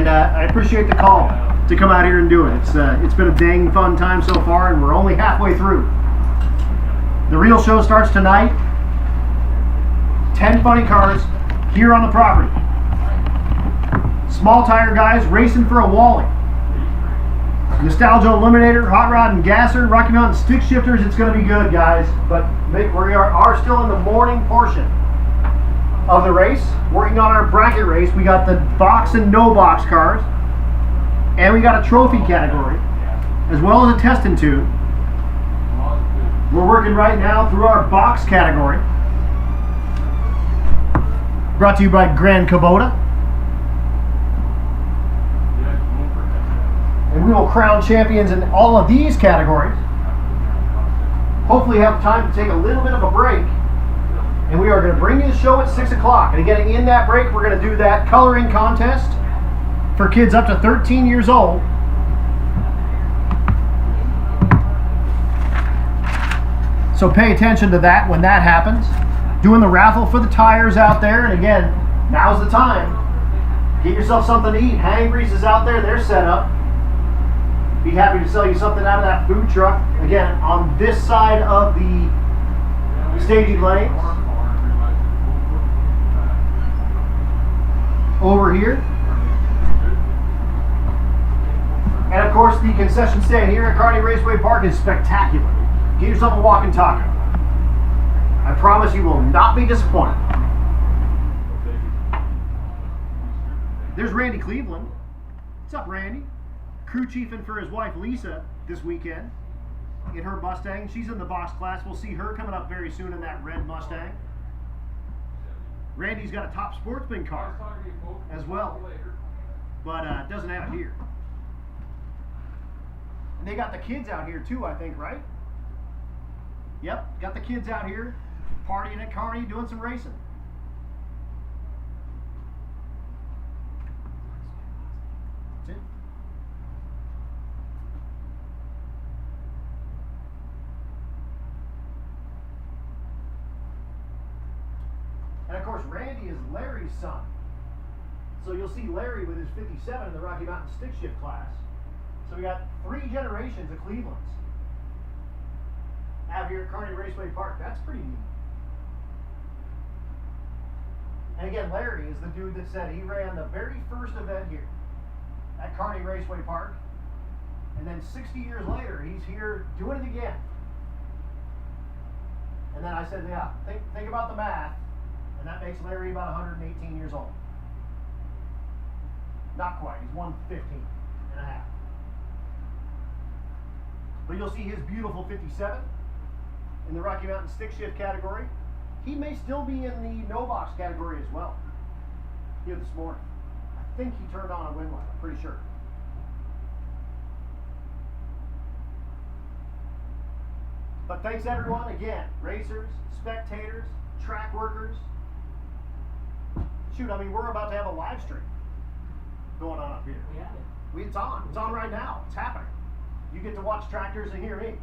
I appreciate the call to come out here and do it. It's been a dang fun time so far, and we're only halfway through. The real show starts tonight. 10 funny cars here on the property. Small tire guys racing for a Wally. Nostalgia Eliminator, Hot Rod and Gasser, Rocky Mountain Stick Shifters. It's going to be good, guys. But we are still in the morning portion of the race, working on our bracket race. We got the box and no box cars, and we got a trophy category, as well as a test and tune. We're working right now through our box category, brought to you by Grand Kubota. And we will crown champions in all of these categories. Hopefully have time to take a little bit of a break. And we are going to bring you the show at 6 o'clock. And again, in that break, we're going to do that coloring contest for kids up to 13 years old. So pay attention to that when that happens. Doing the raffle for the tires out there. And again, now's the time. Get yourself something to eat. Hangry's is out there. They're set up. Be happy to sell you something out of that food truck. Again, on this side of the staging lanes. Over here. And of course, the concession stand here at Kearney Raceway Park is spectacular. Get yourself a walking taco. I promise you will not be disappointed. There's Randy Cleveland. What's up, Randy? Crew chiefing for his wife Lisa this weekend in her Mustang. She's in the box class. We'll see her coming up very soon in that red Mustang. Randy's got a top sportsman car as well, but doesn't have it here. And they got the kids out here too, I think, right? Yep, got the kids out here partying at Kearney, doing some racing. That's it. And of course, Randy is Larry's son. So you'll see Larry with his 57 in the Rocky Mountain Stick Shift class. So we got 3 generations of Clevelands out here at Kearney Raceway Park. That's pretty neat. And again, Larry is the dude that said he ran the very first event here at Kearney Raceway Park. And then 60 years later, he's here doing it again. And then I said, yeah, think about the math. And that makes Larry about 118 years old. Not quite, he's 115 and a half. But you'll see his beautiful 57 in the Rocky Mountain Stick Shift category. He may still be in the no box category as well here this morning. I think he turned on a wind light, I'm pretty sure. But thanks everyone again, racers, spectators, track workers. Shoot, I mean, we're about to have a live stream going on up here. We have it. It's on. It's on right now. It's happening. You get to watch tractors and hear me.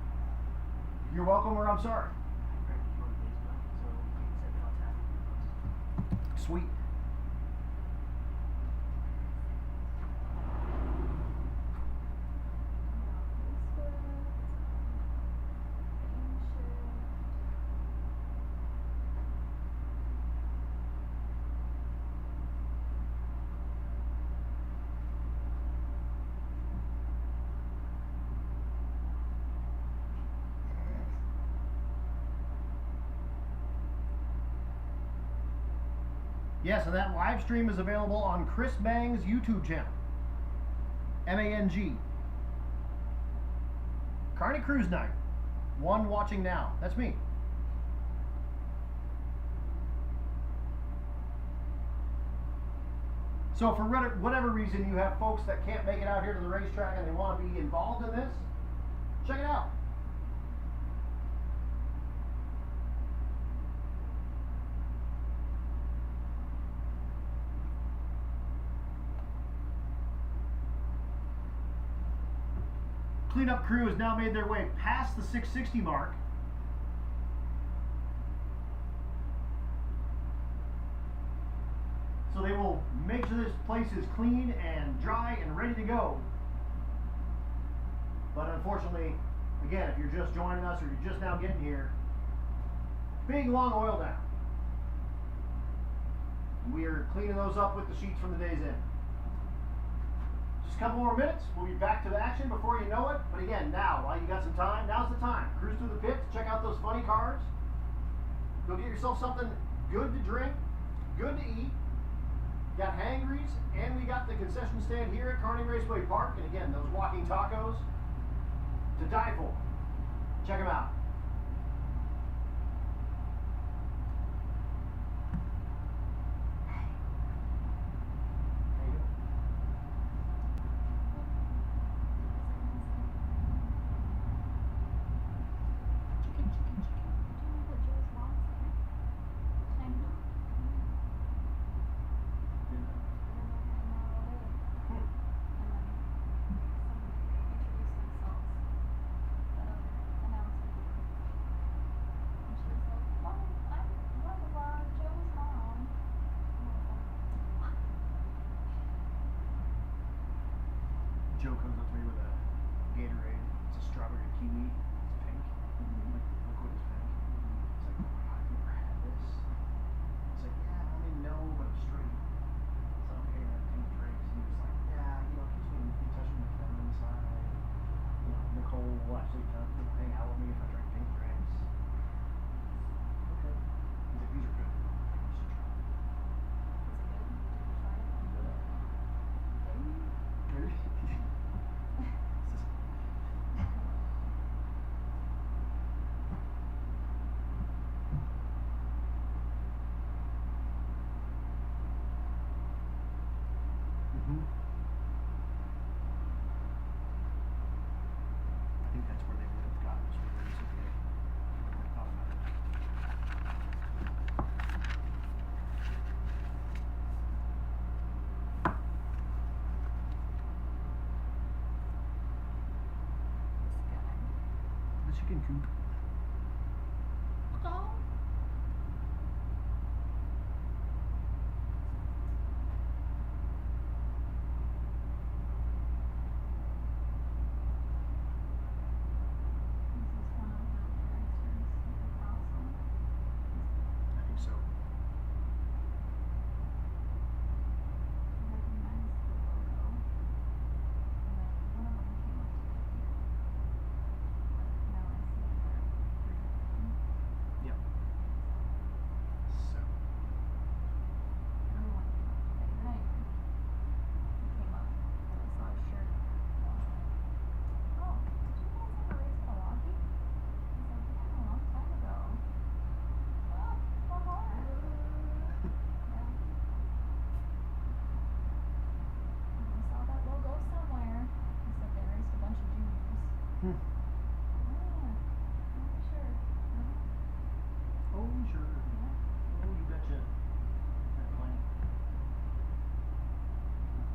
You're welcome or I'm sorry. Sweet. Yes, and that live stream is available on Chris Mang's YouTube channel. M-A-N-G. Kearney Cruise Night. One watching now. That's me. So for whatever reason you have folks that can't make it out here to the racetrack and they want to be involved in this, check it out. Cleanup crew has now made their way past the 660 mark. So they will make sure this place is clean and dry and ready to go. But unfortunately, again, if you're just joining us or you're just now getting here, big long oil down. We are cleaning those up with the sheets from the day's end. Just a couple more minutes, we'll be back to the action before you know it. But again, now, while you got some time, now's the time. Cruise through the pit, check out those funny cars. Go get yourself something good to drink, good to eat. Got hangries, and we got the concession stand here at Kearney Raceway Park. And again, those walking tacos to die for. Check them out. Joe comes up to me with a Gatorade. It's a strawberry kiwi. It's pink. Like the liquid is pink. He's like, oh my god, I've never had this. It's like, yeah, I mean, no, but I'm straight. So I'm getting that pink drinks. And he was like, yeah, it keeps me in touch with my feminine side. Nicole will actually hang out with me if I drink pink drinks. Okay. He's like, these are good. You should try them. Is it good? Did you try it? Really? I think that's where they would have gotten this release if they thought about it. This guy. The chicken coop. Oh. This is one of the dragsters at the castle. I think so. I recognize the logo. And then one of them came up to the ear. But now I see that they're three of them. Yep. So. Another one came up today. Not even. He came up and I saw his shirt. And I was like, oh, did you guys ever race Milwaukee? He's like, yeah, a long time ago. Oh, what hard? Yeah. And I saw that logo somewhere. He said they raced a bunch of juniors. Hmm. Yeah, sure. Oh, sure. Yeah. Oh, you betcha. That plane.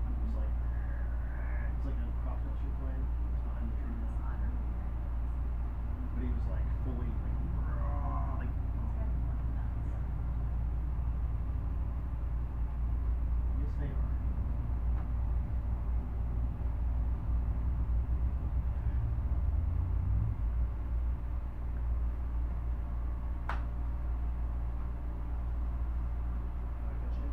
It was like, it's like a cross-country plane. It's behind the tree It's now. not really very But he was like fully like These guys are fucking nuts. yes they are. I got you.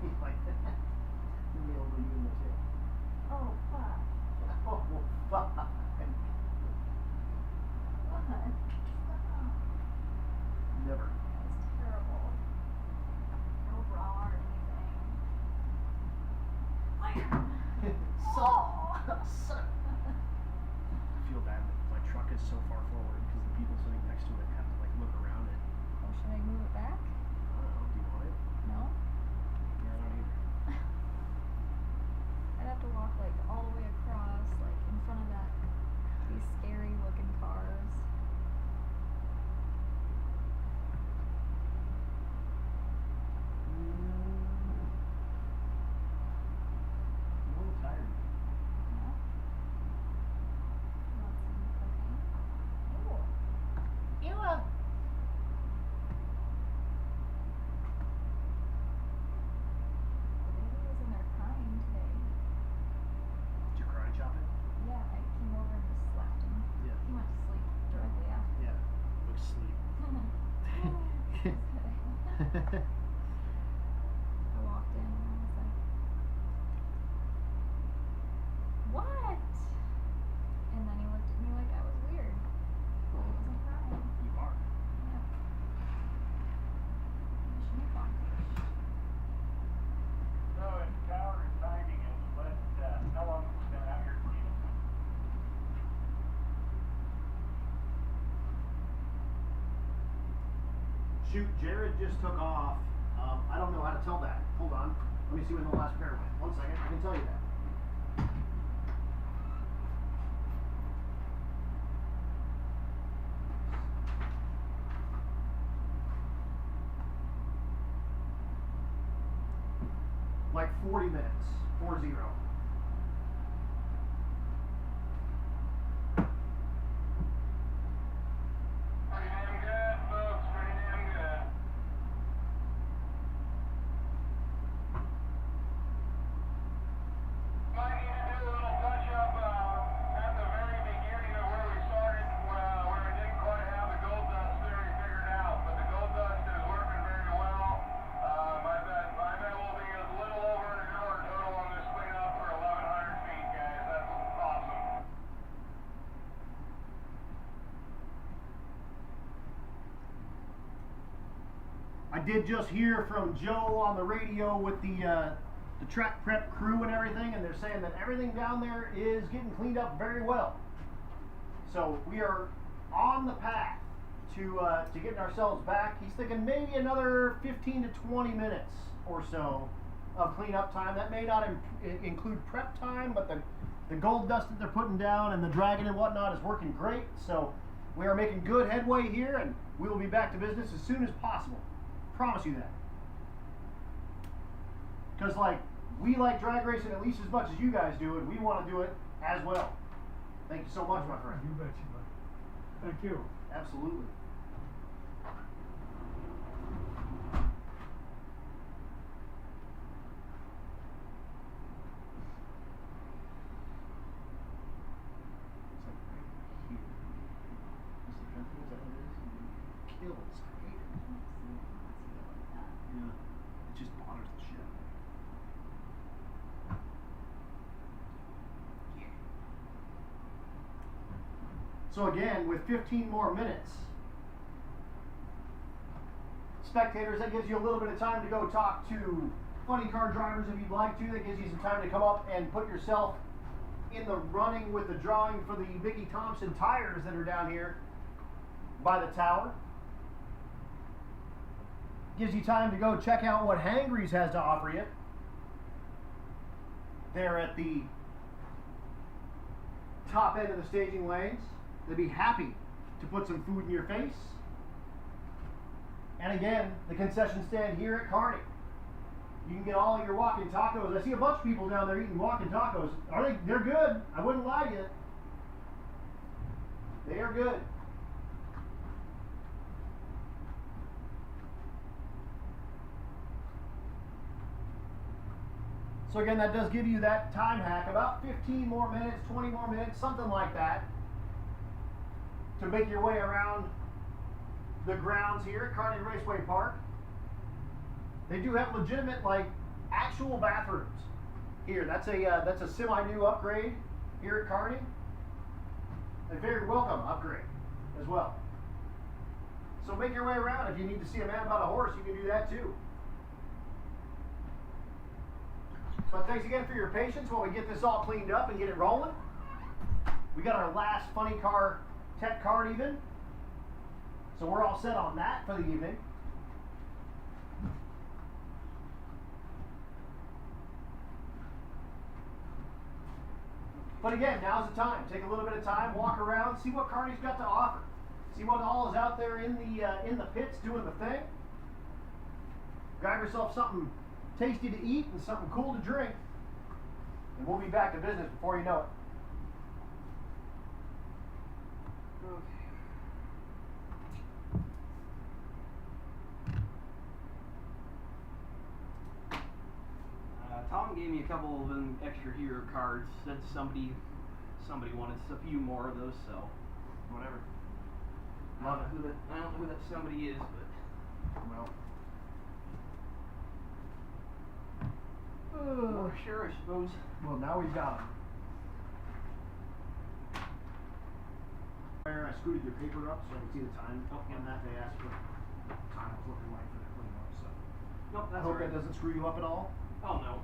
You like that? Maybe I'll go you in the tail. Oh, fuck. Oh, fuck. What? Stop. Never. That's terrible. No bra or anything. Son. I feel bad that my truck is so far forward because the people sitting next to it have to like look around it. Oh, should I move it back? I don't know. Do you want it? No? Yeah, I don't either. I'd have to walk like all the way across, like in front of that these scary looking cars. I walked in and I was like, what? And then he looked at me like I was weird. But he wasn't crying. You are. Yeah. Mission accomplished. So it's power and timing is what, how long have we been out here cleaning? Shoot, Jared just took off. I don't know how to tell that. Hold on. Let me see when the last pair went. 1 second. I can tell you that. Like 40 minutes. 40. Pretty damn good, folks, pretty damn good. Might need to do a little touch up at the very beginning of where we started, where we didn't quite have the gold dust theory figured out, but the gold dust is working very well. I bet we'll be a little over an hour total on this cleanup for 1,100 feet, guys. That's awesome. I did just hear from Joe on the radio with the track prep crew and everything, and they're saying that everything down there is getting cleaned up very well. So we are on the path to getting ourselves back. He's thinking maybe another 15 to 20 minutes or so of cleanup time. That may not include prep time, but the gold dust that they're putting down and the dragging and whatnot is working great. So we are making good headway here, and we will be back to business as soon as possible. Promise you that. Because we like drag racing at least as much as you guys do, and we want to do it as well. Thank you so much, my friend. You betcha, buddy. Thank you. Absolutely. It's like right here. Is the jumping? Is that what it is? Kills. I hate it. Yeah. It just bothers the shit out of me. Yeah. So again, with 15 more minutes, spectators, that gives you a little bit of time to go talk to funny car drivers if you'd like to. That gives you some time to come up and put yourself in the running with the drawing for the Biggie Thompson tires that are down here by the tower. Gives you time to go check out what Hangry's has to offer you. They're at the top end of the staging lanes. They'd be happy to put some food in your face. And again, the concession stand here at Kearney. You can get all of your walking tacos. I see a bunch of people down there eating walking tacos. They're good. I wouldn't lie to you. They are good. So again, that does give you that time hack, about 15 more minutes, 20 more minutes, something like that, to make your way around the grounds here at Kearney Raceway Park. They do have legitimate, actual bathrooms here. That's a semi-new upgrade here at Kearney. A very welcome upgrade as well. So make your way around. If you need to see a man about a horse, you can do that too. But thanks again for your patience while we get this all cleaned up and get it rolling. We got our last funny car tech card even. So we're all set on that for the evening. But again, now's the time. Take a little bit of time, walk around, see what Kearney's got to offer. See what all is out there in the pits doing the thing. Grab yourself something tasty to eat and something cool to drink, and we'll be back to business before you know it. Okay. Tom gave me a couple of them extra hero cards. Said somebody wanted a few more of those, so Whatever. I don't know who that somebody is, but Well. Sure, I suppose. Well, now we've got them. I scooted your paper up so I could see the time. Oh, yeah. On that, they asked for time was looking like for the cleanup. So Nope, I that's hope alright. that doesn't screw you up at all. Oh no.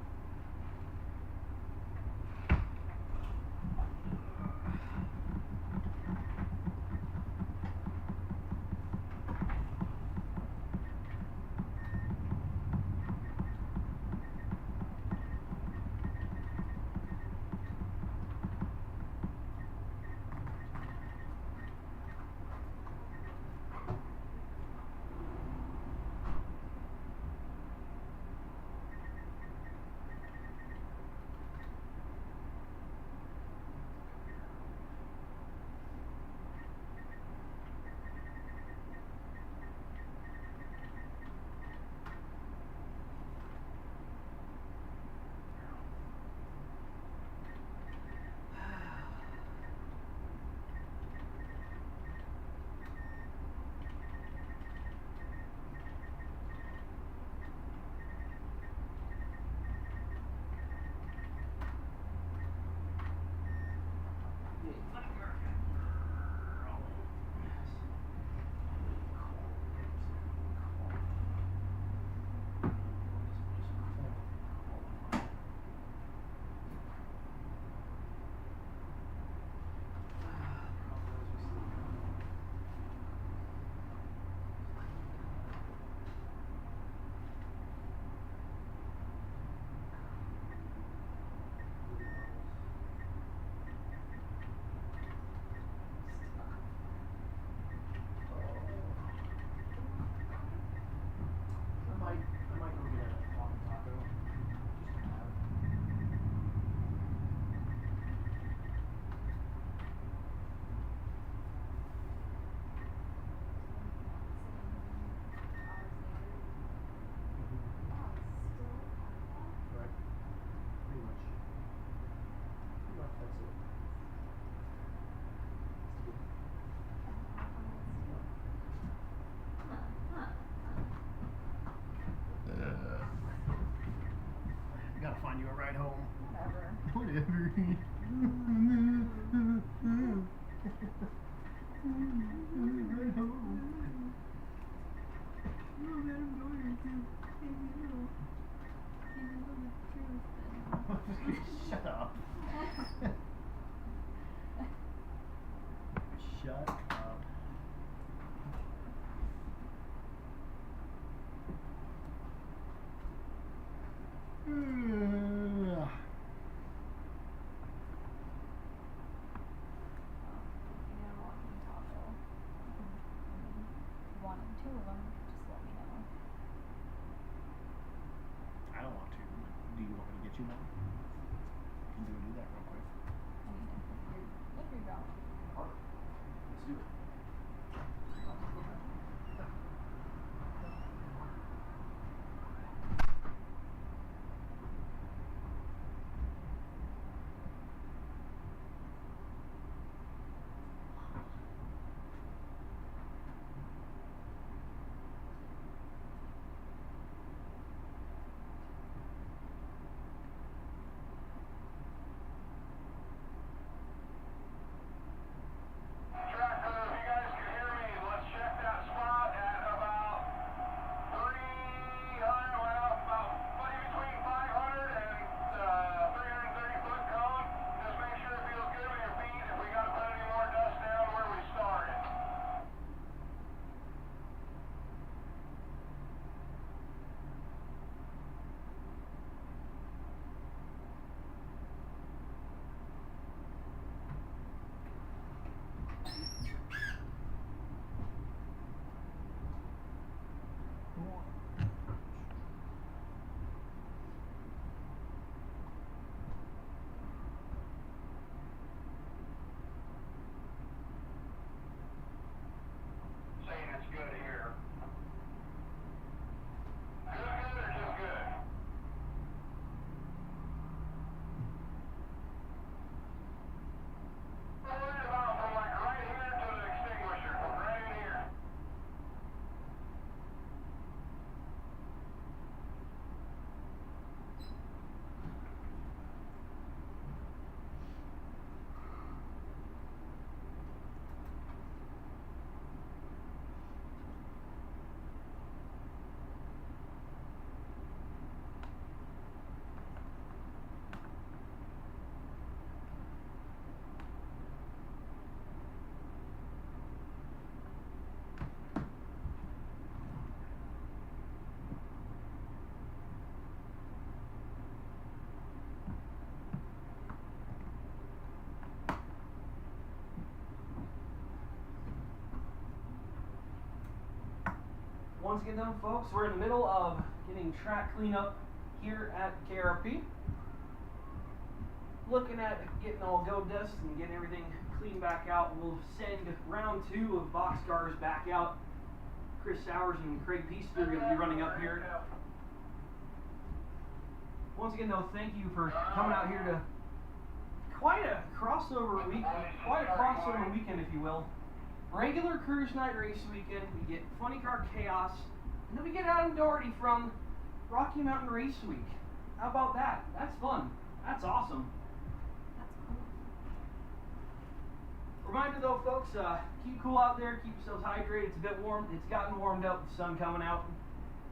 I might go get a walking taco. Just to have. Right. Pretty much. Pretty much that's it. Gotta find you a ride home. Whatever. Whatever. Ride home. Shut up. Shut up. Wanted two of them, just let me know. I don't want to. Do you want me to get you one? Can do that real quick. I mean, if you're going. Perfect. Let's do it. Once again though, folks, we're in the middle of getting track cleanup here at KRP. Looking at getting all go dust and getting everything cleaned back out. We'll send round 2 of boxcars back out. Chris Sowers and Craig Peaster are going to be running up here. Once again though, thank you for coming out here to quite a crossover weekend, if you will. Regular cruise night race weekend, we get funny car chaos, and then we get Adam Doherty from Rocky Mountain Race Week. How about that? That's fun. That's awesome. That's cool. Reminder though, folks, keep cool out there, keep yourselves hydrated. It's a bit warm. It's gotten warmed up, the sun coming out.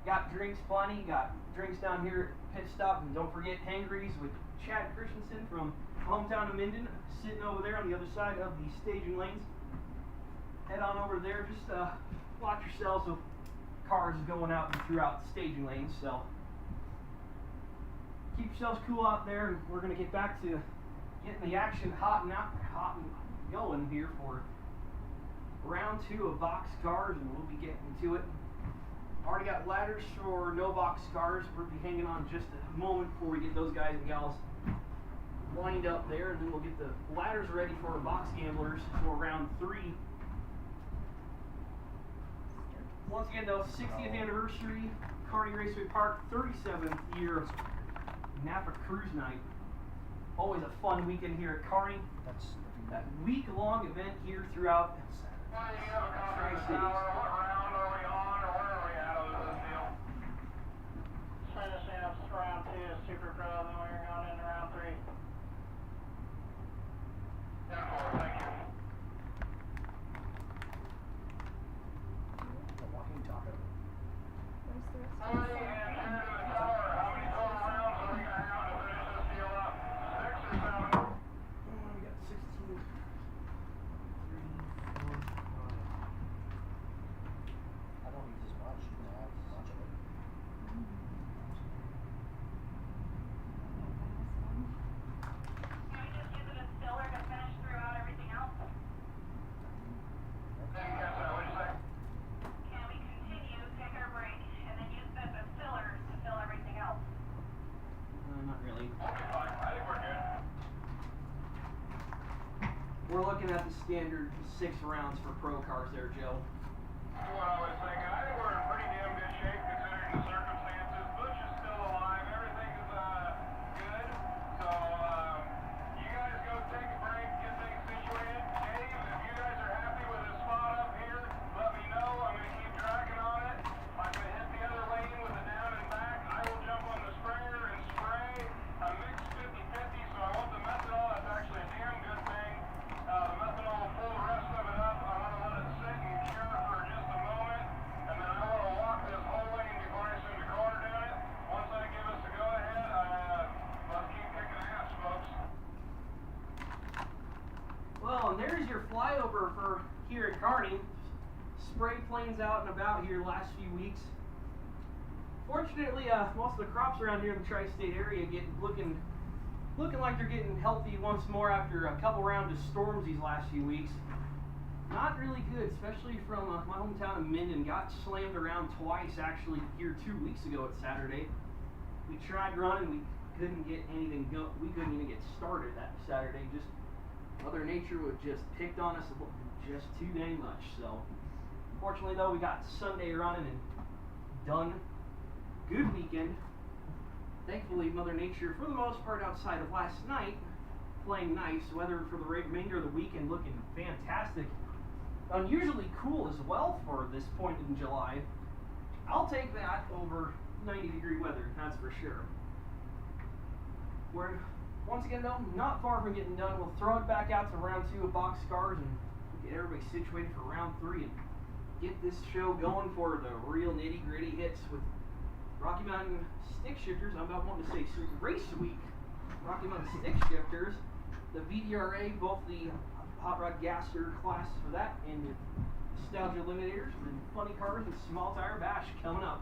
Got drinks plenty, got drinks down here at Pit Stop, and don't forget Hangries with Chad Christensen from hometown of Minden, sitting over there on the other side of the staging lanes. Head on over there, just watch yourselves with cars going out and throughout the staging lanes, so keep yourselves cool out there, and we're going to get back to getting the action hot and going here for round 2 of box cars, and we'll be getting to it. Already got ladders for no box cars. We'll be hanging on just a moment before we get those guys and gals lined up there, and then we'll get the ladders ready for box gamblers for round 3. Once again though, 60th anniversary, Kearney Raceway Park, 37th year Napa Cruise Night. Always a fun weekend here at Kearney. That's That week-long event here throughout Tri-Cities. What round are we on, or where are we at with this deal? Finishing up round 2 is Super Pro, then we're going into round 3. Thank you. the walking taco. Where's the rest How of many the and turn to the tower? How many total rounds are we gonna have to finish this deal up? 6 or 7? We got 16, 3, 4, 5. I don't use as much. You know, I have a bunch of it. Can we just use it as filler to finish throughout everything else? Didn't catch that, what'd you say? Can we continue, take our break, and then use this as filler to fill everything else? Not really. Okay, fine, I think we're good. We're looking at the standard 6 rounds for pro cars there, Joe. That's what I was thinking. I think we're in pretty damn good shape considering the circumstances. Butch is still alive, everything is good. So, you guys go take a break, get things situated. Dave, if you guys are happy with the spot up here, let me know. I'm going to keep dragging on it. I'm going to hit the other lane with the down and back. I will jump on the sprayer and spray. A mixed 50-50, so I want the methanol. That's actually a damn good thing. The methanol will pull the rest of it up. I'm going to let it sit and cure for just a moment. And then I want to walk this whole lane before I send the car down it. Once I give us the go-ahead, let's keep kicking ass, folks. Well, and there's your flyover for here at Kearney. Spray planes out and about here the last few weeks. Fortunately, most of the crops around here in the tri-state area looking like they're getting healthy once more after a couple rounds of storms these last few weeks. Not really good, especially from my hometown of Minden. Got slammed around twice actually here 2 weeks ago at Saturday. We tried running, we couldn't get anything go. We couldn't even get started that Saturday. Just Mother Nature would just picked on us just too dang much. So, fortunately though, we got Sunday running and done. Good weekend. Thankfully, Mother Nature, for the most part, outside of last night, playing nice. Weather for the remainder of the weekend looking fantastic. Unusually cool as well for this point in July. I'll take that over 90-degree weather, that's for sure. We're, once again though, not far from getting done. We'll throw it back out to round 2 of box cars and get everybody situated for round 3 and get this show going for the real nitty-gritty hits with Rocky Mountain Stick Shifters. I'm about wanting to say Race Week. Rocky Mountain Stick Shifters. The VDRA, both the Hot Rod Gasser class for that and the Nostalgia Eliminators and Funny Cars and Small Tire Bash coming up.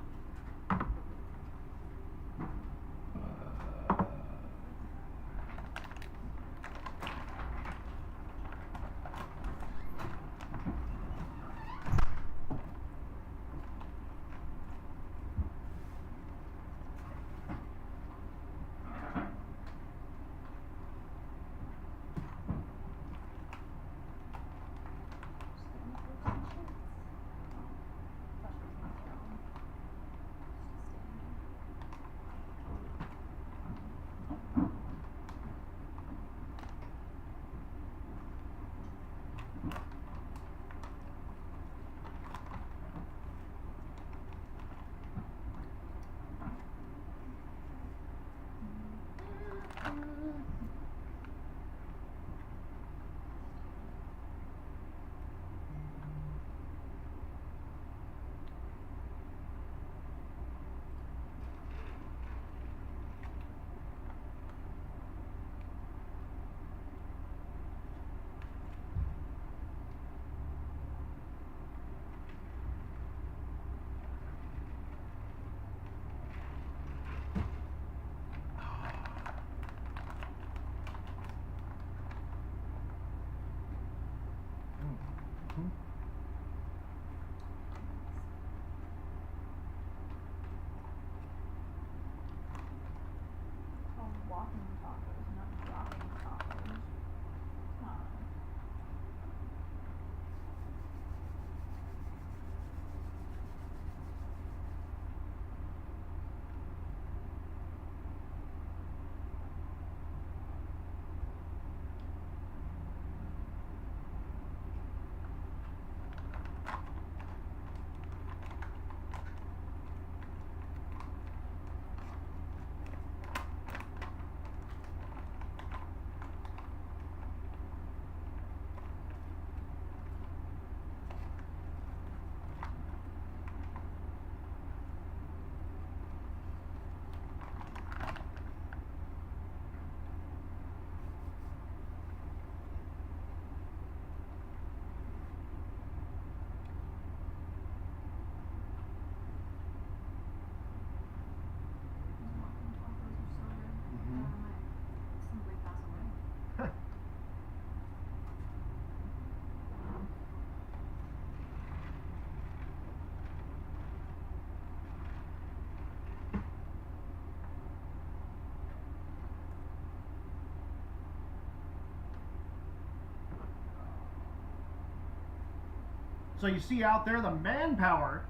So you see out there the manpower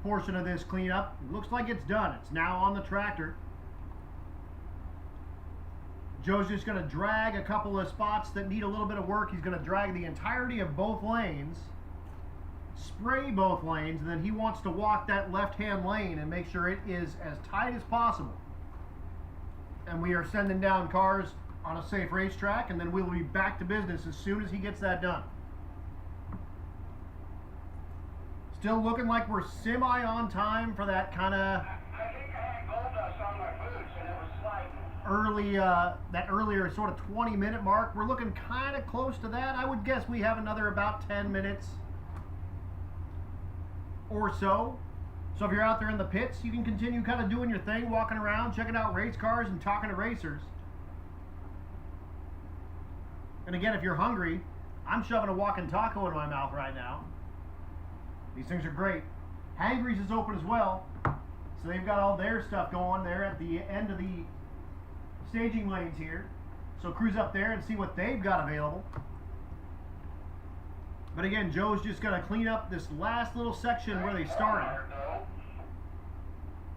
portion of this cleanup looks like it's done. It's now on the tractor. Joe's just going to drag a couple of spots that need a little bit of work. He's going to drag the entirety of both lanes, spray both lanes, and then he wants to walk that left-hand lane and make sure it is as tight as possible. And we are sending down cars on a safe racetrack, and then we'll be back to business as soon as he gets that done. Still looking like we're semi on time for that kind of I think I had gold dust on my boots and it was slight. early, that earlier sort of 20-minute mark. We're looking kind of close to that. I would guess we have another about 10 minutes or so. So if you're out there in the pits, you can continue kind of doing your thing, walking around, checking out race cars and talking to racers. And again, if you're hungry, I'm shoving a walking taco in my mouth right now. These things are great. Hangry's is open as well. So they've got all their stuff going there at the end of the staging lanes here. So cruise up there and see what they've got available. But again, Joe's just going to clean up this last little section where they started.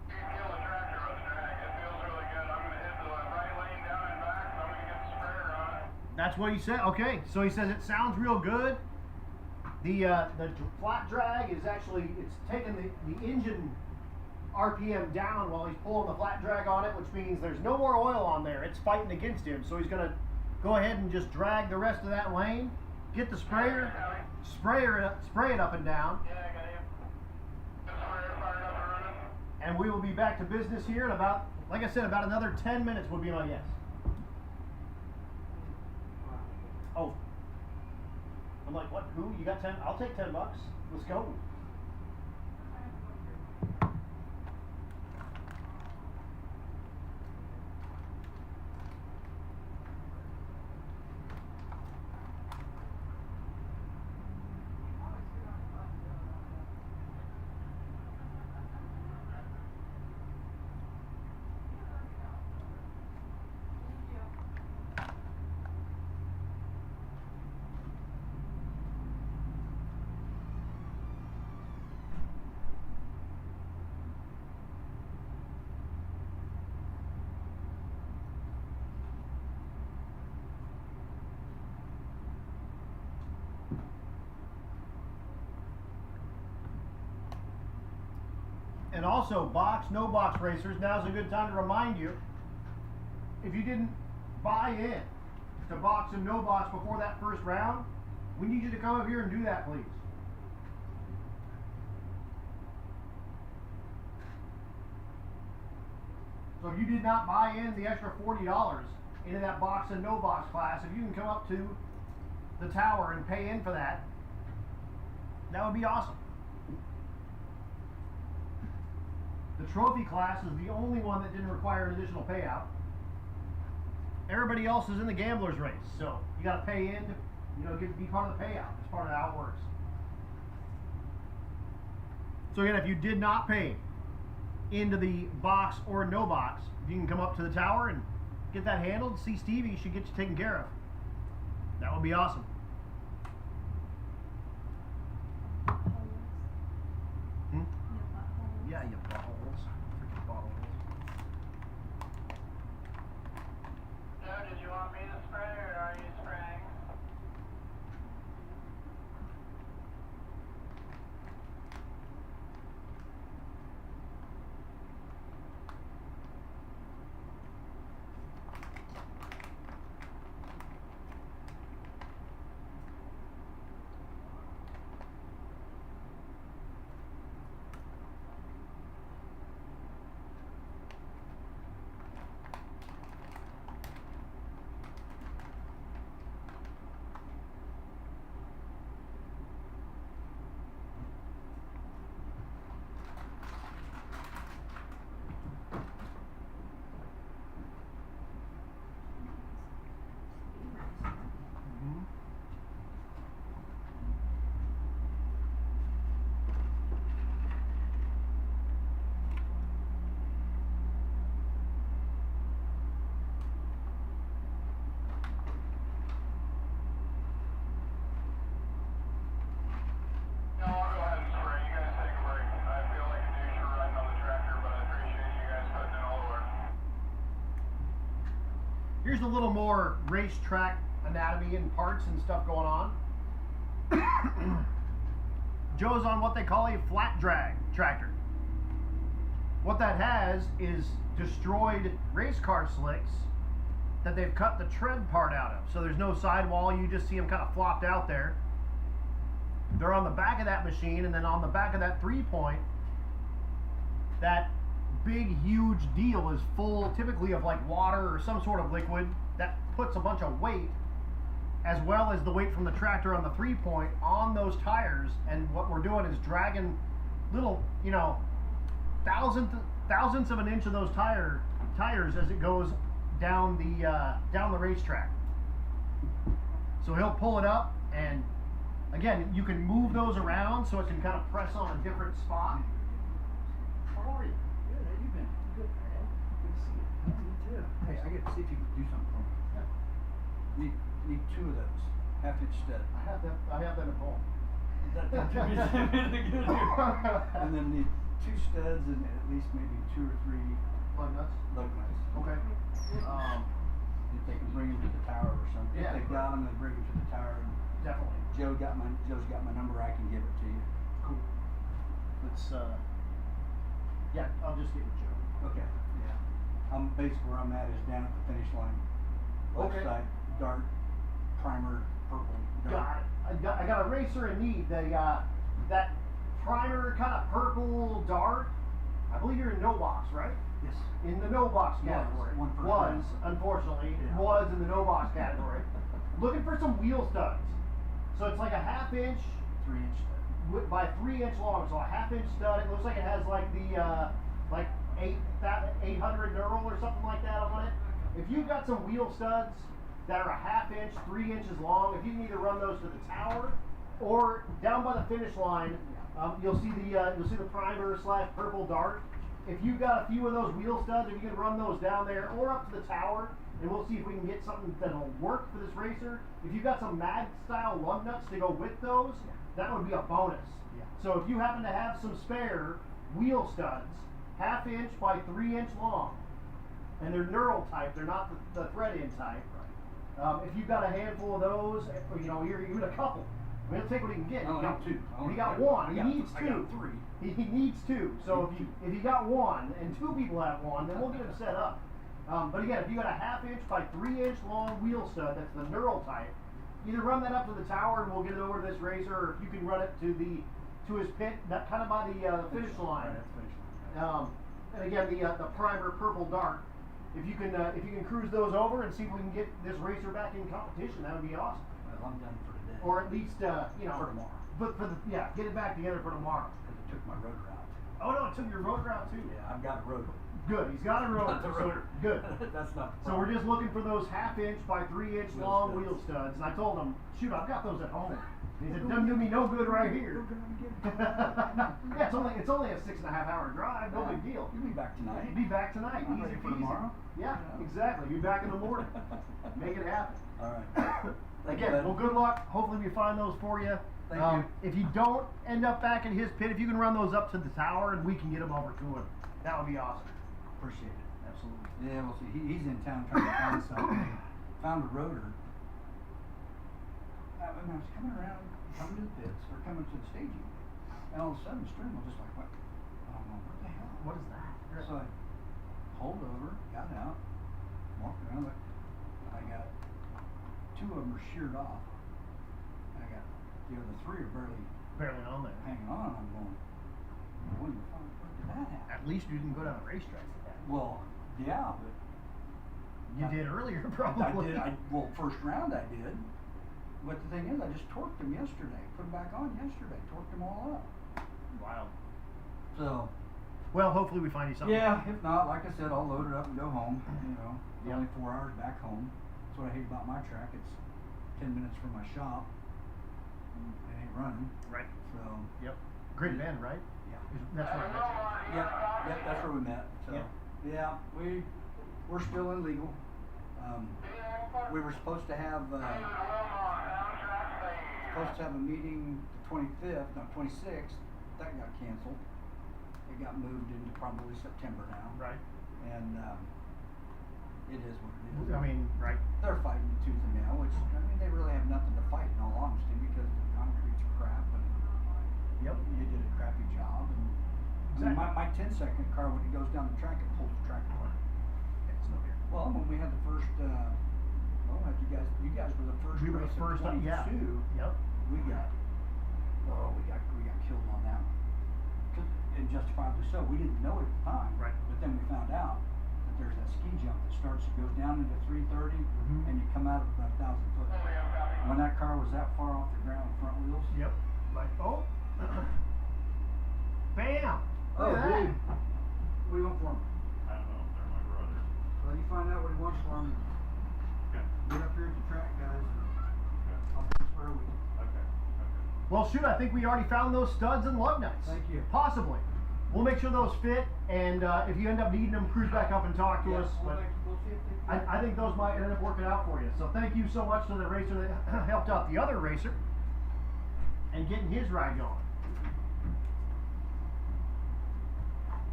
You can feel the tractor on the drag. It feels really good. I'm going to hit the right lane down and back, and I'm going to get the sprayer on it. That's what he said. Okay, so he says it sounds real good. The flat drag is actually, it's taking the engine RPM down while he's pulling the flat drag on it, which means there's no more oil on there. It's fighting against him. So he's going to go ahead and just drag the rest of that lane, get the sprayer, spray it up and down, Yeah, I got him. The sprayer fired up and running. and we will be back to business here in about, like I said, about another 10 minutes would be my guess. Oh. I'm like, what? Who? You got 10? I'll take $10. Let's go. And also, box, no box racers, now's a good time to remind you, if you didn't buy in to box and no box before that first round, we need you to come up here and do that, please. So if you did not buy in the extra $40 into that box and no box class, if you can come up to the tower and pay in for that, that would be awesome. The trophy class is the only one that didn't require an additional payout. Everybody else is in the gambler's race, so you got to pay in to, be part of the payout. That's part of how it works. So again, if you did not pay into the box or no box, if you can come up to the tower and get that handled, see Stevie should get you taken care of. That would be awesome. Yeah, you buttholes. Freaking buttholes. Joe, did you want me to spray or are you spraying? Here's a little more racetrack anatomy and parts and stuff going on. Joe's on what they call a flat drag tractor. What that has is destroyed race car slicks that they've cut the tread part out of. So there's no sidewall, you just see them kind of flopped out there. They're on the back of that machine, and then on the back of that 3-point, that big huge deal is full typically of like water or some sort of liquid that puts a bunch of weight, as well as the weight from the tractor on the 3-point on those tires. And what we're doing is dragging little, thousandths of an inch of those tires as it goes down the racetrack. So he'll pull it up, and again, you can move those around so it can kind of press on a different spot. How are you? Good, how you been? Good, man. Good to see you. Me too. Hey, I got to see if you can do something for me. Need 2 of those, 1/2-inch stud. I have them at home. And then need 2 studs and at least maybe 2 or 3 Lug nuts. lug nuts. Okay. If they can bring them to the tower or something. Yeah. If they got them, then bring them to the tower. Definitely. Joe's got my number. I can give it to you. Cool. Let's. Yeah, I'll just get with Joe. Okay. Yeah. Basically where I'm at is down at the finish line. Left Okay. side, dark, primer, purple. Dark. Got it. I got a racer in need. That primer kind of purple dart. I believe you're in no box, right? Yes. In the no box category. One first Was, round. unfortunately, Yeah. was in the no box category. Looking for some wheel studs. So it's like a 1/2-inch 3-inch stud. by 3-inch long. So a 1/2-inch stud. It looks like it has like the like 800 knurl or something like that on it. If you've got some wheel studs that are a 1/2 inch, 3 inches long, if you can either run those to the tower or down by the finish line, you'll see the primer / purple dart. If you've got a few of those wheel studs, if you can run those down there or up to the tower, and we'll see if we can get something that'll work for this racer. If you've got some mag style lug nuts to go with those, that would be a bonus. Yeah. So if you happen to have some spare wheel studs, 1/2 inch by 3 inch long, and they're knurl type, they're not the thread in type. If you've got a handful of those, or you're even a couple, I mean, he'll take what he can get. I only got 2. He got 1. He needs I 2. got 3. He needs 2. So if you got 1 and 2 people have 1, then we'll get him set up. But again, if you got a 1/2 inch by 3 inch long wheel stud, that's the knurl type, either run that up to the tower and we'll get it over to this racer, or if you can run it to his pit, that kind of by the finish line. Right, that's the finish line. And again, the primer purple dart. If you can cruise those over and see if we can get this racer back in competition, that would be awesome. Well, I'm done for today. Or at least for tomorrow. But get it back together for tomorrow. Because it took my rotor out. Oh no, it took your rotor out too. Yeah, I've got a rotor. Good. He's got a rotor. Not the So rotor. good. That's not the So problem. we're just looking for those 1/2 inch by 3 inch Wheel long studs. wheel studs. And I told him, shoot, I've got those at home. And he said, doesn't do me no good right here. Yeah, it's only a 6.5 hour drive. No big deal. You'll be back tonight. You'll be back tonight. I'm Easy ready for peasy. tomorrow. Yeah, Yeah. exactly. Be back in the morning. Make it happen. All right. Again, well, good luck. Hopefully we find those for you. Thank you. If you don't end up back in his pit, if you can run those up to the tower and we can get them over to him, that would be awesome. Appreciate it. Absolutely. Yeah, we'll see. He's in town trying to find something. Found a rotor. When I was coming to the pits, or coming to the staging, and all of a sudden the string was just like, what? I don't know, what the hell? What is that? So I pulled over, got out, walked around, looked. I got 2 of them are sheared off. I got the other 3 are Barely on there. hanging on. I'm going, where did that happen? At least you didn't go down the racetrack with that. Well, yeah, but You did earlier, probably. well, first round I did. But the thing is, I just torqued them yesterday. Put them back on yesterday. Torqued them all up. Wow. So, Well, hopefully we find you something. yeah, if not, like I said, I'll load it up and go home. It's Yeah. only 4 hours back home. That's what I hate about my track. It's 10 minutes from my shop. It ain't running. Right. So, Yep. Great Bend, right? yeah. That's right. Yep, that's where we met. So, Yeah. yeah, we're still in legal. We were supposed to have a meeting the 25th, no, 26th. That got canceled. It got moved into probably September now. Right. And It is what it is. I mean, right? They're fighting tooth and nail, which, I mean, they really have nothing to fight in all honesty because the concrete's crap and Yep. you did a crappy job. And I mean, my 10-second car, when it goes down the track, it pulls the track apart. It's no here. Well, when we had the first, like you guys were the first We were the race first, of 22. yeah. Yep. We got killed on that one. And justifiably so. We didn't know it at the time. Right. But then we found out that there's that ski jump that goes down into 330, and you come out of about 1,000 foot. When that car was that far off the ground, front wheels. Yep. Like, oh. Bam! Oh, Look at that. dude. What do you want for him? I don't know, they're my brothers. Well, you find out what he wants for him. Okay, Get up here at the track, guys. okay, I'll transfer with you. okay. Well, shoot, I think we already found those studs and lug nuts. Thank you. Possibly. We'll make sure those fit, and if you end up needing them, cruise back up and talk to us. But We'll see if they fit. I think those might end up working out for you. So thank you so much to the racer that helped out the other racer and getting his ride going.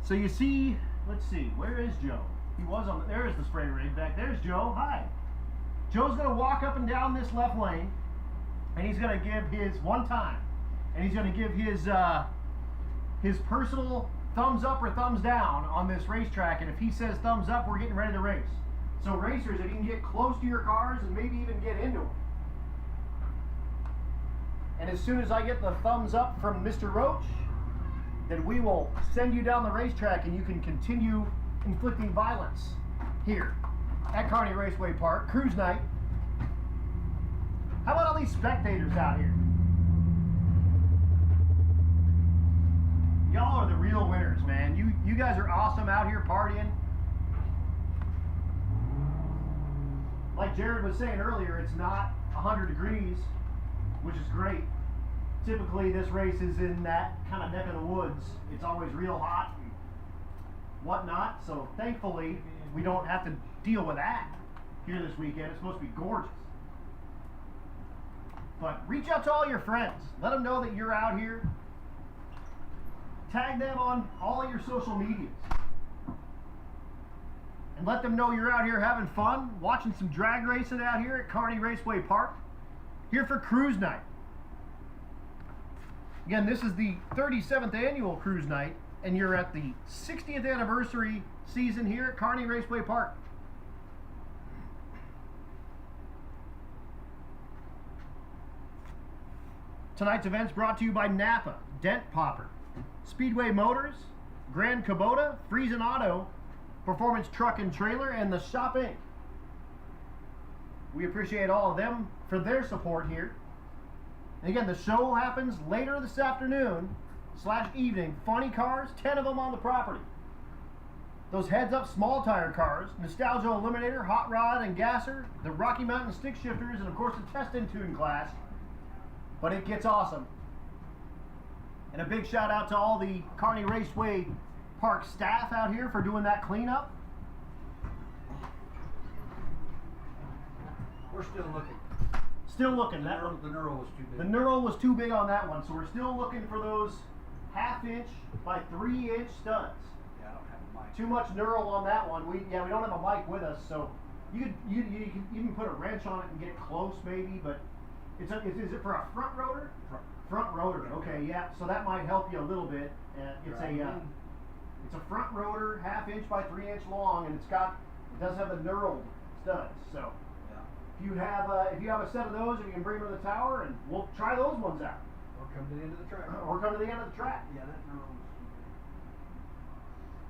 So you see, let's see, where is Joe? He was on, there's the spray rig back. There's Joe, hi. Joe's gonna walk up and down this left lane, and he's gonna give his one time, and he's gonna give his personal thumbs up or thumbs down on this racetrack. And if he says thumbs up, we're getting ready to race. So racers, if you can get close to your cars and maybe even get into them. And as soon as I get the thumbs up from Mr. Roach, then we will send you down the racetrack and you can continue inflicting violence here at Kearney Raceway Park, Cruise Night. How about all these spectators out here? Y'all are the real winners, man. You guys are awesome out here partying. Like Jared was saying earlier, it's not 100 degrees, which is great. Typically this race is in that kind of neck of the woods. It's always real hot and whatnot. So thankfully we don't have to deal with that here this weekend. It's supposed to be gorgeous. But reach out to all your friends. Let them know that you're out here. Tag them on all of your social medias. And let them know you're out here having fun, watching some drag racing out here at Kearney Raceway Park. Here for Cruise Night. Again, this is the 37th annual Cruise Night, and you're at the 60th anniversary season here at Kearney Raceway Park. Tonight's event's brought to you by Napa, Dent Popper, Speedway Motors, Grand Kubota, Friesen Auto, Performance Truck and Trailer, and the Shop Inc. We appreciate all of them for their support here. And again, the show happens later this afternoon / evening. Funny cars, 10 of them on the property. Those heads-up small tire cars, Nostalgia Eliminator, Hot Rod and Gasser, the Rocky Mountain Stick Shifters, and of course the Test and Tune class. But it gets awesome. And a big shout out to all the Kearney Raceway Park staff out here for doing that cleanup. We're still looking. Still looking. The knurl was too big. The knurl was too big on that one, so we're still looking for those 1/2 inch by 3 inch studs. Yeah, I don't have a mic. Too much knurl on that one. We don't have a mic with us, so you could even put a wrench on it and get it close maybe, but is it for a front rotor? Front rotor. Okay, yeah. So that might help you a little bit. It's a front rotor, 1/2 inch by 3 inch long, and it does have the knurled studs. So if you have a set of those, if you can bring them to the tower, and we'll try those ones out. Or come to the end of the track. Or come to the end of the track. Yeah, that knurl was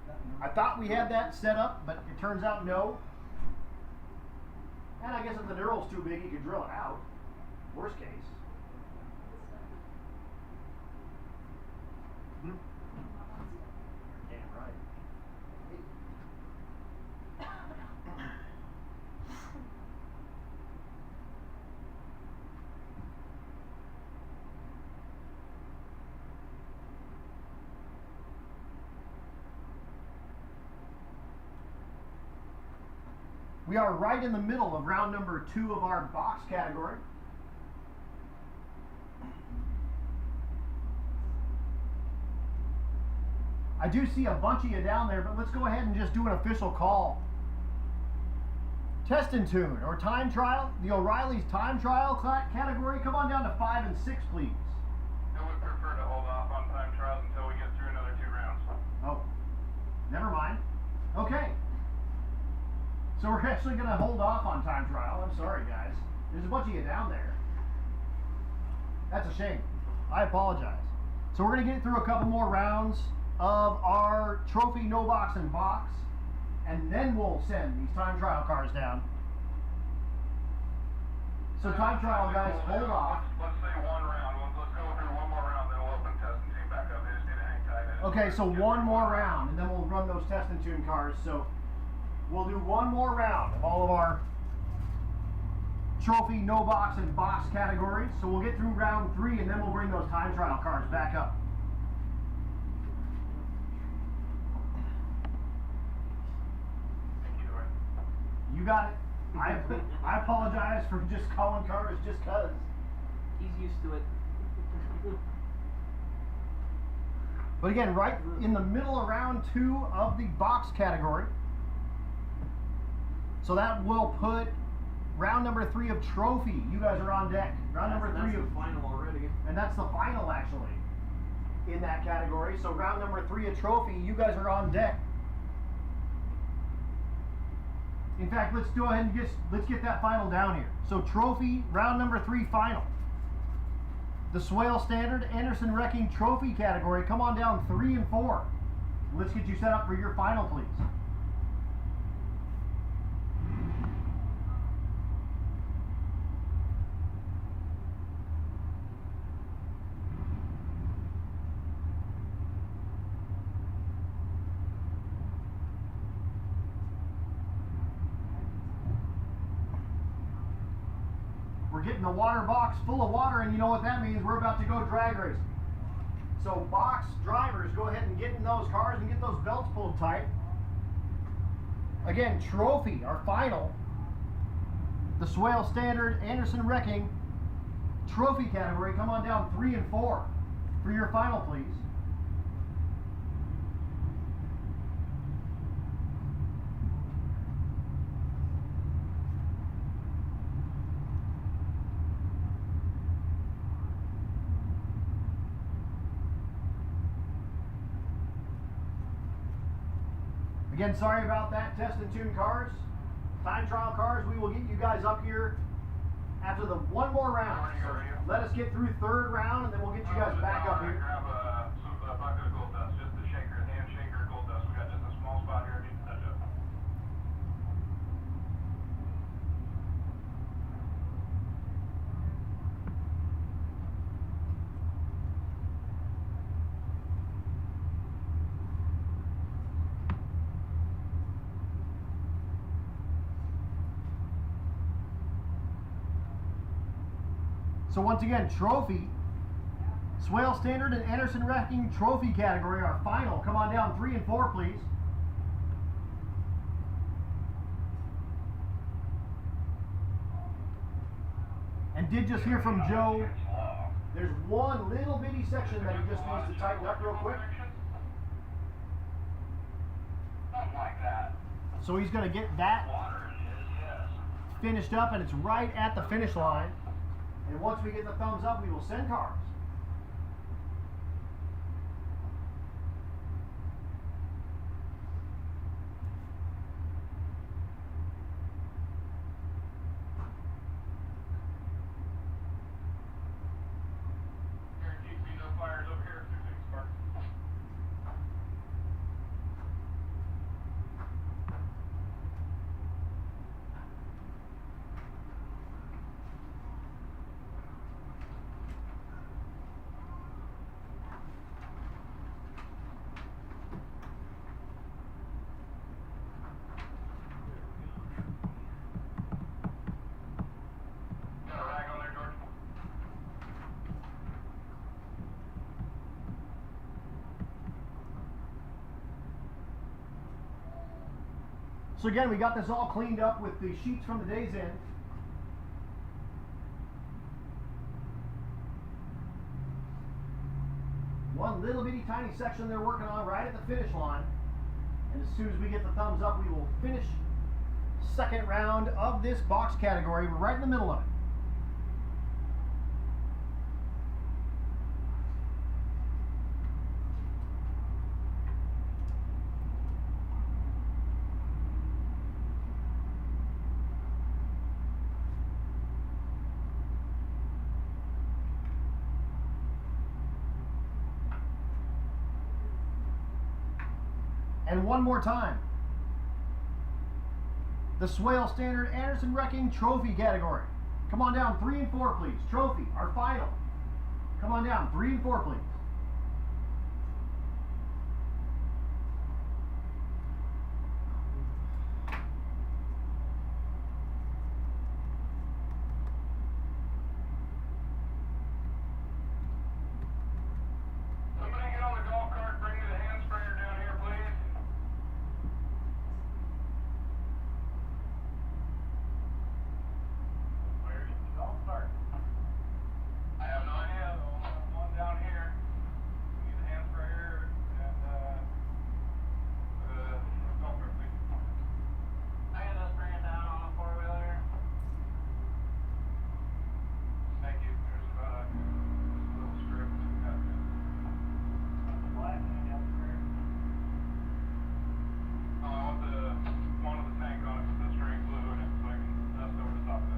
too big. I thought we had that set up, but it turns out no. And I guess if the knurl's too big, you could drill it out. Worst case. Damn right. We are right in the middle of round number 2 of our box category. I do see a bunch of you down there, but let's go ahead and just do an official call. Test and tune or time trial. The O'Reilly's time trial category. Come on down to 5 and 6, please. I would prefer to hold off on time trials until we get through another 2 rounds. Oh, never mind. Okay. So we're actually going to hold off on time trial. I'm sorry, guys. There's a bunch of you down there. That's a shame. I apologize. So we're going to get through a couple more rounds of our trophy no box and box, and then we'll send these time trial cars down. So time trial, guys, hold off. Let's say 1 round. Let's go through 1 more round, then we'll open test and tune back up. They just need to hang tight. Okay, so 1 more round, and then we'll run those test and tune cars. So we'll do 1 more round of all of our trophy no box and box categories. So we'll get through round 3, and then we'll bring those time trial cars back up. Thank you, Dwayne. You got it. I apologize for just calling cars just cuz. He's used to it. But again, right in the middle of round 2 of the box category. So that will put round number 3 of trophy. You guys are on deck. Round number 3 That's of the final already. and that's the final actually in that category. So round number 3 of trophy, you guys are on deck. In fact, let's go ahead and let's get that final down here. So trophy, round number 3 final. The Swale Standard Anderson Wrecking Trophy category. Come on down 3 and 4. Let's get you set up for your final, please. We're getting the water box full of water, and you know what that means. We're about to go drag racing. So box drivers, go ahead and get in those cars and get those belts pulled tight. Again, trophy, our final. The Swale Standard Anderson Wrecking Trophy category. Come on down 3 and 4 for your final, please. Again, sorry about that. Test and tune cars, time trial cars. We will get you guys up here after the 1 more round. So let us get through 3rd round, and then we'll get you guys back up here. Grab a bucket of gold dust, just the shaker, hand shaker gold dust. We got just a small spot here I need to touch up. So once again, trophy, Swale Standard and Anderson Wrecking Trophy category, our final. Come on down 3 and 4, please. And did just hear from Joe, there's one little bitty section that he just needs to tighten up real quick. Something like that. So he's going to get that Water it is, yes. finished up, and it's right at the finish line. And once we get the thumbs up, we will send cars. Guaranteed to be no fires over here if there's any sparks. Got a rag on there, George? So again, we got this all cleaned up with the sheets from the day's end. One little bitty tiny section they're working on right at the finish line. And as soon as we get the thumbs up, we will finish second round of this box category. We're right in the middle of it. And one more time. The Swale Standard Anderson Wrecking Trophy category. Come on down, 3 and 4, please. Trophy, our final. Come on down, 3 and 4, please. Somebody get on the golf cart, bring me the hand sprayer down here, please. Where is the golf cart? I have no idea. There's one down here. We need the hand sprayer and golf cart, please. I got to bring it down on a four-wheeler. Thank you. There's about a little strip. Black thing down there. I want the one with the tank on it with the string glue in it so I can dust over the top of it.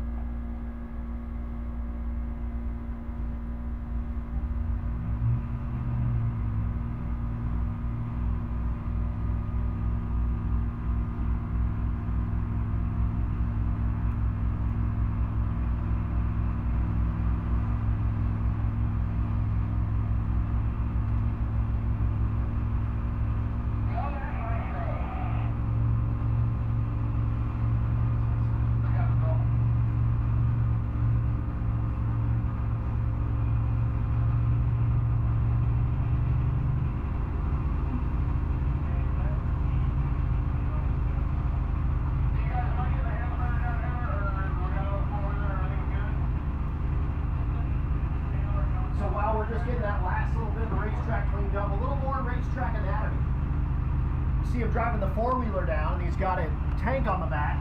Just getting that last little bit of the racetrack cleaned up, a little more racetrack anatomy. You see him driving the four-wheeler down, and he's got a tank on the back.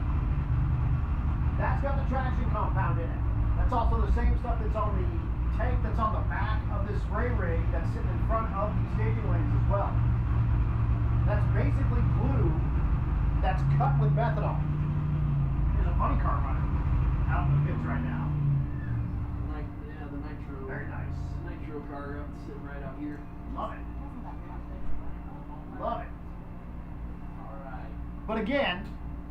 That's got the traction compound in it. That's also the same stuff that's on the tank that's on the back of this spray rig that's sitting in front of the staging lanes as well. That's basically glue that's cut with methanol. There's a funny car running out in the pits right now. Yeah, the nitro. Very nice. Nitro car sitting right out here. Love it. Wasn't that much? Love it. Alright. But again,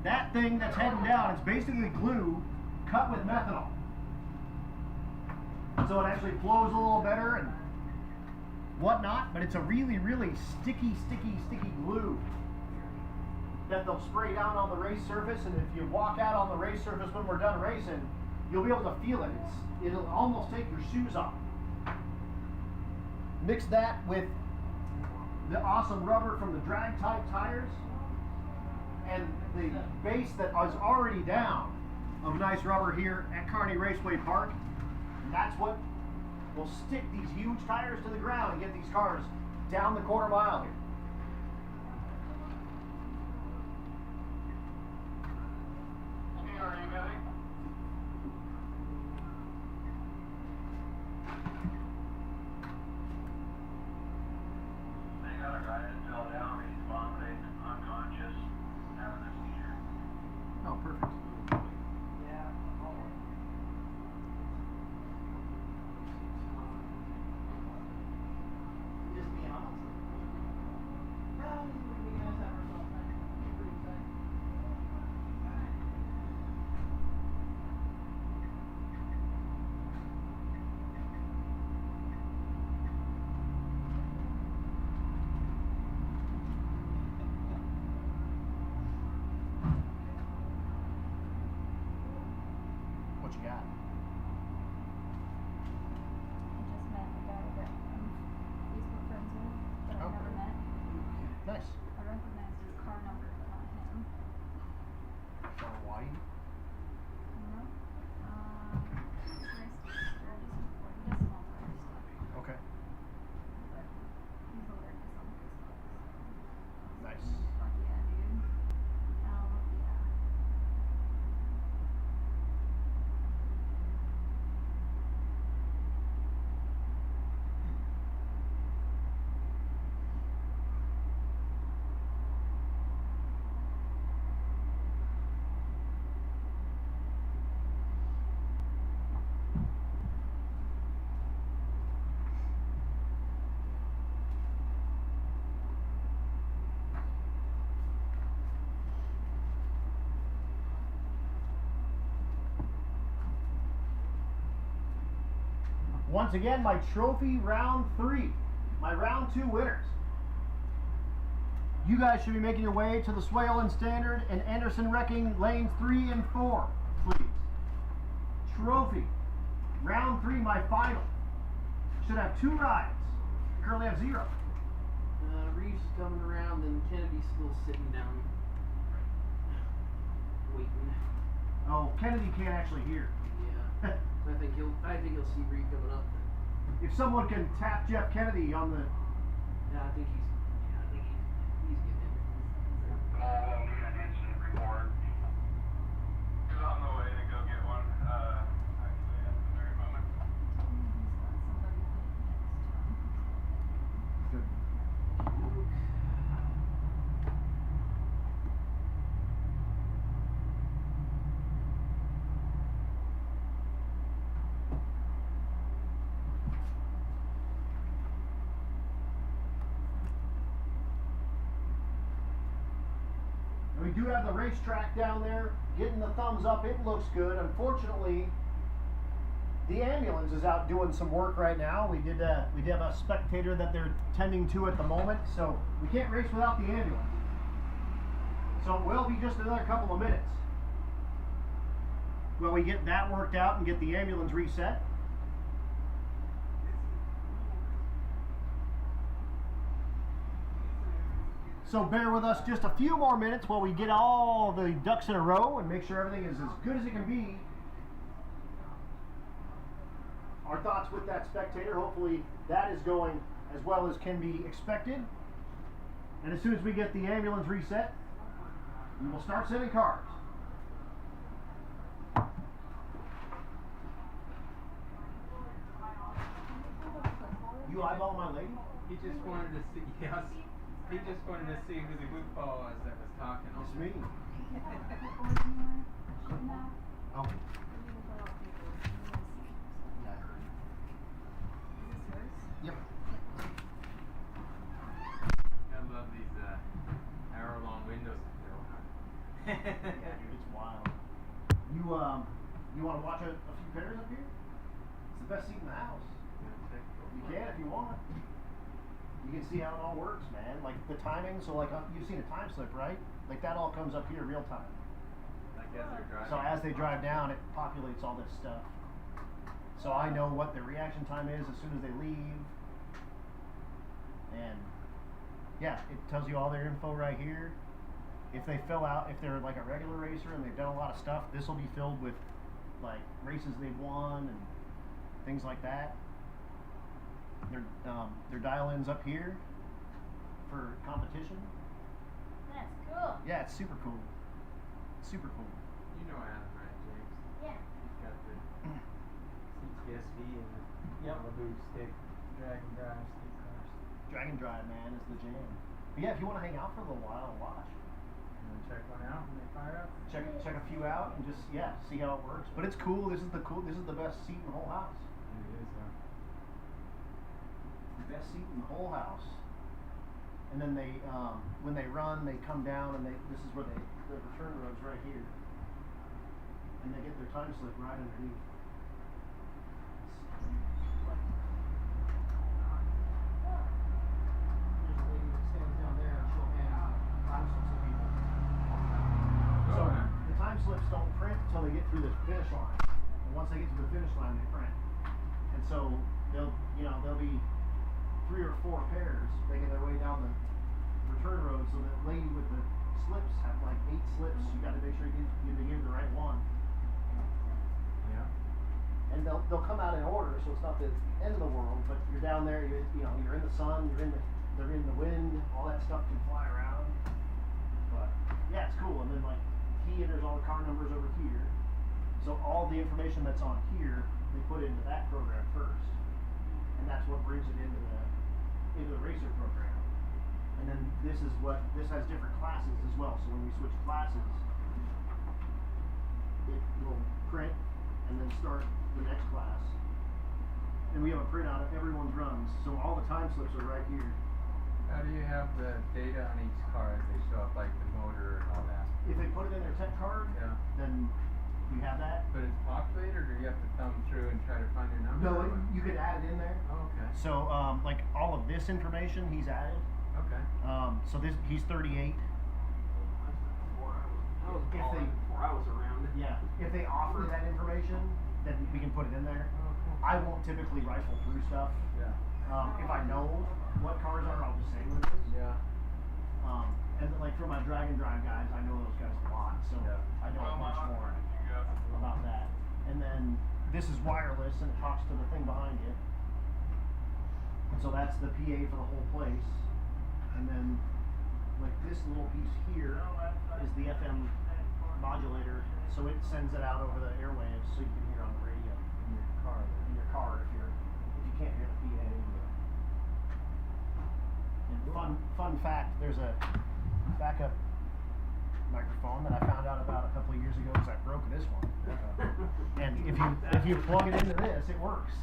that thing that's heading down is basically glue cut with methanol. So it actually flows a little better and whatnot, but it's a really, really sticky glue that they'll spray down on the race surface, and if you walk out on the race surface when we're done racing, you'll be able to feel it. It'll almost take your shoes off. Mix that with the awesome rubber from the drag type tires and the base that is already down of nice rubber here at Kearney Raceway Park. And that's what will stick these huge tires to the ground and get these cars down the quarter mile here. Steve, are you busy? They got a guy that fell down, he's vomiting, unconscious, having a seizure. Oh, perfect. Yeah. Just being honest. Well, we guys have ourselves pretty excited. What you got? I just met a guy that I'm Facebook friends with, but I've never met. Nice. I recognize his car number, but not him. Or Hawaii? No. Race strategies before. He does some all other stuff. Okay. But he's hilarious on Facebook. Nice. Fuck yeah, dude. Hell yeah. Once again, my trophy round 3, my round 2 winners. You guys should be making your way to the Swale and Standard and Anderson Wrecking lanes 3 and 4, please. Trophy, round 3, my final. Should have 2 rides. Currently have 0. Reeves coming around and Kennedy's still sitting down, waiting. Oh, Kennedy can't actually hear. Yeah. So I think he'll see Reed coming up. If someone can tap Jeff Kennedy on the... Yeah, I think he's getting it. All need an instant report. He's on the way to go get one. Actually, at the very moment. Good. We do have the racetrack down there, getting the thumbs up. It looks good. Unfortunately, the ambulance is out doing some work right now. We did have a spectator that they're tending to at the moment, so we can't race without the ambulance. So it will be just another couple of minutes while we get that worked out and get the ambulance reset. So bear with us just a few more minutes while we get all the ducks in a row and make sure everything is as good as it can be. Our thoughts with that spectator, hopefully that is going as well as can be expected. And as soon as we get the ambulance reset, we will start sending cars. You eyeball my lady? He just wanted to see, yes, he just wanted to see who the goofball was that was talking. It's me. Oh. Yep. I love these hour-long windows. Yeah, dude, it's wild. You want to watch a few pairs up here? It's the best seat in the house. You can if you want. You can see how it all works, man. Like the timing. So like you've seen a time slip, right? Like that all comes up here real time. Like as they're driving. So as they drive down, it populates all this stuff. So I know what their reaction time is as soon as they leave. And yeah, it tells you all their info right here. If they fill out, if they're like a regular racer and they've done a lot of stuff, this will be filled with like races they've won and things like that. Their dial-ins up here for competition. That's cool. Yeah, it's super cool. Super cool. You know Adam, right, James? Yeah. He's got the CTSV and the Malibu stick, drag and drive stick cars. Drag and drive, man, is the jam. But yeah, if you want to hang out for a little while and watch, And then check one out when they fire up. check a few out and just see how it works. But it's cool. This is the best seat in the whole house. It is, The best seat in the whole house. And then they, when they run, they come down and this is where the return road's right here. And they get their time slip right underneath. There's a lady that stands down there and she'll hand time slips to people. So the time slips don't print until they get through the finish line. And once they get to the finish line, they print. And so they'll be 3 or 4 pairs making their way down the return road. So the lady with the slips have like 8 slips. You got to make sure you give the right one. yeah. And they'll come out in order, so it's not the end of the world. But you're down there, you're in the sun, they're in the wind, all that stuff can fly around. But yeah, it's cool. And then like he enters all the car numbers over here. So all the information that's on here, they put into that program first. And that's what brings it into the racer program. And then this has different classes as well. So when we switch classes, it will print and then start the next class. And we have a printout of everyone's runs. So all the time slips are right here. How do you have the data on each car as they show up, like the motor and all that? If they put it in their tech card, Yeah. then You have that? But it's populated, or do you have to thumb through and try to find your number? No, or what? you could add it in there. Oh, okay. So, like all of this information, he's added. Okay. So he's 38. I was If balling they- before I was around. Yeah. If they offer that information, then we can put it in there. Oh, cool. I won't typically rifle through stuff. Yeah. If I know what cars are, I'll just say what it is. Yeah. And then, like for my drag and drive guys, I know those guys a lot, so Yeah. I know much more You got about that. And then this is wireless and it talks to the thing behind you. And so that's the PA for the whole place. And then like this little piece here is the FM modulator, so it sends it out over the airwaves so you can hear on the radio In your car. in your car if you can't hear the PA. And fun fact, there's a backup microphone that I found out about a couple of years ago because I broke this one. And if you plug it into this, it works.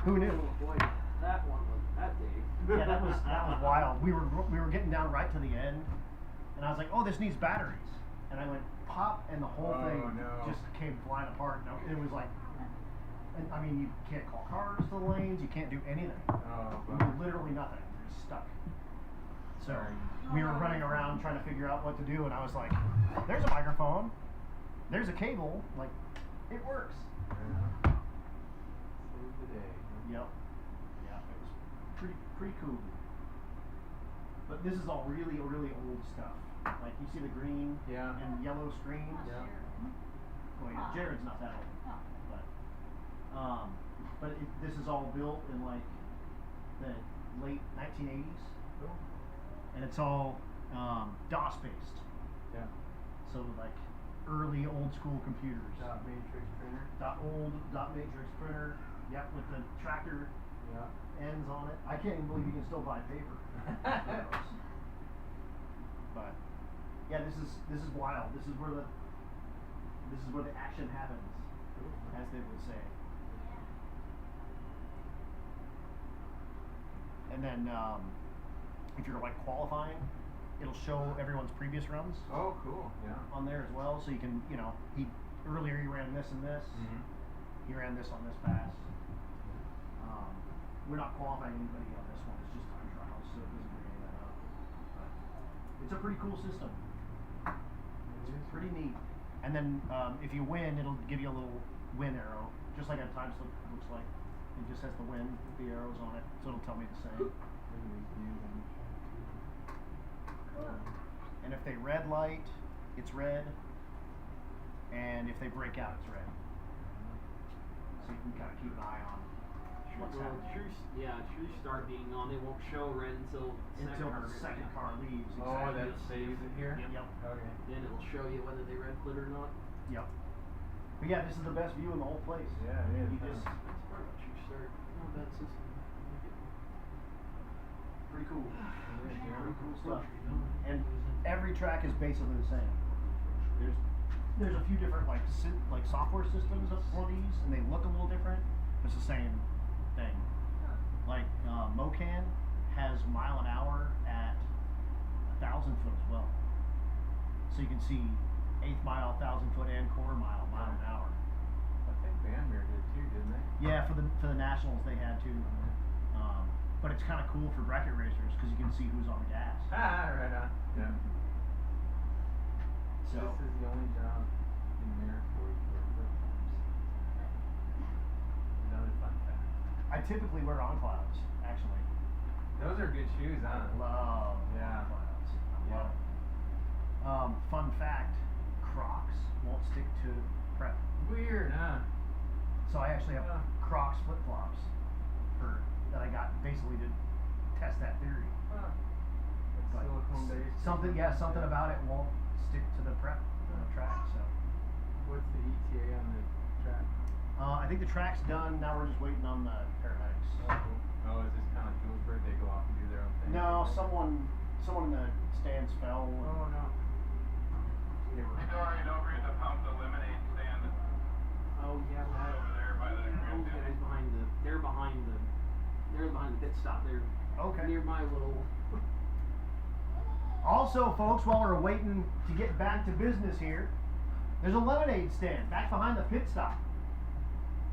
Who knew? Oh boy, that one was that day. Yeah, that was wild. We were getting down right to the end, and I was like, "Oh, this needs batteries," and I went pop, and the whole Oh, thing no. just came flying apart. No, it was like, and, I mean, you can't call cars to the lanes, you can't do anything. Oh, You do literally nothing. You're just stuck. So we were running around trying to figure out what to do, and I was like, "There's a microphone, there's a cable, like, it works." Yeah. Save the day. Yep. Yeah, it was pretty cool. But this is all really old stuff. Like you see the green Yeah. and yellow screens. Yeah. Well, yeah, Jared's not that old, No. but this is all built in like the late 1980s, Cool. and it's all DOS based. Yeah. So like early old school computers. Matrix printer. Dot matrix printer. Yep, with the tractor Yeah. ends on it. I can't even believe you can still buy paper. But yeah, this is wild. This is where the action happens, as they would say. And then if you're like qualifying, it'll show everyone's previous runs Oh, cool. Yeah. on there as well, so you can earlier he ran this and this. Mm-hmm. He ran this on this pass. We're not qualifying anybody on this one. It's just time trials, so it doesn't bring any of that up. But it's a pretty cool system. It's pretty neat. And then if you win, it'll give you a little win arrow, just like a time slip looks like. It just has the win with the arrows on it, so it'll tell me the same. And if they red light, it's red. And if they break out, it's red. So you can kind of keep an eye on what's happening. True start being on. They won't show red until Until the second car leaves. Oh, Exactly. that saves it here? Yep. Yep. Okay. Then it'll show you whether they red plit or not. Yep. But yeah, this is the best view in the whole place. Yeah, it is. You just That's part of a true start. Not a bad system. pretty cool. Yeah. Pretty cool stuff. And every track is basically the same. There's a few different like software systems for these, and they look a little different. But it's the same thing. Like Mocan has mile an hour at 1,000 foot as well. So you can see 8th mile, 1,000 foot, and quarter mile an hour. I think Vanmere did too, didn't they? Yeah, for the nationals they had to. But it's kind of cool for bracket racers because you can see who's on the gas. Ah, right on. Yeah. So This is the only job in America where you wear flip flops. Another fun fact. I typically wear on clouds, actually. Those are good shoes, huh? Love Yeah. on clouds. I love Yeah. it. Fun fact: Crocs won't stick to prep. Weird, huh? So I actually have Yeah. Crocs flip flops that I got basically to test that theory. Huh. But Silicone based. something about it won't stick to the prep track. So What's the ETA on the track? I think the track's done. Now we're just waiting on the paramedics. Oh, is this kind of Julesburg? They go off and do their own thing? No, someone in the stands fell. Oh, no. They were, Sorry, don't forget to pump the lemonade stand Oh yeah, over there by the those guys they're behind the pit stop. They're okay. near my little. Also, folks, while we're waiting to get back to business here, There's a lemonade stand back behind the pit stop.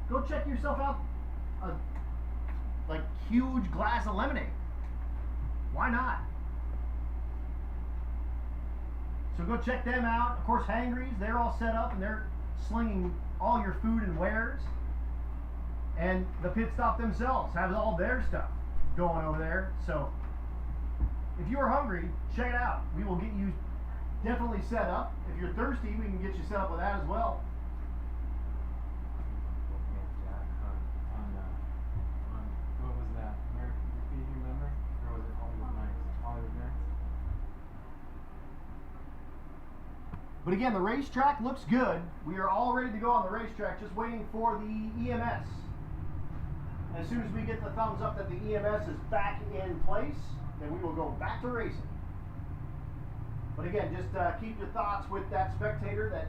Go check yourself out a like huge glass of lemonade. Why not? So go check them out. Of course, Hangry's, they're all set up and they're slinging all your food and wares. And the pit stop themselves have all their stuff going over there. So if you are hungry, check it out. We will get you definitely set up. If you're thirsty, we can get you set up with that as well. Looking at Jack on what was that? American Graffiti, remember? Or was it Hollywood Nights? Hollywood Nights? But again, the racetrack looks good. We are all ready to go on the racetrack, just waiting for the EMS. As soon as we get the thumbs up that the EMS is back in place, then we will go back to racing. But again, just keep your thoughts with that spectator that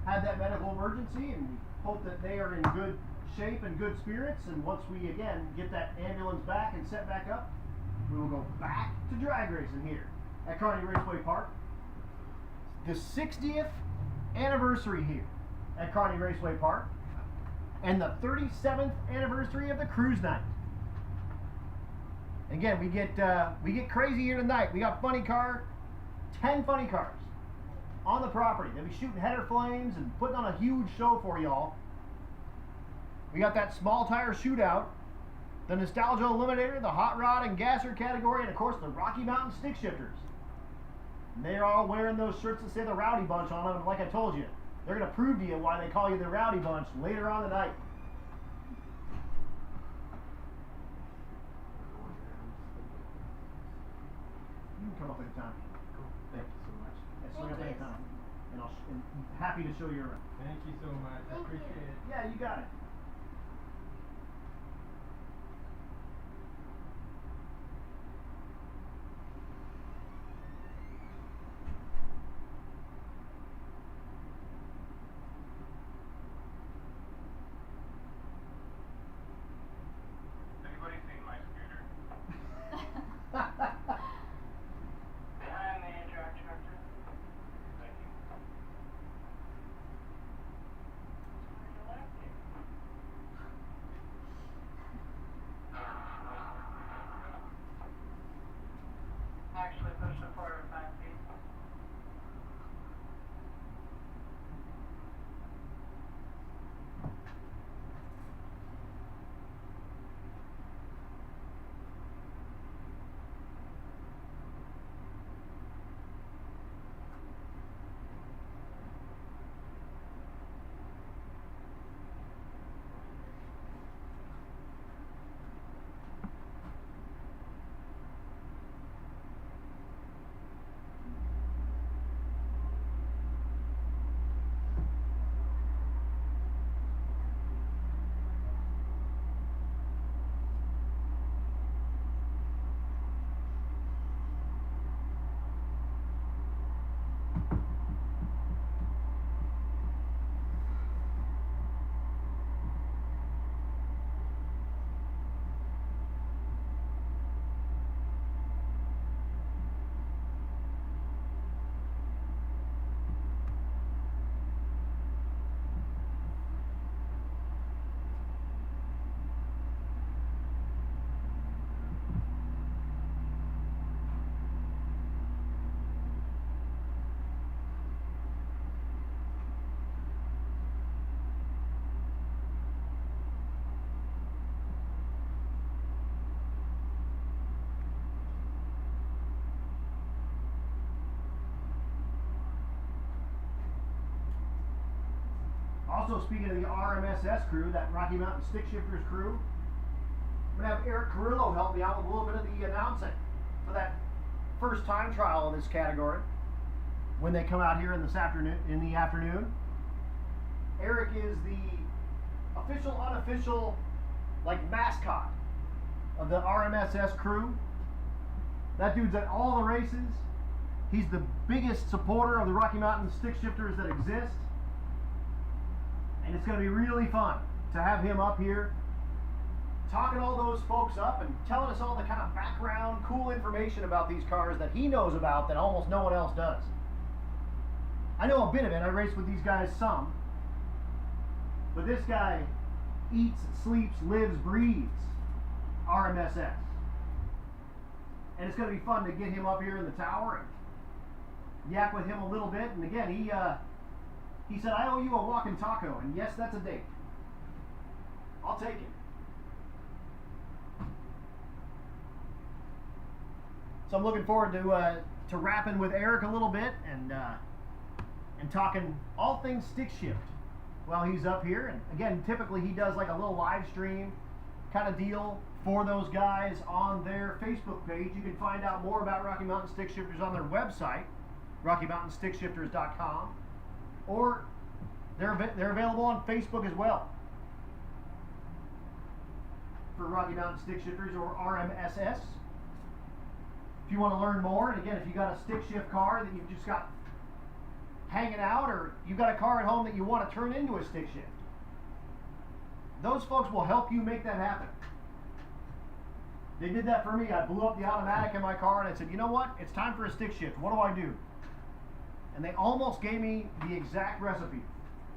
had that medical emergency, and we hope that they are in good shape and good spirits. And once we again get that ambulance back and set back up, we will go back to drag racing here at Kearney Raceway Park. The 60th anniversary here at Kearney Raceway Park, and the 37th anniversary of the cruise night. Again, we get crazy here tonight. We got 10 funny cars on the property. They'll be shooting header flames and putting on a huge show for y'all. We got that small tire shootout, the Nostalgia Eliminator, the hot rod and gasser category, and of course the Rocky Mountain stick shifters. And they're all wearing those shirts that say the Rowdy Bunch on them, and like I told you, they're going to prove to you why they call you the Rowdy Bunch later on tonight. You can come up anytime. Cool. Thank you so much. Yeah, swing up Thank you. anytime. And I'm happy to show you around. Thank you so much. I Thank you. appreciate it. Yeah, you got it. Anybody seen my scooter? Behind the track tractor. Thank you. Where you left it? Actually pushed it forward 5 feet. Also, speaking of the RMSS crew, that Rocky Mountain Stick Shifters crew, I'm going to have Eric Carrillo help me out with a little bit of the announcing for that first time trial in this category when they come out here in the afternoon. Eric is the official, unofficial, like mascot of the RMSS crew. That dude's at all the races. He's the biggest supporter of the Rocky Mountain Stick Shifters that exist. And it's going to be really fun to have him up here talking all those folks up and telling us all the kind of background, cool information about these cars that he knows about that almost no one else does. I know a bit of it. I race with these guys some. But this guy eats, sleeps, lives, breathes RMSS. And it's going to be fun to get him up here in the tower and yak with him a little bit. And again, he said, I owe you a walking taco. And yes, that's a date. I'll take it. So I'm looking forward to rapping with Eric a little bit and talking all things stick shift while he's up here. And again, typically he does like a little live stream kind of deal for those guys on their Facebook page. You can find out more about Rocky Mountain Stick Shifters on their website, RockyMountainStickShifters.com, or they're available on Facebook as well for Rocky Mountain Stick Shifters or RMSS. If you want to learn more, and again, if you got a stick shift car that you've just got hanging out, or you've got a car at home that you want to turn into a stick shift, those folks will help you make that happen. They did that for me. I blew up the automatic in my car and I said, you know what? It's time for a stick shift. What do I do? And they almost gave me the exact recipe.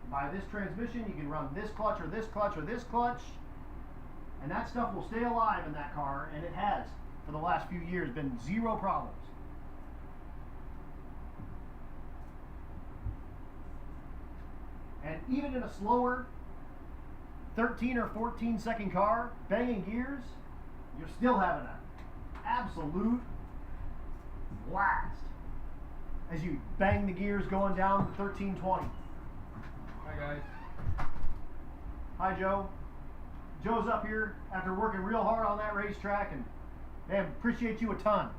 Buy this transmission, you can run this clutch or this clutch or this clutch, and that stuff will stay alive in that car, and it has for the last few years. Been zero problems. And even in a slower 13 or 14 second car, banging gears, you're still having an absolute blast as you bang the gears going down to 1320. Hi guys. Hi Joe. Joe's up here after working real hard on that racetrack, and man, appreciate you a ton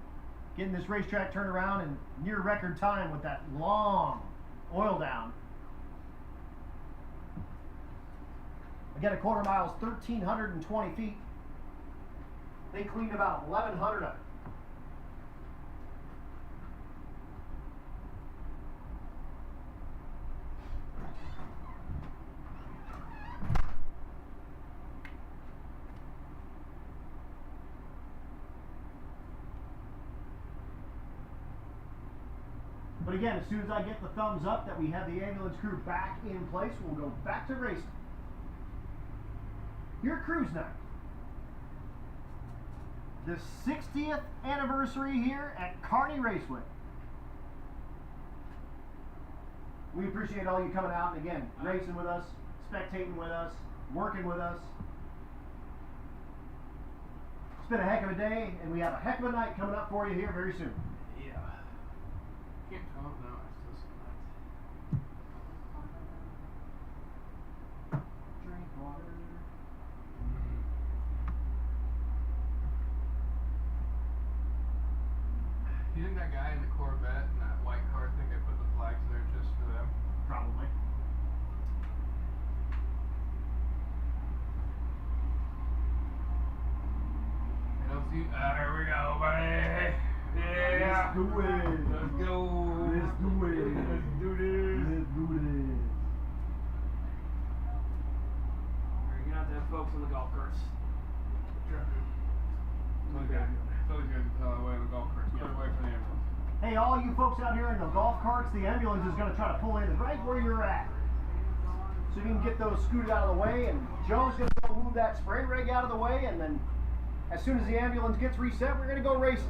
getting this racetrack turned around in near record time with that long oil down. Again, a quarter mile is 1,320 feet. They cleaned about 1,100 of it. But again, as soon as I get the thumbs up that we have the ambulance crew back in place, we'll go back to racing. Your cruise night. The 60th anniversary here at Kearney Raceway. We appreciate all you coming out and again, racing with us, spectating with us, working with us. It's been a heck of a day, and we have a heck of a night coming up for you here very soon. Yeah. Can't talk now. I still Drink water. You think that guy in the Corvette and that white car think I put the flags there just for them? Probably. Here we go, buddy. Yeah. Let's do it. Let's go. Let's do it. Let's do this. Let's do this. We're gonna have to have folks on the golf carts. Those guys can tell away the golf carts. Clear away from the ambulance. Hey, all you folks out here in the golf carts, the ambulance is going to try to pull in right where you're at. So you can get those scooted out of the way, and Joe's going to go move that spray rig out of the way, and then as soon as the ambulance gets reset, we're going to go racing.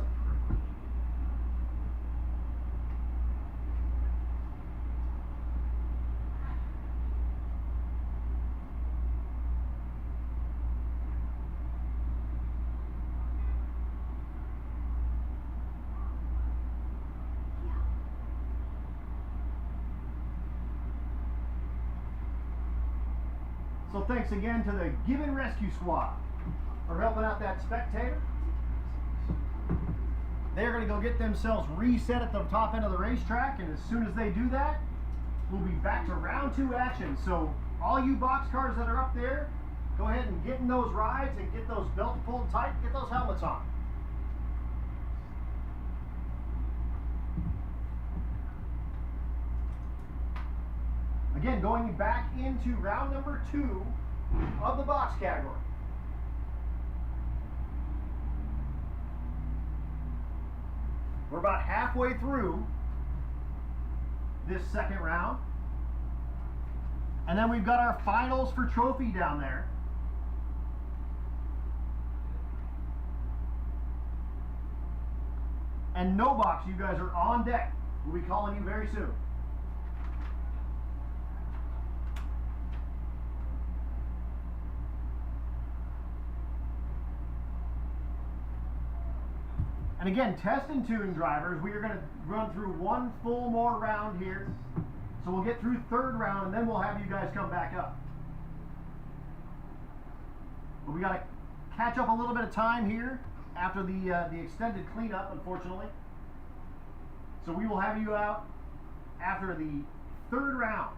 So thanks again to the Gibbon Rescue Squad for helping out that spectator. They're going to go get themselves reset at the top end of the racetrack, and as soon as they do that, we'll be back to round 2 action. So all you box cars that are up there, go ahead and get in those rides and get those belts pulled tight, get those helmets on. Again, going back into round number 2 of the box category. We're about halfway through this second round. And then we've got our finals for trophy down there. And no box, you guys are on deck. We'll be calling you very soon. And again, test and tune drivers, we are going to run through one full more round here. So we'll get through third round and then we'll have you guys come back up. But we got to catch up a little bit of time here after the extended cleanup, unfortunately. So we will have you out after the third round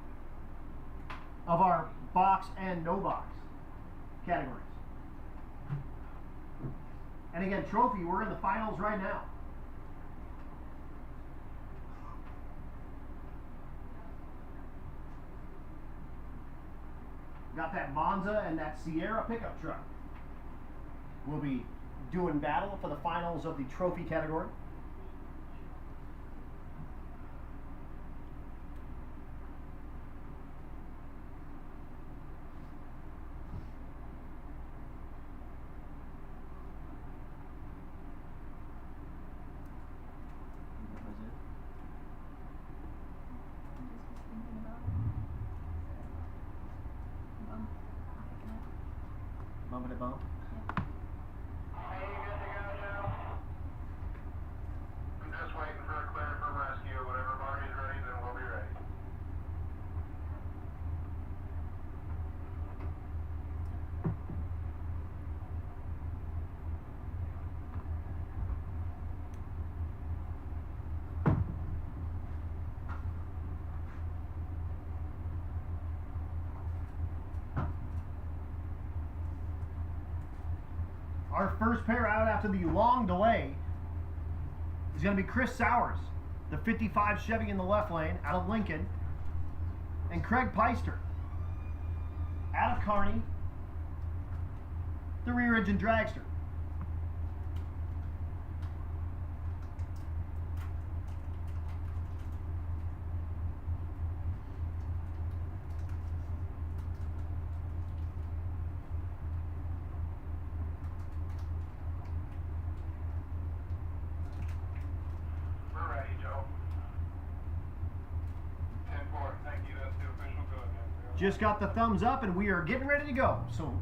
of our box and no box categories. And again, trophy, we're in the finals right now. Got that Monza and that Sierra pickup truck. We'll be doing battle for the finals of the trophy category. I just was thinking about it. Bump it bump. Hey, you good to go, Joe? I'm just waiting for a clear for rescue. Whenever Marty's ready, then we'll be ready. Our first pair out after the long delay is going to be Chris Sowers, the 55 Chevy in the left lane out of Lincoln, and Craig Peister out of Kearney, the rear engine dragster. We're ready, Joe. 10-4. Thank you. That's the official go ahead. Just got the thumbs up and we are getting ready to go. So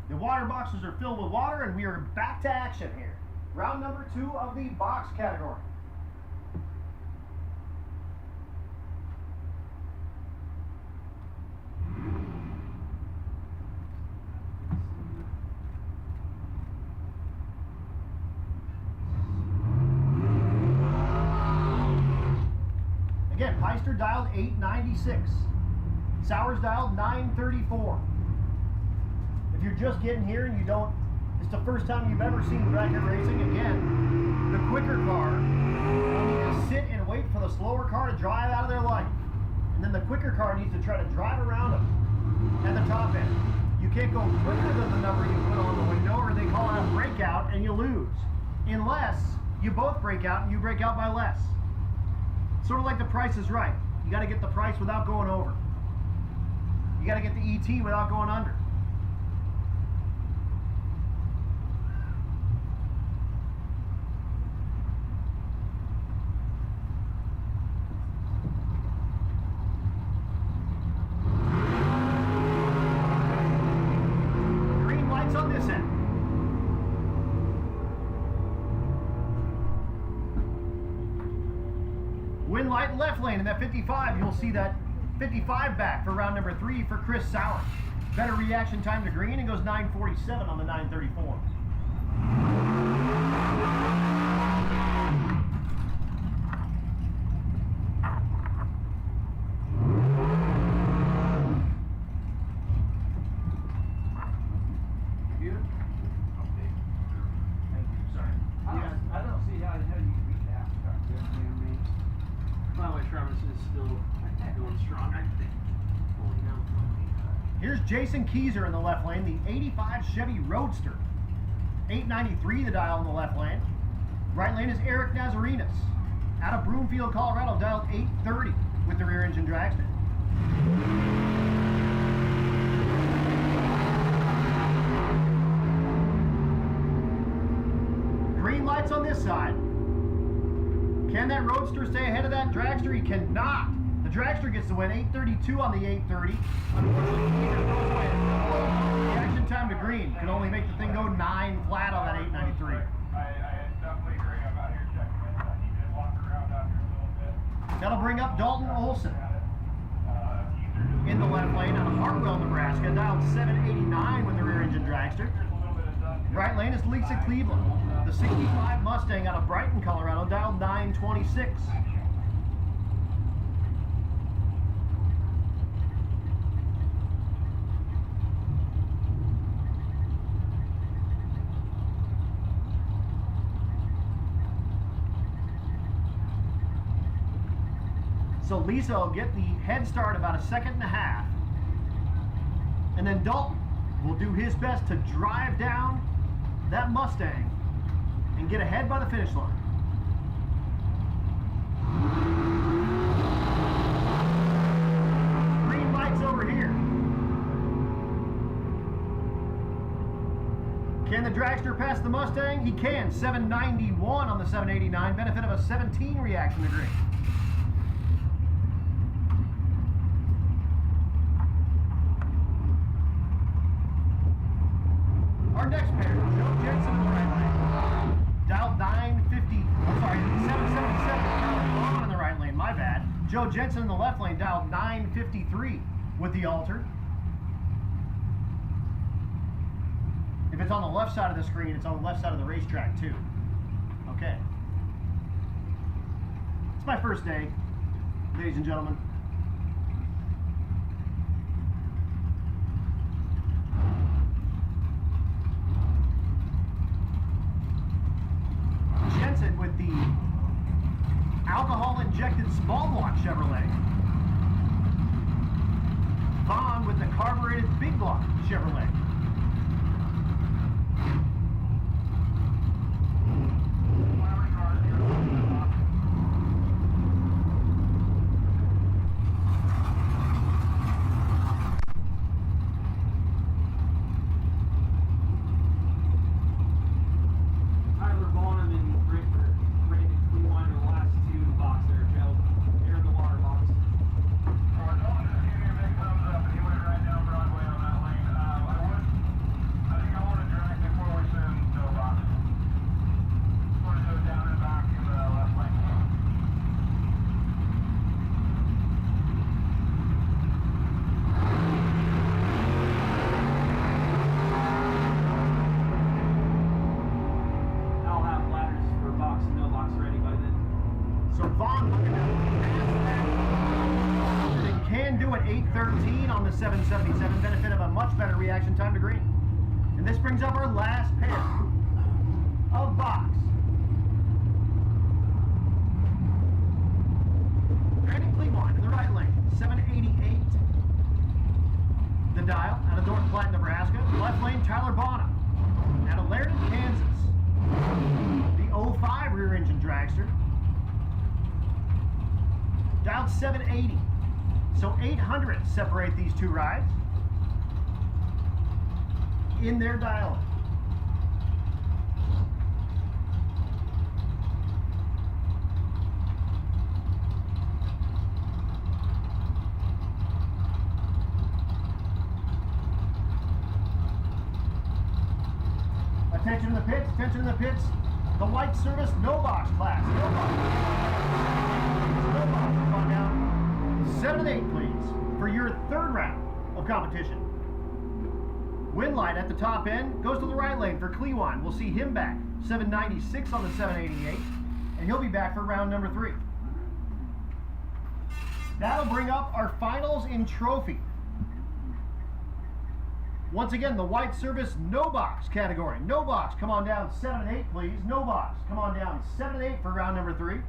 the water boxes are filled with water and we are back to action here. Round number 2 of the box category. Again, Peister dialed 896. Sowers dialed 934. If you're just getting here and you don't, it's the first time you've ever seen bracket racing, again, the quicker car will need to sit and wait for the slower car to drive out of their life. And then the quicker car needs to try to drive around them at the top end. You can't go quicker than the number you put on the window or they call it a breakout and you lose. Unless you both break out and you break out by less. Sort of like the Price is Right. You got to get the price without going over. You got to get the ET without going under. Green lights on this end. Win light left lane in that 55. You'll see that 55 back for round number 3 for Chris Sowers. Better reaction time to green and goes 9:47 on the 9:34. I don't see how you can beat that. My wife Travis is still going strong, I think. Holding out. Here's Jason Keyser in the left lane, the 85 Chevy Roadster. 893 the dial in the left lane. Right lane is Eric Nazarenas out of Broomfield, Colorado, dialed 830. with the rear engine dragster. Green lights on this side. Can that Roadster stay ahead of that dragster? He cannot. The dragster gets the win, 8:32 on the 8:30. Unfortunately, neither of those win. Reaction time to green can only make the thing go 9 flat on that 893. I definitely agree. I'm out here checking it. I need to walk around out here a little bit. That'll bring up Dalton Olson in the left lane out of Hartwell, Nebraska, dialed 789 with the rear engine dragster. Right lane is Lisa Cleveland, the 65 Mustang out of Brighton, Colorado, dialed 926. So Lisa will get the head start about a second and a half. And then Dalton will do his best to drive down that Mustang and get ahead by the finish line. Green lights over here. Can the dragster pass the Mustang? He can. 791 on the 789. Benefit of a 17 reaction to green. Our next pair, Joe Jensen in the right lane. Dialed 950, I'm sorry, 777, Tyler Bond in the right lane, my bad. Joe Jensen in the left lane, dialed 953 with the alter. If it's on the left side of the screen, it's on the left side of the racetrack too. Okay. It's my first day, ladies and gentlemen. Jensen with the alcohol-injected small block Chevrolet. Vaughn with the carbureted big block Chevrolet. At 8:13 on the 777, benefit of a much better reaction time to green. And this brings up our last pair of box. Randy Cleveland in the right lane, 788. The dial out of North Platte, Nebraska. Left lane, Tyler Bonham out of Laird, Kansas. The 05 rear engine dragster. Dialed 780. So 800 separate these two rides in their dial. Attention in the pits, attention in the pits. The white service no box class. No box. No box. Come on down. 7 and 8, please, for your third round of competition. Winlight at the top end goes to the right lane for Cleveland. We'll see him back. 796 on the 788, and he'll be back for round number 3. That'll bring up our finals in trophy. Once again, the white service no box category. No box, come on down. 7 and 8, please. No box, come on down. 7 and 8 for round number 3.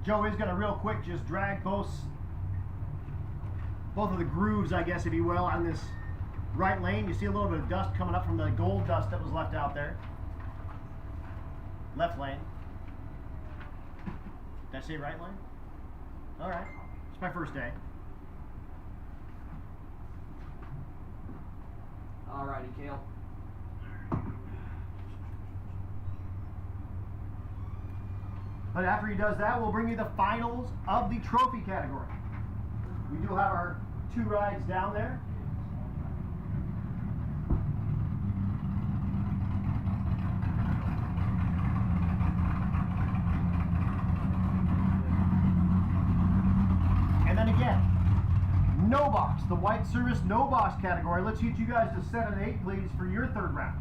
Joe is gonna real quick just drag both of the grooves, I guess, if you will, on this right lane. You see a little bit of dust coming up from the gold dust that was left out there. Left lane. Did I say right lane? All right. It's my first day. Alrighty, Kale. But after he does that, we'll bring you the finals of the trophy category. We do have our 2 rides down there. And then again, no box, the white service no box category. Let's get you guys to 7 and 8, please, for your 3rd round.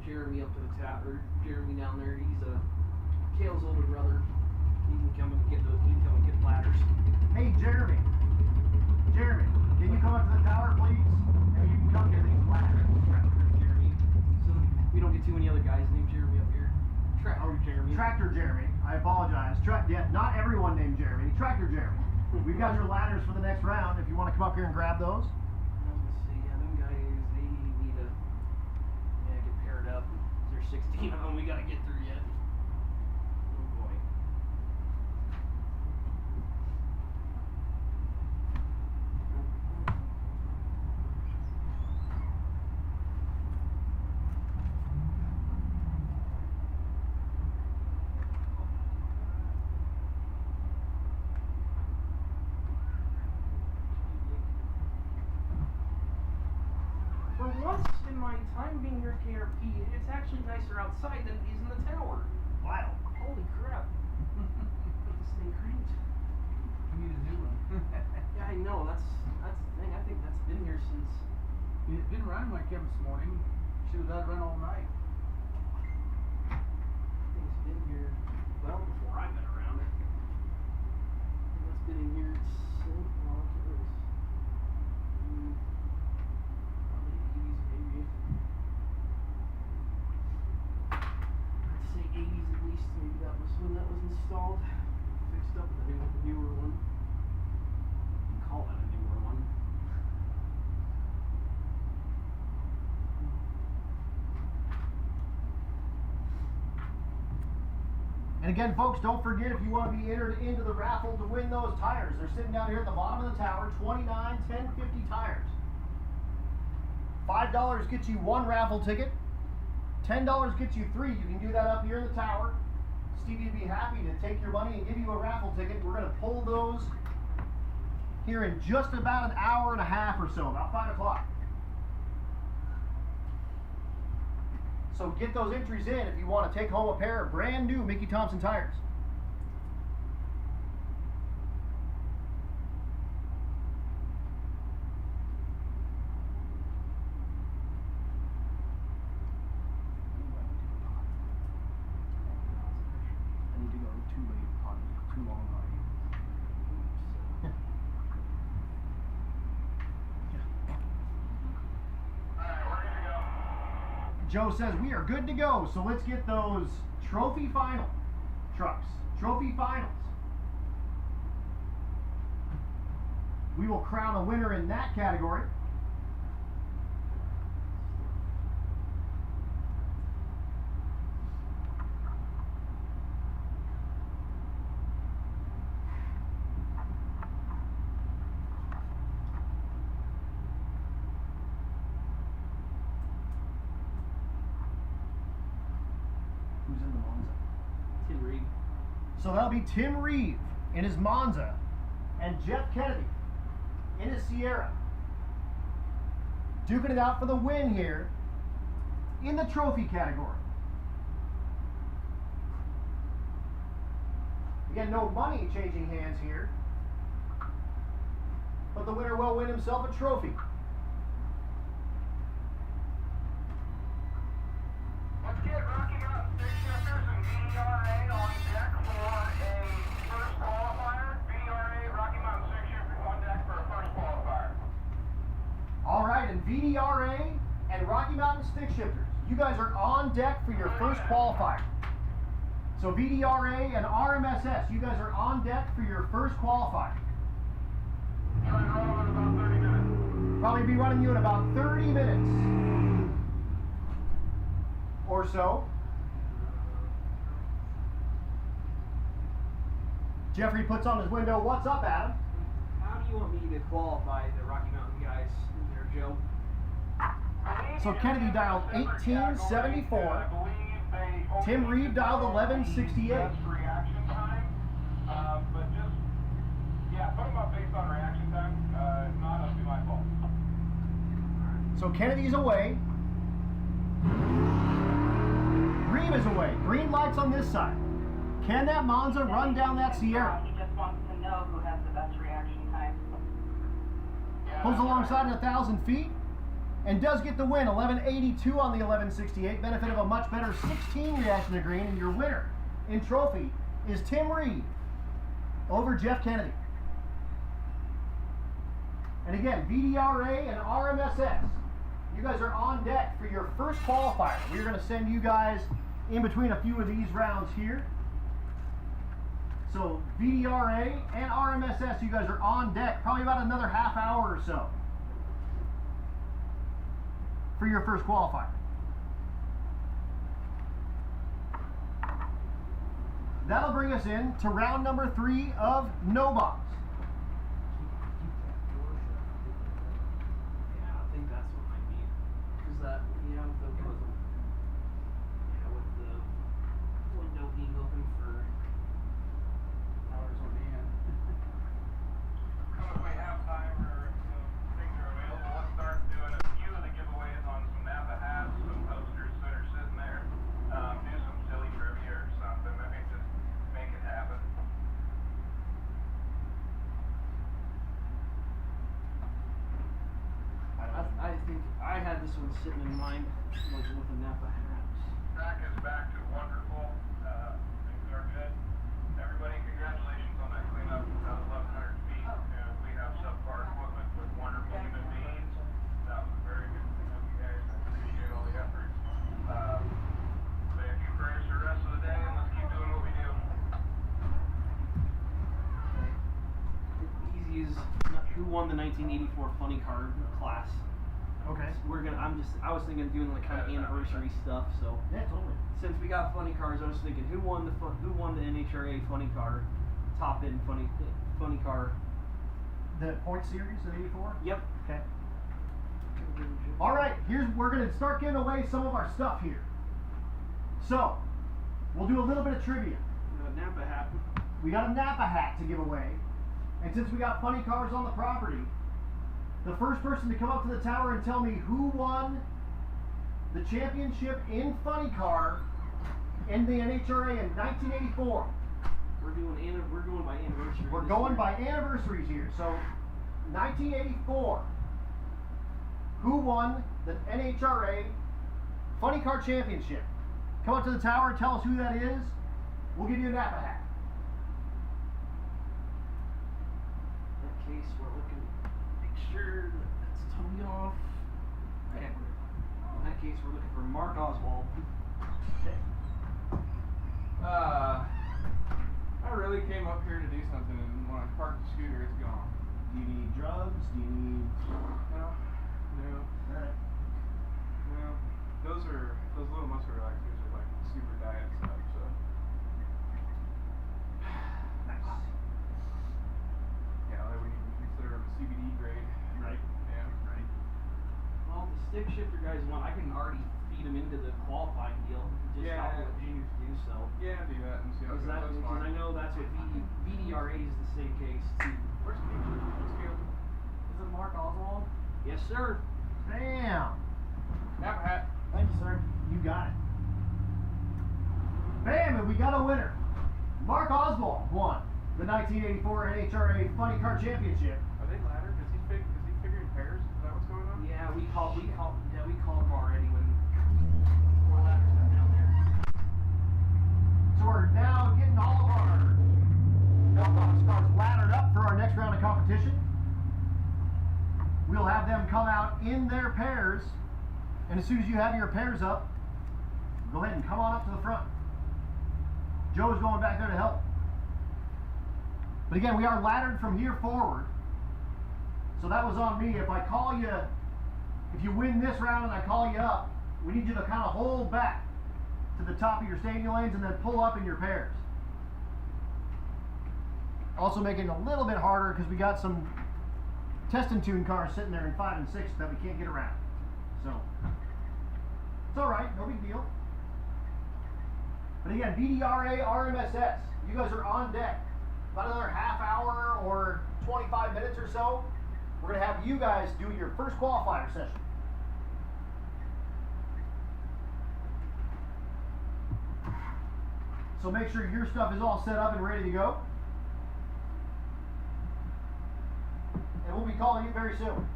Jeremy up to the tap, or Jeremy down there. He's Kale's older brother. He can come and get ladders. Hey, Jeremy. Jeremy, can you come up to the tower, please? And you can come get these ladders. Jeremy. So we don't get too many other guys named Jeremy up here. Tractor Jeremy. Tractor Jeremy. I apologize. Yeah, not everyone named Jeremy. Tractor Jeremy. We've got your ladders for the next round. If you want to come up here and grab those. Let's see. Yeah, them guys, they need to get paired up. There's 16 of them we gotta get through yet. Oh boy. For once in my time being here at KRP, it's actually nicer outside than it is in the tower. Wow. Holy crap. Get this thing cranked. We need a new one. Yeah, I know, that's the thing. I think that's been here since It didn't run like him this morning. She was out run all night. I think it's been here well before I've been around. I think it's been in here since well, it was probably the 80s maybe. I'd say 80s at least. Maybe that was when that was installed, fixed up. The newer one. You can call that a newer one. And again, folks, don't forget, if you want to be entered into the raffle to win those tires, they're sitting down here at the bottom of the tower, 29, 10, 50 tires. $5 gets you 1 raffle ticket. $10 gets you 3. You can do that up here in the tower. Stevie would be happy to take your money and give you a raffle ticket. We're going to pull those here in just about an hour and a half or so, about 5 o'clock. So get those entries in if you want to take home a pair of brand new Mickey Thompson tires. I need to go too long already. Joe says we are good to go, so let's get those trophy final trucks. Trophy finals. We will crown a winner in that category. Who's in the Monza? Tim Reed. So that'll be Tim Reeve in his Monza and Jeff Kennedy in his Sierra. Duking it out for the win here in the trophy category. Again, no money changing hands here. But the winner will win himself a trophy. Let's get Rocky Mountain stick shifters and VDRA on deck for a first qualifier. VDRA, Rocky Mountain stick shifters on deck for a first qualifier. All right, and VDRA and Rocky Mountain Stick Shifters, you guys are on deck for your first qualifier. So VDRA and RMSS, you guys are on deck for your first qualifier. Try and roll in about 30 minutes. Probably be running you in about 30 minutes or so. Jeffrey puts on his window. What's up, Adam? How do you want me to qualify the Rocky Mountain guys in there, Joe? So Kennedy dialed 1874. Tim Reed dialed 1168. Reaction time, but just, yeah, put them up based on reaction time. Not up to my fault. So Kennedy's away. Reed is away. Green lights on this side. Can that Monza run down that Sierra? He just wants to know who has the best reaction time. Yeah, Pulls alongside at 1,000 feet and does get the win. 1182 on the 1168. Benefit of a much better 16 reaction to green. And your winner in trophy is Tim Reed over Jeff Kennedy. And again, VDRA and RMSS, you guys are on deck for your first qualifier. We're going to send you guys in between a few of these rounds here. So VDRA and RMSS, you guys are on deck, probably about another half hour or so for your first qualifier. That'll bring us in to round number 3 of No Box. Yeah, I think that's what might be. Is that, yeah, with the window being open for Hours on end. Come if we have time or things are available, let's start doing a few of the giveaways on some Napa hats, some posters that are sitting there. Do some silly trivia or something. I mean, just make it happen. I think I had this one sitting in mind, like with the Napa hats. Track is back to wonderful. Things are good. Everybody, congratulations on that cleanup. 1,100 feet. We have subpar equipment with wonderful human beings. That was a very good cleanup, you guys. I appreciate all the efforts. Say a few prayers for the rest of the day, and let's keep doing what we do. Easy is who won the 1984 funny car class. Okay. I was thinking of doing like kind of anniversary stuff. So Yeah, totally. since we got funny cars, I was thinking who won the NHRA funny car, top end funny car. The point series of 84? Yep. Okay. All right, we're going to start giving away some of our stuff here. So, we'll do a little bit of trivia. Napa hat. We got a Napa hat to give away. And since we got funny cars on the property, the first person to come up to the tower and tell me who won the championship in funny car in the NHRA in 1984. We're going by anniversary. We're going by anniversaries here. So, 1984. Who won the NHRA Funny Car Championship? Come up to the tower and tell us who that is. We'll give you a Napa hat. In that case, we're looking, make sure that that's totally off. Okay. In that case, we're looking for Mark Oswald. Okay. I really came up here to do something, and when I parked the scooter, it's gone. Do you need drugs? Do you need... No. Alright. No. Those little muscle relaxers are like super diet stuff, so. Nice. Yeah, like we consider them CBD grade. Right. Yeah. Right. Well, the stick shifter guys won. I can already feed them into the qualifying deal. Just Yeah. not what juniors do, so. Yeah, do that and see how it goes. That's Because I fine. know that's what VDRA is the same case too. Where's Caleb? Where's Caleb? Is it Mark Oswald? Yes, sir. Bam! Napa hat. Thank you, sir. You got it. Bam! And we got a winner. Mark Oswald won the 1984 NHRA Funny Car Championship. Are they laddered? Is he figuring pairs? Is that what's going on? Yeah, we called them already when four ladders got down there. So we're now getting all of our mailbox cars laddered up for our next round of competition. We'll have them come out in their pairs, and as soon as you have your pairs up, go ahead and come on up to the front. Joe's going back there to help. But again, we are laddered from here forward. So that was on me. If I call you, if you win this round and I call you up, we need you to kind of hold back to the top of your staging lanes and then pull up in your pairs. Also making it a little bit harder because we got some test and tune cars sitting there in 5 and 6 that we can't get around. So it's all right, no big deal. But again, VDRA, RMSS, you guys are on deck. About another half hour or 25 minutes or so, we're going to have you guys do your first qualifier session. So make sure your stuff is all set up and ready to go. And we'll be calling you very soon.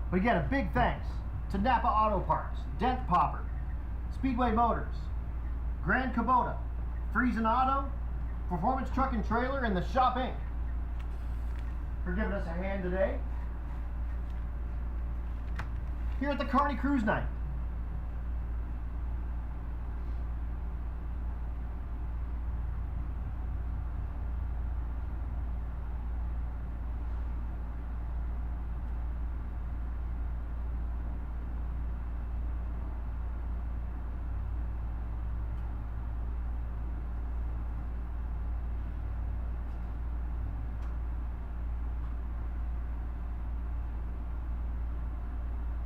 But again, a big thanks to Napa Auto Parts, Dent Popper, Speedway Motors, Grand Kubota, Friesen Auto, Performance Truck and Trailer, and the Shop Inc. for giving us a hand today here at the Kearney Cruise Night.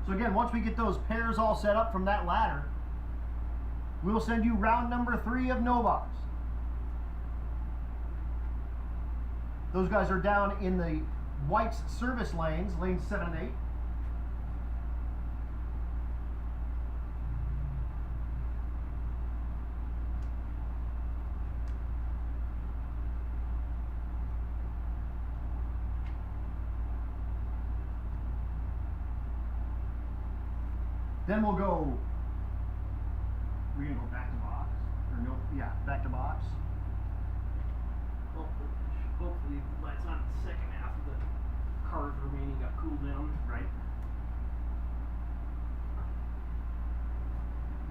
So again, once we get those pairs all set up from that ladder, we'll send you round number 3 of no box. Those guys are down in the whites service lanes, lanes 7 and 8. Then we'll go, we're going to go back to box, or no, yeah, back to box. Hopefully by the time the second half of the cars remaining got cooled down. Right.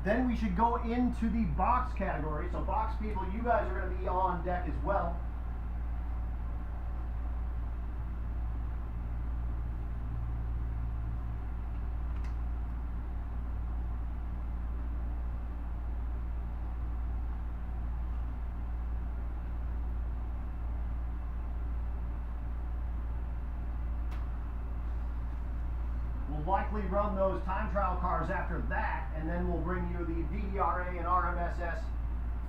Then we should go into the box category. So box people, you guys are going to be on deck as well. Likely run those time trial cars after that, and then we'll bring you the VDRA and RMSS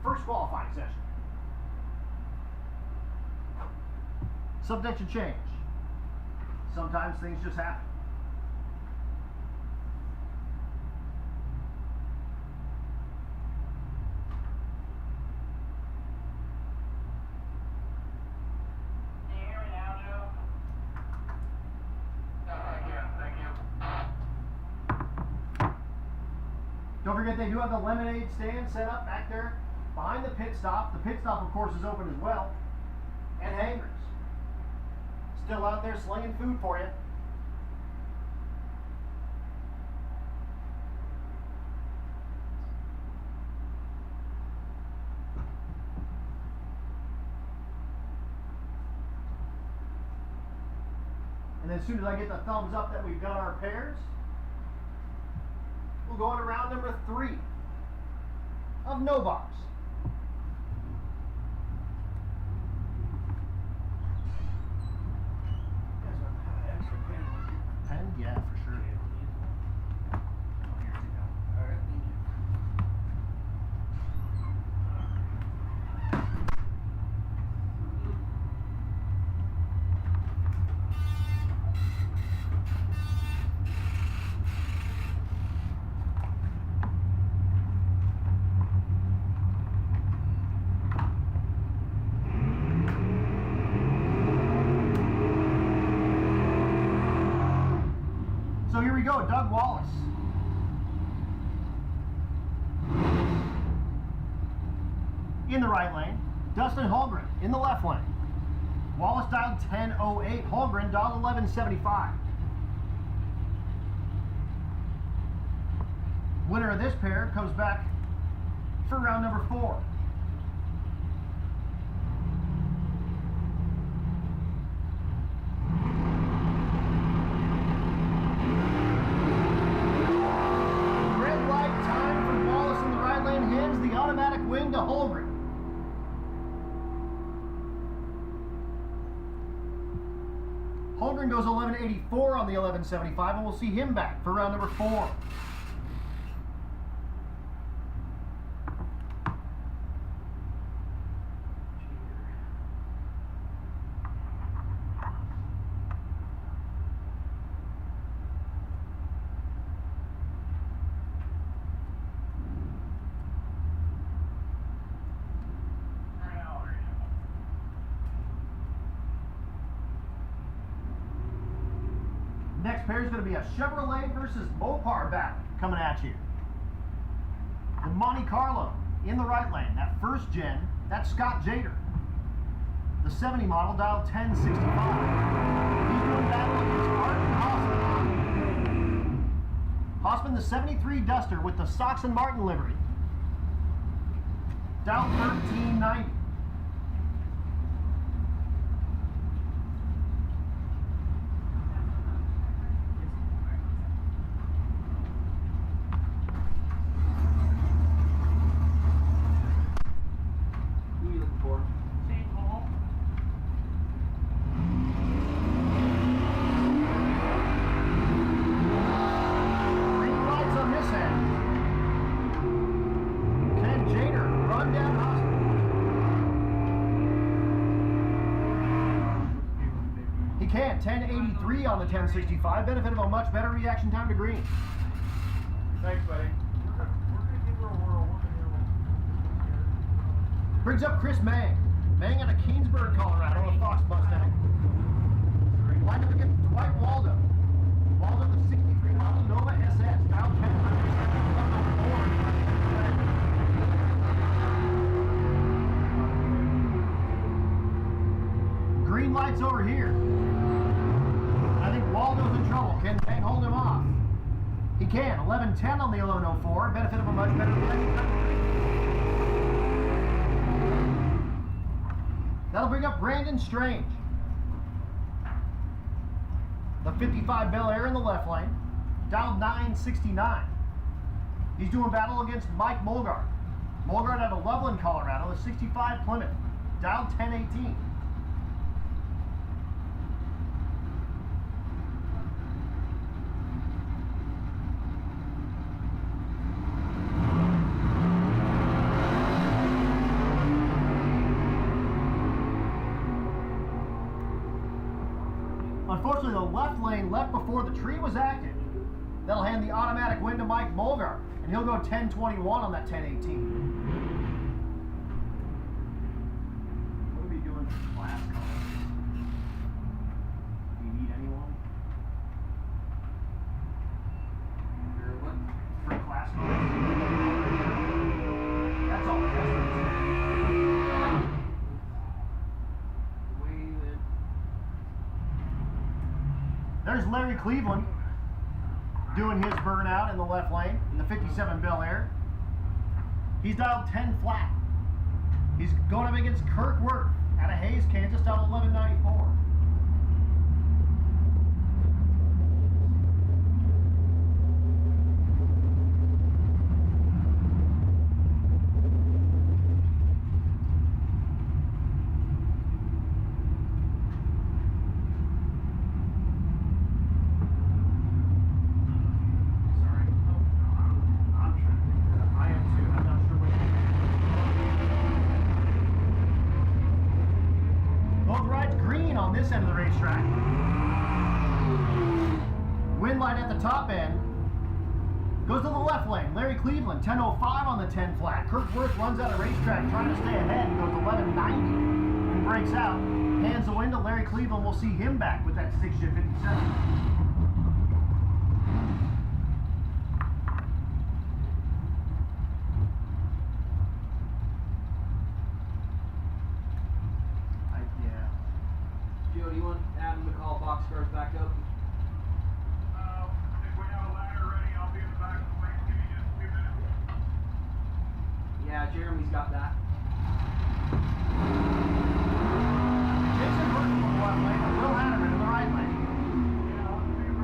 first qualifying session. Subject to change. Sometimes things just happen. Can you hear me now, Joe? Thank you. Don't forget they do have the lemonade stand set up back there behind the pit stop. The pit stop, of course, is open as well. And hangers. Still out there slinging food for you. And then as soon as I get the thumbs up that we've got our pairs, we'll go into round number 3 of no box. Pen? Yeah, for sure. Alright, thank you. So here we go, Doug Wallace. In the right lane, Dustin Holmgren in the left lane. Wallace dialed 1008, Holmgren dialed 1175. Winner of this pair comes back for round number 4. Red light time for Wallace in the right lane, hands the automatic wing to Holmgren. Holmgren goes 1184 on the 1175, and we'll see him back for round number 4. Next pair is going to be a Chevrolet versus Mopar battle coming at you. The Monte Carlo in the right lane, that first gen, that's Scott Jader. The 70 model dialed 1065. He's doing battle against Martin Hossman. Hossman, the 73 Duster with the Sox and Martin livery. Dialed 1390. Can 1083 on the 1065, benefit of a much better reaction time to green. Thanks, buddy. We're gonna give her a whirl. We're gonna Brings up Chris Mang. Mang out of Keansburg, Colorado, a Fox Mustang. Lined up against Dwight Waldo. Waldo, the 63 model Nova SS, dialed 10. Green lights over here. I think Waldo's in trouble. Can Mang hold him off? He can. 1110 on the 1104. Benefit of a much better reaction time. That'll bring up Brandon Strange. The 55 Bel Air in the left lane. Dialed 969. He's doing battle against Mike Mulgard. Mulgard out of Loveland, Colorado. The 65 Plymouth. Dialed 1018. Unfortunately, the left lane left before the tree was active. That'll hand the automatic win to Mike Mulgar, and he'll go 1021 on that 1018. What are we doing for class colors? Do you need anyone? For class colors? That's all. There's Larry Cleveland doing his burnout in the left lane in the 57 Bel Air. He's dialed 10 flat. He's going up against Kirk Worth out of Hayes, Kansas, dialed 1194. racetrack. Wind light at the top end. Goes to the left lane. Larry Cleveland, 10:05 on the 10 flat. Kirk Worth runs out of racetrack trying to stay ahead and goes 11:90 and breaks out. Hands the wind to Larry Cleveland. We'll see him back with that 6-shift 57. Joe, do you want Adam to call boxcars back up? If we have a ladder ready, I'll be in the back of the lane. Give me just a few minutes. Yeah, Jeremy's got that. Jason Herfel in the left lane and Will Hatterman in the right lane.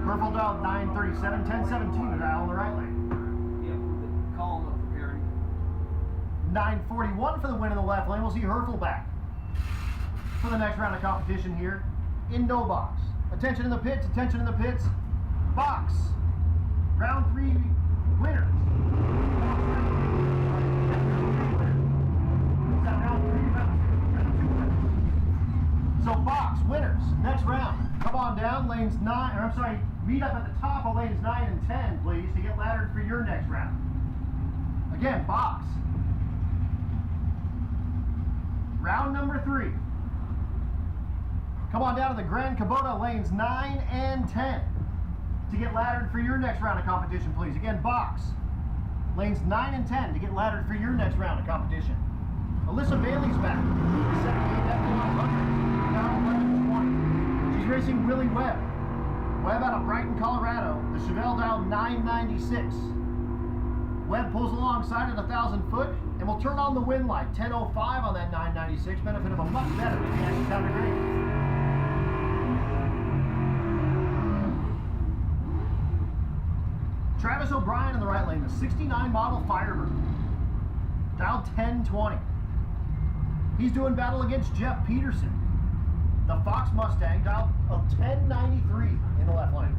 Herfel dialed 937, 1017 to dial in the right lane. Yep, call him up for Kearney. 941 for the win in the left lane. We'll see Herfel back for the next round of competition here in no box. Attention in the pits, attention in the pits. Box. Round 3 winners. Is that round 3? Round 2 winners. So box winners. Next round. Come on down, lanes 9, or I'm sorry, meet up at the top of lanes 9 and 10, please, to get laddered for your next round. Again, box. Round number 3. Come on down to the Grand Kubota lanes 9 and 10 to get laddered for your next round of competition, please. Again, box. Lanes 9 and 10 to get laddered for your next round of competition. Alyssa Bailey's back. 78 F100. Now 1120. She's racing Willie Webb. Webb out of Brighton, Colorado. The Chevelle dial 996. Webb pulls alongside at 1,000 foot and will turn on the wind light 10:05 on that 996. Benefit of a much better reaction time to green. Travis O'Brien in the right lane, the 69 model Firebird. Dial 1020. He's doing battle against Jeff Peterson. The Fox Mustang, dial 1093 in the left lane.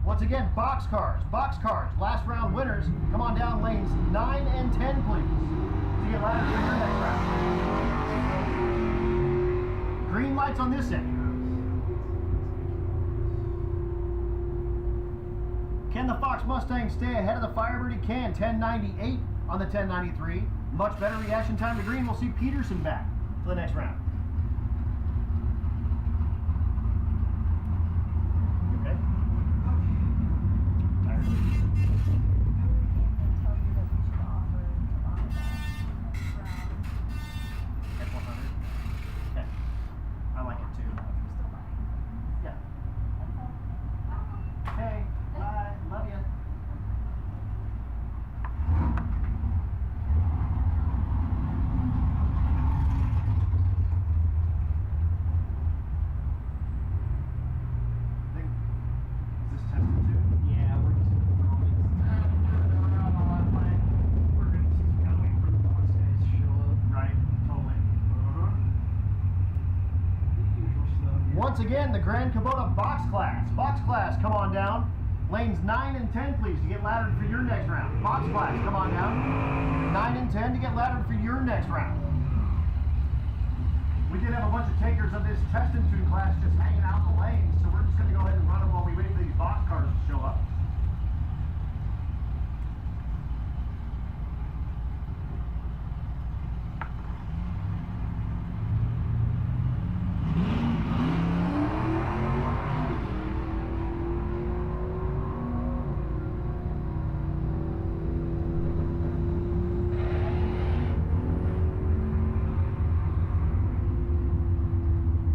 Once again, boxcars. Last round winners. Come on down lanes 9 and 10, please, to get laddered for your next round. Green lights on this end. Can the Fox Mustang stay ahead of the Firebird? He can. 1098 on the 1093. Much better reaction time to green. We'll see Peterson back for the next round. Okay. Tired? F100? Okay. I like it too. Yeah. Hey, bye. Love you. Is this tested too? Yeah, we're just gonna throw it. We're gonna just gotta wait for the box guys to show up. Right, totally. The usual stuff. Here. Once again, the Grand Kubota box class. Box class, come on down. Lanes 9 and 10, please, to get laddered for your next round. Box class, come on down. 9 and 10 to get laddered for your next round. We did have a bunch of takers of this test and tune class just hanging out in the lanes, so we're just going to go ahead and run them while we wait for these box cars to show up.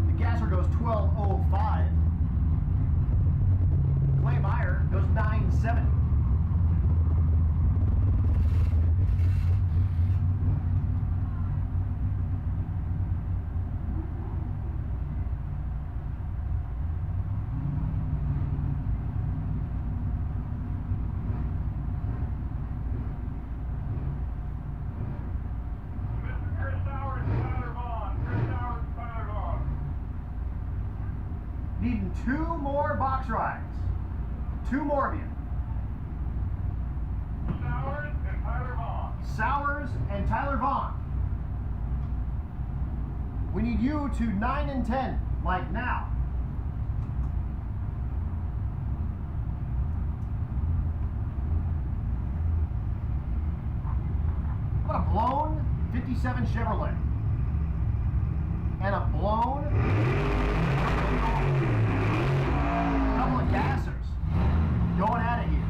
The gasser goes 12:05. Clay Meyer goes 9:7. Chris Sowers and Tyler Vaughn. Chris Sowers and Tyler Vaughn. Needing 2 more box rides. 2 more of you. Sowers and Tyler Vaughn. Sowers and Tyler Vaughn. We need you to 9 and 10, like now. What a blown 57 Chevrolet. And a blown couple of gassers going out of here.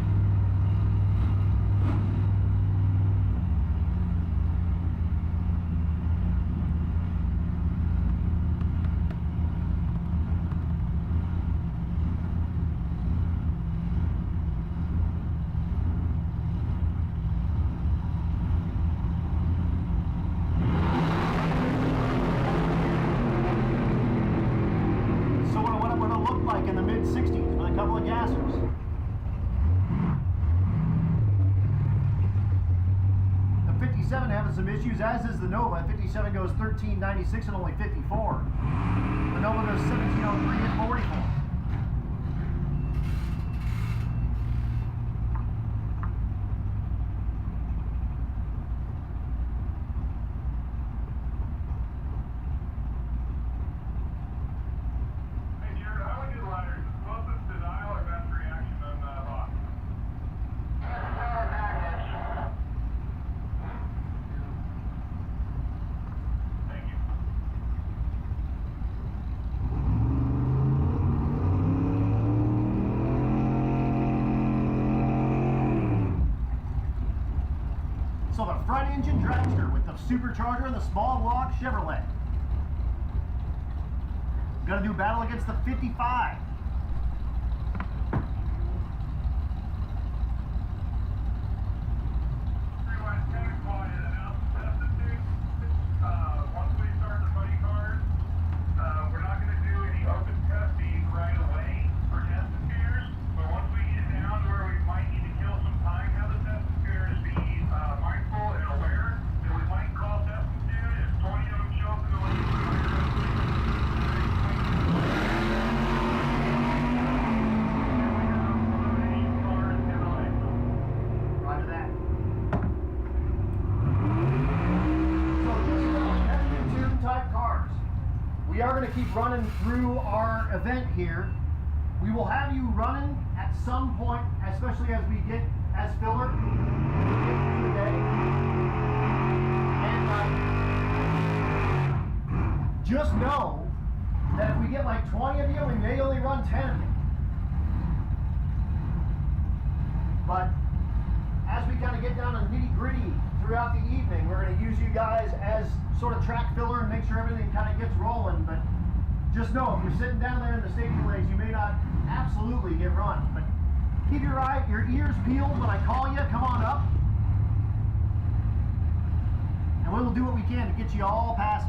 In the mid 60s with a couple of gassers. The 57 having some issues, as is the Nova. 57 goes 13.96 and only 54. The Nova goes 17.03 and 44. So the front engine dragster with the supercharger and the small block Chevrolet. Gonna do battle against the 55. We are going to keep running through our event here. We will have you running at some point, especially as we get as filler through the day. And just know that if we get like 20 of you, we may only run 10 of you. But as we kind of get down to nitty gritty throughout the evening, we're going to use you guys as sort of track filler and make sure everything kind of gets rolling. But just know, if you're sitting down there in the staging lanes, you may not absolutely get run. But keep your ears peeled when I call you. Come on up. And we will do what we can to get you all passes.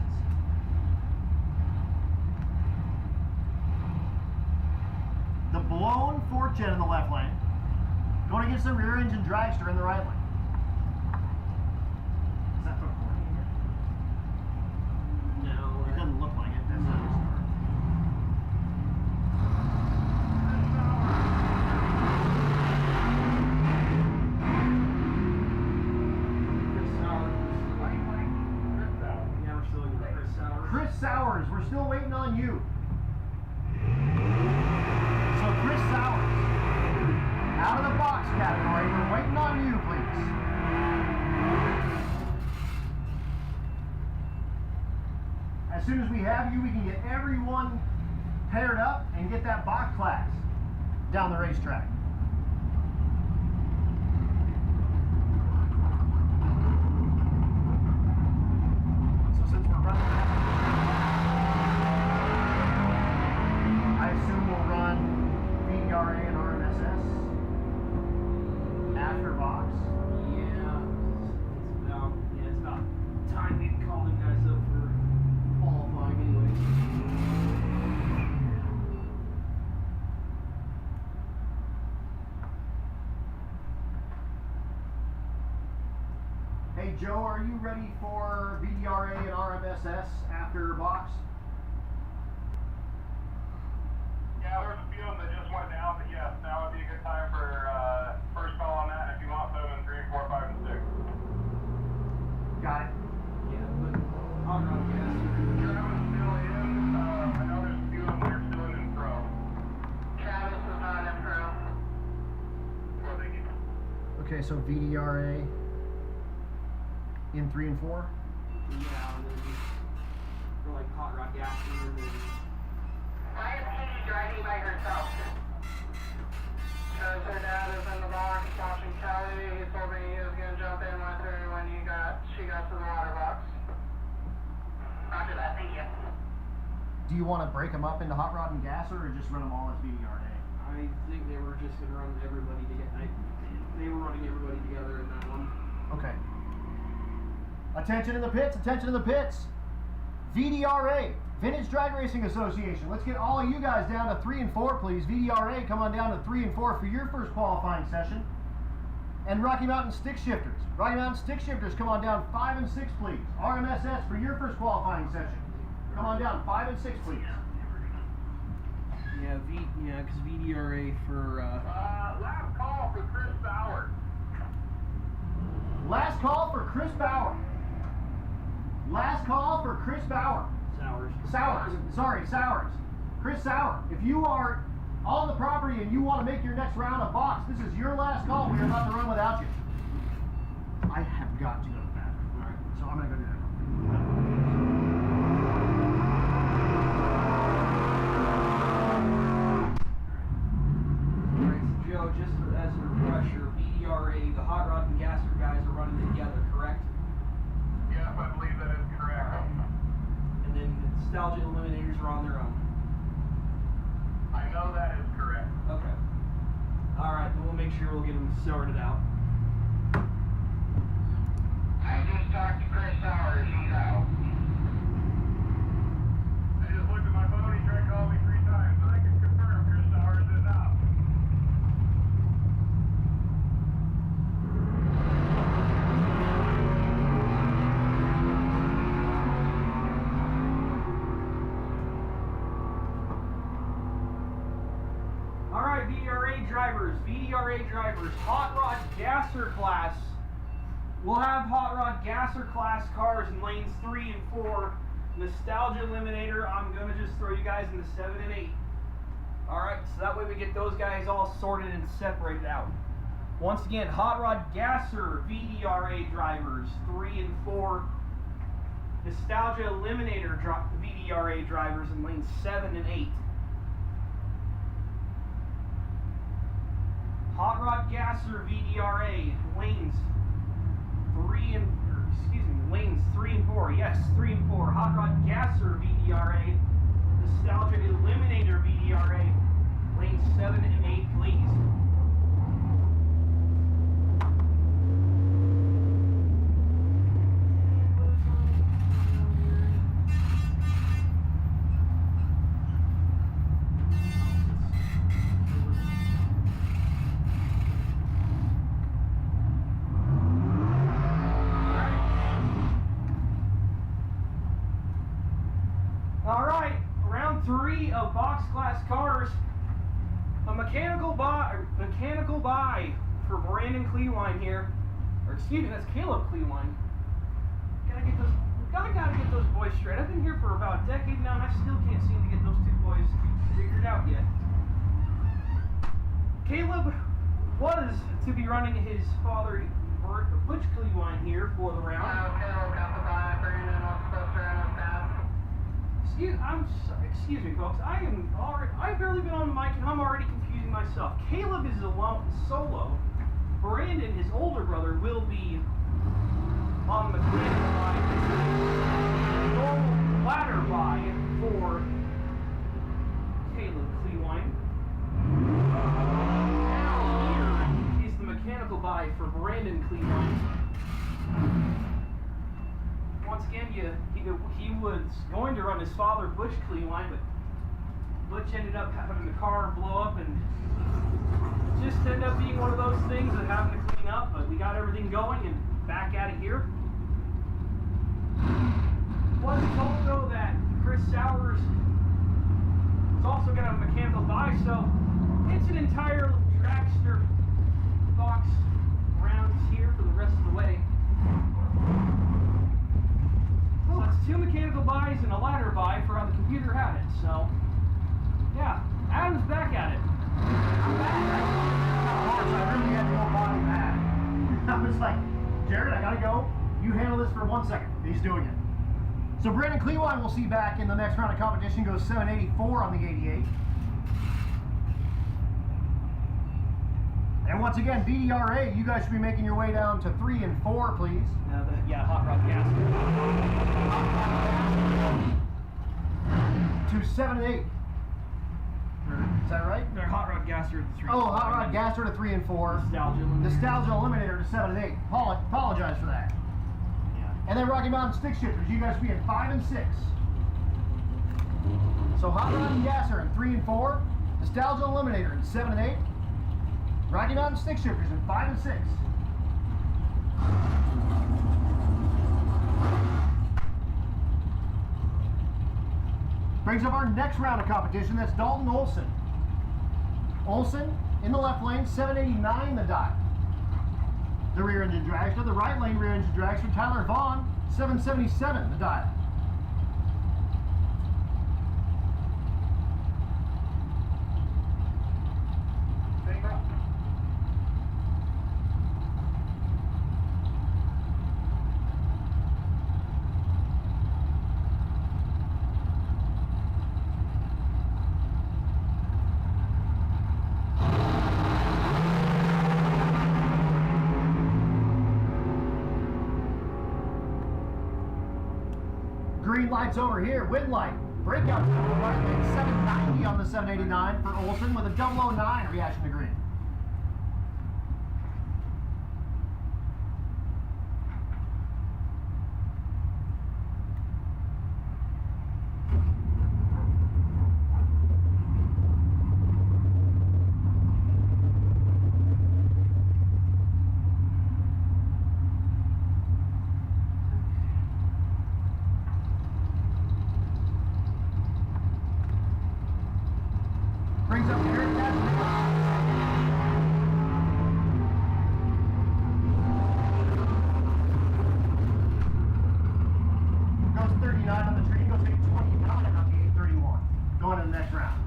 The blown 410 in the left lane. Going against the rear engine dragster in the right lane. Is that for Kearney here? No, It doesn't look like it. That's not his car. Chris Sowers. Yeah, we're still looking for Chris Sowers. Chris Sowers, we're still waiting on you. So Chris Sowers, out of the box category, we're waiting on you, please. As soon as we have you, we can get everyone paired up and get that box class down the racetrack. So since we're running that, I assume we'll run VDRA and RMSS after box. It's about time we call them guys up for qualifying anyways. Hey Joe, are you ready for VDRA and RMSS after box? Yeah, there's a few of them that just went down, but yes, now would be a good time for first call on that if you want 7, 3, 4, 5, and 6. Got it. Yeah, but I'll run gas. Travis, Okay, so VDRA in 3 and 4. Yeah, and then for like hot rod gassing and then. Why is Katie driving by herself? Because her dad is in the box watching Kelly. He told me he was going to jump in with her when she got to the water box. Roger that, thank you. Do you want to break them up into hot rod and gasser, or just run them all as VDRA? I think they were just going to run everybody together. They were running everybody together in that one. Okay. Attention in the pits, attention in the pits. VDRA, Vintage Drag Racing Association. Let's get all of you guys down to 3 and 4, please. VDRA, come on down to 3 and 4 for your first qualifying session. And Rocky Mountain Stick Shifters. Rocky Mountain Stick Shifters, come on down 5 and 6, please. RMSS for your first qualifying session. Come on down 5 and 6, please. Yeah, because VDRA for. Last call for Chris Bauer. Last call for Chris Bauer. Last call for Chris Bauer. Sowers. Sorry, Sowers. Chris Sauer. If you are on the property and you want to make your next round of box, this is your last call. We are not to run without you. I have got to go to the bathroom. All right, so I'm going to go do that. Alright, so Joe, just as a refresher, VDRA, the hot rod and gasser guys are running together, correct? Yes, I believe that is correct. And then the Nostalgia Eliminators are on their own. I know that is correct. Okay. Alright, then we'll make sure we'll get them sorted out. I just talked to Chris Sauer. He's out. I just looked at my phone. He tried calling me 3 times, but I can confirm Chris Sauer is out. Alright, VDRA drivers, hot rod gasser class. We'll have hot rod gasser class cars in lanes 3 and 4. Nostalgia Eliminator, I'm going to just throw you guys into 7 and 8. Alright, so that way we get those guys all sorted and separated out. Once again, hot rod gasser VDRA drivers, 3 and 4. Nostalgia Eliminator VDRA drivers in lanes 7 and 8. Hot rod gasser VDRA lanes 3 and lanes 3 and 4. Yes, 3 and 4. Hot rod gasser VDRA, Nostalgia Eliminator VDRA, lanes 7 and 8, please. Alright, round 3 of box class cars. A mechanical buy for Brandon Clewine here. Or excuse me, that's Caleb Clewine. Gotta get those boys straight. I've been here for about a decade now and I still can't seem to get those 2 boys figured out yet. Caleb was to be running his father, Butch Clewine, here for the round. Caleb got the buy. Brandon was supposed to run his pass. Excuse me, folks. I've barely been on the mic and I'm already confusing myself. Caleb is alone, solo. Brandon, his older brother, will be on the mechanical line. Normal ladder buy for Caleb Clewine. Here is the mechanical buy for Brandon Clewine. Once again, he was going to run his father, Butch Clewine, but Butch ended up having the car blow up and just ended up being one of those things of having to clean up, but we got everything going and back at it here. Was told though that Chris Sowers was also going to have a mechanical buy, so it's an entire dragster box rounds here for the rest of the way. So that's 2 mechanical buys and a ladder buy for how the computer had it. So, yeah, Adam's back at it. I'm back. I really had to go buy that. just like, Jared, I gotta go. You handle this for 1 second. He's doing it. So Brandon Cleawine we'll see back in the next round of competition. Goes 784 on the 88. And once again, DDRA, you guys should be making your way down to 3 and 4, please. Yeah, hot rod gas. To 7 and 8. Is that right? They're hot rod gasser to 3. Oh, hot rod gasser to 3 and 4. Nostalgia Eliminator to 7 and 8. Apologize for that. Yeah. And then Rocky Mountain Stick Shifters, you guys should be in 5 and 6. So hot rod and gasser in 3 and 4. Nostalgia Eliminator in 7 and 8. Rocky Mountain Stick Shifters in 5 and 6. Brings up our next round of competition. That's Dalton Olson. Olson in the left lane, 789 the dive. The rear engine dragster. The right lane rear engine dragster, Tyler Vaughn, 777 the dive. Green lights over here, wind light. Breakout to the right lane, 790 on the 789 for Olson with a 009 reaction to green. Brings up Eric goes 39 on the tree, goes 29 on the 831. Going to the next round.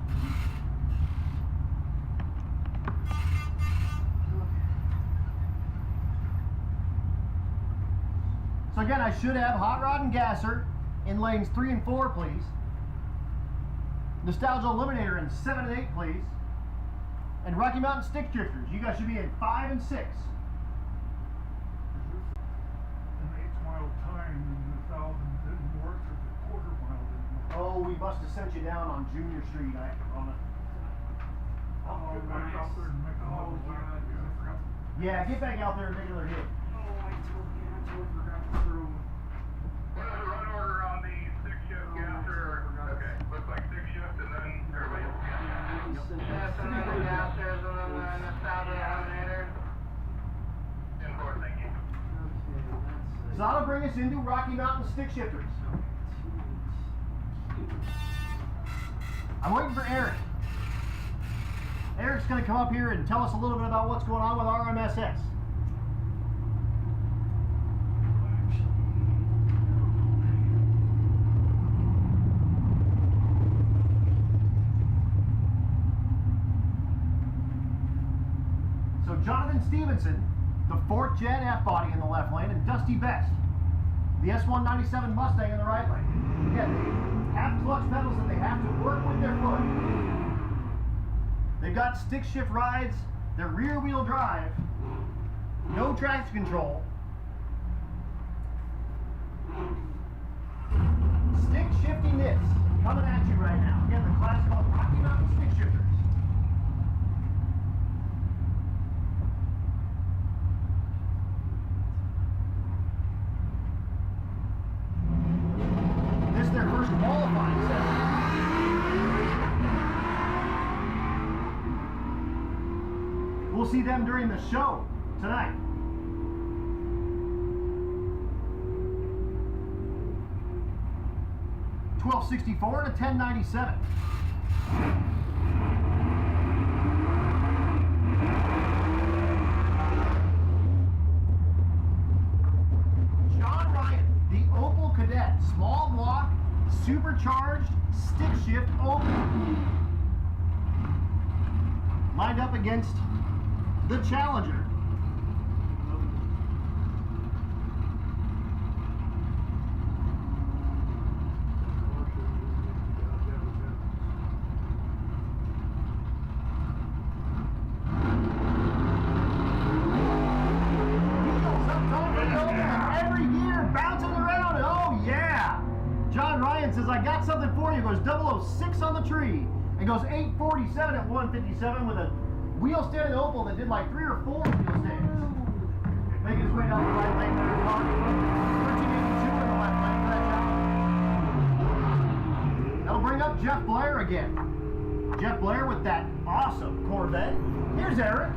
So again, I should have hot rod and gasser in lanes 3 and 4, please. Nostalgia Eliminator in 7 and 8, please. And Rocky Mountain Stick Drifters, you guys should be in 5 and 6. An 8-mile time and the 1,000 didn't work, or the quarter mile didn't work. Oh, we must have sent you down on Junior Street. I'll get back out there and make another lap. Yeah, I forgot. Yeah, get back out there and make another hit. Oh, I totally forgot to throw. What is the run order on the 6-shift gasser? Okay, looks like 6-shift and then everybody else. Shift and then the gassers and then the nostalgia eliminator. 10-4, thank you. So that'll bring us into Rocky Mountain Stick Shifters. I'm waiting for Eric. Eric's going to come up here and tell us a little bit about what's going on with RMSS. So Jonathan Stevenson, the 4th Gen F-body in the left lane, and Dusty Best, the S197 Mustang in the right lane. Again, they have clutch pedals that they have to work with their foot. They've got stick shift rides, they're rear wheel drive, no traction control. Stick shifty nits coming at you right now. Again, the class called Rocky Mountain Stick Shifters. This is their first qualifying session. We'll see them during the show tonight. $12.64 to $10.97. John Ryan, the Opel Cadet, small block, supercharged, stick shift open. Lined up against the Challenger. I got something for you. It goes 006 on the tree. It goes 847 at 157 with a wheel standing opal that did like 3 or 4 wheel stands. Making his way down the right lane there. 1382 in the left lane for that job. That'll bring up Jeff Blair again. Jeff Blair with that awesome Corvette. Here's Eric.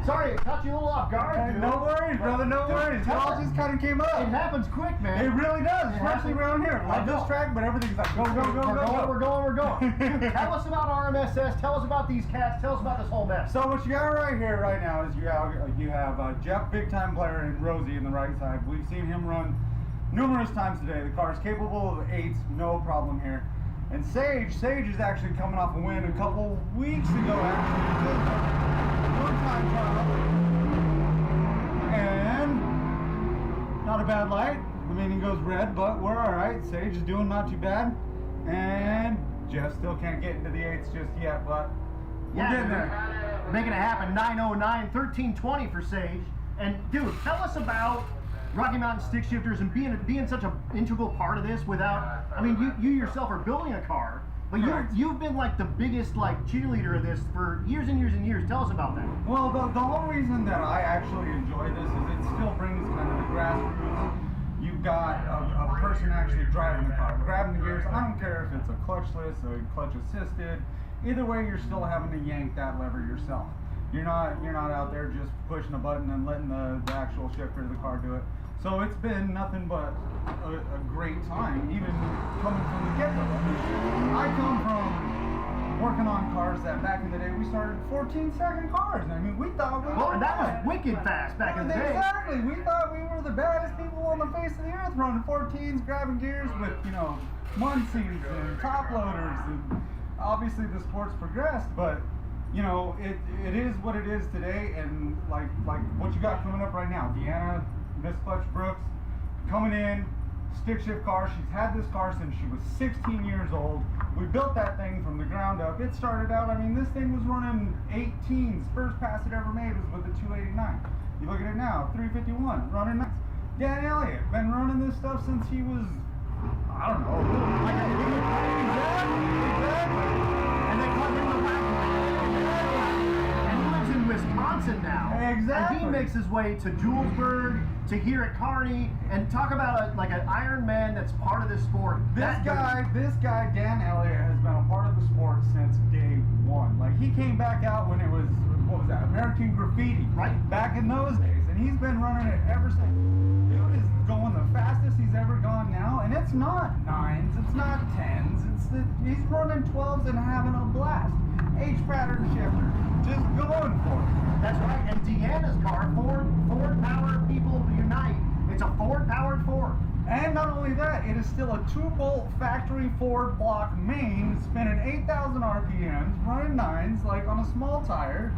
Sorry, it caught you a little off guard, dude. No worries, brother, no worries. It all just kind of came up. It happens quick, man. It really does, especially around here. Like I know. this track, but everything's like go, go, go, go. We're going. Dude, tell us about RMSS. Tell us about these cats. Tell us about this whole mess. So what you got right here right now is you have Jeff Big Time Blair and Rosie in the right side. We've seen him run numerous times today. The car's capable of 8s, no problem here. And Sage is actually coming off a win a couple weeks ago, actually. One-time trial. And not a bad light. The meaning goes red, but we're all right. Sage is doing not too bad. And Jeff still can't get into the 8s just yet, but we're getting there. Making it happen. 909, 1320 for Sage. And dude, tell us about Rocky Mountain Stick Shifters and being such an integral part of this. Without, I mean, you yourself are building a car, but you've been like the biggest like cheerleader of this for years and years and years. Tell us about that. Well, the whole reason that I actually enjoy this is it still brings kind of the grassroots. You've got a person actually driving the car, grabbing the gears. I don't care if it's a clutchless or clutch assisted. Either way, you're still having to yank that lever yourself. You're not out there just pushing a button and letting the actual shifter of the car do it. So it's been nothing but a great time, even coming from the get-go. I come from working on cars that back in the day we started 14-second cars. I mean, we thought we were that was wicked fast back in the day. Exactly. We thought we were the baddest people on the face of the earth running 14s, grabbing gears with, Muncies and top loaders. And obviously the sport's progressed, but it is what it is today. And like what you got coming up right now, Deanna, Miss Clutch Brooks, coming in, stick shift car. She's had this car since she was 16 years old. We built that thing from the ground up. It started out, I mean, this thing was running 18s. First pass it ever made was with a 289. You look at it now, 351, running nice. Dan Elliott, been running this stuff since he was, I don't know, like a Exactly. And they call him the Wagon. And he lives in Wisconsin now. Exactly. And he makes his way to Julesburg, to here at Kearney, and talk about an Iron Man that's part of this sport. This guy, Dan Elliott, has been a part of the sport since day one. Like, he came back out when it was, what was that, American Graffiti, right? Back in those days, and he's been running it ever since. Dude is going the fastest he's ever gone now, and it's not 9s, it's not 10s, he's running 12s and having a blast. H-pattern shifter, just going for it. That's right, and Deanna's car, Ford Power People Unite. It's a Ford-powered Ford. And not only that, it is still a 2-bolt factory Ford block main, spinning 8,000 RPMs, running 9s, like on a small tire,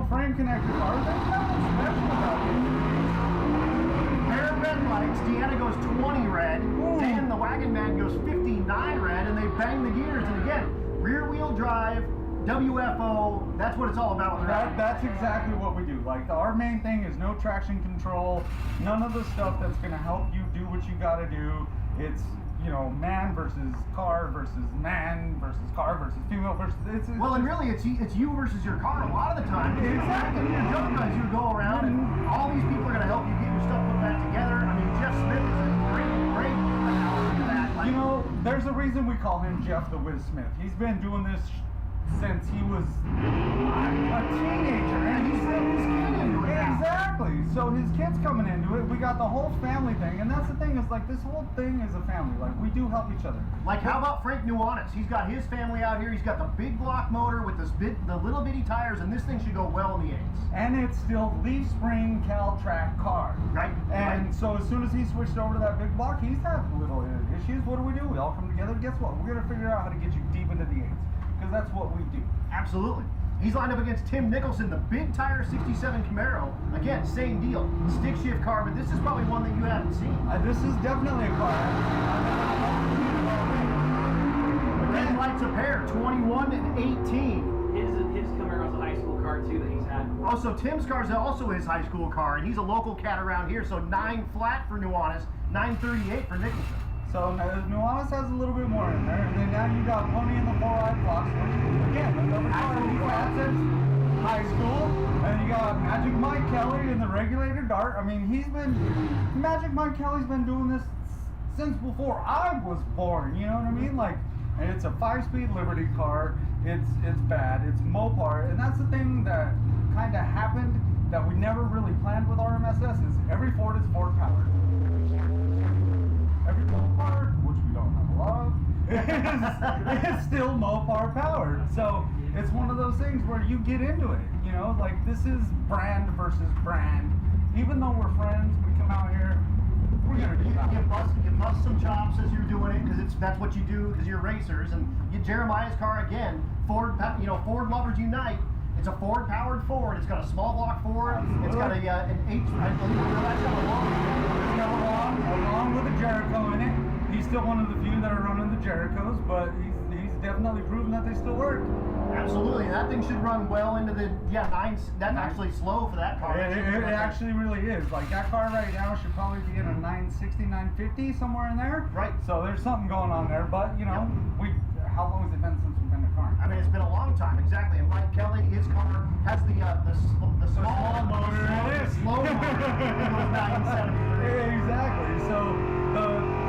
frame connector car. There's nothing special about it. Pair of red lights, Deanna goes 20 red, Dan the Wagon Man goes 59 red, and they bang the gears. And again, rear wheel drive, WFO, that's what it's all about. That's exactly what we do. Like, our main thing is no traction control, none of the stuff that's going to help you do what you got to do. It's, man versus car versus man versus car versus female versus... Well, and really, it's you versus your car a lot of the time. Exactly. Your young guys who go around, and all these people are going to help you get your stuff put back together. I mean, Jeff Smith is a great analogy to that. There's a reason we call him Jeff the Whiz Smith. He's been doing this since he was a teenager, and he's his kid into it. Exactly. So his kid's coming into it. We got the whole family thing, and that's the thing, is like, this whole thing is a family. Like, we do help each other. Like, how about Frank Nuanez? He's got his family out here. He's got the big block motor with the little bitty tires, and this thing should go well in the 8s. And it's still leaf spring Cal-Track car. Right. And so as soon as he switched over to that big block, he's had little issues. What do? We all come together. Guess what? We're going to figure out how to get you deep into the 8s. Because that's what we do. Absolutely. He's lined up against Tim Nicholson, the big tire 67 Camaro. Again, same deal. Stick shift car, but this is probably one that you haven't seen. This is definitely a car. The red lights a pair, 21 and 18. His Camaro's a high school car too that he's had. Also, Tim's car is also his high school car, and he's a local cat around here, so 9 flat for Nuanez, 938 for Nicholson. So Nuanez has a little bit more in there, and then now you got Pony in the 4-eyed fox, which again, another car we've had since high school, and you got Magic Mike Kelly in the regulator dart. I mean, Magic Mike Kelly's been doing this since before I was born. You know what I mean? Like, and it's a 5-speed Liberty car. It's bad. It's Mopar, and that's the thing that kind of happened that we never really planned with RMSS is every Ford is Ford powered. Every Mopar, which we don't have a lot of, is still Mopar powered. So it's one of those things where you get into it. You know, like this is brand versus brand. Even though we're friends, we come out here. We're gonna do that. You bust some chops as you're doing it because that's what you do because you're racers. And Jeremiah's car again, Ford lovers unite. It's a Ford-powered Ford. It's got a small block Ford. It's got an H. I believe that's got a along with a Jericho in it. He's still one of the few that are running the Jerichos, but he's definitely proven that they still work. Absolutely, that thing should run well into the nines. That's actually slow for that car. It actually really is. Like that car right now should probably be in a 960, 950 somewhere in there. Right. So there's something going on there, but you know, how long has it been since we've been to Kearney? I mean, it's been a long time, exactly. And Mike Kelly, his car has the small motor in it. Slow motor. It goes 973. Exactly. So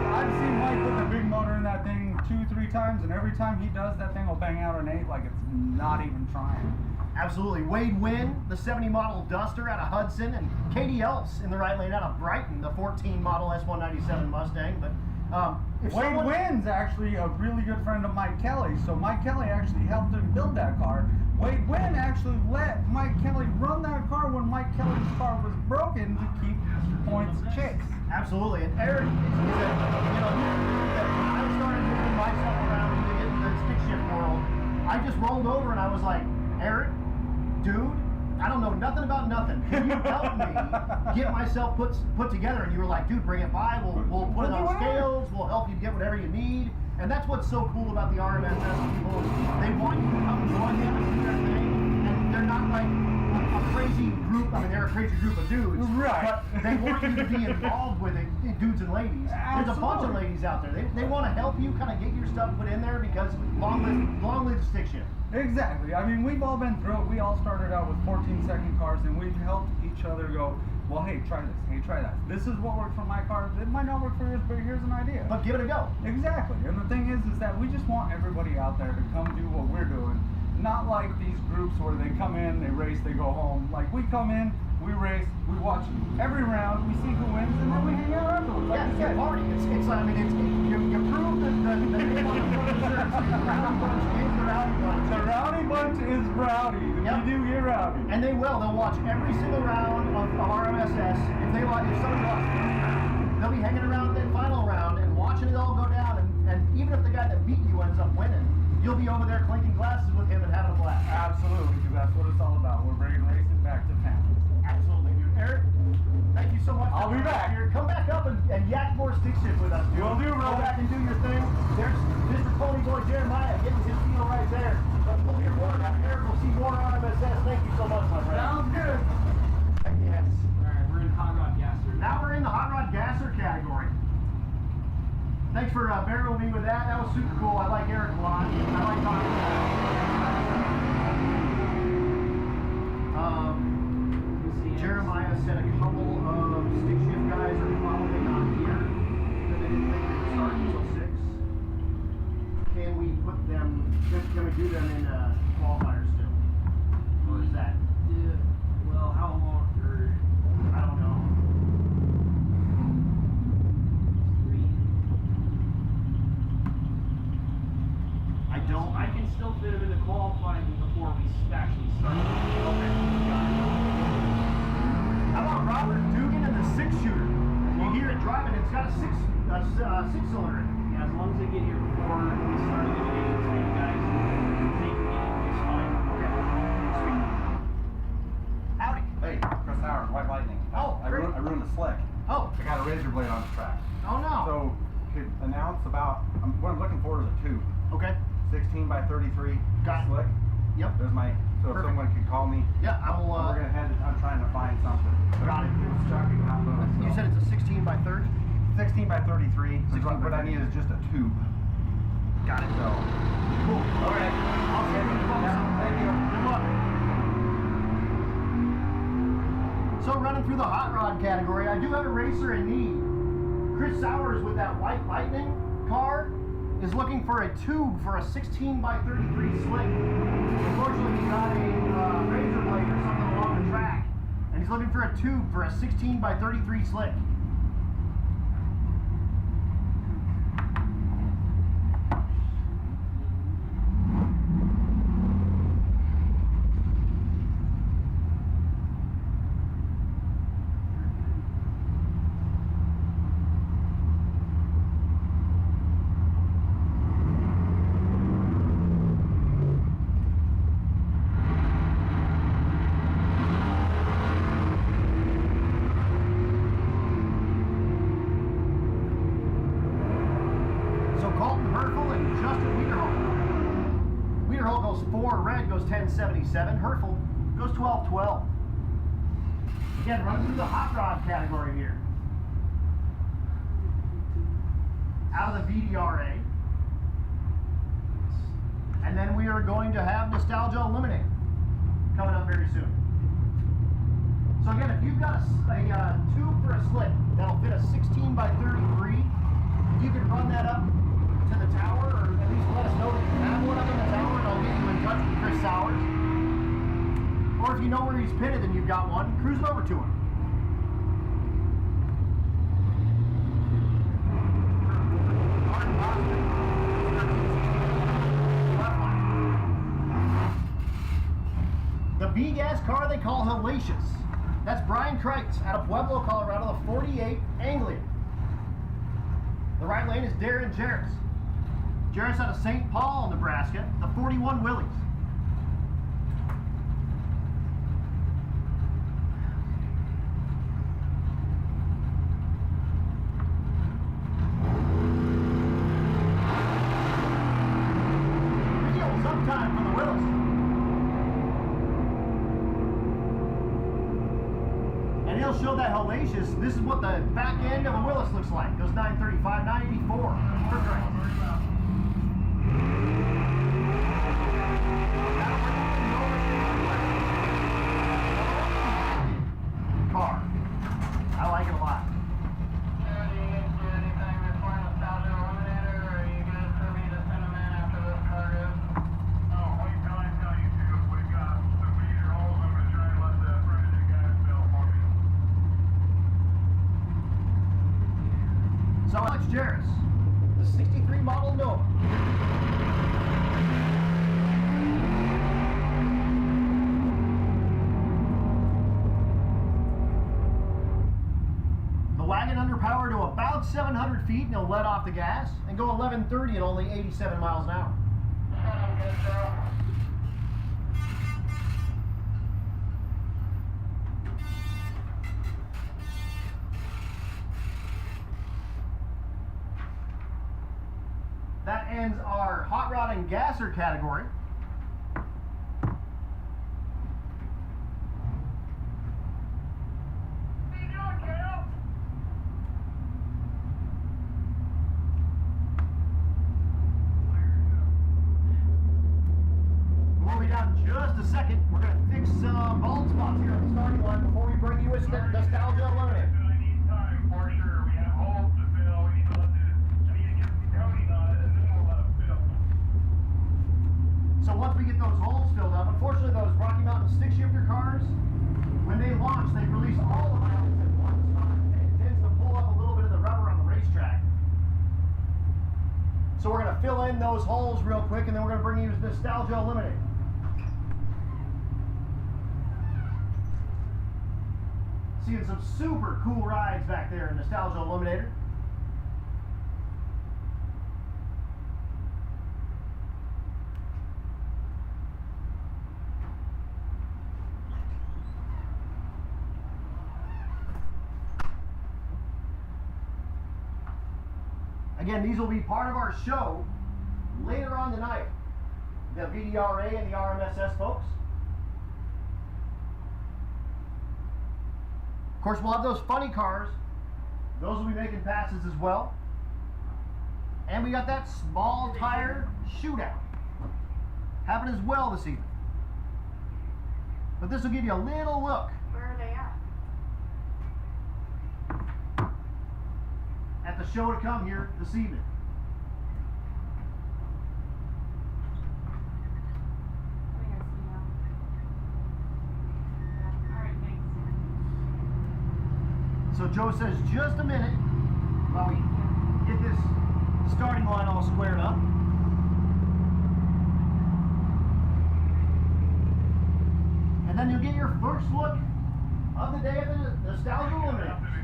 I've seen Mike put the big motor in that thing 2-3 times, and every time he does, that thing will bang out an 8 like it's not even trying. Absolutely. Wade Wynn, the 70 model Duster out of Hudson, and Katie Elts in the right lane out of Brighton, the 14 model S197 Mustang. But Wade Wynn's actually a really good friend of Mike Kelly, so Mike Kelly actually helped him build that car. Wade Wynn actually let Mike Kelly run that car when Mike Kelly's car was broken to keep points chase. Absolutely, and Eric when I started moving myself around in the stick shift world, I just rolled over and I was like, Eric, dude, I don't know nothing about nothing. Can you help me get myself put together? And you were like, dude, bring it by. We'll put it on scales. We'll help you get whatever you need. And that's what's so cool about the RMSS people. They want you to come join them and do their thing. And they're not like a crazy group. I mean, they're a crazy group of dudes. Right. But they want you to be involved with it, dudes and ladies. Absolutely. There's a bunch of ladies out there. They want to help you kind of get your stuff put in there because long live the stick shift. Exactly. I mean, we've all been through it. We all started out with 14-second cars, and we've helped each other go, well, hey, try this. Hey, try that. This is what worked for my car. It might not work for yours, but here's an idea. But give it a go. Exactly. And the thing is that we just want everybody out there to come do what we're doing. Not like these groups where they come in, they race, they go home. Like, we come in, we race, we watch every round, we see who wins, and then we hang out afterwards. Like you said. Party. It's I mean, you prove that the name on the front of the shirt is the Rowdy Bunch is the Rowdy Bunch. The Rowdy Bunch is rowdy. Yep. We do get rowdy. And they will. They'll watch every single round of RMSS. If somebody watches first round, they'll be hanging around the final round and watching it all go down. And even if the guy that beat you ends up winning, you'll be over there clinking glasses with him and having a blast. Absolutely, because that's what it's all about. We're bringing racing back to families. Absolutely, dude. Eric, thank you so much. I'll be back. Here. Come back up and yak more stick shift with us, dude. Will do, Go brother. back and do your thing. There's Mr. Pony Boy Jeremiah getting his feel right there. But we'll hear more about Eric. We'll see more on RMSS. Thank you so much, my friend. Sounds good. Yes. Alright, we're in hot rod gasser. Now we're in the hot rod gasser category. Thanks for bearing with me with that. That was super cool. I like Eric a lot. I like talking to him. Jeremiah said a couple of stick shift guys are probably not here. Because they didn't think they would start until 6. Can we put them, can we do them in qualifiers still? Or is that? Yeah. Well, how long? I don't know. I can still fit him into qualifying before we actually start. Okay. How about Robert Dugan and the 6-shooter? You hear it driving, it's got a six-cylinder in it. Yeah, as long as they get here before we start eliminating so you guys take it, it's fine. Okay. Sweet. Howdy. Hey, Chris Howard, White Lightning. Oh, I great. ruined the slick. Oh. I got a razor blade on the track. Oh no. So, could announce about, what I'm looking for is a tube. Okay. 16 by 33 Got it. slick. Yep. There's my, so if Perfect. someone could call me, Yeah, I will. we're gonna head, I'm trying to find something. Got it. It's chucking hot bones, You so. said it's a 16 by 30? 16 by 33. 16 by What I need is just a tube. Got it. So, Cool. All right. I'll send you the folks. thank you. Good luck. So running through the hot rod category, I do have a racer in need. Chris Sowers with that White Lightning car is looking for a tube for a 16 by 33 slick. Unfortunately, he got a razor blade or something along the track, and he's looking for a tube for a 16 by 33 slick. Red goes 1077, Herfel goes 1212. Again, running through the hot rod category here. Out of the VDRA. And then we are going to have Nostalgia Eliminate coming up very soon. So again, if you've got a tube for a slick that'll fit a 16 by 33, you can run that up to the tower, or at least let us know that you have one up in the tower, and I'll get you in touch with Chris Sowers. Or if you know where he's pitted and you've got one, cruise it over to him. The B-gas car they call Hellacious. That's Brian Kreitz out of Pueblo, Colorado, the 48 Anglian. The right lane is Darren Jarris. Jarris out of St. Paul, Nebraska, the 41 Willies. Video sometime for the Willis. And he'll show that Hellacious. This is what the back end of a Willis looks like. Goes 935, 984. Perfect. Car. I like it a lot. Do you need to do anything before Nostalgia Eliminator, or are you good for me to send them in after this car goes? Oh, wait till I tell you to. We've got some meter holes. I'm going to try and let the primitive guys fill for me. So Alex Jarris, the 63 model Nova. The wagon underpowered to about 700 feet, and he'll let off the gas and go 1130 at only 87 miles an hour. Sound good, Joe? That ends our hot rod and gasser category. What are you doing, Cal? We'll be down in just a second. We're going to fix some bald spots here on the starting line before we bring you a Nostalgia Eliminator. I need time for sure. We have holes to fill. We need to let I need to get some coating on it, and then we'll let it fill. So once we get those holes filled up, unfortunately those Rocky Mountain stick shifter cars, when they launch, they release all the valves at one time, and it tends to pull up a little bit of the rubber on the racetrack. So we're going to fill in those holes real quick, and then we're going to bring you Nostalgia Eliminator. Seeing some super cool rides back there in Nostalgia Eliminator. Again, these will be part of our show later on tonight. The VDRA and the RMSS folks. Of course, we'll have those funny cars Those will be making passes as well. And we got that small tire shootout happening as well this evening. But this will give you a little look Where are they at? at the show to come here this evening. I think I see now. Yeah, alright, thanks. So Joe says just a minute while we get this starting line all squared up. And then you'll get your first look of the day of the Nostalgia Eliminators.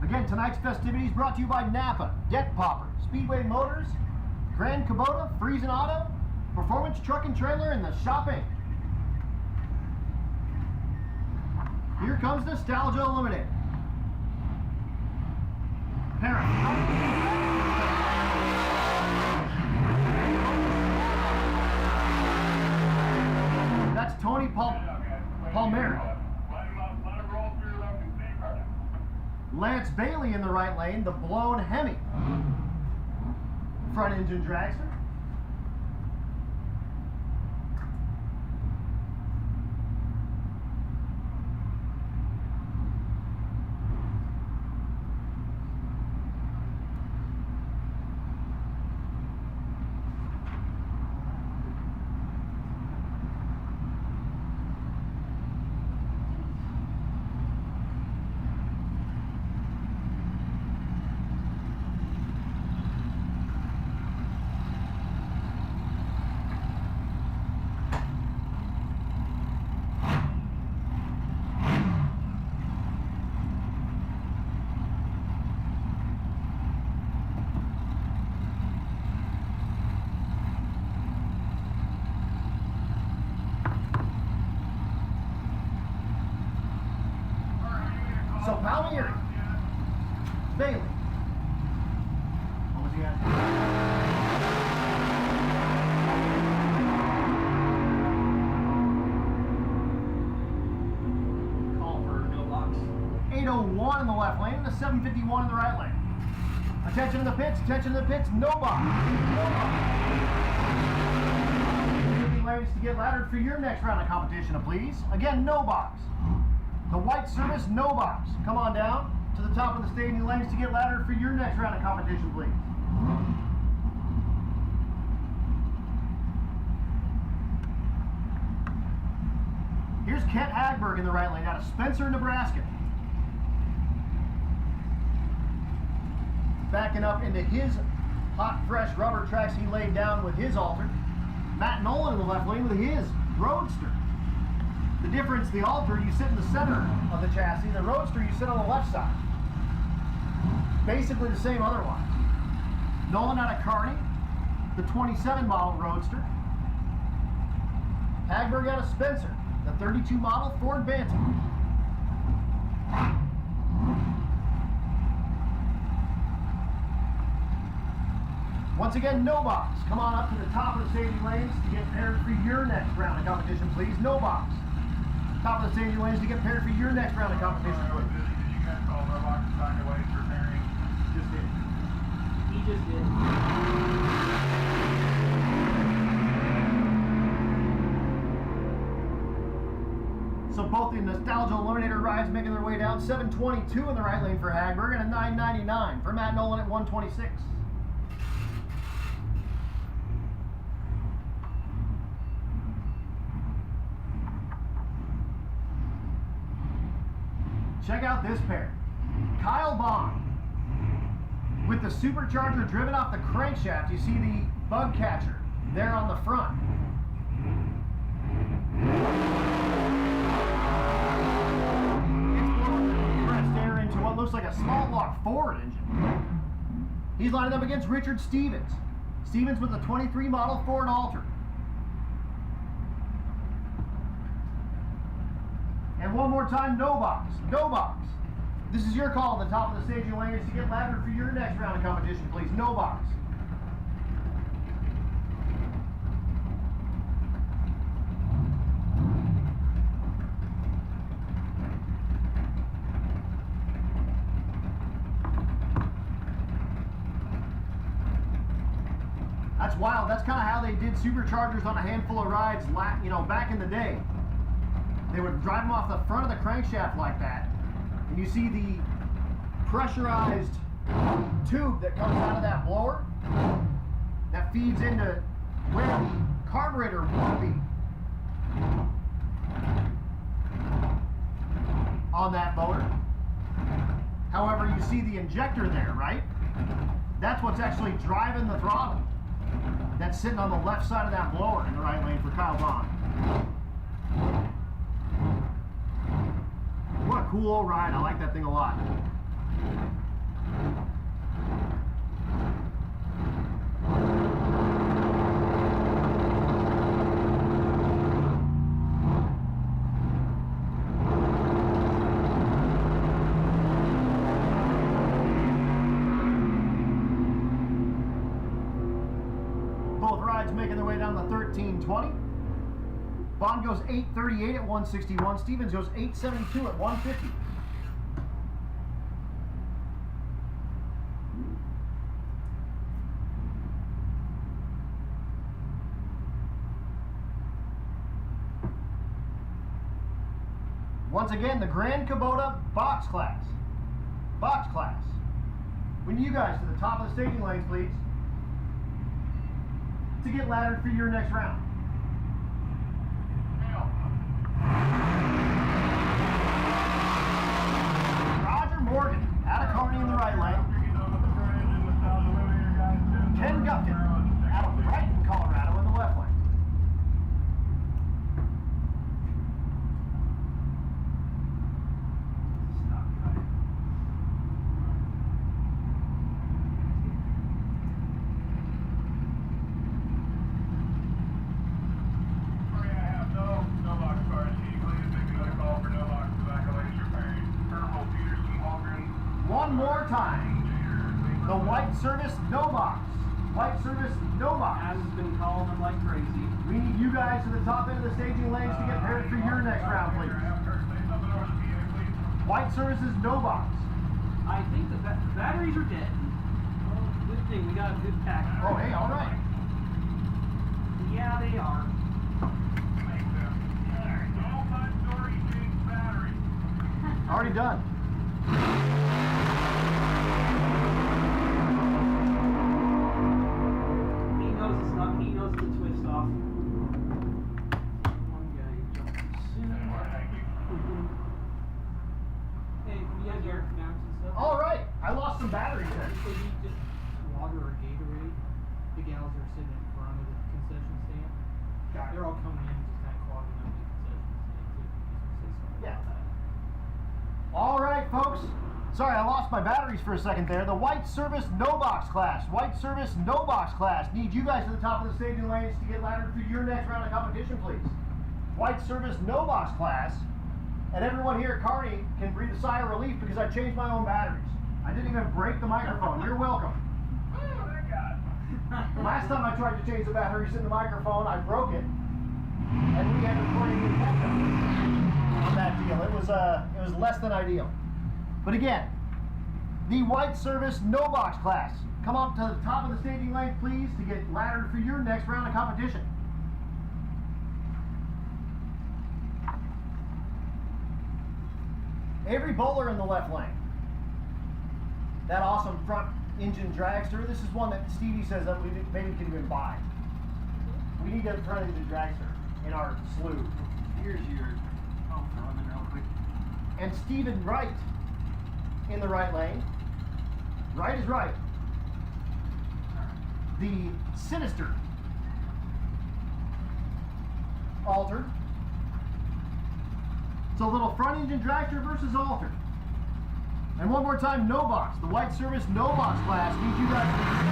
Again, tonight's festivities brought to you by Napa, Deck Popper, Speedway Motors, Grand Kubota, Friesen Auto, Performance Truck and Trailer, and the Shopping. Here comes Nostalgia Eliminator. Parent. That's Tony Palmieri. Lance Bailey in the right lane, the blown Hemi. Front engine dragster. So Palmieri, Bailey. What was he at? Call for no box. 801 in the left lane and the 751 in the right lane. Attention to the pits, no box. No box. Ladies to get laddered for your next round of competition, please. Again, no box. The white service, no box. Come on down to the top of the stadium lanes to get laddered for your next round of competition, please. Here's Kent Hagberg in the right lane out of Spencer, Nebraska. Backing up into his hot, fresh rubber tracks he laid down with his alter. Matt Nolan in the left lane with his Roadster. The difference, the Alter, you sit in the center of the chassis. The Roadster, you sit on the left side. Basically the same otherwise. Nolan out of Kearney, the 27 model Roadster. Hagberg out of Spencer, the 32 model Ford Bantam. Once again, no box. Come on up to the top of the safety lanes to get paired for your next round of competition, please. No box. Top of the safety lanes to get paired for your next round of competition, please. Did you guys call no box to find a way for pairing? Just did. He just did. So both the Nostalgia Eliminator rides making their way down. 722 in the right lane for Hagberg and a 999 for Matt Nolan at 126. Check out this pair. Kyle Bond with the supercharger driven off the crankshaft. You see the bug catcher there on the front. It's blowing compressed air into what looks like a small block Ford engine. He's lining up against Richard Stevens. Stevens with the 23 model Ford Alter. And one more time, no box. No box. This is your call at the top of the staging lanes to get laddered for your next round of competition, please. No box. That's wild. That's kind of how they did superchargers on a handful of rides, back in the day. They would drive them off the front of the crankshaft like that, and you see the pressurized tube that comes out of that blower that feeds into where the carburetor would be on that motor. However, you see the injector there, right? That's what's actually driving the throttle. That's sitting on the left side of that blower in the right lane for Kyle Bond. What a cool old ride. I like that thing a lot. Both rides making their way down the 1320. Bond goes 838 at 161. Stevens goes 872 at 150. Once again, the Grand Kubota box class. Box class. We need you guys to the top of the staging lanes, please, to get laddered for your next round. Roger Morgan out of Kearney in the right lane. Ken Gupton out of Brighton, Colorado in the left lane. One more time. The white service, no box. White service, no box. As has been calling them like crazy. We need you guys to the top end of the staging lanes to get paired for your next round, please. White service is no box. I think the batteries are dead. Well, good thing we got a good pack. Oh, hey, all right. Yeah, they are. Already done. He knows it's not. He knows the twist off. One guy jumped soon. Hey, you guys are announcing stuff. All right. I lost some batteries there. So you just water or Gatorade. The gals are sitting in front of the concession stand. Got it. They're all coming in, just kind of clogging up the concession stand. So you can just say something Yeah. about that. All right, folks. Sorry, I lost my batteries for a second there. The white service no box class. White service no box class. Need you guys to the top of the staging lanes to get laddered for your next round of competition, please. White service no box class. And everyone here at Kearney can breathe a sigh of relief because I changed my own batteries. I didn't even break the microphone. You're welcome. Last time I tried to change the batteries in the microphone, I broke it. And we had to bring it back on that deal. It was less than ideal. But again, the white service no box class. Come up to the top of the staging lane, please, to get laddered for your next round of competition. Avery Bowler in the left lane. That awesome front engine dragster. This is one that Stevie says that we maybe can even buy. We need a front engine dragster in our slew. Here's your running real quick. And Stephen Wright in the right lane. Right is right. The Sinister altered. It's a little front engine dragster versus altered. And one more time, no box. The white service no box class needs you guys to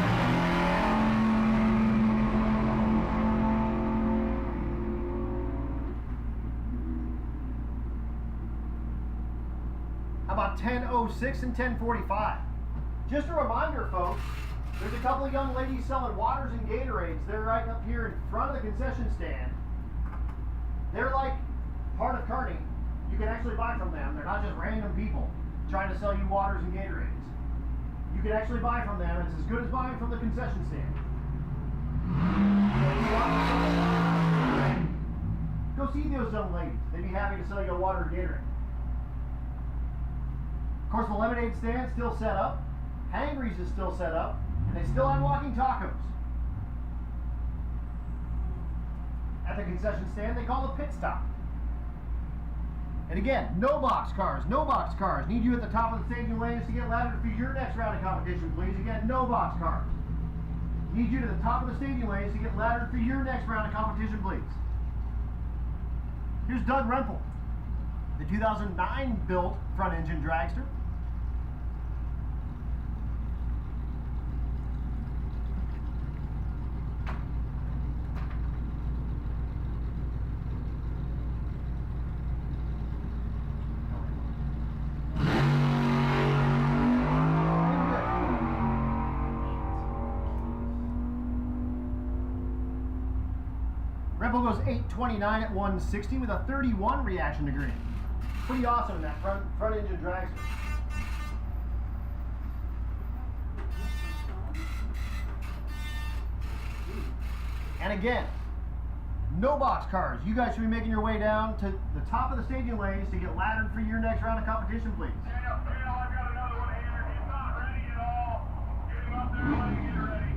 10:06 and 10:45. Just a reminder, folks, there's a couple of young ladies selling waters and Gatorades. They're right up here in front of the concession stand. They're like part of Kearney. You can actually buy from them. They're not just random people trying to sell you waters and Gatorades. You can actually buy from them. It's as good as buying from the concession stand. Go see those young ladies. They'd be happy to sell you a water or Gatorade. Of course, the lemonade stand's still set up. Hangry's is still set up. And they still have walking tacos. At the concession stand, they call it pit stop. And again, no box cars, no box cars. Need you at the top of the staging lanes to get laddered for your next round of competition, please. Again, no box cars. Need you to the top of the staging lanes to get laddered for your next round of competition, please. Here's Doug Rempel, the 2009 built front engine dragster. Rempel goes 829 at 160 with a 31 reaction to green. Pretty awesome in that front engine dragster. And again, no box cars. You guys should be making your way down to the top of the staging lanes to get laddered for your next round of competition, please. Daniel, I've got another one here. He's not ready at all. Get him up there and let him get ready.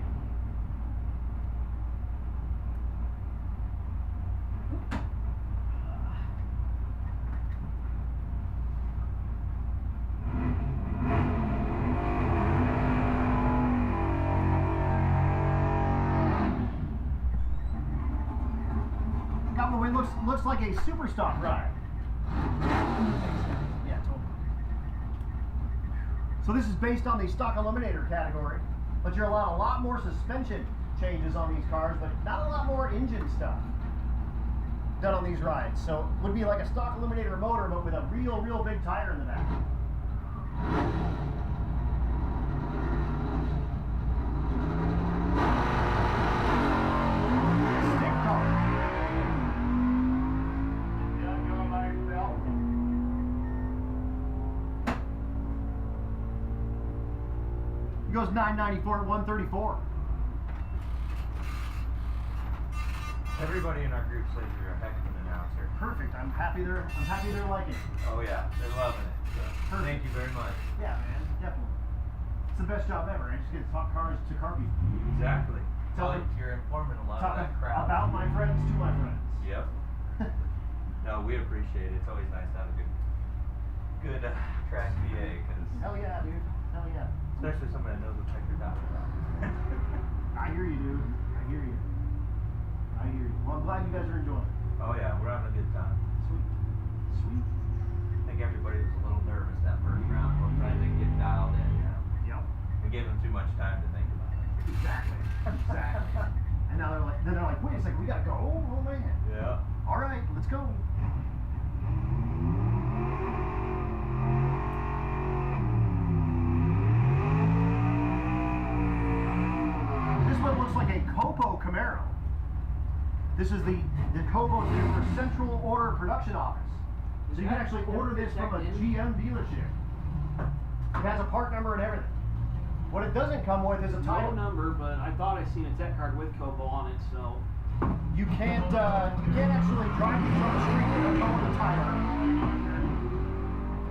Got one looks like a super stock ride. Yeah, totally. So this is based on the stock eliminator category, but you're allowed a lot more suspension changes on these cars, but not a lot more engine stuff done on these rides. So it would be like a stock eliminator motor, but with a real big tire in the back. Stick car. Yeah, going by yourself. He goes 994 at 134. Everybody in our group says you're a heck of an announcer. Perfect. I'm happy they're liking it. Oh yeah, they're loving it. So Perfect. thank you very much. Yeah, man, definitely. It's the best job ever. I just get to talk cars to car people. Exactly. Tell Well, them- you're informing a lot Talk of that crowd. about my friends to my friends. Yep. No, we appreciate it. It's always nice to have a good track VA, because Hell yeah, dude. Hell yeah. especially somebody that knows what the heck they're talking about. I hear you, dude. I hear you. I hear you. Well, I'm glad you guys are enjoying it. Oh yeah, we're having a good time. Sweet. Sweet. I think everybody was a little nervous that first round. We're trying to get dialed in. You know? Yep. We gave them too much time to think about it. Exactly. Exactly. And now they're like, wait a second, we gotta go. Oh man. Yeah. All right, let's go. This one looks like a Copo Camaro. This is the Copo stands for Central Order Production Office. So you can actually order this from a GM dealership. It has a part number and everything. What it doesn't come with is a No title. number, but I thought I seen a tech card with Copo on it, so. You can't actually drive these on the street without knowing the title.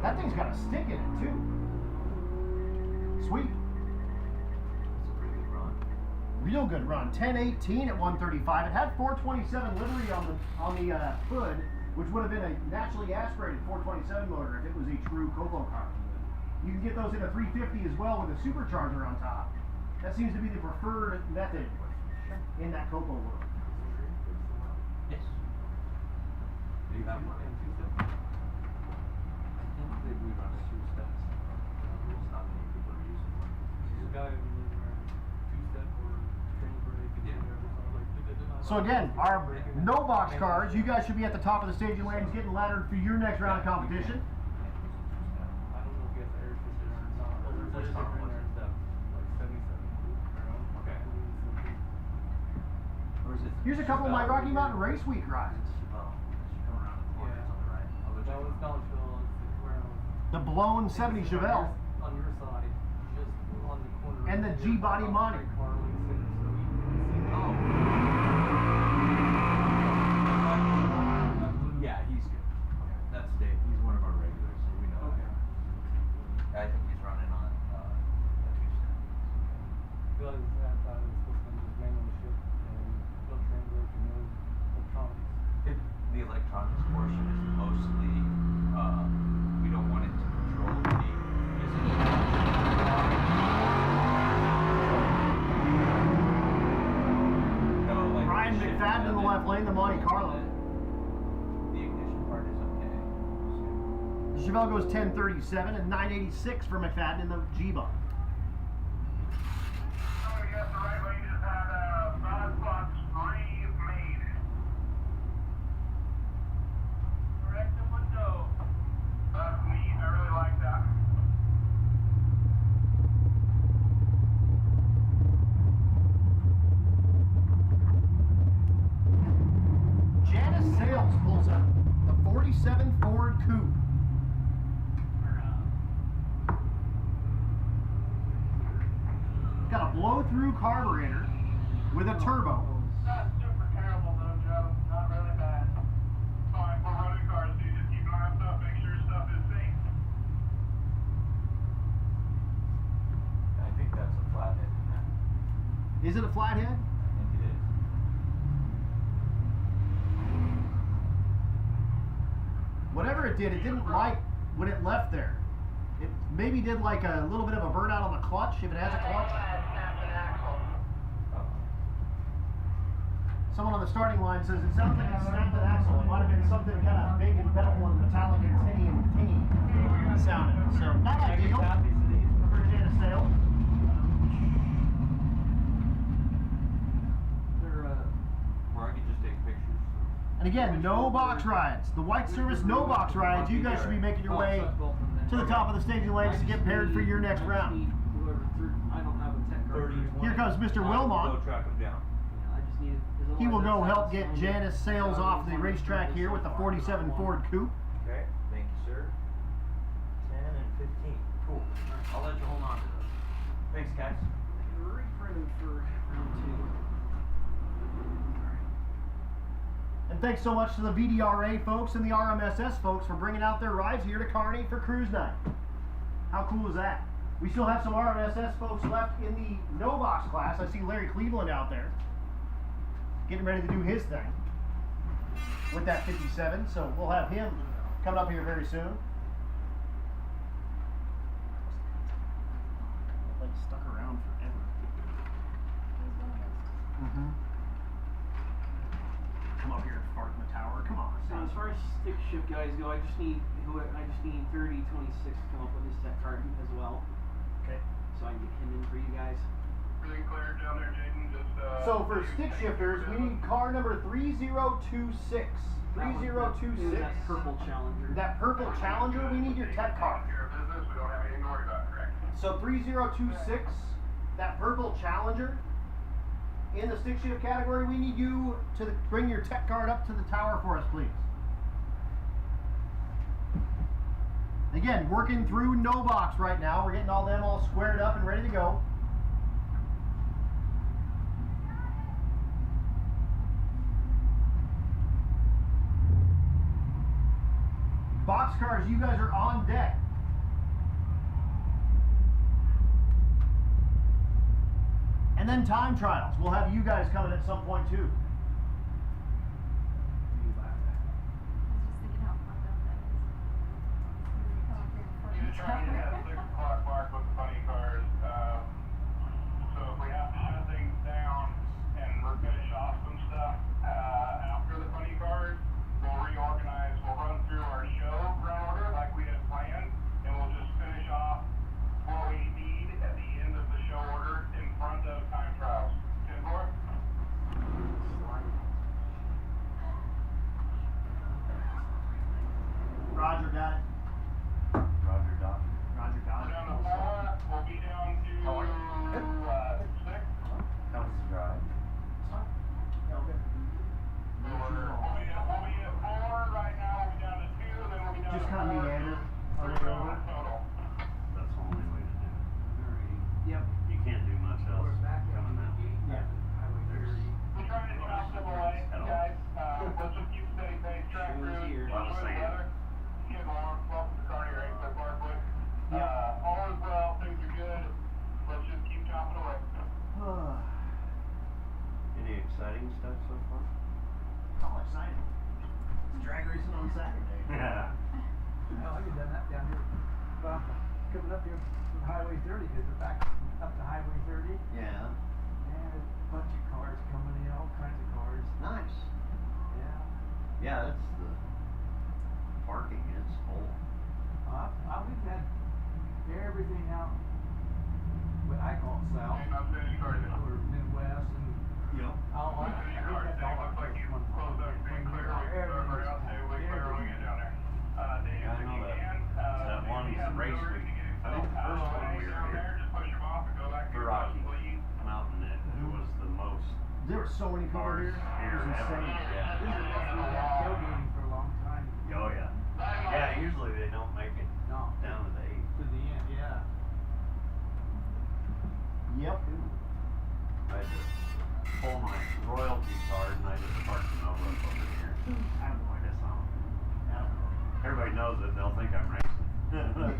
That thing's got a stick in it too. Sweet. It's a pretty good run. Real good run. 1018 at 135. It had 427 livery on the hood, which would have been a naturally aspirated 427 motor if it was a true Copo car. You can get those in a 350 as well with a supercharger on top. That seems to be the preferred method in that Copo world. Yes. Do you have one? I think we run a two-step. There's not many people are using one. There's a guy who ran two-step or train brake and everything. I was like, they did not. So again, our no box cars, you guys should be at the top of the staging lanes getting laddered for your next round of competition. I don't know if you guys Car in there is that like 77 around. Okay. Or is it? Here's a couple of my Chevelle Rocky right Mountain here? Race Week rides. Chevelle. As you come around the corner, Yeah. it's on the right. I'll go check That it was out. Collegeville. It's where I was. The blown 70 Chevelle. On your side, just on the corner. And the G-body Monty. Oh. Yeah, he's good. Okay. That's Dave. He's one of our regulars, so we know Okay. him. I think he's running on a two-step. Realized that it's supposed to be just man on the ship and no translate to no electronics. The electronics portion is mostly, we don't want it to control the physical. No, like Ryan the shifting McFadden in the of it, left lane, the Monte Carlo. The ignition part is okay. The Chevelle goes 1037 and 986 for McFadden in the G-Bug. Somebody guessed the right lane just had ballot spots remade. Correct the window. That's neat. I really like that. Janice Sales pulls up the 47 Ford Coupe. Got a blow-through carburetor with a turbo. Not super terrible though, Joe. Not really bad. Fine for running cars, so you just keep an eye on stuff, make sure stuff is safe. I think that's a flathead in that. Is it a flathead? I think it is. Whatever it did, it didn't like when it left there. It maybe did like a little bit of a burnout on the clutch, if it has a clutch. Snapped an axle. Someone on the starting line says it sounds like it snapped an axle. It might have been something kind of big and metal and metallic and tinny sounding. So not ideal for Janice Sales. Or I could just take pictures. And again, no box rides. The White Service no box rides. You guys should be making your way to the top of the staging lanes to get paired for your next round. I don't have a tech card. Here comes Mr. Wilmot. Go track him down. I just need. He will go help get Janice Sales off the racetrack here with the 47 Ford Coupe. Okay, thank you, sir. 10 and 15. Cool. I'll let you hold on to those. Thanks, guys. Reprinted for round 2. And thanks so much to the VDRA folks and the RMSS folks for bringing out their rides here to Kearney for Cruise Night. How cool is that? We still have some RMSS folks left in the no box class. I see Larry Cleveland out there getting ready to do his thing with that 57, so we'll have him coming up here very soon. Like stuck around forever. Come up here and fart in the tower. Come on. So as far as stick shift guys go, I just need 3026 to come up with his tech card as well, Okay. so I can get him in for you guys. Everything clear down there, Jaden? Just, So for stick shifters, we need car number 3026. 3026. That purple Challenger. That purple Challenger, we need your tech card. Care of business, we don't have anything to worry about, correct? So 3026, that purple Challenger. In the stick shift category, we need you to bring your tech card up to the tower for us, please. Again, working through no box right now. We're getting all them all squared up and ready to go. Boxcars, you guys are on deck. And then time trials. We'll have you guys coming at some point too. He's trying to have 6 o'clock mark with the funny cars. So if we have to shut things down and we're finish off some stuff after the funny cars, we'll reorganize. We'll run through our show run order like we had planned, and we'll just finish off what we need at the end of the show order in front of time trials. 10-4? just kind of meander our way over. That's the only way to do it. Yep. You can't do much else coming that way. Yeah. There's We're trying to chop them away, guys. Let's just keep steady pace, track Shows through, here. A lot of good sand. weather. Getting along, well, the Kearney race so far, but, Yep. all is well, things are good. Let's just keep chopping away. Any exciting stuff so far? All exciting. It's drag racing on Saturday. Yeah. Well, I could done that down here. Well, coming up here from Highway 30, because we're back up to Highway 30. Yeah. And a bunch of cars coming in, all kinds of cars. Nice. Yeah. Yeah, that's the parking is full. We've had everything out, what I call south, Hey, not saying any cars. or Midwest, and Yep. all Not saying any cars. Dave, looks like you closed up, being clear, right out, stay way clear when we get down there. Dave, Yeah, I if know you that. can, That if one you have race the week. ability to get I think the yourself first out of the one way we were down here. there, just push them off and go back to For your Rocky bus, please. Mountain, it was the most There were so many people cars here. It here was ever. insane. Yeah. These are tailgating for a long time. Oh yeah. Yeah, usually they don't make it No, down to the 8. to the end, yeah. Yep. I just pull my royalty card and I just park them over here. Attaboy, that's all. Attaboy. Everybody knows it, they'll think I'm racing.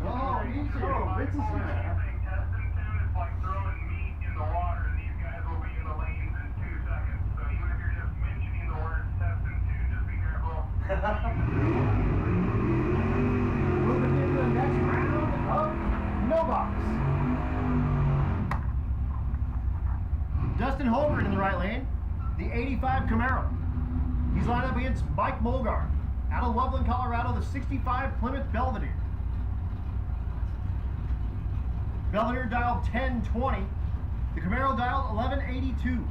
Oh, you too. Vince is here. Everything testing to is like throwing meat in the water, and these guys will be in the lanes in 2 seconds. So even if you're just mentioning the word testing to, just be careful. Moving into the next round of no box. Dustin Holgren in the right lane, the 85 Camaro. He's lined up against Mike Mulgar out of Loveland, Colorado, the 65 Plymouth Belvedere. Belvedere dialed 1020. The Camaro dialed 1182.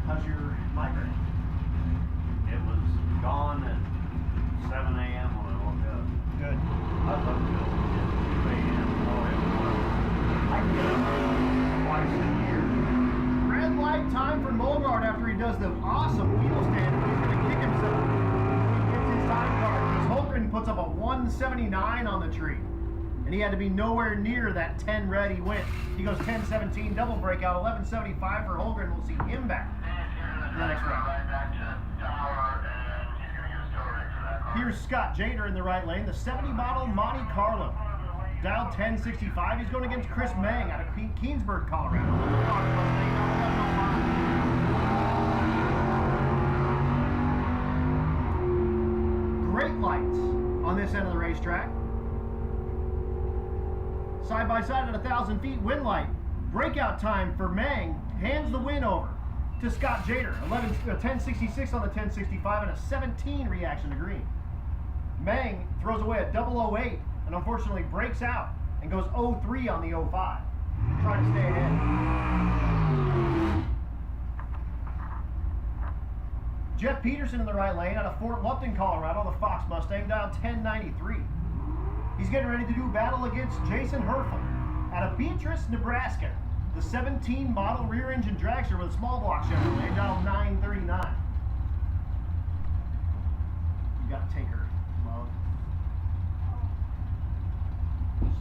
How's your migraine? It was gone at 7 a.m. when I woke up. Good. I was up till 2 a.m. Oh, it was. I get up twice a year. Red light time for Mulgard after he does the awesome wheel stand. He's going to kick himself when he gets his time card because Holgren puts up a 179 on the tree. And he had to be nowhere near that 10 red he went. He goes 10-17, double breakout, 11-75 for Holgren. We'll see him back in the next round. Here's Scott Jader in the right lane, the 70 model Monte Carlo. Dialed 1065. He's going against Chris Mang out of Keensburg, Colorado. Great lights on this end of the racetrack. Side by side at 1,000 feet, win light. Breakout time for Mang. Hands the win over to Scott Jader. 1066 on the 1065 and a 17 reaction to green. Mang throws away a 008 and unfortunately breaks out and goes 0-3 on the 05. Trying to stay ahead. Jeff Peterson in the right lane out of Fort Lupton, Colorado, the Fox Mustang, dialed 1093. He's getting ready to do battle against Jason Herfel out of Beatrice, Nebraska, the 17 model rear engine dragster with a small block Chevrolet, dialed 939. You gotta take her, love.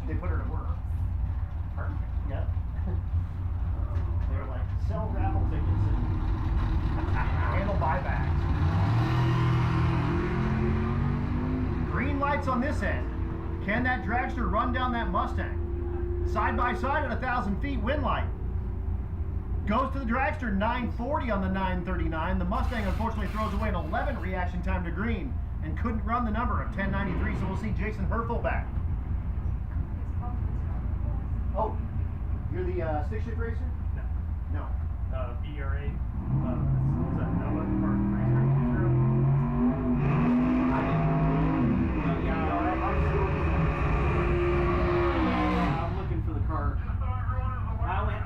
They put her to work. Perfect. Yep. They were like, sell raffle tickets and handle buybacks. Green lights on this end. Can that dragster run down that Mustang? Side by side at 1,000 feet, win light. Goes to the dragster, 940 on the 939. The Mustang unfortunately throws away an 11 reaction time to green and couldn't run the number of 1093, so we'll see Jason Herfel back. Oh, you're the stick shift racer? No. BRA, is that Noah Park Racer? I'm looking for the car. I went.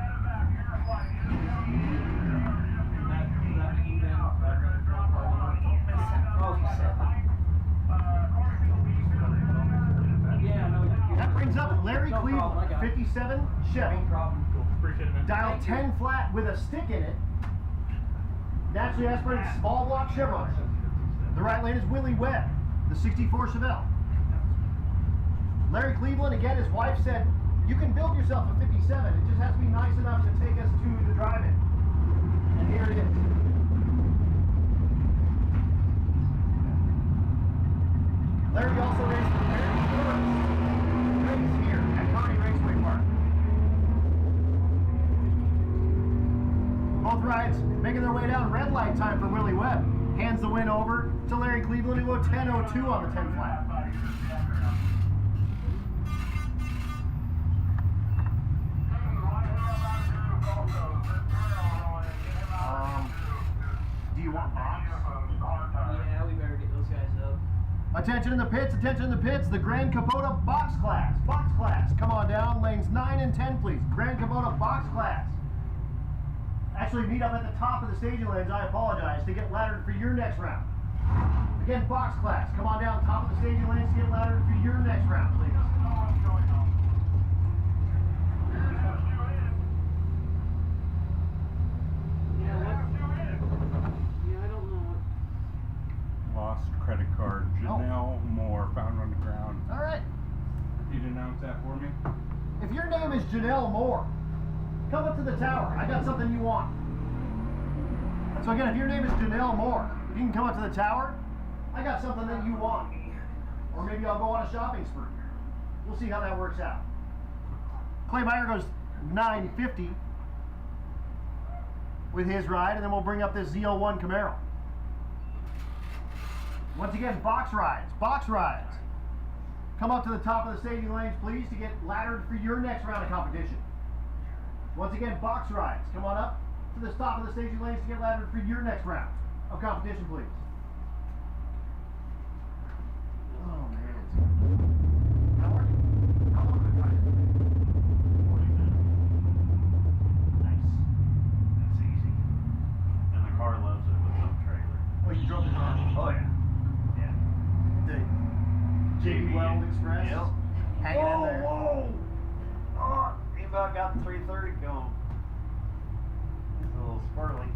Yeah, no. That brings up Larry No problem, I Cleveland, got it. 57 Chevy. No problem. Cool. Appreciate it, man. Dial 10 flat with a stick in it. Naturally aspirated small block Chevrolet. The right lane is Willie Webb, the 64 Chevelle. Larry Cleveland, again, his wife said, you can build yourself a 57. It just has to be nice enough to take us to the drive-in. And here it is. Larry also raced the very first race here at Kearney Raceway Park. Both rides making their way down. Red light time for Willie Webb. Hands the win over to Larry Cleveland, who go 10:02 on the 10 flat. Do you want box? Yeah, we better get those guys up. Attention in the pits, attention in the pits. The Grand Kubota box class. Box class. Come on down. Lanes 9 and 10, please. Grand Kubota box class. Actually, meet up at the top of the staging lanes, I apologize, to get laddered for your next round. Again, box class. Come on down top of the staging lanes to get laddered for your next round, please. Lost credit card. Janelle Moore found on the ground. All right. You'd announce that for me? If your name is Janelle Moore, come up to the tower. I got something you want. So again, if your name is Janelle Moore, you can come up to the tower. I got something that you want. Or maybe I'll go on a shopping spree. We'll see how that works out. Clay Meyer goes 950 with his ride, and then we'll bring up this ZL1 Camaro. Once again, box rides. Box rides. Come up to the top of the staging lanes, please, to get laddered for your next round of competition. Once again, box rides. Come on up to the top of the staging lanes to get laddered for your next round of competition, please. Oh, man. How are you? How long have I got? 40 minutes. Nice. That's easy. And the car loves it with no trailer. Oh, you drove the car? Oh, yeah. Yeah. The JB Weld Express? Yep. Hanging in there. Whoa! Oh, he about got the 330 going. It's a little squirrely.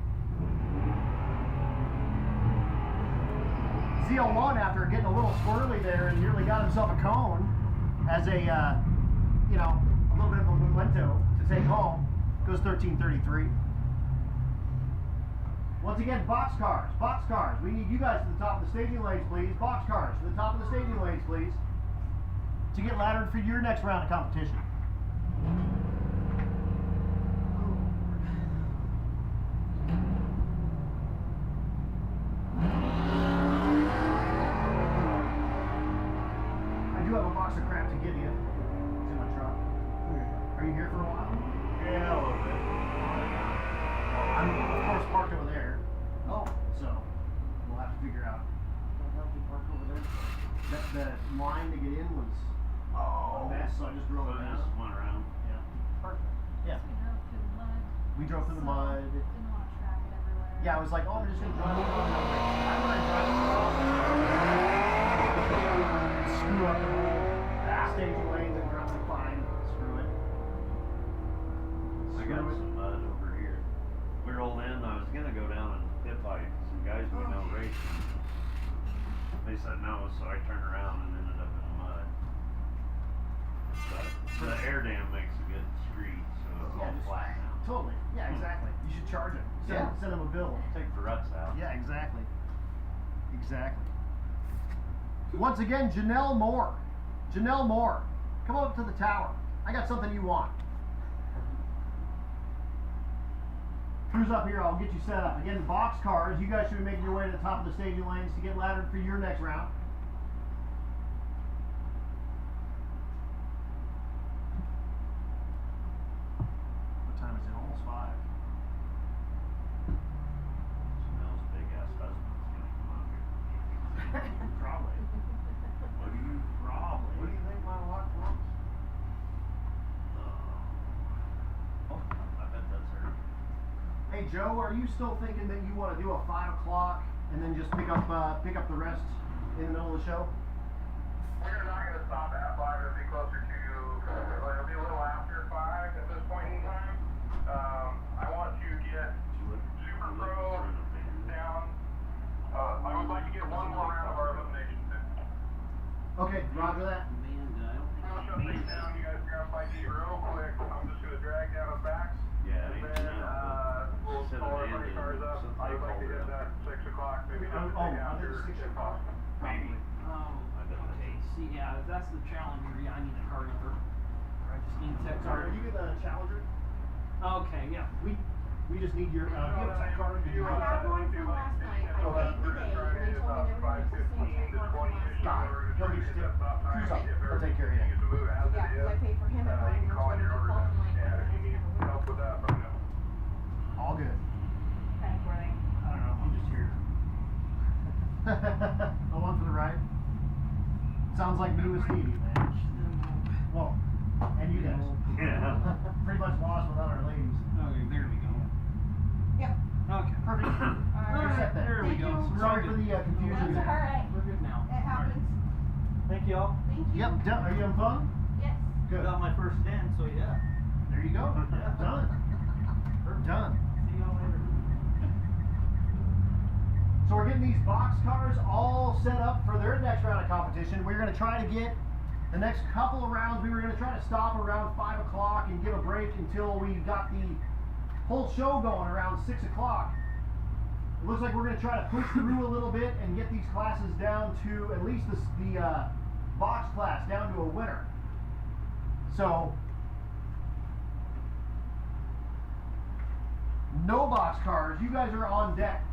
ZL1, after getting a little squirrely there and nearly got himself a cone as a, you know, a little bit of a memento to take home, goes 13:33. Once again, box cars, box cars. We need you guys to the top of the staging lanes, please. Box cars to the top of the staging lanes, please, to get laddered for your next round of competition. I do have a box of crap to give you. It's in my truck. Are you here for a while? Yeah, a little bit. I'm, of course, parked over there. Oh. So, we'll have to figure out. How did you park over there? The line to get in was a mess, so I just drove So around. just went around. Yeah. Perfect. Yeah. We drove through the mud. We drove through the So, mud. Didn't want to track it everywhere. Yeah, I was like, oh, I'm just gonna drive over. I'm gonna drive screw up the whole staging lanes and we're like, fine. Screw it. I got some mud over here. We rolled in, I was gonna go down and pit fight some guys we know racing. They said no, so I turned around and ended up in the mud. But the air dam makes a good street, so it's all just- flat now. Totally. Yeah, exactly. You should charge it. Send them a bill. Take the ruts out. Yeah, exactly. Exactly. Once again, Janelle Moore. Janelle Moore. Come up to the tower. I got something you want. Cruise up here, I'll get you set up. Again, the box cars, you guys should be making your way to the top of the staging lanes to get laddered for your next round. What time is it? Almost 5. Smells big ass husband's gonna come out here. Probably. What do you Probably. think my wife wants? Oh, I bet that's her. Hey Joe, are you still thinking that you want to do a 5 o'clock and then just pick up the rest in the middle of the show? We're not going to stop at 5. It'll be closer to, it'll be a little after 5 at this point in time. I want to get Super Pro down. I would like to get one more box, maybe Oh, just oh, take I out think your, it's 6 if o'clock. possible. Maybe. I bet Okay, see, yeah, if that's the Challenger, yeah, I need a car number. I just need text. Sorry, are you the Challenger? Okay, yeah. We just need your, do you have a tech card? You, I have one from last night. I Okay. paid today, and they told me they were gonna use the same tech card from last Got night. it. He'll be still. Cruise up. I'll take care of you. Yeah, because I paid for him at mine, and they told me to call him like, Yeah, if you need I help with that, let me know. All good. Thank you. I don't know. I'm just here. The one for the right. Sounds like me with Stevie, man. Whoa. And you guys. Yeah. Pretty much lost without our ladies. Okay, there we go. Yep. Okay. Perfect. You're set then. There we Thank go. you. Sorry for the confusion. That's alright. We're good now. It happens. Thank y'all. Thank you. Yep. Done. Are you having fun? Yes. Good. Got my first 10, so yeah. There you go. Done. We're done. See y'all later. So we're getting these box cars all set up for their next round of competition. We're going to try to get the next couple of rounds. We were going to try to stop around 5 o'clock and give a break until we got the whole show going around 6 o'clock. It looks like we're going to try to push through a little bit and get these classes down to at least the box class down to a winner. So no box cars, you guys are on deck.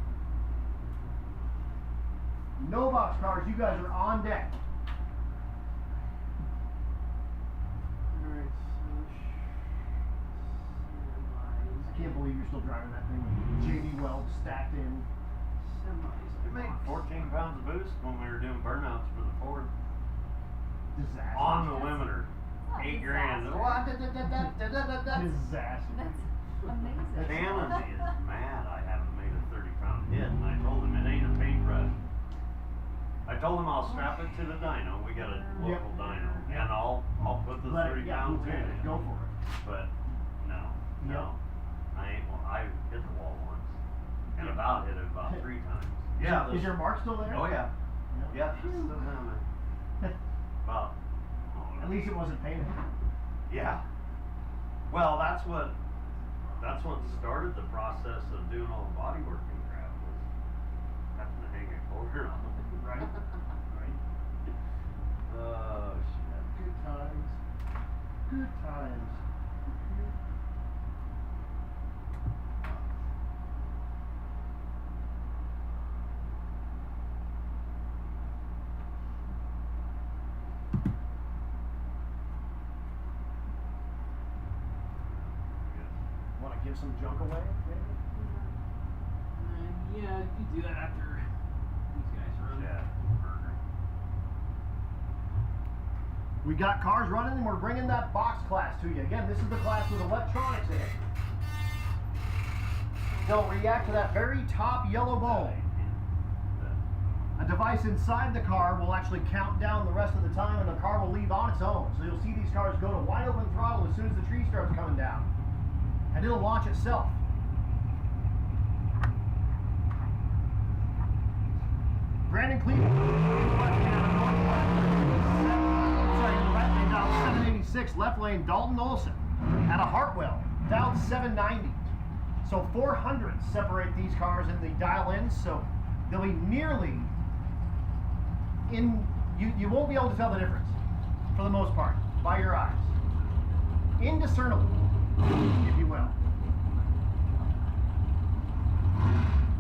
No box cars, you guys are on deck. Alright, I can't believe you're still driving that thing with JD Weld stacked in. We made 14 pounds of boost when we were doing burnouts for the Ford. Disaster. On the limiter. Oh, $8 grand. Disaster. That's amazing. Shannon is mad I haven't made a 30-pound hit, and I told him it ain't a paintbrush. I told him I'll strap it to the dyno. We got a local dyno, and I'll put the 30 pounds in it. Go for it. But no, I ain't. I hit the wall once, and about hit it about 3 times. Yeah. Is your mark still there? Oh yeah. Yeah, it's still down there. About. At least it wasn't painted. Yeah. Well, that's what started the process of doing all the body work and crap, was having to hang a quarter on it. Right? Right. Oh shit. Good times. Good times. Want to give some junk away, maybe? yeah, you do that after these guys run. Yeah. We got cars running and we're bringing that box class to you. Again, this is the class with electronics in it. They'll react to that very top yellow bulb. A device inside the car will actually count down the rest of the time and the car will leave on its own. So you'll see these cars go to wide open throttle as soon as the tree starts coming down. And it'll launch itself. Brandon Cleveland, left lane dialed 786, left lane Dalton Olson at a Hartwell, dialed 790. So 400 separate these cars in the dial-ins, so they'll be nearly in, you won't be able to tell the difference, for the most part, by your eyes. Indiscernible, if you will.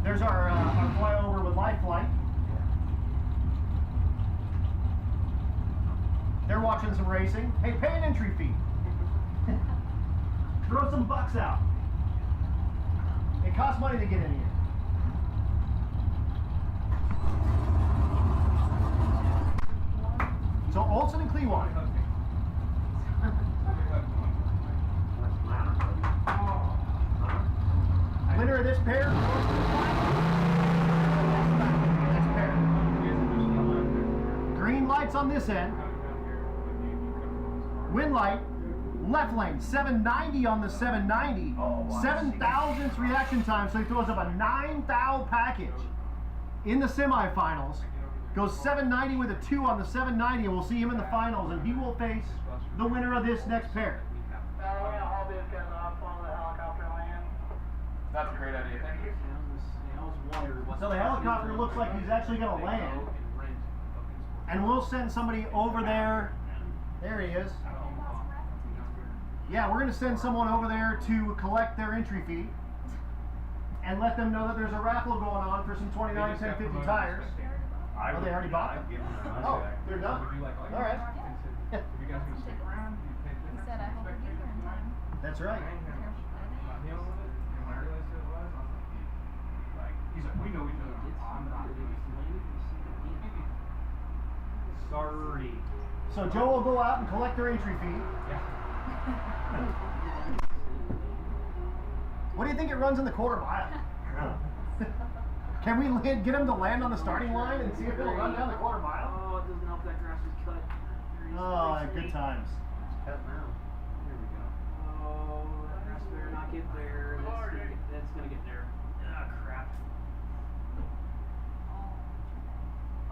There's our flyover with Lifeline. They're watching some racing. Hey, pay an entry fee. Throw some bucks out. It costs money to get in here. So Olsen and Cleveland. Winner of this pair. Next pair. Green lights on this end. Win light. Left lane, 790 on the 790. 7,000th reaction time, so he throws up a 9,000 package in the semifinals. Goes 790 with a 2 on the 790, and we'll see him in the finals, and he will face the winner of this next pair. Now we're gonna haul these guys off on the helicopter land. That's a great idea. Thank you. almost wonder what's So the helicopter looks like he's actually gonna land. And we'll send somebody over there. There he is. Yeah, we're going to send someone over there to collect their entry fee and let them know that there's a raffle going on for some 29 1050 tires. Oh, they already bought them? Oh, they're done? All right. If you guys can stick around, you pay He said, I hope we get here in time. That's right. Not dealing with it, and when I realized who it was, I was like, he's like, we know each other. I'm not doing this. Sorry. So Joe will go out and collect their entry fee. What do you think it runs in the quarter mile? Can we get him to land on the starting line and see if it'll run down the quarter mile? Oh, it doesn't help that grass was cut. Oh, good times. Cut now. Here we go. Oh, that grass better not get there. That's gonna get there. Ah, crap.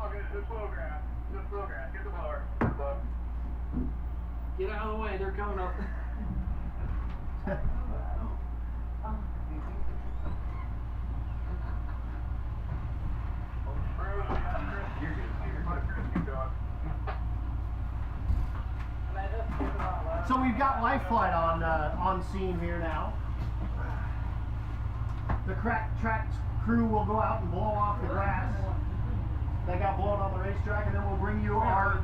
Okay, just slow grass. Just slow grass. Get the blower. Look. Get out of the way, they're coming up. You're good. Keep going. So we've got Life Flight on scene here now. The crack track crew will go out and blow off the grass that got blown on the racetrack, and then we'll bring you our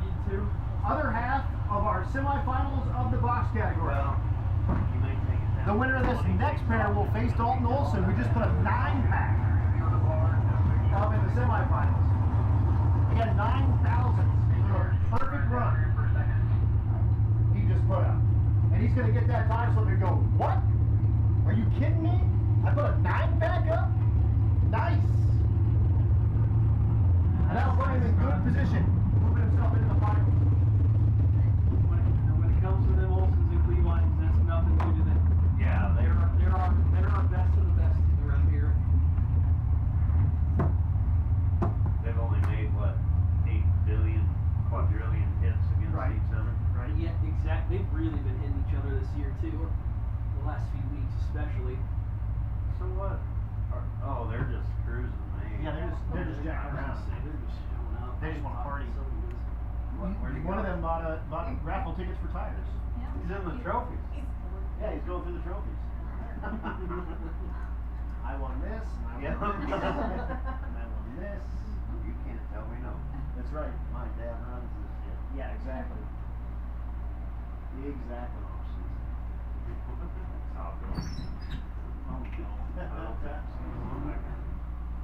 other half of our semifinals of the box category. Well, you may take it down. The winner of this next pair will face Dalton Olson, who just put a 9-pack up in the semifinals. Again, 9,000. Perfect run he just put up. And he's going to get that time slip and go, what? Are you kidding me? I put a 9-pack up? Nice. And that'll put him in good position, moving himself into the finals. When it comes to them Olsons and Cleveland, that's nothing new to them. Yeah, They're our best of the best around here. they've only made, what, 8 billion, quadrillion hits against Right. each other. Right? Yeah, exactly. They've really been hitting each other this year too. The last few weeks, especially. So what? Oh, they're just cruising, man. Yeah, they're just jacking around. They're just showing up. They just wanna party. Where'd he One of go? them bought raffle tickets for tires. Yeah. He's in the trophies. Yeah, he's going through the trophies. I won this, and I Yeah. won this, and I won this. You can't tell me no. That's right. My dad runs this shit. Yeah, exactly. Exactly. That's how it goes. Oh, no.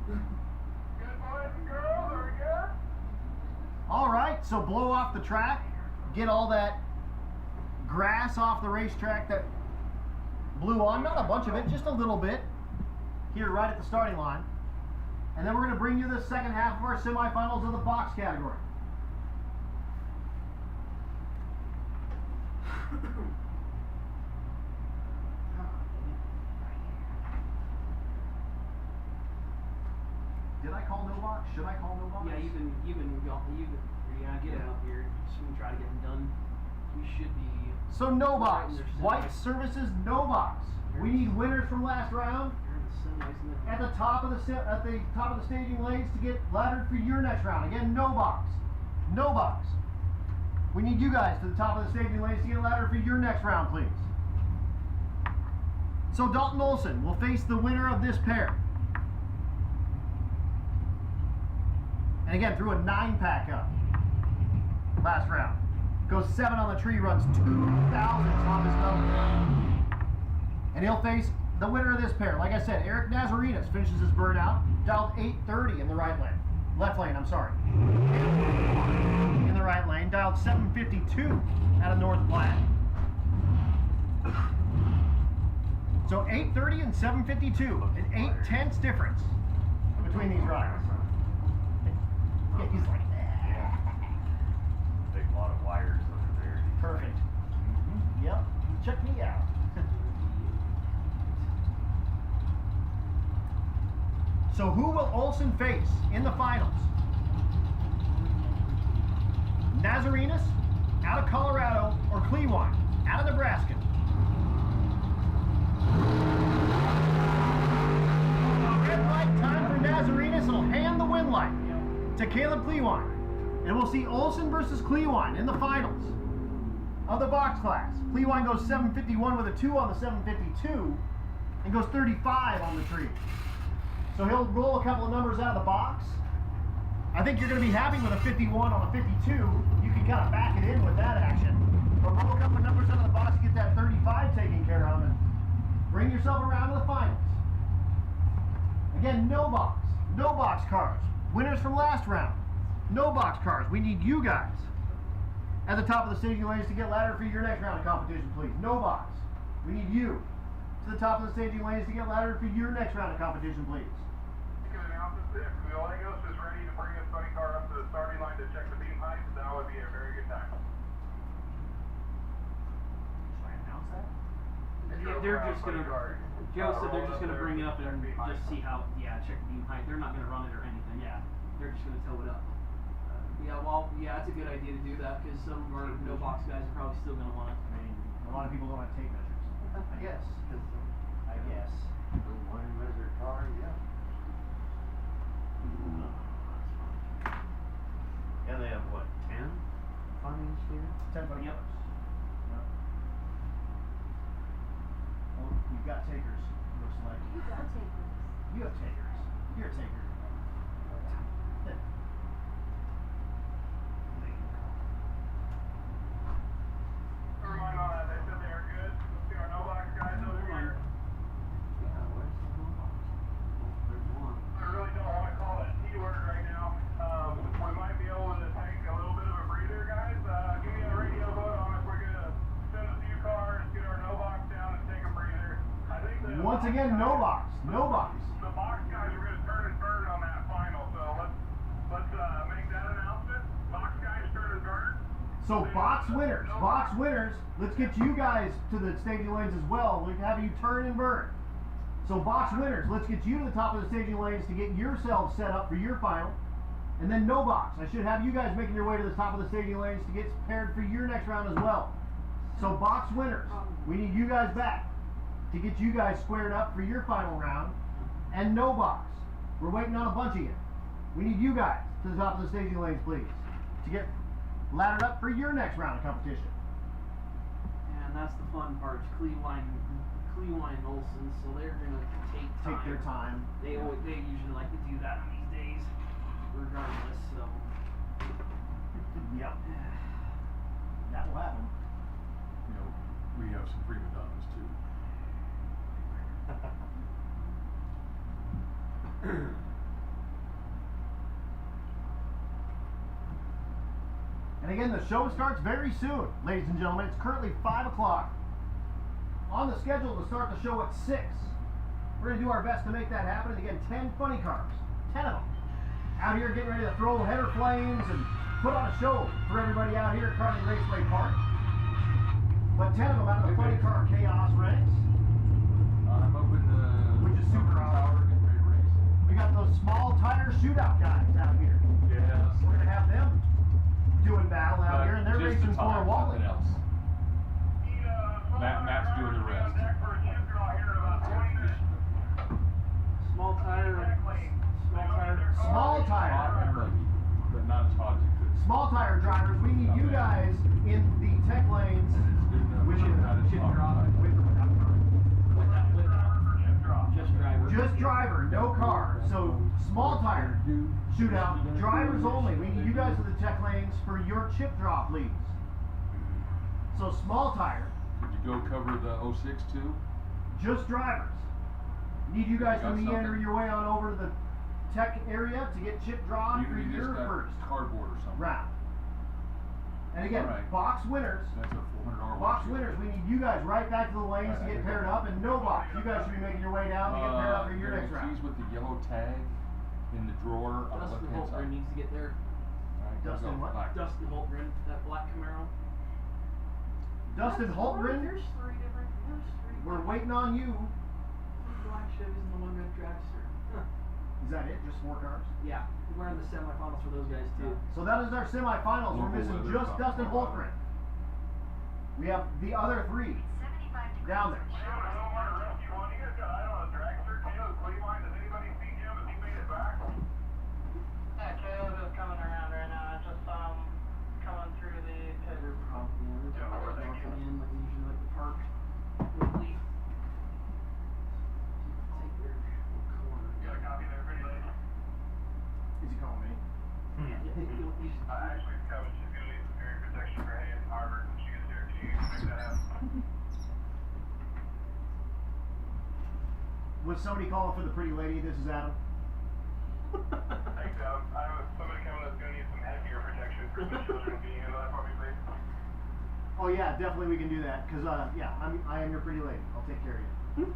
Good boys and girls, are we good? All right, so blow off the track, get all that grass off the racetrack that blew on, not a bunch of it, just a little bit, here right at the starting line. And then we're going to bring you the second half of our semifinals of the box category. Did I call no box? Should I call no box? Yeah, get them up here. Just gonna try to get them done. We should be. So no box. Right in their White semis. Services no box. We need winners from last round They're in the semis and then- at the top of the staging lanes to get laddered for your next round. Again, no box. No box. We need you guys to the top of the staging lanes to get laddered for your next round, please. So Dalton Olson will face the winner of this pair. And again, threw a 9-pack up last round. Goes 7 on the tree, runs 2,000 on his number. And he'll face the winner of this pair. Like I said, Eric Nazarinas finishes his burnout, dialed 830 in the right lane. Left lane, I'm sorry. In the right lane, dialed 752 out of North Platte. So 830 and 752, an 8/10 difference between these riders. Yeah, he's like, Big lot of wires under there. perfect. Yep, check me out. So who will Olson face in the finals? Nazarinas out of Colorado or Cleveland out of Nebraska? Red light time for Nazarenas will hand the win light to Caleb Clewine. And we'll see Olson versus Clewine in the finals of the box class. Clewine goes 751 with a 2 on the 752 and goes 35 on the tree. So he'll roll a couple of numbers out of the box. I think you're going to be happy with a 51 on a 52. You can kind of back it in with that action. But roll a couple of numbers out of the box to get that 35 taken care of and bring yourself around to the finals. Again, no box cars. Winners from last round. No box cars. We need you guys at the top of the staging lanes to get ladder for your next round of competition, please. No box. We need you to the top of the staging lanes to get ladder for your next round of competition, please. You can announce this if Villegas is ready to bring his funny car up to the starting line to check the beam height. That would be a very good time. Should I announce that? Yeah, they're just gonna. Joe said they're just gonna bring it up and just see how. Yeah, check the beam height. They're not gonna run it or anything. Yeah, they're just gonna tow it up. Yeah, well, yeah, it's a good idea to do that because some of our no box guys are probably still gonna want it. I mean, a lot of people don't have tape measures. I guess. I guess. Don't want to measure car, yeah. And they have what, 10 funnies here? 10 funny Yep. Yep. Well, you've got takers, looks like. You got takers. You have takers. You're a taker. A reminder on that, they said they are good. See our no box guys over here. Yeah, where's the blue box? Oh, there's one. I really don't want to call it T word right now. We might be able to take a little bit of a breather, guys. Give me a radio vote on if we're gonna send a few cars, get our no box down, and take a breather. I think the Once again, no box. No box. The box guys are gonna turn and burn on that final, so let's make that announcement. Box guys turn and burn. So box winners, let's get you guys to the staging lanes as well. We'll have you turn and burn. So box winners, let's get you to the top of the staging lanes to get yourselves set up for your final. And then no box. I should have you guys making your way to the top of the staging lanes to get prepared for your next round as well. So box winners, we need you guys back to get you guys squared up for your final round. And no box. We're waiting on a bunch of you. We need you guys to the top of the staging lanes, please, to get laddered up for your next round of competition. And that's the fun part. Clewine and Olson, so they're gonna Take their time. They usually like to do that on these days, regardless. So Yep. That will happen. You know, we have some prima donnas too. And again, the show starts very soon, ladies and gentlemen. It's currently 5 o'clock. On the schedule to start the show at 6. We're going to do our best to make that happen. And again, 10 funny cars. 10 of them. Out here getting ready to throw header flames and put on a show for everybody out here at Kearney Raceway Park. But 10 of them out of the funny car chaos ranks. I'm up in the Which is super tower getting ready to race. We got those small tire shootout guys out here. Yes. We're going to have them doing battle out here, and they're Just racing the for a time, Wally. nothing else. Matt's doing the rest. small tire. Small Hot tire. and muggy, but not as hot as it could. Small tire drivers, we need you guys in the tech lanes And it's good enough, with but the not as chip hot. drop, with or without car. Just driver. Just driver, no car. So small tire shootout, drivers only. We need you guys in the tech lanes for your chip drop leads. So small tire, Did you go cover the 06 too? just drivers. Need you guys to Got meander something? your way on over to the tech area to get chip drawn for Even if you your just got first cardboard or something. round. And again, Alright. box winners. That's a $400 Box watch. winners, we need you guys right back to the lanes to get paired up, and no box. You guys should be making your way down to get paired up for your next round. Keys with the yellow tag in the drawer on the Dustin left-hand Holtgren side. needs to get there. Alright, go, Dustin go, what? black. Dustin Holtgren, that black Camaro. Dustin Holtgren, There's three. we're waiting on you. Three black Chevys and the one red dragster. Is that it? Just 4 cars? Yeah, we're in the semifinals for those guys too. So that is our semifinals. We're Local missing weather, just top Dustin four. Holtgren. We have the other 3 down there. north end, like usually like the park quickly. Take their corner. Got a copy there, pretty lady? Is he calling me? Actually, it's coming. She's gonna need some hearing protection for Hay and Harvard when she gets here. Can you make that happen? Was somebody calling for the pretty lady? This is Adam. Thanks, Adam. I have somebody coming that's gonna need some headgear protection for some children. Can you handle that for me, please? Oh yeah, definitely we can do that. Cause yeah, I am your pretty lady. I'll take care of you.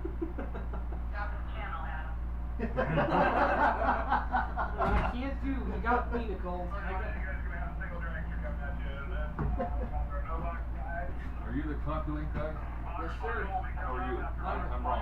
Got the channel, Adam. I can't do. You got me, Nicole. You guys are gonna have a single director coming at you, and then for no box guys. Are you the Copulink guy? Yes, sir. How are you? I'm Ron.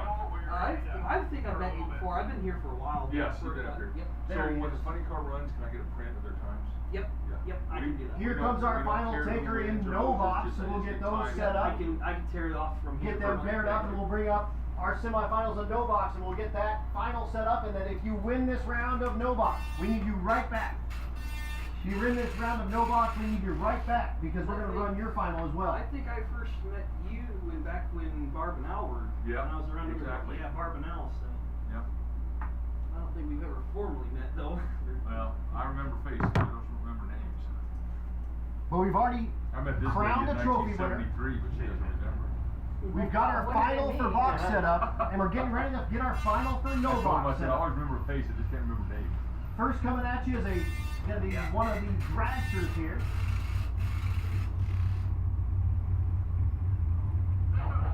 I think I've met you before. I've been here for a while. Yes, you've been up here. Yep. So There he when is. the funny car runs, can I get a print of their times? Yep. Yeah. Yep. I can do that. Here We don't- comes our we don't final care taker who in wins or no loses, box, just and we'll that get it's those time. set up. I can tear it off from here. Get them paired up, and we'll bring up our semifinals of no box, and we'll get that final set up. And then if you win this round of no box, we need you right back. If you win this round of no box, we need you right back because we're going to run your final as well. I think I first met you back when Barb and Al were. Yeah, When I was around exactly. here. Yeah, Barb and Al. So Yep. I don't think we've ever formally met though. Well, I remember faces, I don't remember names. But we've already I met this crowned lady a in trophy winner. 1973, but she doesn't remember. We've got our What did final they for mean? box set up, and we're getting ready to get our final for no I told him, I box said, set I up. always remember a face, I just can't remember names. First coming at you is going to be one of the dragsters here.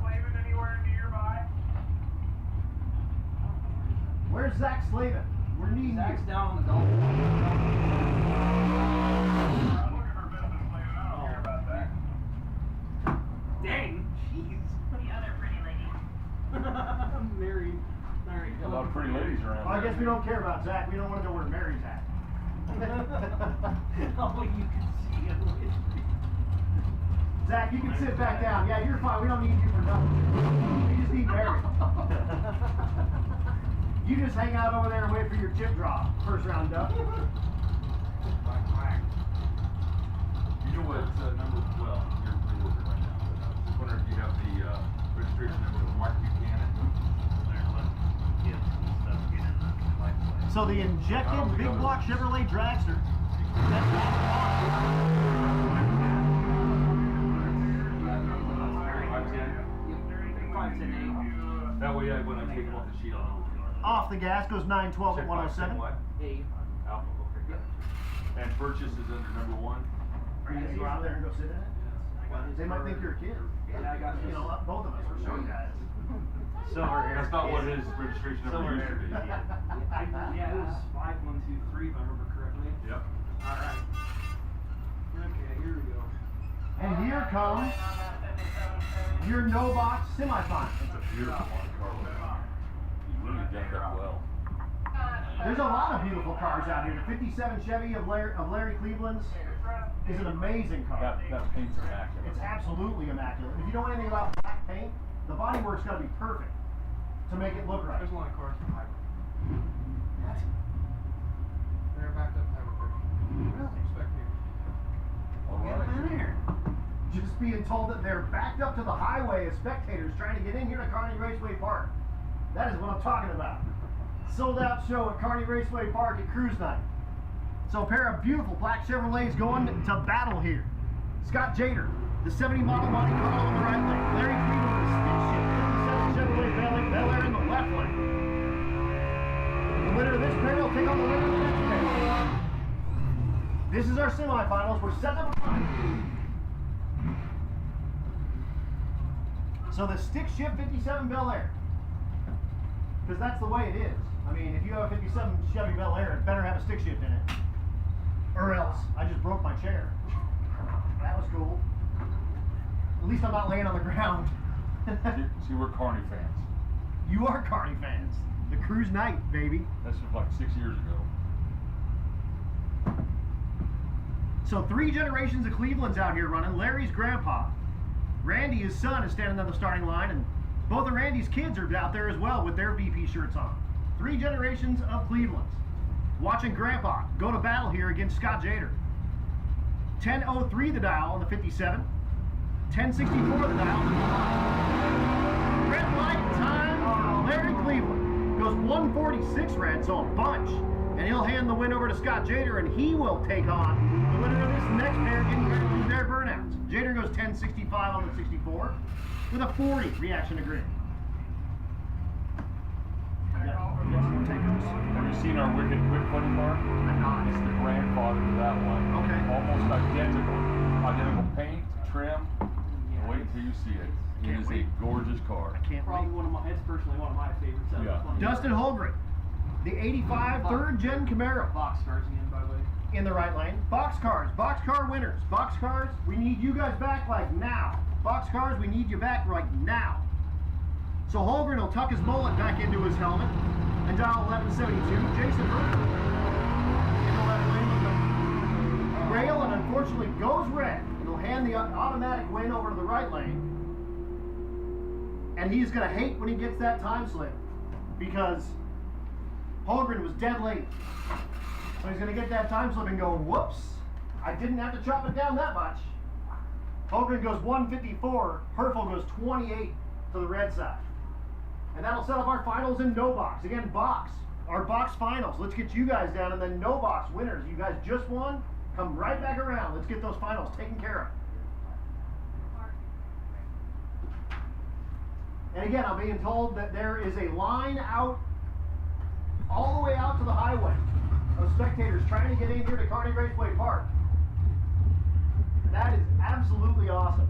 Slavin anywhere nearby? Where's Zach Slavin? We're needing Zach's you. down on the golf. I'm looking for Vincent Slavin. I don't care about that. Dang, jeez. The other pretty lady. Married. Married. A lot of pretty ladies around I there. guess we don't care about Zach. We don't want to know where Mary's at. Oh, you can see it. Zach, you can sit back down. Yeah, you're fine. We don't need you for nothing. We just need Mary. You just hang out over there and wait for your chip drop. First round up. You know what number, well, you're working right now, but I was just wondering if you have the registration number of Mark Buchanan. So the injected big block Chevrolet Dragster. That's That way, when I take them off the sheet, I'll know which one. off the gas goes 912 at Check 107. what? A. Alpha, okay. And purchase is under number 1. Are you gonna go out there and go sit in it? They might think you're a kid. Yeah, I got You know, both of us are show guys. Silver hair. That's not what his registration number used to be. Yeah, it was 5123 if I remember correctly. Yep. Alright. Okay, here we go. And here comes your no box semifinal. That's a beautiful one, Carlos. You really done that well. There's a lot of beautiful cars out here. The 57 Chevy of Larry Cleveland's is an amazing car. That paint's immaculate. It's absolutely immaculate. If you know anything about black paint, the bodywork's got to be perfect to make it look right. There's a lot of cars from hybrid. They're backed up hybrid. Really? Spectators. All Get them in right. here. Just being told that they're backed up to the highway as spectators trying to get in here to Kearney Raceway Park. That is what I'm talking about. Sold out show at Kearney Raceway Park at Cruise Night. So a pair of beautiful black Chevrolets going to battle here. Scott Jader, the 70 model Monte Carlo in the right lane. Larry Cleveland, the stick shift 57 Chevrolet Bel Air in the left lane. The winner of this pair will take on the winner of the next pair. This is our semifinals. We're setting up a line. So the stick shift 57 Bel Air. Because that's the way it is. I mean, if you have a 57 Chevy Bel Air, it better have a stick shift in it. Or else. I just broke my chair. That was cool. At least I'm not laying on the ground. See, we're Kearney fans. You are Kearney fans. The Cruise Night, baby. That's from like 6 years ago. So 3 generations of Cleveland's out here running. Larry's grandpa. Randy, his son, is standing on the starting line, and both of Randy's kids are out there as well with their VP shirts on. 3 generations of Cleveland's. Watching Grandpa go to battle here against Scott Jader. 10:03 the dial on the 57. 1064 the dial. Red light time. Larry Cleveland goes 146 red, so a bunch. And he'll hand the win over to Scott Jader, and he will take on the winner of this next pair in their burnouts. Jader goes 1065 on the 64 with a 40 reaction to green. Have you seen our Wicked Quick Funny car? It's the grandfather to that one. Okay. Almost identical. Identical paint, trim. Wait until you see it. It is a gorgeous car. I can't Probably wait. one of my. It's personally one of my favorites. Out of Yeah. the funny Dustin cars. Holgren, the 85 third gen Camaro Box cars again, by the way. in the right lane. Boxcar winners. Boxcars, we need you guys back like now. Boxcars, we need you back right now. So Holgren will tuck his mullet back into his helmet and dial 1172. Jason Burke in the left lane with the rail and unfortunately goes red. And he'll hand the automatic win over to the right lane. And he's going to hate when he gets that time slip because Holgren was dead late. So he's going to get that time slip and go, whoops, I didn't have to chop it down that much. Holgren goes 154, Herfel goes 28 to the red side. And that'll set up our finals in no box. Again, box, our box finals. Let's get you guys down, and then no box winners. You guys just won, come right back around. Let's get those finals taken care of. And again, I'm being told that there is a line out, all the way out to the highway, of spectators trying to get in here to Kearney Raceway Park. That is absolutely awesome.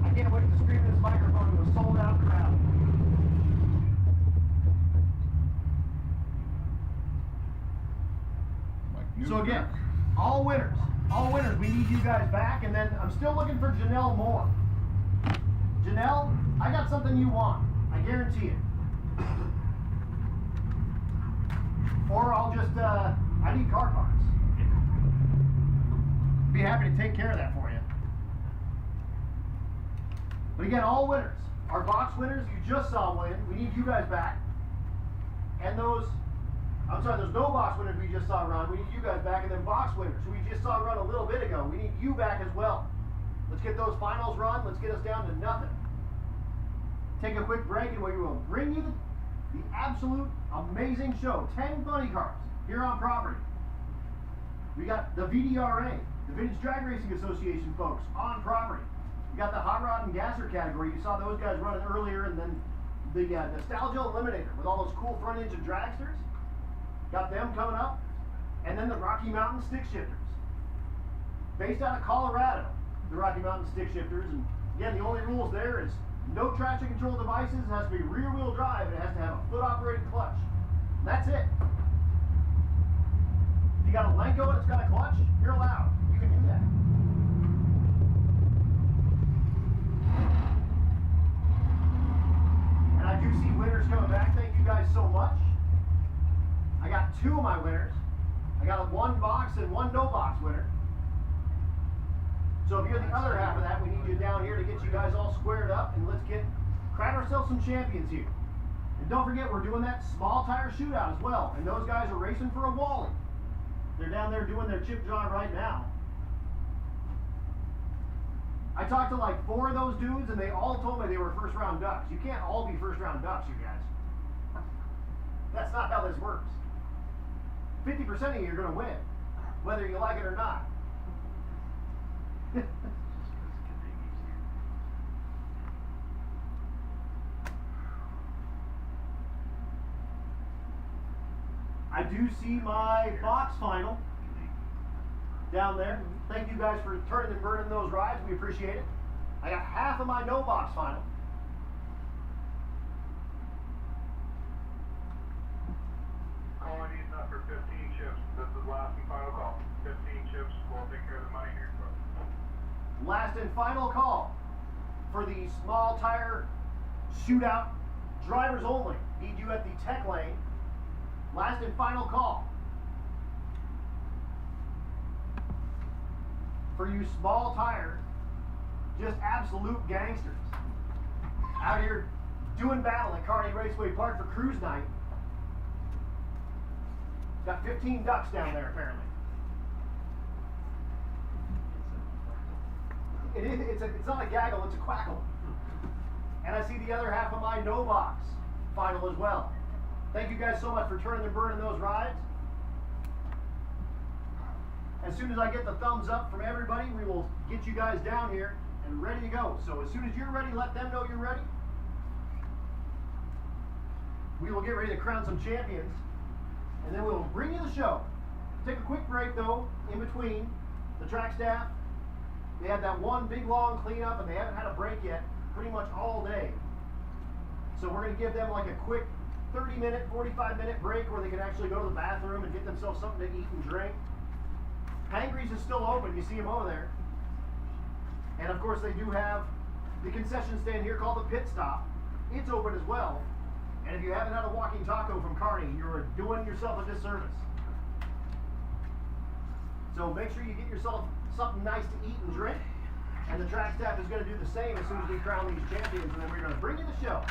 I can't wait to scream in this microphone to a sold out crowd. So again, all winners, we need you guys back, and then I'm still looking for Janelle Moore. Janelle, I got something you want, I guarantee it. Or I'll just, I need car parts. Be happy to take care of that for you. But again, all winners, our box winners you just saw win, we need you guys back. And those no box winners we just saw run, we need you guys back. And then box winners who we just saw run a little bit ago, we need you back as well. Let's get those finals run, let's get us down to nothing. Take a quick break and we will bring you the absolute amazing show. 10 funny cars here on property. We got the VDRA, the Vintage Drag Racing Association folks on property. We got the hot rod and gasser category. You saw those guys running earlier, and then the Nostalgia Eliminator with all those cool front engine dragsters. Got them coming up. And then the Rocky Mountain Stick Shifters. Based out of Colorado, the Rocky Mountain Stick Shifters. And again, the only rules there is no traction control devices. It has to be rear wheel drive, and it has to have a foot operated clutch. That's it. If you got a Lenko and it's got a clutch, you're allowed. You can do that. And I do see winners coming back. Thank you guys so much. I got 2 of my winners. I got a 1 box and 1 no box winner. So if you're the other half of that, we need you down here to get you guys all squared up, and let's crown ourselves some champions here. And don't forget, we're doing that small tire shootout as well. And those guys are racing for a Wally. They're down there doing their chip draw right now. I talked to like 4 of those dudes, and they all told me they were first round ducks. You can't all be first round ducks, you guys. That's not how this works. 50% of you are going to win, whether you like it or not. I do see my box final down there. Thank you guys for turning and burning those rides. We appreciate it. I got half of my no box final. Calling these up for 15 chips. This is last and final call. 15 chips. We'll take care of the money here. Last and final call for the small tire shootout. Drivers only. Need you at the tech lane. Last and final call. For you small tire, just absolute gangsters. Out here doing battle at Kearney Raceway Park for cruise night. Got 15 ducks down there apparently. It's not a gaggle, it's a quackle. And I see the other half of my no box final as well. Thank you guys so much for turning and burning those rides. As soon as I get the thumbs up from everybody, we will get you guys down here and ready to go. So as soon as you're ready, let them know you're ready. We will get ready to crown some champions, and then we'll bring you the show. Take a quick break though, in between. The track staff, they had that one big long cleanup and they haven't had a break yet, pretty much all day. So we're gonna give them like a quick 30-minute, 45-minute break where they can actually go to the bathroom and get themselves something to eat and drink. Hangry's is still open, you see them over there. And of course they do have the concession stand here called the Pit Stop. It's open as well. And if you haven't had a walking taco from Kearney, you're doing yourself a disservice. So make sure you get yourself something nice to eat and drink. And the track staff is going to do the same as soon as we crown these champions. And then we're going to bring you the show.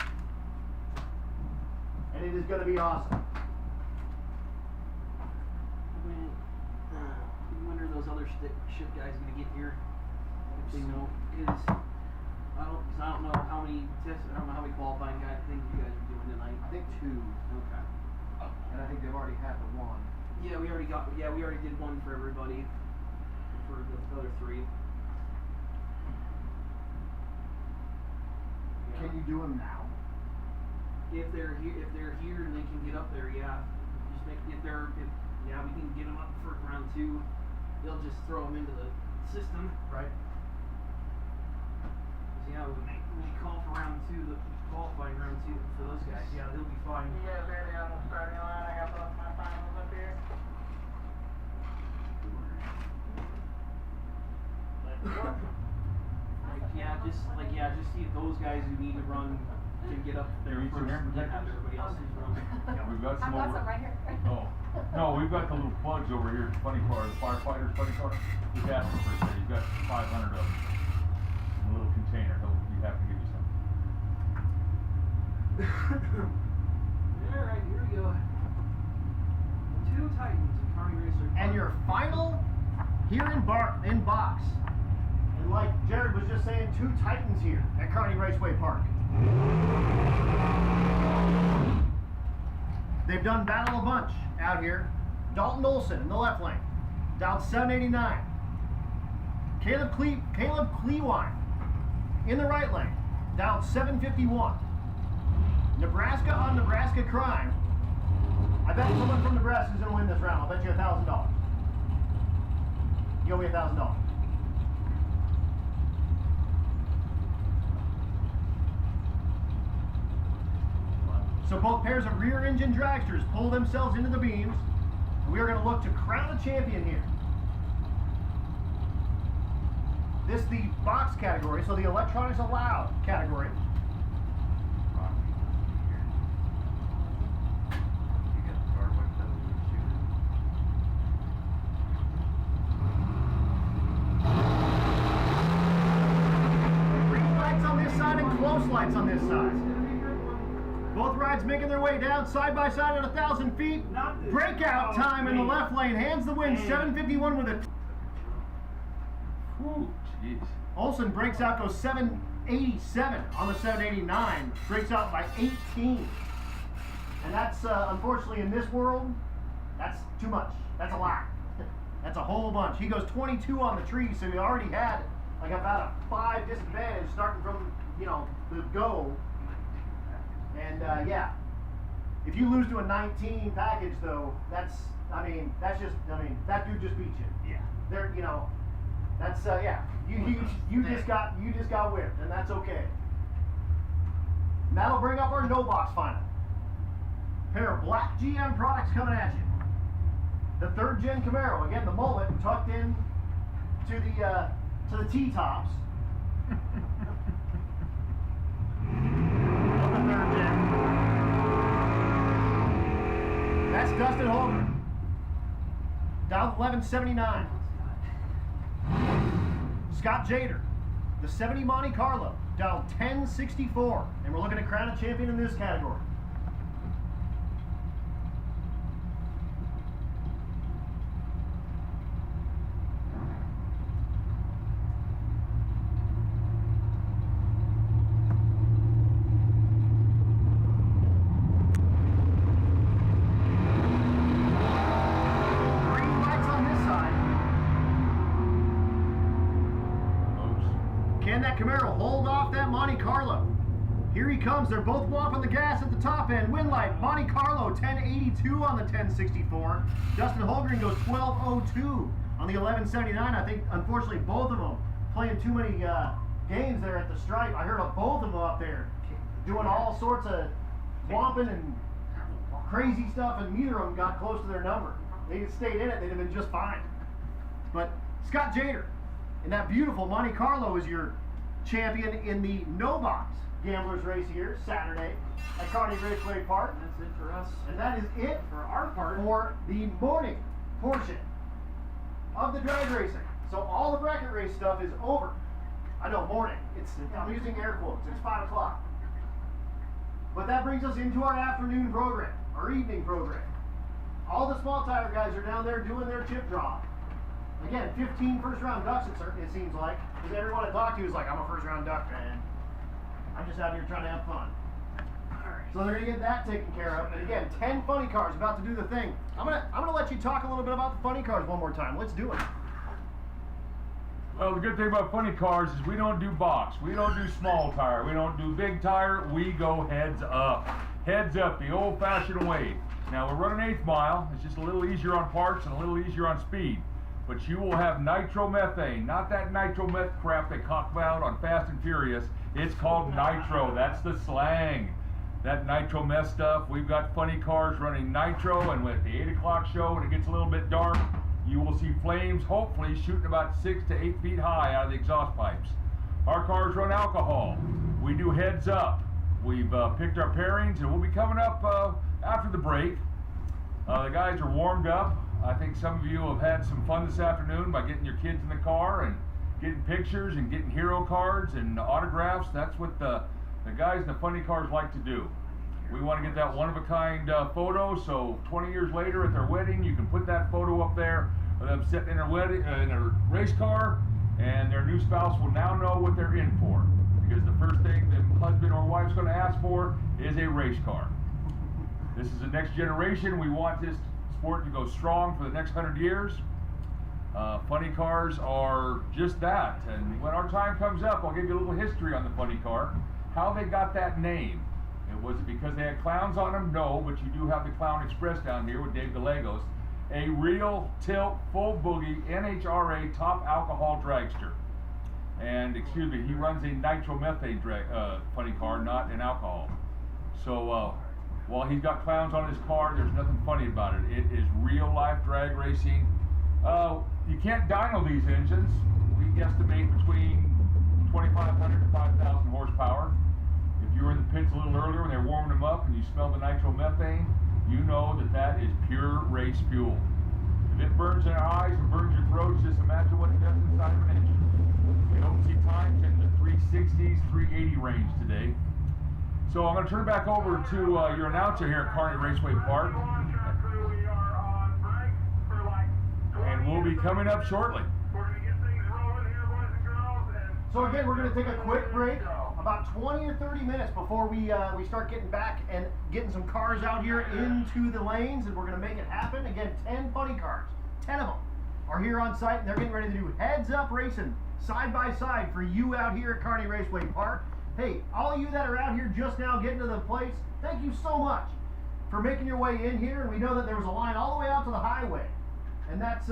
And it is going to be awesome. When are those other ship guys going to get here? If they know, because I don't know how many tests, I don't know how many qualifying things you guys are doing tonight. I think 2. Okay. And I think they've already had the 1. Yeah, we already did one for everybody, for the other 3. Yeah. Can you do them now? If they're here and they can get up there, yeah. Just make we can get them up for round 2. They'll just throw them into the system. Right. Yeah, when we call for round 2, the qualifying round 2 for those guys, yeah, they'll be fine. You guys ready on the starting line? I got both my finals up here. Just see if those guys who need to run can get up there Need some first air and then have protectors? everybody else who's running. We've got some I've got over. some right here. Oh, no, we've got the little plugs over here, funny car, the firefighter's funny car. He's asking for a set, he's got 500 of them. In a little container, he'll be happy to give you some. Alright, here we go. 2 Titans in Kearney Racer. And your final here in box. And like Jared was just saying, 2 Titans here at Kearney Raceway Park. They've done battle a bunch out here. Dalton Olson in the left lane, down 789. Caleb Clewine in the right lane, down 751. Nebraska on Nebraska crime. I bet someone from Nebraska is going to win this round. I'll bet you $1,000. You owe me $1,000. So both pairs of rear engine dragsters pull themselves into the beams. We are going to look to crown a champion here. This is the box category, so the electronics allowed category. Green lights on this side and close lights on this side. Both rides making their way down side by side at 1,000 feet. Breakout time in the left lane. Hands the win, 751 with it. Whew, jeez. Olson breaks out, goes 787 on the 789. Breaks out by 18. And that's, unfortunately, in this world, that's too much. That's a lot. That's a whole bunch. He goes 22 on the tree, so he already had like about a 5 disadvantage starting from, the go. And yeah, if you lose to a 19 package though, that dude just beat you. Yeah. There, that's yeah. You just got whipped, and that's okay. And that'll bring up our no box final. Pair of black GM products coming at you. The 3rd gen Camaro, again the mullet tucked in to the T-tops. That's Dustin Holman. Down 1179. Scott Jader. The 70 Monte Carlo. Down 1064. And we're looking to crown a champion in this category. Camaro, hold off that Monte Carlo. Here he comes. They're both whopping the gas at the top end. Win light, Monte Carlo, 1082 on the 1064. Dustin Holgren goes 1202 on the 1179. I think, unfortunately, both of them playing too many games there at the stripe. I heard of both of them up there doing all sorts of whopping and crazy stuff, and neither of them got close to their number. They had stayed in it, they'd have been just fine. But Scott Jader, and that beautiful Monte Carlo is your champion in the no box gamblers race here Saturday at Kearney Raceway Park. And that's it for us. And that is it For our part. for the morning portion of the drag racing. So all the bracket race stuff is over. I know, morning. I'm using air quotes. It's 5 o'clock. But that brings us into our afternoon program, our evening program. All the small tire guys are down there doing their chip draw. Again, 15 first round ducks, it seems like. Because everyone I talk to is like, I'm a first round duck fan. I'm just out here trying to have fun. So they're gonna get that taken care of. And again, 10 funny cars about to do the thing. I'm gonna let you talk a little bit about the funny cars one more time. Let's do it. Well, the good thing about funny cars is we don't do box. We don't do small tire. We don't do big tire. We go heads up. Heads up, the old-fashioned way. Now, we're running 8th mile. It's just a little easier on parts and a little easier on speed. But you will have nitromethane, not that nitrometh crap they talk about on Fast and Furious. It's called nitro. That's the slang. That nitrometh stuff. We've got funny cars running nitro, and with the 8 o'clock show, when it gets a little bit dark, you will see flames, hopefully, shooting about 6 to 8 feet high out of the exhaust pipes. Our cars run alcohol. We do heads up. We've picked our pairings, and we'll be coming up after the break. The guys are warmed up. I think some of you have had some fun this afternoon by getting your kids in the car and getting pictures and getting hero cards and autographs. That's what the guys in the funny cars like to do. We want to get that one-of-a-kind photo, so 20 years later at their wedding, you can put that photo up there of them sitting in their wedding in a race car, and their new spouse will now know what they're in for. Because the first thing the husband or wife's going to ask for is a race car. This is the next generation. We want this sport to go strong for the next 100 years. Funny cars are just that. And when our time comes up, I'll give you a little history on the funny car. How they got that name. Was it because they had clowns on them? No, but you do have the Clown Express down here with Dave Gallegos. A real tilt, full boogie, NHRA top alcohol dragster. And, excuse me, he runs a nitromethane funny car, not an alcohol. So, while he's got clowns on his car, there's nothing funny about it. It is real life drag racing. You can't dyno these engines. We estimate between 2,500 to 5,000 horsepower. If you were in the pits a little earlier when they're warming them up and you smell the nitromethane, you know that that is pure race fuel. If it burns in our eyes and burns your throats, just imagine what it does inside of an engine. We don't see times in the 360s, 380 range today. So I'm going to turn it back over to your announcer here at Kearney Raceway Park. And we'll be coming up shortly. So again, we're going to take a quick break, about 20 or 30 minutes before we start getting back and getting some cars out here into the lanes, and we're going to make it happen. Again, 10 funny cars, 10 of them are here on site, and they're getting ready to do heads-up racing side by side for you out here at Kearney Raceway Park. Hey, all of you that are out here just now getting to the place, thank you so much for making your way in here. And we know that there was a line all the way out to the highway, and that's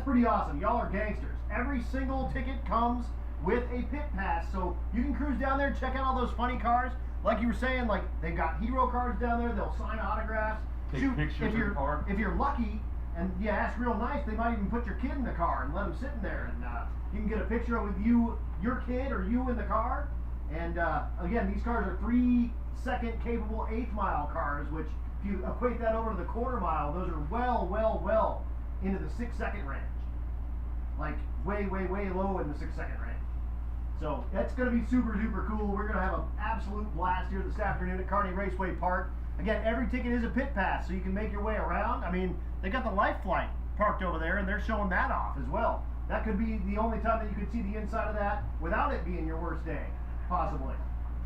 pretty awesome. Y'all are gangsters. Every single ticket comes with a pit pass, so you can cruise down there, check out all those funny cars. Like you were saying, like they've got hero cards down there. They'll sign autographs. Take pictures of the car. If you're lucky and you ask real nice, they might even put your kid in the car and let him sit in there, and you can get a picture with you, your kid, or you in the car. And again, these cars are 3-second capable 8th mile cars, which if you equate that over to the quarter mile, those are well into the 6-second range. Like way low in the 6-second range. So that's going to be super duper cool. We're going to have an absolute blast here this afternoon at Kearney Raceway Park. Again, every ticket is a pit pass, so you can make your way around. I mean, they got the Life Flight parked over there, and they're showing that off as well. That could be the only time that you could see the inside of that without it being your worst day, possibly.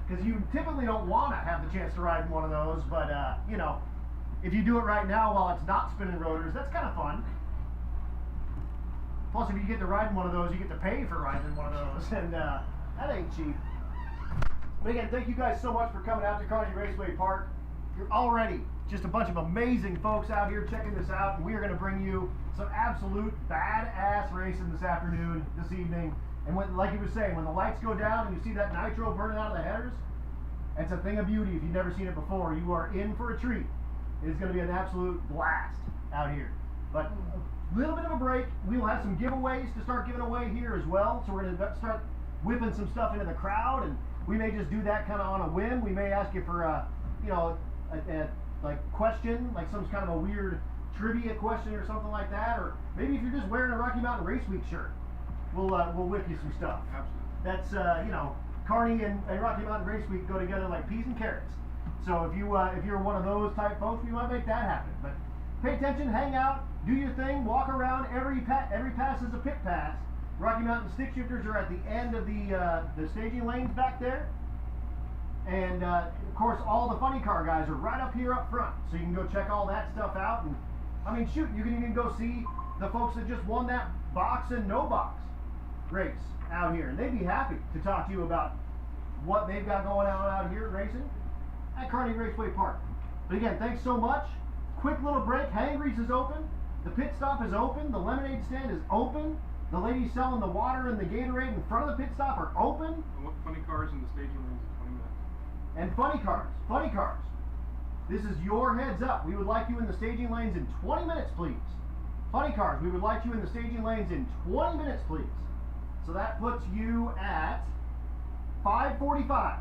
Because you typically don't want to have the chance to ride in one of those, but, you know, if you do it right now while it's not spinning rotors, that's kind of fun. Plus, if you get to ride in one of those, you get to pay for riding in one of those, and That ain't cheap. But again, thank you guys so much for coming out to Kearney Raceway Park. You're already just a bunch of amazing folks out here checking this out, and we are going to bring you some absolute badass racing this afternoon, this evening. And when, like he was saying, when the lights go down and you see that nitro burning out of the headers, it's a thing of beauty. If you've never seen it before, you are in for a treat. It's going to be an absolute blast out here. But a little bit of a break. We will have some giveaways to start giving away here as well. So we're going to start whipping some stuff into the crowd, and we may just do that kind of on a whim. We may ask you for a like question, like some kind of a weird trivia question or something like that, or maybe if you're just wearing a Rocky Mountain Race Week shirt, we'll whip you some stuff. Absolutely. That's Kearney and Rocky Mountain Race Week go together like peas and carrots. So if you're one of those type folks, we might make that happen. But pay attention, hang out, do your thing, walk around. Every pass is a pit pass. Rocky Mountain stick shifters are at the end of the staging lanes back there. And of course, all the funny car guys are right up here up front, so you can go check all that stuff out. And I mean, shoot, you can even go see the folks that just won that box and no box race out here, and they'd be happy to talk to you about what they've got going on out here racing at Kearney Raceway Park. But again, thanks so much. Quick little break. Hangry's is open. The pit stop is open. The lemonade stand is open. The ladies selling the water and the Gatorade in front of the pit stop are open. And what funny cars in the staging lanes in 20 minutes? And funny cars. This is your heads up. We would like you in the staging lanes in 20 minutes, please. Funny cars, we would like you in the staging lanes in 20 minutes, please. So that puts you at 5:45.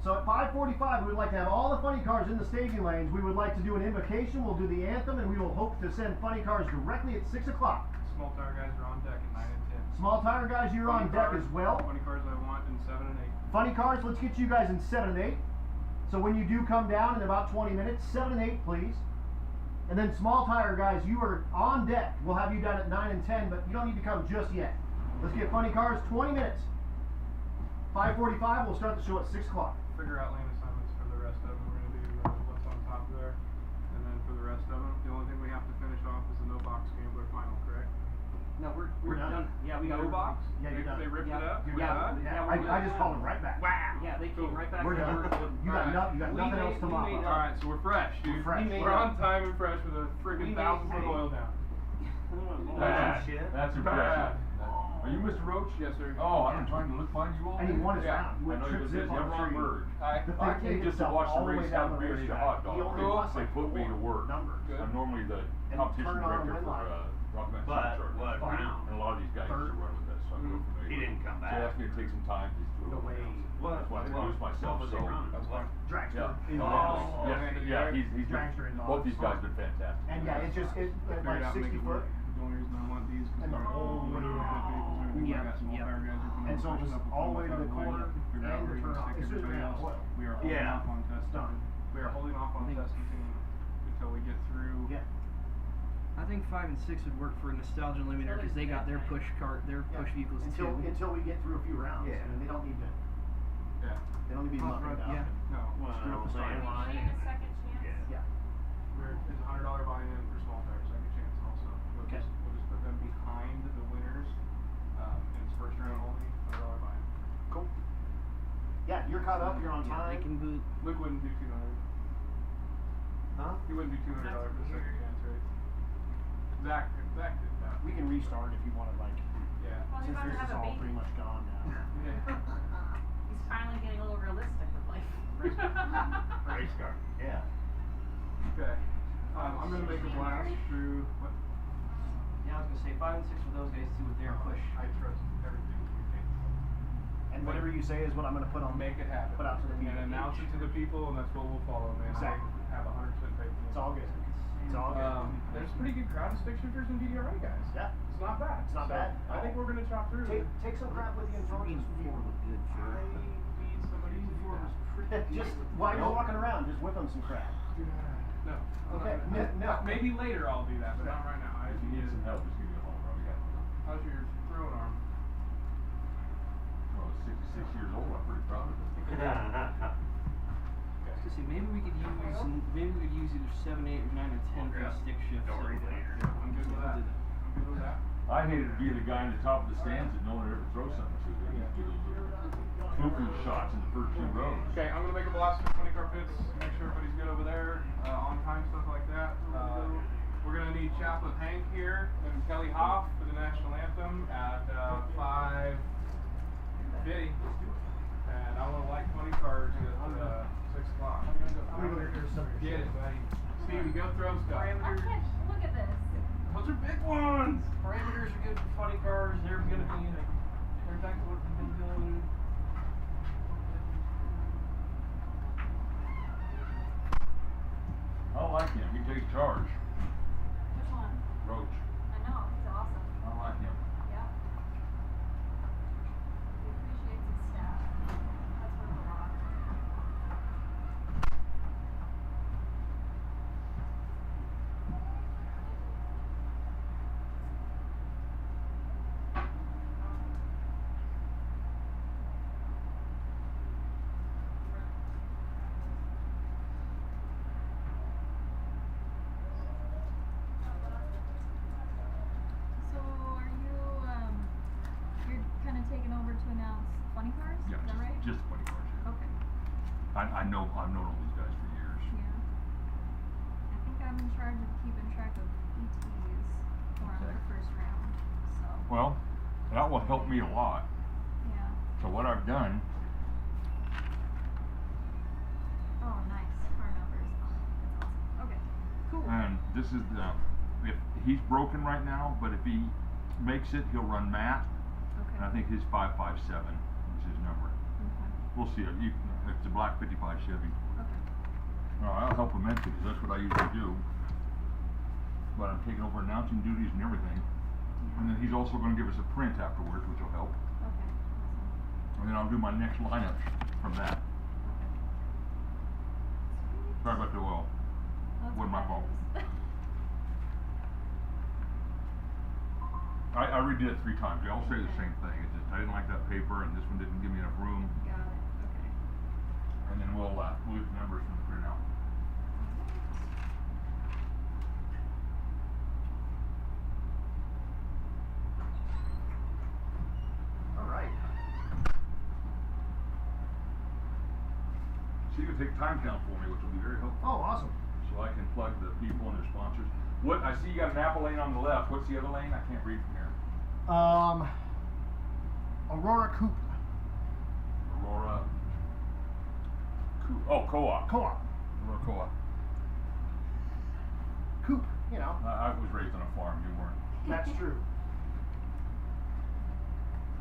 So at 5:45, we would like to have all the funny cars in the staging lanes. We would like to do an invocation. We'll do the anthem, and we will hope to send funny cars directly at 6 o'clock. Small tire guys are on deck at 9 and 10. Small tire guys, you're on deck as well. Funny cars I want in 7 and 8. Funny cars, let's get you guys in 7 and 8. So when you do come down in about 20 minutes, 7 and 8, please. And then small tire guys, you are on deck. We'll have you down at 9 and 10, but you don't need to come just yet. Let's get funny cars, 20 minutes. 5:45, we'll start the show at 6 o'clock. Figure out lane assignments for the rest of them. We're going to do what's on top there. And then for the rest of them, the only thing we have to finish off is the no box gambler final, correct? No, we're done. Yeah, we got no box? Yeah, you're done. They ripped it up? You're We're done. done? Yeah, I just called them right back. Wow. Yeah, they came right back. We're done. You got nothing else to mop up. Alright, so we're fresh, dude. We're fresh. We're on time and fresh with a friggin' 1,000-foot oil down. That's impressive. Are you Mr. Roach? Yes, sir. Oh, I've been trying to find you all And he day. won his Yeah. round. He I went know you trip was zip never on on tree. bird. The I thing came just to itself watch the all the way race, down have the beers, race to track. hot He dog. only Cool. lost They like put me to 4 work. numbers. Good. I'm normally the And competition turn on director win for line. Rock Mountain But Chart. what round? And a lot of these guys used to run with us, so I'm real familiar. He didn't come So back. they asked me to take some time to do The it. way. That's why I introduced myself. What was So, he run? That's fine. Dragster. yeah, Oh. yeah, he's Dragster been, involved. both these guys have been fantastic. And yeah, it's just Figured like out 60 make it foot. work. The only reason I want these And the whole way around. And so it was all the way to the corner and the turn off. As soon as we ran out of oil. We are holding Yeah. off on testing. Done. We are holding off on testing until we get through. Yeah. I think 5 and 6 would work for Nostalgia Limiter because they got their push vehicles too. Until we get through a few rounds. Yeah. I mean, they don't need to. Yeah. They don't need to be mucking down. Yeah. No. Well, Screw up the starting man. line. Getting a second chance. Yeah. There's a $100 buy-in for small tires, second chance also. We'll Okay. just put them behind the winners. And it's first round only, $100 buy-in. Cool. Yeah, you're caught up. You're on Yeah, they time. can boot. Luke wouldn't do 200. Huh? He wouldn't do $200 for the second chance race. Zach did that. We can restart if you want to, like, Yeah. Well, he's since about to this have is a all baby. pretty much gone now. Yeah. He's finally getting a little realistic with life. Race car. Yeah. Okay. I'm gonna make a blast through. What? Yeah, I was gonna say 5 and 6 for those guys too with their push. I trust everything you think. And whatever you say is what I'm going to put on. Make it happen. Put out to the media. And announce it to the people, and that's what we'll follow, man. Exactly. I have 100% faith in you. It's all good. It's all good. There's a pretty good crowd of stick shifters and DDRA guys. Yeah. It's not bad. It's not So, bad. I think we're gonna chop through. Take some crap with you and throw it in some fuel. Good I need somebody to do that. Just while you're walking around, just whip them some crap. No. Okay. No. Maybe later I'll do that, but not right now. If you need some help, just give me a call, bro. How's your throwing arm? Well, 66 years old, I'm pretty proud of it. See, maybe we could use either 7, 8, or 9, or 10 for a stick shift. Don't read later. I'm good with that. I'm good with that. I hated to be the guy in the top of the stands that no one ever throws something to. They just do those little fluke shots in the first 2 rows. Okay, I'm gonna make a blast for 20 car pits, make sure everybody's good over there, on time, stuff like that. We're gonna need Chaplain Hank here and Kelly Hoff for the national anthem at 5:50. And I wanna light 20 cars at 6 o'clock. Get it, buddy. Stevie, go throw stuff. I can't look at this. Those are big ones! Parameters are good for funny cars. They're gonna be they're exactly what they've been doing. I like him. He takes charge. Which one? Roach. I know, he's awesome. I like him. Yeah. He appreciates his staff. That's worth a lot. So are you you're kind of taking over to announce funny cars? Yeah, Is that right? just funny cars. Yeah. Okay. I've known all these guys for years. Yeah. I think I'm in charge of keeping track of ETs for on Okay. the first round. So Well, that will help me a lot. yeah. So what I've done, Oh, nice. Car numbers. Oh, that's awesome. Okay. Cool. and this is the, if he's broken right now, but if he makes it, he'll run Matt. Okay. And I think his 557 is his number. Okay. We'll see. It's a black 55 Chevy. Okay. I'll help him mentally because that's what I usually do. But I'm taking over announcing duties and everything. And then he's also going to give us a print afterwards, which will help. Okay. Awesome. And then I'll do my next lineup from that. Okay. Sweet. Sorry about the oil. That's wasn't what my that fault. is. I redid it 3 times. They all say the same thing. It's just I didn't like that paper, and this one didn't give me enough room. Got it. Okay. And then we'll get the numbers from the printout. All right. So you can take time down for me, which will be very helpful. Oh, awesome. So I can plug the people and their sponsors. What I see, you got an Apple lane on the left. What's the other lane? I can't read from here. Aurora Coupe. Aurora. Co-op. Co-op. Aurora Co-op. Coupe, you know. I was raised on a farm. You weren't. That's true.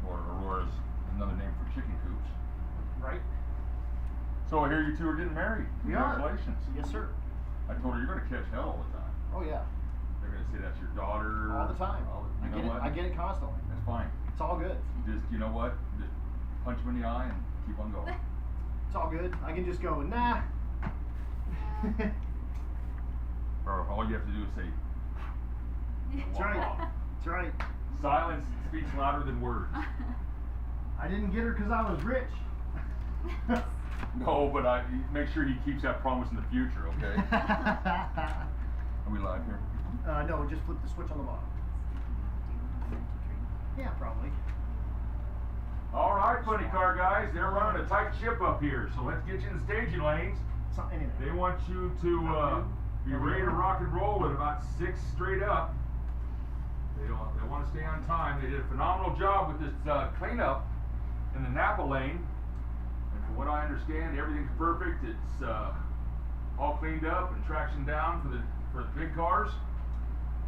Or Aurora's another name for chicken coops. Right? So I hear you two are getting married. We are. Congratulations. Yes, sir. I told her you're going to catch hell all the time. Oh, yeah. They're going to say that's your daughter. All the time. You know what? I get it constantly. That's fine. It's all good. Just, you know what? Just punch them in the eye and keep on going. It's all good. I can just go, nah. Or all you have to do is say, That's right. That's right. silence speaks louder than words. I didn't get her because I was rich. No, but make sure he keeps that promise in the future, okay? Are we live here? No, just flip the switch on the bottom. Yeah, probably. All right, funny car guys, they're running a tight ship up here, so let's get you in the staging lanes. Something in it. They want you to be ready to rock and roll at about 6 straight up. They want to stay on time. They did a phenomenal job with this cleanup in the Napa lane. And from what I understand, everything's perfect. It's all cleaned up and traction down for the big cars.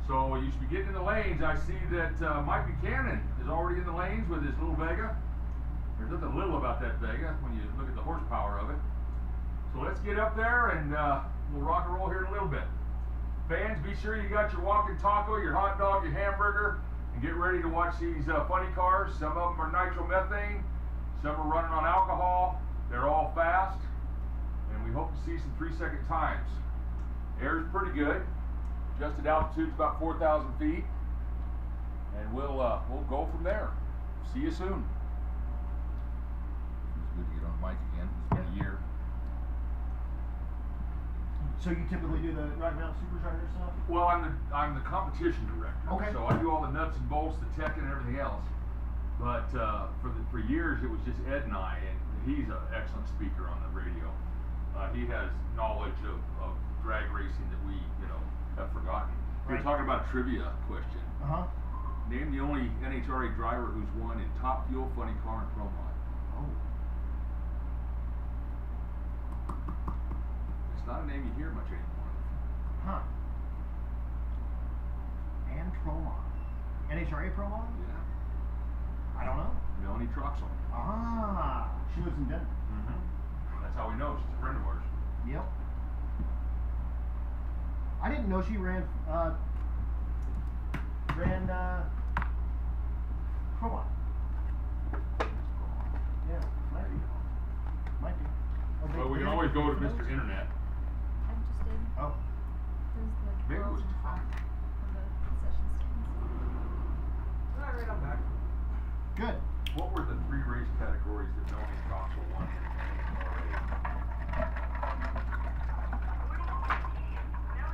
So you should be getting in the lanes. I see that Mike Buchanan is already in the lanes with his little Vega. There's nothing little about that Vega when you look at the horsepower of it. So let's get up there and we'll rock and roll here in a little bit. Fans, be sure you got your walking taco, your hot dog, your hamburger, and get ready to watch these funny cars. Some of them are nitromethane, some are running on alcohol. They're all fast, and we hope to see some 3-second times. Air's pretty good. Adjusted altitude's about 4,000 feet, and we'll go from there. See you soon. It's good to get on the mic again. It's been a year. So you typically do the Rocky Mountain Supercharger stuff? Well, I'm the competition director. Okay. So I do all the nuts and bolts, the tech and everything else. But for years it was just Ed and I, and he's an excellent speaker on the radio. He has knowledge of drag racing that we have forgotten. We're Right. talking about a trivia question. Uh-huh. Name the only NHRA driver who's won in Top Fuel, Funny Car, and Pro Mod. Oh. It's not a name you hear much anymore. Huh. And Promon. NHRA Promon? Yeah. I don't know. Melanie Troxel. Ah, she lives in Denver. Mm-hmm. That's how we know. She's a friend of ours. Yep. I didn't know she ran Promon. Yeah, might be. Might be. Oh, Well, we can always go to Mr. Internet. I'm just in. Oh. There's the Maybe it girls was in front of the concession stands. Alright, I'm back. Good. What were the 3 race categories that Melanie Troxel won in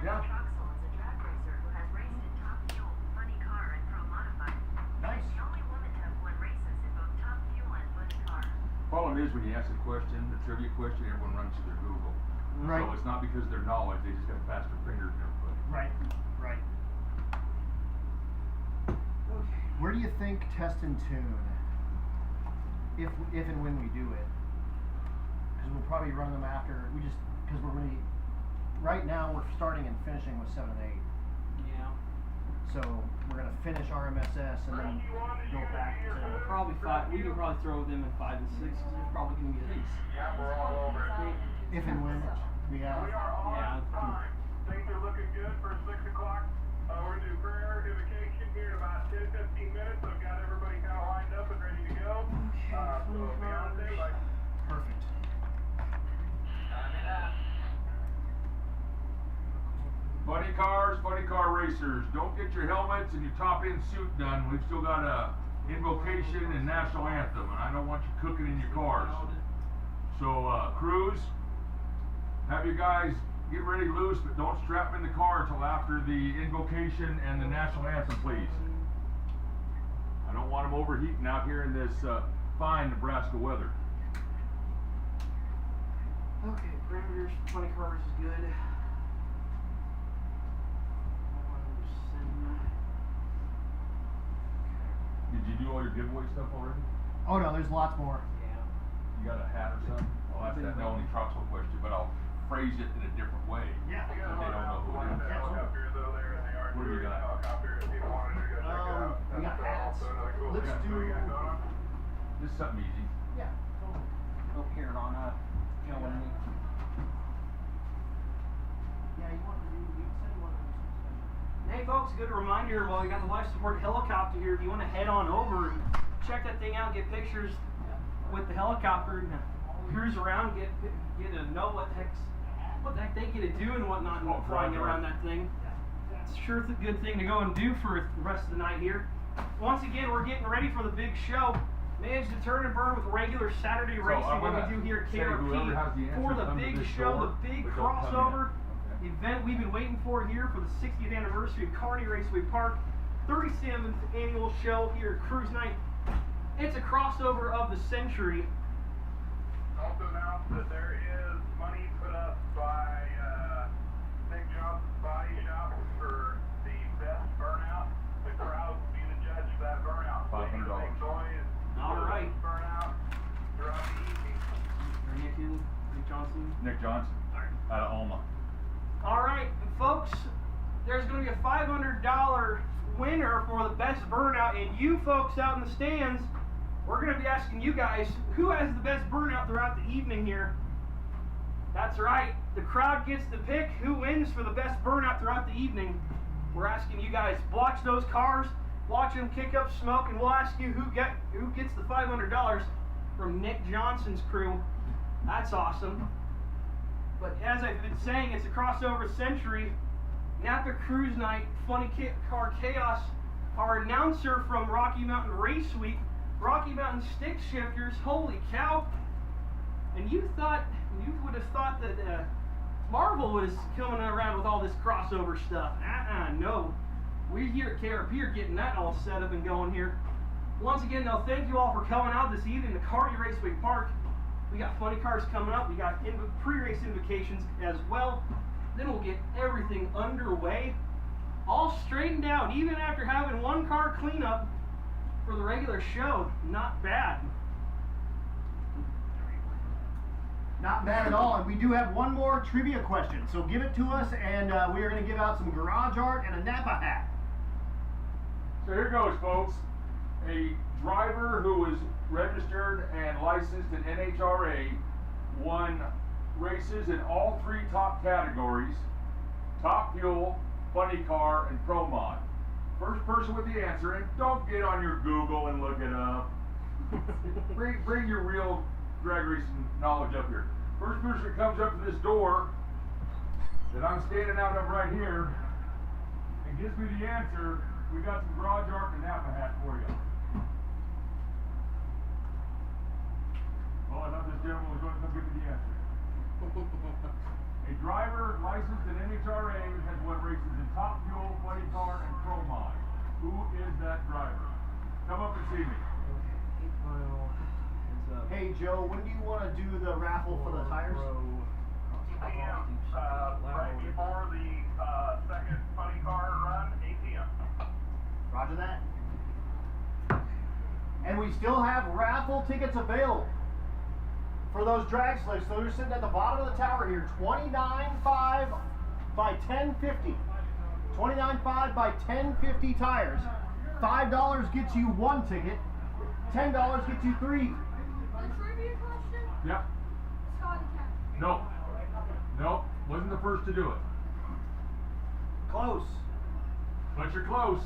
Yeah. Troxel is a drag racer who has raced in Top Fuel, Funny Car, and Pro Modified. Nice. She's the only woman to have won races in both Top Fuel and Funny Car. Problem is, when you ask a question, the trivia question, everyone runs to their Google. Right. So it's not because of their knowledge, they just got faster fingers than everybody. Right. Right. Where do you think Test and Tune, if and when we do it, because we'll probably run them after, because we're really, right now we're starting and finishing with 7 and 8. Yeah. So we're gonna finish RMSS and then go back to. Probably 5. We can probably throw them in 5 and 6 because they're probably going to be at least. Yeah, we're all over it. If and when we have. We are on Yeah. time. Things are looking good for 6 o'clock. We're gonna do prayer invocation here in about 10-15 minutes. I've got everybody kind of lined up and ready to go. So Beyonce, like. Perfect. Funny cars, funny car racers, don't get your helmets and your top end suit done. We've still got a invocation and national anthem, and I don't want you cooking in your cars. So, Curise, have you guys get ready loose, but don't strap in the car until after the invocation and the national anthem, please. I don't want them overheating out here in this fine Nebraska weather. Okay, parameters, 20 cars is good. Did you do all your giveaway stuff already? Oh no, there's lots more. Yeah. You got a hat or something? I'll ask that Melanie Troxel question, but I'll phrase it in a different way. Yeah. So they don't know who it is. Helicopter though there in the yard. What do you got? Helicopter if people wanted to go check it out. We got That's hats. also another cool Let's thing. do. We got going on. This is something easy. Yeah. Totally. Oh, here on Joe and me. Yeah, you want to do. You said you want to do something special. Hey folks, good reminder, while we got the life support helicopter here, if you want to head on over and check that thing out, get pictures with the helicopter and cruise around, get to know what the heck they get to do and whatnot and flying around that thing. It's sure it's a good thing to go and do for the rest of the night here. Once again, we're getting ready for the big show. Managed to turn and burn with regular Saturday racing I'm that gonna we do here at say whoever has the KRP answer, for the come to big this show, door, the big but don't come crossover. in. Okay. Event we've been waiting for here for the 60th anniversary of Kearney Raceway Park, 37th annual show here at Cruise Night. It's a crossover of the century. Also announced that there is money put up by Nick Johnson's Body Shop for the best burnout. The crowd will be the judge for that burnout. $500. All right. Burnout throughout the evening. Nick Johnson. Nick Johnson, out of Alma. All right, folks, there's going to be a $500 winner for the best burnout, and you folks out in the stands, we're going to be asking you guys, who has the best burnout throughout the evening here? That's right, the crowd gets to pick who wins for the best burnout throughout the evening. We're asking you guys, watch those cars, watch them kick up smoke, and we'll ask you who gets the $500 from Nick Johnson's crew. That's awesome. But as I've been saying, it's a crossover century. And after Cruise Night, Funny Car Chaos, our announcer from Rocky Mountain Race Week, Rocky Mountain Stick Shifters, holy cow. And you would have thought that Marvel was coming around with all this crossover stuff. No. We here at KRP are getting that all set up and going here. Once again, though, thank you all for coming out this evening to Kearney Raceway Park. We got funny cars coming up. We got pre-race invocations as well. Then we'll get everything underway, all straightened out, even after having one car cleanup for the regular show. Not bad. Not bad at all. And we do have one more trivia question. So give it to us, and we are going to give out some garage art and a Napa hat. So here goes, folks. A driver who is registered and licensed in NHRA won races in all three top categories: Top Fuel, Funny Car, and Pro Mod. First person with the answer, and don't get on your Google and look it up. bring your real drag racing knowledge up here. First person that comes up to this door that I'm standing out of right here and gives me the answer, we got some garage art and a Napa hat for you. Well, I thought this gentleman was going to come give me the answer. A driver licensed in NHRA has won races in Top Fuel, Funny Car, and Pro Mod. Who is that driver? Come up and see me. Hey Joe, when do you want to do the raffle for the tires? 8 p.m. Right before the second funny car run, 8 p.m. Roger that. And we still have raffle tickets available for those drag slips. So they're sitting at the bottom of the tower here. 29.5 by 10.50. 29.5 by 10.50 tires. $5 gets you one ticket. $10 gets you three. A trivia question? Yep. Scotty Cat. Nope. Nope. Wasn't the first to do it. Close. But you're close.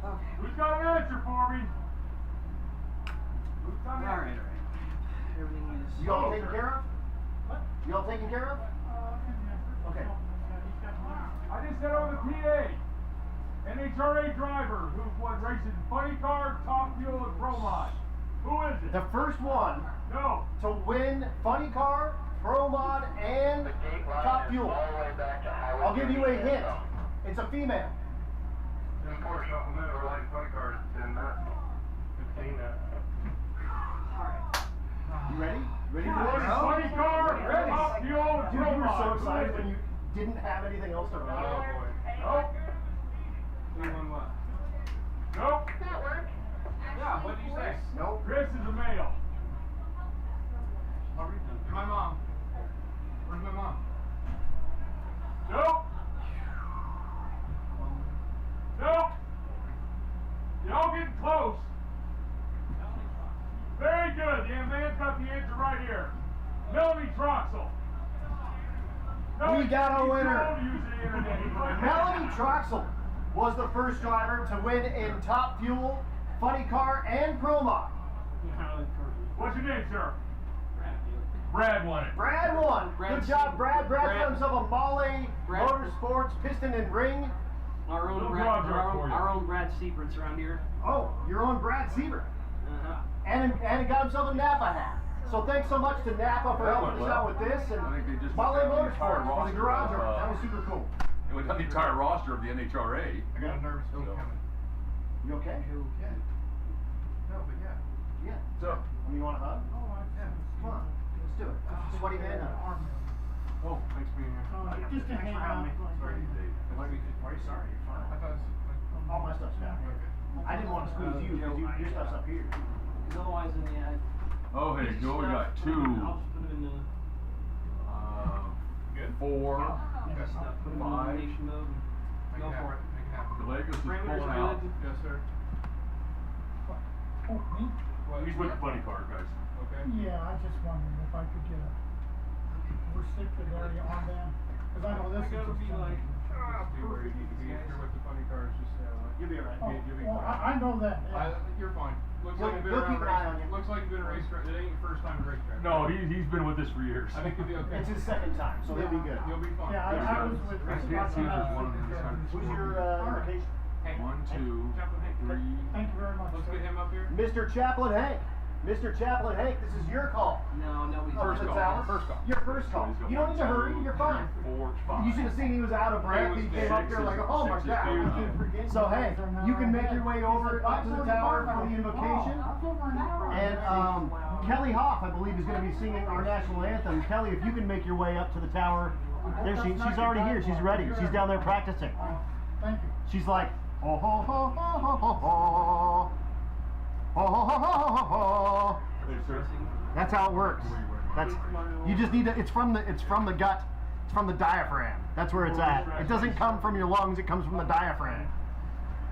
Okay. Who's got an answer for me? Who's got an All answer? right. Everything is. You all taken care of? What? You all taken care of? Okay. I just said on the PA. NHRA driver who won races Funny Car, Top Fuel, and Pro Mod. Who is it? The first one No. to win Funny Car, Pro Mod, and The gate line Top is Fuel. all the way back to Highway I'll give you a 50 hint. south. It's a female. Of course, we're like funny cars, 10 minutes. 15 minutes. You ready? Ready for this? Funny Car, Ready. Top Fuel, and Dude, Pro you were so Mod. excited when you didn't have anything else to run. Oh boy. Nope. Who won what? Nope. That work? Yeah, what did you say? Nope. Chris is a male. My mom. Where's my mom? Nope. Nope. Y'all getting close. Very good. The man's got the answer right here. Melanie Troxel. We got a he's winner. too old to use the internet. He's like, Melanie Troxel was the first driver to win in Top Fuel, Funny Car, and Pro Mod. What's your name, sir? Brad won it. Brad won. Brad Good job, Brad. Brad Brad- got himself a Mahle Brad- Motorsports piston and ring. Our own Little Brad, garage art for you. our own Brad Secrets around here. Oh, you're on Brad Siebert. Uh-huh. And he got himself a Napa hat. So thanks so much to Napa for That helping went us out well. with this, and I think they just Mahle went down the entire Motorsports for the roster garage of, art. That was super cool. It went down the entire roster of the NHRA. I got a nervous feeling coming. You okay? Yeah. No, but yeah. Yeah. So, You want a hug? Yeah. Come on, let's do it. Sweaty man hug. Oh, thanks for being here. Just a hand out. Sorry. Why are you sorry? You're fine. I thought it was like, All my stuff's down here. I didn't want to squeeze you because your stuff's up here. Because otherwise, in the end. oh hey, Joe, we got two, I'll just put them in the. good? 4, Easy stuff. Put them in Five. elimination mode. Make Go it for happen. it. Make it happen. Gallegos is Parameters pulling are out. good. Yes, sir. Oh, me? What? He's with the Funny Car guys. Okay. Yeah, I just wondered if I could get a restricted area armband, because I know this is gotta just be gonna like, Just be where you need to be. If you're with the funny cars, just You'll be alright. Oh, you'll be well, fine. I know that, yeah. You're fine. Looks We'll- like you've been we'll around keep an eye on race. you. Looks like you've been a racetrack. It ain't your first time at racetrack. No, he's been with us for years. I think you'll be okay. It's his second time, so he'll be good. You'll be fine. Yeah, I was with. I can't see if there's one on the other side of the Who's scoreboard. your invitation? Hey, 1, 2, Chaplain Hank. 3. Thank you very much. Let's sir. get him up here. Mr. Chaplain Hank. Mr. Chaplain Hank, this is your call. No, nobody's Up to the tower. Your first call. You don't need to hurry. You're fine. You should have seen he was out of breath. He came up there like, oh my God. So hey, you can make your way over up to the tower for the invocation. And Kelly Hoff, I believe, is going to be singing our national anthem. Kelly, if you can make your way up to the tower, there she's already here. She's ready. She's down there practicing. Thank you. She's like, oh ho ho ho ho ho ho. Oh ho ho ho ho ho. That's how it works. That's you just need to. It's from the gut. It's from the diaphragm. That's where it's at. It doesn't come from your lungs. It comes from the diaphragm.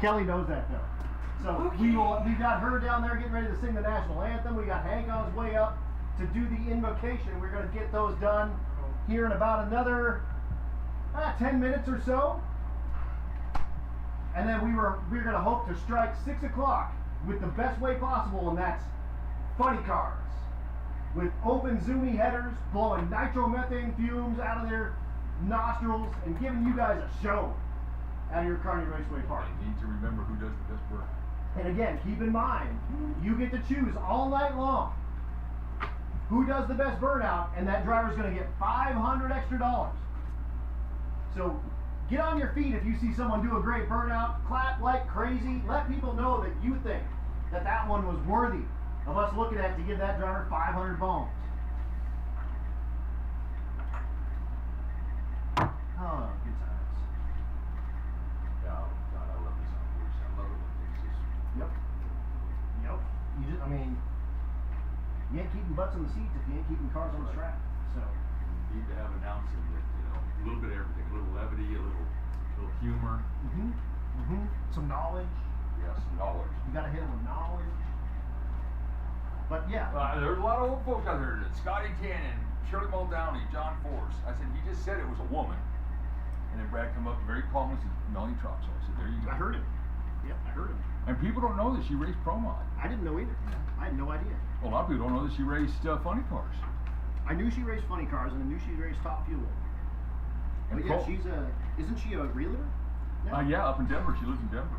Kelly knows that though. So we got her down there getting ready to sing the national anthem. We got Hank on his way up to do the invocation. We're going to get those done here in about another 10 minutes or so. And then we're going to hope to strike 6 o'clock with the best way possible, and that's funny cars with open zoomy headers blowing nitromethane fumes out of their nostrils and giving you guys a show out of your Kearney Raceway Park. You need to remember who does the best work. And again, keep in mind, you get to choose all night long who does the best burnout, and that driver's going to get $500 extra. So get on your feet if you see someone do a great burnout. Clap like crazy. Let people know that you think that one was worthy of us looking at to give that driver 500 bones. Oh, good times. Yeah, God, I love this operation. I love it when things just. Yep. You ain't keeping butts on the seats if you ain't keeping cars on the track. So You need to have announcing that, a little bit of everything, a little levity, a little humor. Some knowledge. Yeah, some knowledge. You gotta hit them with knowledge. But yeah. There's a lot of old folks out there. Scotty Cannon, Shirley Muldowney, John Force. I said, you just said it was a woman. And then Brad come up very calmly and said, Melanie Troxel. I said, there you go. I heard him. Yep, I heard him. And people don't know that she raced Pro Mod. I didn't know either. I had no idea. Well, a lot of people don't know that she raced funny cars. I knew she raced funny cars, and I knew she raced Top Fuel. And But yeah, isn't she a realtor? No? Yeah, up in Denver. She lives in Denver.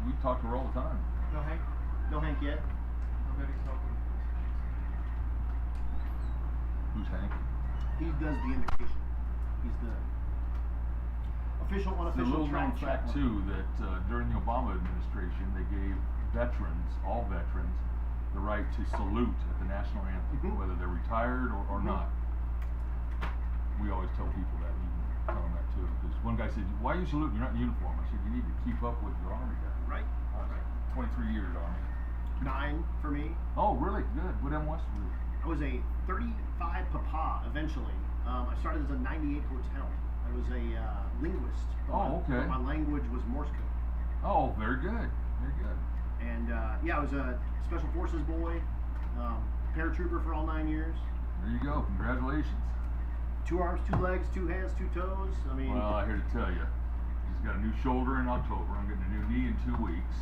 We talk to her all the time. No Hank? No Hank yet? I bet he's helping. Who's Hank? He does the invitation. He's the official, It's a unofficial little known track fact chaplain. too that during the Obama administration they gave veterans, all veterans, the right to salute at the national anthem, whether they're retired or not. We always tell people that, we tell them that too. Because one guy said, "Why you salute? You're not in uniform." I said, "You need to keep up with your Army guy." Right. I was 23 years Army. 9 for me. Oh, really? Good. What M was? I was a 35 Papa eventually. I started as a 98 Hotel. I was a linguist. Oh, okay. My language was Morse code. Oh, very good. Very good. And I was a Special Forces boy, paratrooper for all 9 years. There you go. Congratulations. 2 arms, 2 legs, 2 hands, 2 toes. I mean. Well, I here to tell you, he's got a new shoulder in October. I'm getting a new knee in 2 weeks.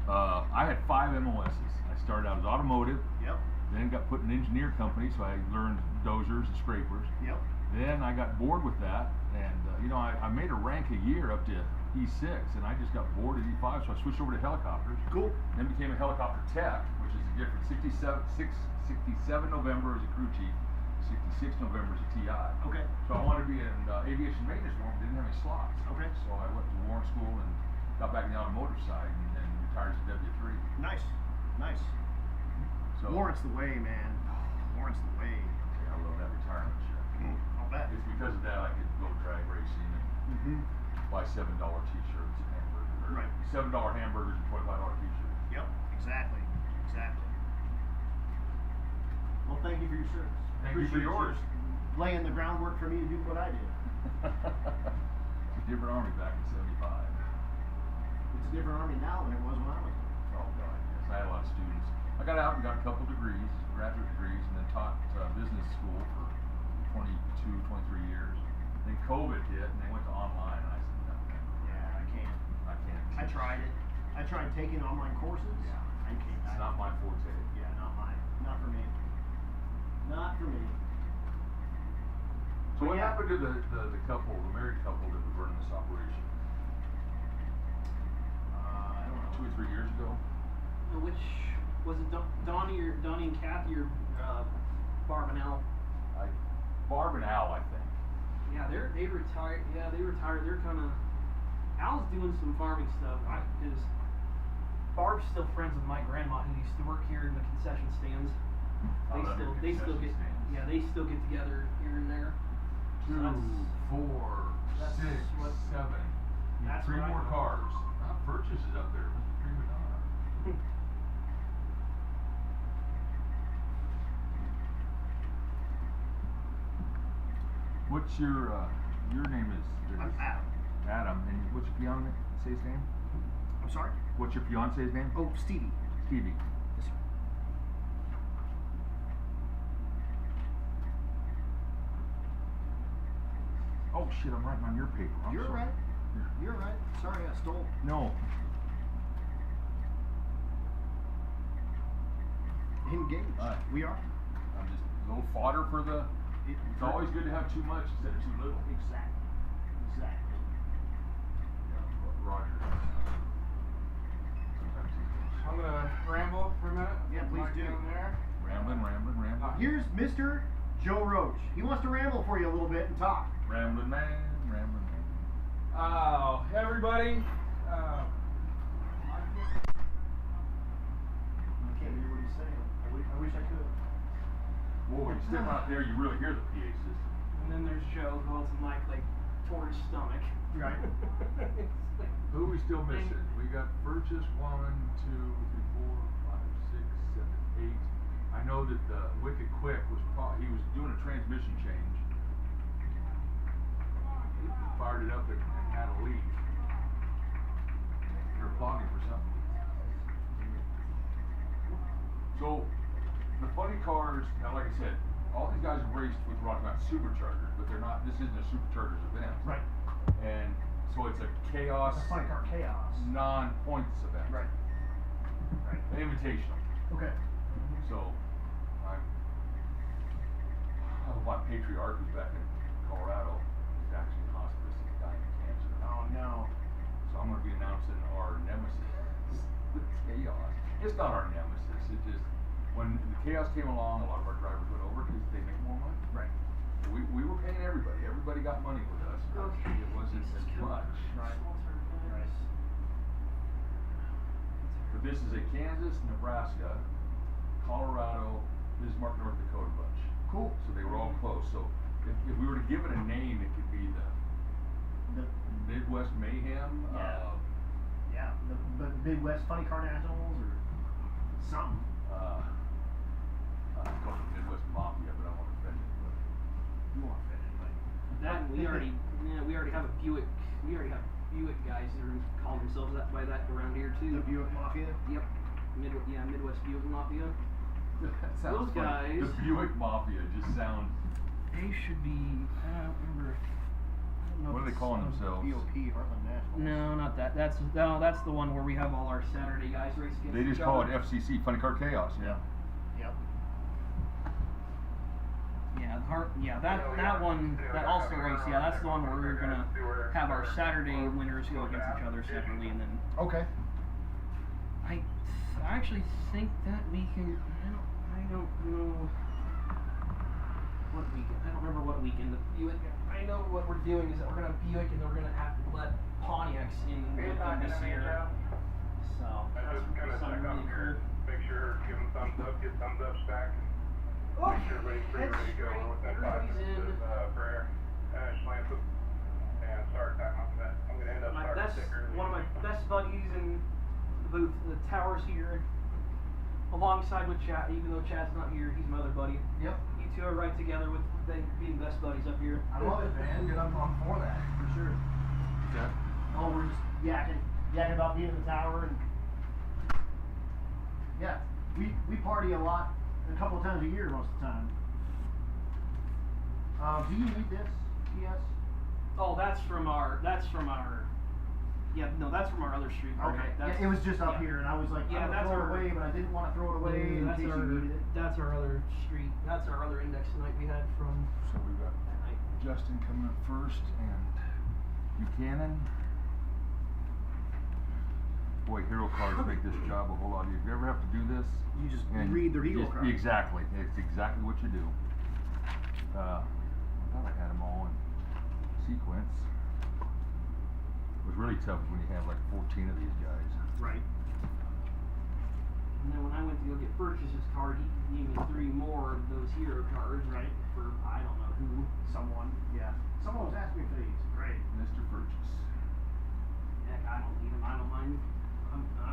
I had 5 MOSs. I started out as automotive. Yep. Then got put in an engineer company, so I learned dozers and scrapers. Yep. Then I got bored with that, and I made a rank a year up to E6, and I just got bored at E5, so I switched over to helicopters. Cool. Then became a helicopter tech, which is a different 67 November as a crew chief, 66 November as a TI. Okay. So I wanted to be in aviation maintenance, but didn't have any slots. Okay. So I went to Warren School and got back in the automotive side, and retired as a W3. Nice. Nice. So Warrant's the way, man. Warrant's the way. I love that retirement shit. I'll bet. It's because of that I could go drag racing and buy $7 t-shirts and hamburgers. Right. $7 hamburgers and $25 t-shirts. Yep. Exactly. Exactly. Well, thank you for your service. Thank you for yours. Laying the groundwork for me to do what I did. It's a different Army back in 75. It's a different Army now than it was when I was there. Oh God, yes. I had a lot of students. I got out and got a couple degrees, graduate degrees, and then taught business school for 22, 23 years. Then COVID hit, and they went to online, and I said, no. Yeah, I can't. I tried it. I tried taking online courses. Yeah. I can't. It's not my forte. Yeah, not mine. Not for me. Not for me. So what happened to the couple, the married couple that were running this operation? I don't know. 2 or 3 years ago? Which Was it Donnie and Kathy or Barb and Al? Barb and Al, I think. Yeah, they retired. Yeah, they retired. They're kind of. Al's doing some farming stuff. Because Barb's still friends with my grandma, who used to work here in the concession stands. They still get. Yeah, they still get together here and there. 2, 4, 6, 7. That's 3 what I more know. cars. Purchase is up there. Mr. Prima Donna. What's your name is? I'm Adam. Adam, and what's your fiance's name? I'm sorry? What's your fiance's name? Oh, Stevie. Stevie. Yes, sir. Oh shit, I'm writing on your paper. I'm You're sorry. right. You're right. Sorry, I stole. No. Engaged. We are. I'm just a little fodder for the. It's always good to have too much instead of too little. Exactly. Exactly. Yeah, Roger. Sometimes too much. I'm gonna ramble for a minute. Yeah, please Mic do. down there. Rambling. Here's Mr. Joe Roach. He wants to ramble for you a little bit and talk. Rambling man. Oh, everybody. I can't hear what he's saying. I wish I could. Whoa, when you step out there, you really hear the PA system. And then there's Joe, who holds the mic like toward his stomach. Right. Who are we still missing? We got purchase 1, 2, 3, 4, 5, 6, 7, 8. I know that the Wicked Quick was he was doing a transmission change. He fired it up and had a leak. They were clogging for something. So the funny cars, now like I said, all these guys have raced with Rocky Mountain Superchargers, but they're not. This isn't a Superchargers event. Right. And so it's a chaos. It's a funny car chaos. Non-points event. Right. Right. An invitational. Okay. So I hope my patriarch who's back in Colorado is actually in hospice and dying of cancer. Oh no. So I'm going to be announcing our nemesis, the chaos. It's not our nemesis. It just when the chaos came along, a lot of our drivers went over because they make more money. Right. We were paying everybody. Everybody got money with us. But Okay. it wasn't as much. Right. Right. But this is a Kansas, Nebraska, Colorado, Bismarck, North Dakota bunch. Cool. So they were all close. So if we were to give it a name, it could be the Midwest Mayhem. Yeah. Yeah. The Midwest Funny Car Nationals or something. I call it the Midwest Mafia, but I won't offend anybody. You won't offend anybody. That we already have a Buick. We already have Buick guys that are calling themselves that by that around here too. The Buick Mafia. Yep. Midwest Buick Mafia. That sounds Those funny. guys. The Buick Mafia just sounds. They should be. I don't remember. What are they calling themselves? BOP Heartland Nationals. No, not that. That's the one where we have all our Saturday guys race against They each just call it other. FCC, Funny Car Chaos. Yeah. Yep. Yeah, that one, that also race, yeah, that's the one where we're gonna have our Saturday winners go against each other separately, and then Okay. I actually think that we can. I don't know what weekend. I don't remember what weekend. I know what we're doing is that we're gonna Buick and then we're gonna have to let Pontiacs in with them this year. So I that's just kind of check something out really here, cool. make sure, give them thumbs up, get thumbs ups back, and Oh, make sure everybody's pretty that's ready to go great. within 5 Everybody's minutes in. of prayer, national anthem, and start time after that. I'm gonna end up My starting best, sick early. one of my best buddies in the booth, the towers here, alongside with Chad. Even though Chad's not here, he's my other buddy. Yep. You two are right together with being best buddies up here. I love it, man. Good. I'm for that for sure. Yeah. Oh, we're just yakking about being in the tower and yeah, we party a lot, a couple of times a year most of the time. Do you need this? Yes. Oh, that's from our. Yeah, no, that's from our other street. Okay. That's, Yeah, it was just up yeah. here, and I was like, Yeah, I'm gonna that's throw it our- away, but I didn't want to throw it away in that's case you needed it. That's our other street. That's our other index tonight we had from So we've got that night. Justin coming up first and Buchanan. boy, hero cards make this job a whole lot easier. If you ever have to do this, You just and read the hero just- card. Exactly. It's exactly what you do. I thought I had them all in sequence. It was really tough when you have like 14 of these guys. Right. And then when I went to go get Purchase's card, he gave me 3 more of those hero cards, right? For I don't know who. Someone. Yeah. Someone was asking me for these. Great. Mr. Purchase. Heck, I don't need them. I don't mind.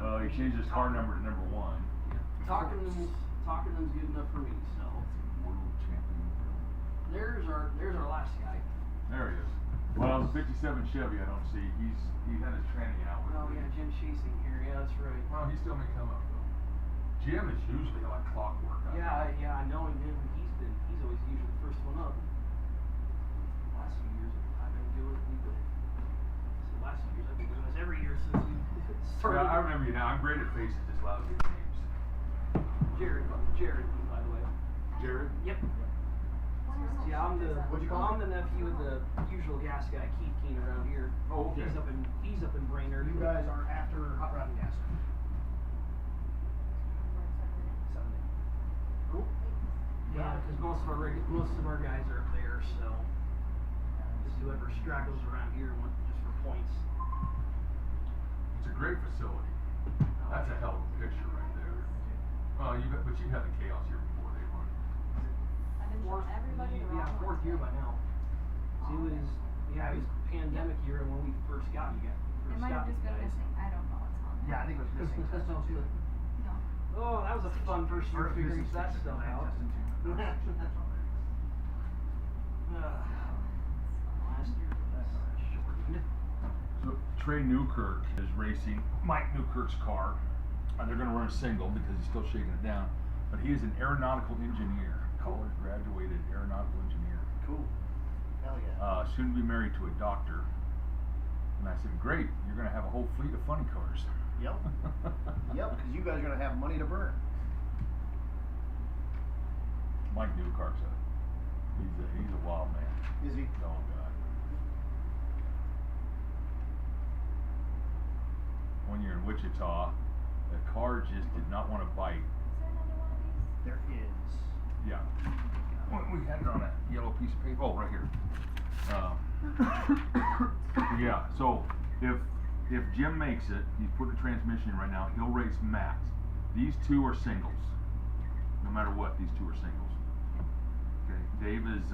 Well, he changed his card number to number 1. Talking them's good enough for me. So World champion. there's our last guy. There he is. Well, the 57 Chevy I don't see. He had his tranny out with Oh me. yeah, Jim Chasing here. Yeah, that's right. Well, he still may come up though. Jim is usually like clockwork. Yeah, I know him. He's always usually the first one up. Last few years I've been doing this every year since we started. Yeah, I remember you now. I'm great at faces, just lousy at names. Jared, by the way. Jared? Yep. See, I'm the nephew of the usual gas guy, Keith Keen, around here. Oh, okay. He's up in Brainerd. You guys are after Hot Rod and Gas. Sunday. Cool. Yeah, because most of our guys are up there, so just whoever straggles around here wants just for points. It's a great facility. That's a hell of a picture right there. Well, but you've had the chaos here before they run. I've been showing everybody the wrong ones. Fourth year by now. See, it was pandemic year when we first got you guys. It might have just been missing. I don't know what's on there. Yeah, I think it was missing testing too. No. Oh, that was a fun first year figuring that stuff out. Last year was shortened. So Trey Newkirk is racing Mike Newkirk's car. They're going to run a single because he's still shaking it down. But he is an aeronautical engineer, college graduated aeronautical engineer. Cool. Hell yeah. Soon to be married to a doctor. And I said, great, you're going to have a whole fleet of funny cars. Yep. Yep, because you guys are going to have money to burn. Mike Newkirk's he's a wild man. Is he? Oh God. One year in Wichita, the car just did not want to bite. There is. Yeah. We had it on a yellow piece of paper. Oh, right here. Yeah. So if Jim makes it, he's putting the transmission in right now. He'll race Matt. These two are singles. No matter what, these two are singles. Okay. Dave is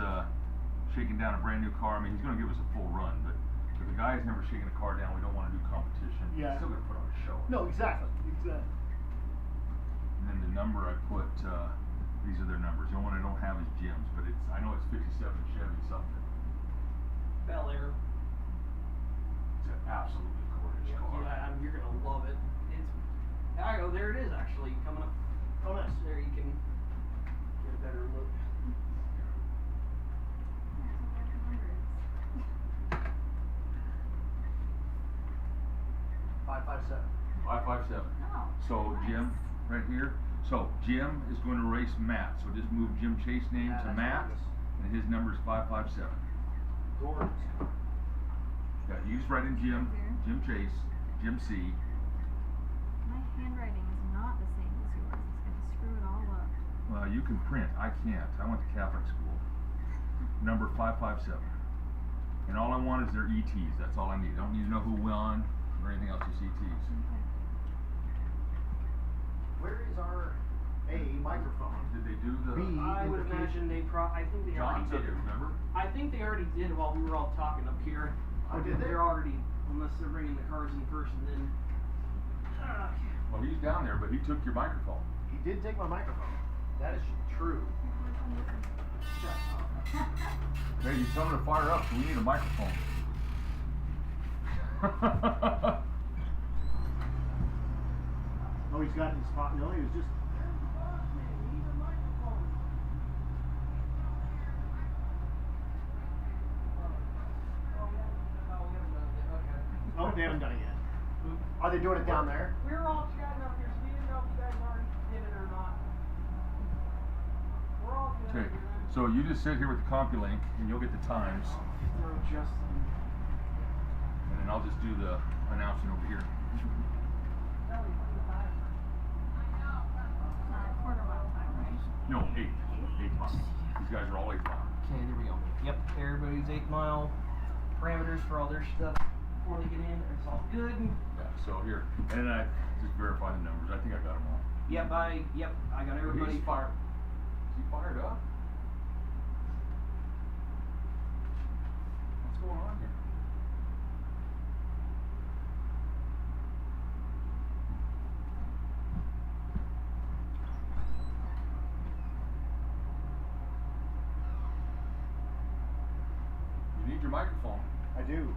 shaking down a brand new car. I mean, he's going to give us a full run, but if the guy's never shaken a car down, we don't want to do competition. Yeah. He's still going to put on a show. No, exactly. Exactly. And then the number I put, these are their numbers. The only one I don't have is Jim's, but I know it's 57 Chevy something. Bel Air. It's an absolutely gorgeous car. Yeah, you're gonna love it. There it is actually coming up. Oh, nice. There you can get a better look. $557. 557. No. So Jim, right here. So Jim is going to race Matt. So just move Jim Chase's name Yeah, to that's Matt, gorgeous. and his number is 557. Gorgeous. Yeah, you just write in Jim, Jim Chase, Jim C. My handwriting is not the same as yours. It's gonna screw it all up. Well, you can print. I can't. I went to Catholic school. Number 557. And all I want is their ETs. That's all I need. I don't need to know who won or anything else. Just ETs. Where is our A microphone? Did they do the? B I would indication. imagine I think they John already took did. it. Remember? I think they already did while we were all talking up here. Oh, did they? They're already, unless they're bringing the cars in first and then. Well, he's down there, but he took your microphone. He did take my microphone. That is true. Hey, you tell him to fire up, so we need a microphone. Oh, he's got it in the spot. No, he was just. Oh, they haven't done it yet. Are they doing it down there? We were all chatting up here, so we didn't know if you guys already did it or not. We're all good. Okay, so you just sit here with the CompuLink, and you'll get the times, Throw Justin. and then I'll just do the announcing over here. Quarter mile time, right? No, 8 miles. These guys are all 8 miles. Okay, there we go. Yep, everybody's 8 mile parameters for all their stuff before they get in. It's all good. Yeah, so here, and I just verify the numbers. I think I got them all. Yep, I got everybody. He's fired. Is he fired up? What's going on here? You need your microphone. I do.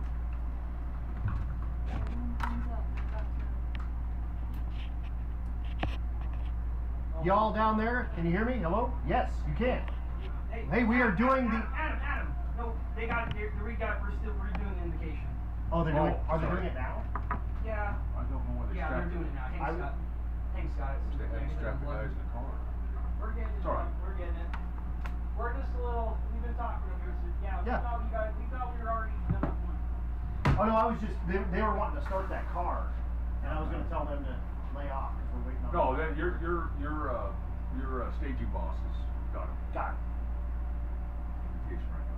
Y'all down there, can you hear me? Hello? Yes, you can. Hey, we are doing the. Adam. No, they got it. We're still redoing the indication. Oh, they're doing. Oh, Are they sorry. doing it now? Yeah. I don't know why they Yeah, strapped they're doing it now. I- Thanks, Scott. Wish they hadn't strapped the guys in the car. We're getting it. It's all right. We're getting it. We're just a little. We've been talking about this. Yeah. Yeah. We thought we were already done with one. Oh no, I was just. They were wanting to start that car, and I was going to tell them to lay off because we're waiting on. No, that your staging bosses got him. Got it. Invitation right now.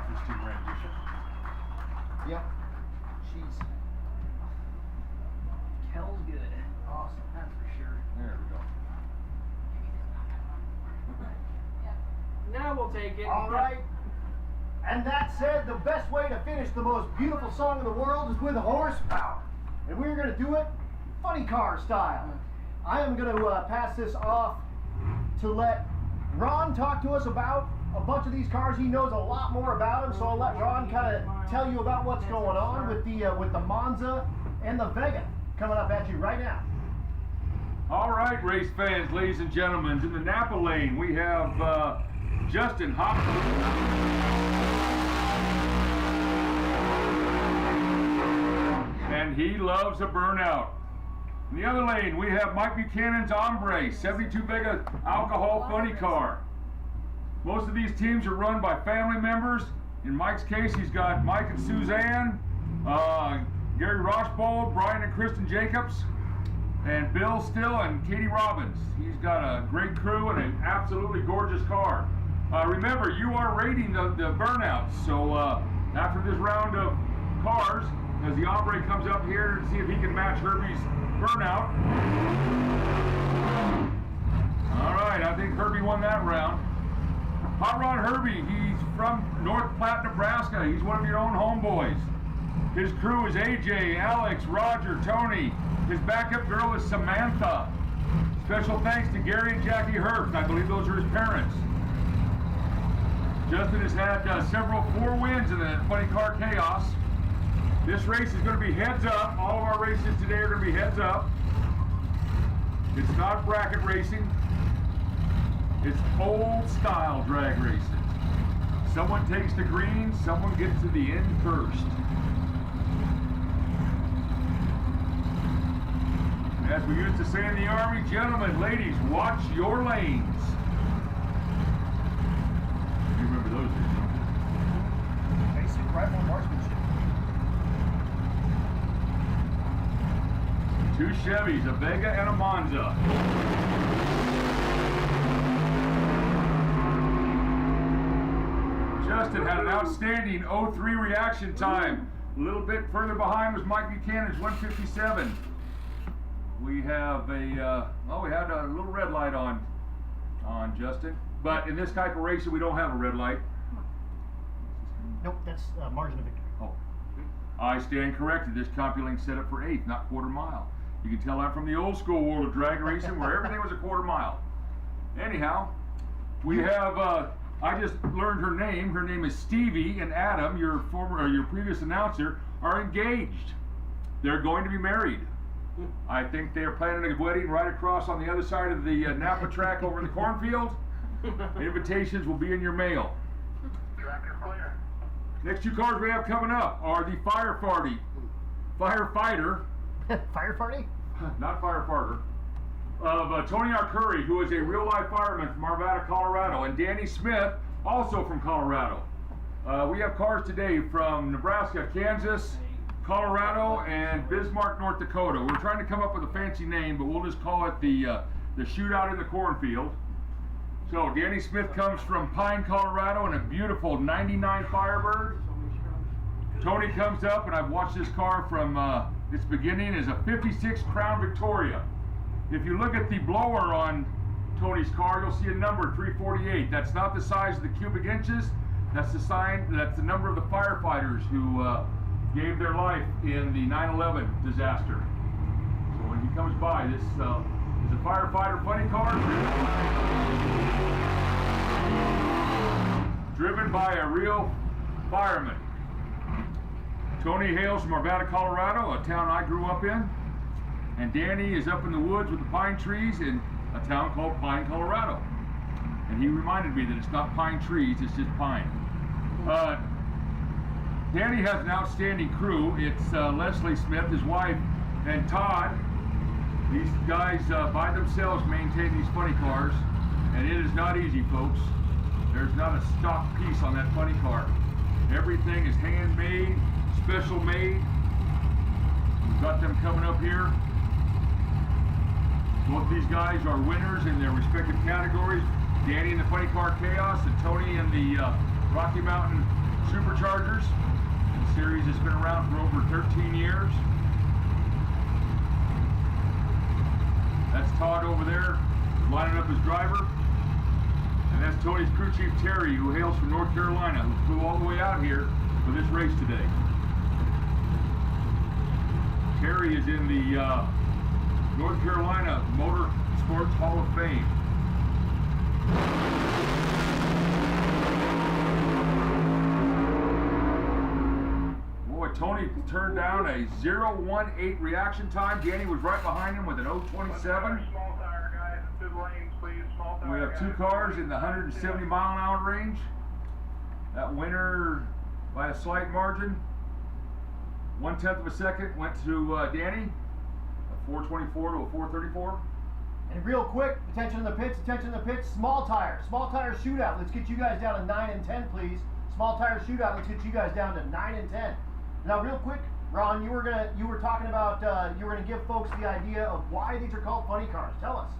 Interesting rendition. Yep. She's Kel's good. awesome. That's for sure. There we go. Now we'll take it. All right. And that said, the best way to finish the most beautiful song in the world is with horsepower. And we're going to do it funny car style. I am going to pass this off to let Ron talk to us about a bunch of these cars. He knows a lot more about them, so I'll let Ron kind of tell you about what's going on with the Monza and the Vega coming up at you right now. All right, race fans, ladies and gentlemen, in the Napa lane we have Justin and he loves a burnout. In the other lane we have Mike Buchanan's Ombre 72 Vega alcohol funny car. Most of these teams are run by family members. In Mike's case, he's got Mike and Suzanne, Gary Rochbold, Brian and Kristen Jacobs, and Bill Still and Katie Robbins. He's got a great crew and an absolutely gorgeous car. Remember, you are rating the burnouts, so after this round of cars, as the hombre comes up here to see if he can match Herbie's burnout. All right, I think Herbie won that round. Hot Rod Herbie, he's from North Platte, Nebraska. He's one of your own homeboys. His crew is AJ, Alex, Roger, Tony. His backup girl is Samantha. Special thanks to Gary and Jackie Herbst. I believe those are his parents. Justin has had several 4 wins in the Funny Car Chaos. This race is going to be heads up. All of our races today are going to be heads up. It's not bracket racing. It's old style drag racing. Someone takes the green, someone gets to the end first. As we used to say in the Army, gentlemen, ladies, watch your lanes. You remember those days? Basic rifle marksmanship. 2 Chevys, a Vega and a Monza. Justin had an outstanding 03 reaction time. A little bit further behind was Mike Buchanan's 157. We have a, we had a little red light on Justin. But in this type of racing, we don't have a red light. Nope, that's margin of victory. Oh, I stand corrected. This CompuLink set up for 8th, not quarter mile. You can tell I'm from the old school world of drag racing where everything was a quarter mile. Anyhow, we have, I just learned her name. Her name is Stevie, and Adam, your previous announcer, are engaged. They're going to be married. I think they are planning a wedding right across on the other side of the Napa track over in the cornfield. Invitations will be in your mail. Track is clear. Next 2 cars we have coming up are the firefighter, Firefighting? not firefighter, of Tony Arcuri, who is a real-life fireman from Arvada, Colorado, and Danny Smith, also from Colorado. We have cars today from Nebraska, Kansas, Colorado, and Bismarck, North Dakota. We're trying to come up with a fancy name, but we'll just call it the shootout in the cornfield. So Danny Smith comes from Pine, Colorado, in a beautiful 99 Firebird. Tony comes up, and I've watched this car from its beginning, is a 56 Crown Victoria. If you look at the blower on Tony's car, you'll see a number 348. That's not the size of the cubic inches. That's the sign. That's the number of the firefighters who gave their life in the 9/11 disaster. So when he comes by, this is a firefighter funny car driven by a real fireman. Tony hails from Arvada, Colorado, a town I grew up in. And Danny is up in the woods with the pine trees in a town called Pine, Colorado. And he reminded me that it's not pine trees, it's just pine. Danny has an outstanding crew. It's Leslie Smith, his wife, and Todd. These guys by themselves maintain these funny cars, and it is not easy, folks. There's not a stock piece on that funny car. Everything is handmade, special made. We've got them coming up here. Both these guys are winners in their respective categories. Danny in the Funny Car Chaos and Tony in the Rocky Mountain Superchargers. The series has been around for over 13 years. That's Todd over there, lining up his driver. And that's Tony's crew chief, Terry, who hails from North Carolina, who flew all the way out here for this race today. Terry is in the North Carolina Motor Sports Hall of Fame. Boy, Tony turned down a 0.18 reaction time. Danny was right behind him with an 0.27. Small tire guys, into the lanes, please. Small tire We have 2 guys. cars in the 170 mile an hour range. That winner, by a slight margin, 1/10 of a second, went to Danny. A 424 to a 434. And real quick, attention to the pits, small tire shootout. Let's get you guys down to 9 and 10, please. Small tire shootout, let's get you guys down to 9 and 10. Now, real quick, Ron, you were talking about, you were gonna give folks the idea of why these are called funny cars. Tell us.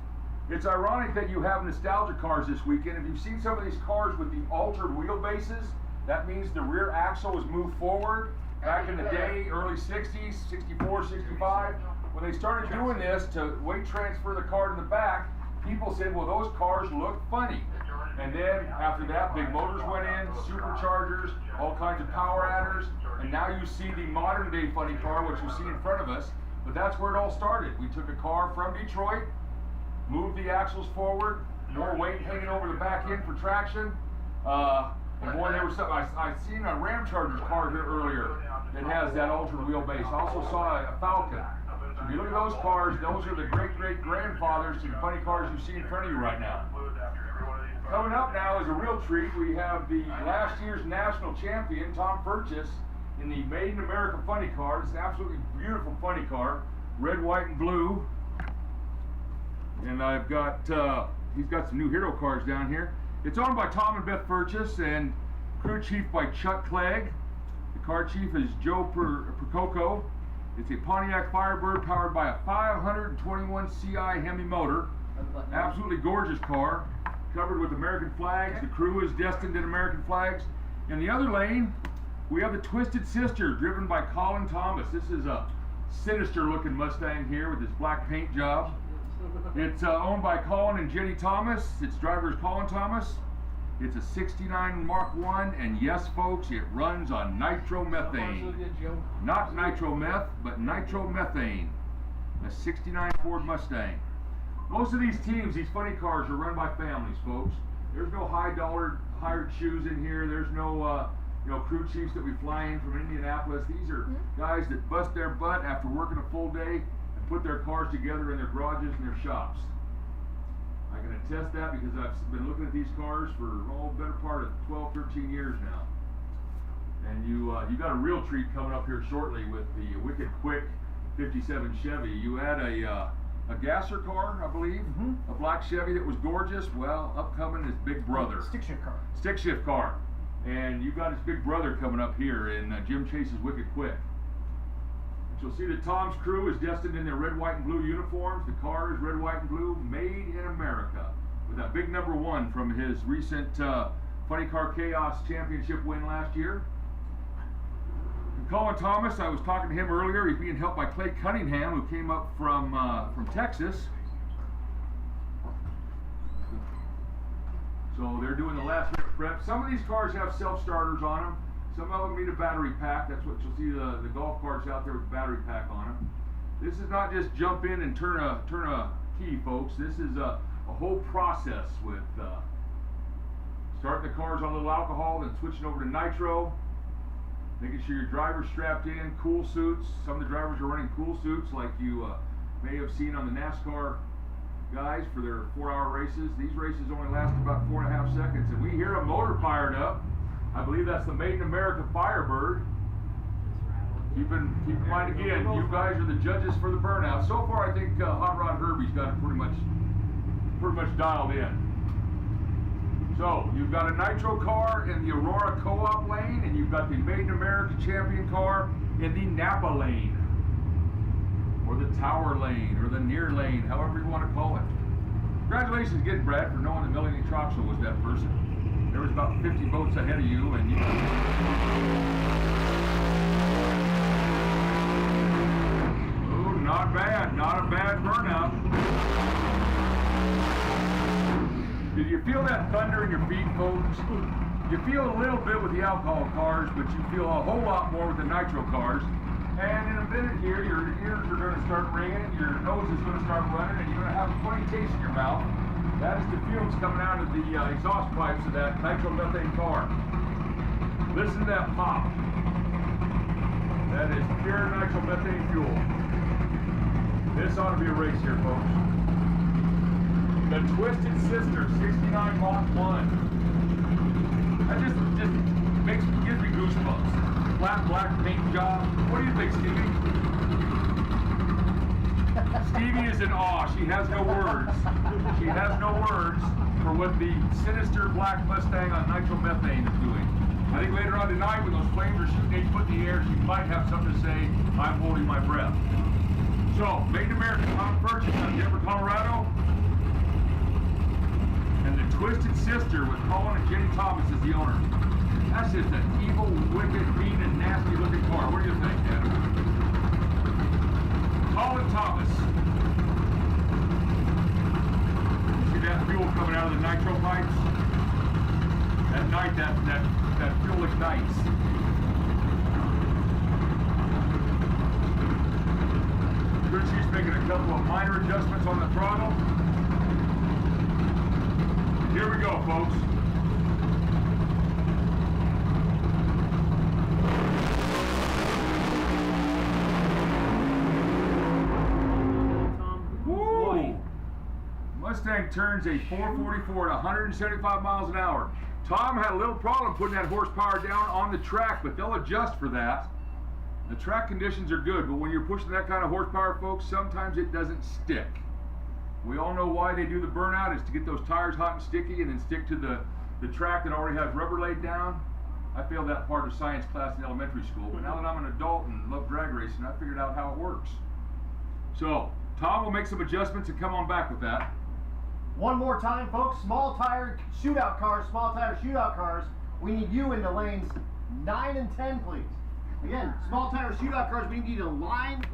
It's ironic that you have nostalgia cars this weekend. If you've seen some of these cars with the altered wheelbases, that means the rear axle was moved forward back in the day, early 60s, 64, 65, when they started doing this to weight transfer the car to the back, people said, well, those cars look funny. And then after that, big motors went in, superchargers, all kinds of power adders, and now you see the modern day funny car, which you see in front of us. But that's where it all started. We took a car from Detroit, moved the axles forward, more weight hanging over the back end for traction. And boy, there was something, I seen a Ram Chargers car here earlier that has that altered wheelbase. I also saw a Falcon. So if you look at those cars, those are the great-great-grandfathers to the funny cars you see in front of you right now. Coming up now is a real treat. We have the last year's national champion, Tom Purchase, in the Made in America funny car. It's an absolutely beautiful funny car, red, white, and blue. And I've got, he's got some new hero cars down here. It's owned by Tom and Beth Purchase and crew chief by Chuck Clegg. The car chief is Joe Percoco. It's a Pontiac Firebird powered by a 521 CI Hemi motor. Absolutely gorgeous car, covered with American flags. The crew is destined in American flags. In the other lane, we have the Twisted Sister, driven by Colin Thomas. This is a sinister looking Mustang here with this black paint job. It's owned by Colin and Jenny Thomas. Its driver is Colin Thomas. It's a 69 Mark I, and yes, folks, it runs on nitromethane. Not nitrometh, but nitromethane. A 69 Ford Mustang. Most of these teams, these funny cars, are run by families, folks. There's no high-dollar hired shoes in here. There's no crew chiefs that we fly in from Indianapolis. These are guys that bust their butt after working a full day and put their cars together in their garages and their shops. I can attest that because I've been looking at these cars for the better part of 12, 13 years now. And you got a real treat coming up here shortly with the Wicked Quick 57 Chevy. You had a gasser car, I believe, a black Chevy that was gorgeous. Well, upcoming is Big Brother. Stick shift car. Stick shift car. And you got his Big Brother coming up here in Jim Chase's Wicked Quick. But you'll see that Tom's crew is destined in their red, white, and blue uniforms. The car is red, white, and blue, made in America, with that big number 1 from his recent Funny Car Chaos Championship win last year. And Colin Thomas, I was talking to him earlier. He's being helped by Clay Cunningham, who came up from Texas. So they're doing the last minute prep. Some of these cars have self-starters on them. Some of them need a battery pack. That's what you'll see the golf carts out there with a battery pack on them. This is not just jump in and turn a key, folks. This is a whole process with starting the cars on a little alcohol, then switching over to nitro, making sure your driver's strapped in, cool suits. Some of the drivers are running cool suits like you may have seen on the NASCAR guys for their 4-hour races. These races only last about 4.5 seconds, and we hear a motor fired up. I believe that's the Made in America Firebird. Keep in mind again, you guys are the judges for the burnout. So far, I think Hot Rod Herbie's got it pretty much dialed in. So you've got a nitro car in the Aurora Co-op lane, and you've got the Made in America champion car in the Napa lane, or the Tower lane, or the Near lane, however you want to call it. Congratulations again, Brad, for knowing that Melanie Troxel was that person. There was about 50 votes ahead of you, and you... Oh, not bad. Not a bad burnout. Did you feel that thunder in your feet, folks? You feel a little bit with the alcohol cars, but you feel a whole lot more with the nitro cars. And in a minute here, your ears are going to start ringing, your nose is going to start running, and you're going to have a funny taste in your mouth. That is the fumes coming out of the exhaust pipes of that nitromethane car. Listen to that pop. That is pure nitromethane fuel. This ought to be a race here, folks. The Twisted Sister 69 Mach 1. That just gives me goosebumps. Flat black paint job. What do you think, Stevie? Stevie is in awe. She has no words. She has no words for what the sinister black Mustang on nitromethane is doing. I think later on tonight, when those flames are shooting 8 foot in the air, she might have something to say. I'm holding my breath. So, Made in America Tom Purchase out of Denver, Colorado. And the Twisted Sister with Colin and Jenny Thomas as the owner. That's just an evil, wicked, mean, and nasty looking car. nitro pipes. At night, that fuel ignites. Curie's making a couple of minor adjustments on the throttle. Here we go, folks. Woo! Mustang turns a 444 at 175 miles an hour. Tom had a little problem putting that horsepower down on the track, but they'll adjust for that. The track conditions are good, but when you're pushing that kind of horsepower, folks, sometimes it doesn't stick. We all know why they do the burnout is to get those tires hot and sticky and then stick to the track that already has rubber laid down. I failed that part of science class in elementary school, but now that I'm an adult and love drag racing, I figured out how it works. So, Tom will make some adjustments and come on back with that. One more time, folks. Small tire shootout cars. We need you in the lanes 9 and 10, please. Again, small tire shootout cars. We need you to lanes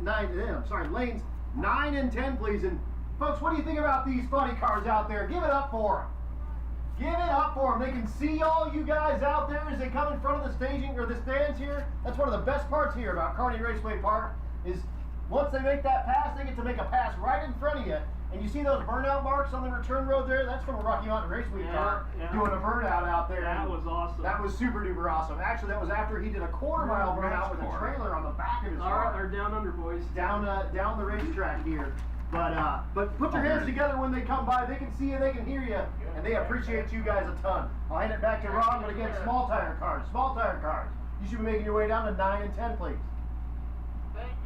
9 and 10, please. And folks, what do you think about these funny cars out there? Give it up for them. Give it up for them. They can see all you guys out there as they come in front of the staging or the stands here. That's one of the best parts here about Kearney Raceway Park is once they make that pass, they get to make a pass right in front of you. And you see those burnout marks on the return road there? That's from a Rocky Mountain Raceway car doing a burnout out there. That was awesome. That was super duper awesome. Actually, that was after he did a quarter-mile burnout with a trailer on the back of his car. They're down under, boys. Down the racetrack here. But put your hands together when they come by. They can see you, they can hear you, and they appreciate you guys a ton. I'll hand it back to Ron, but again, small tire cars. You should be making your way down to 9 and 10, please.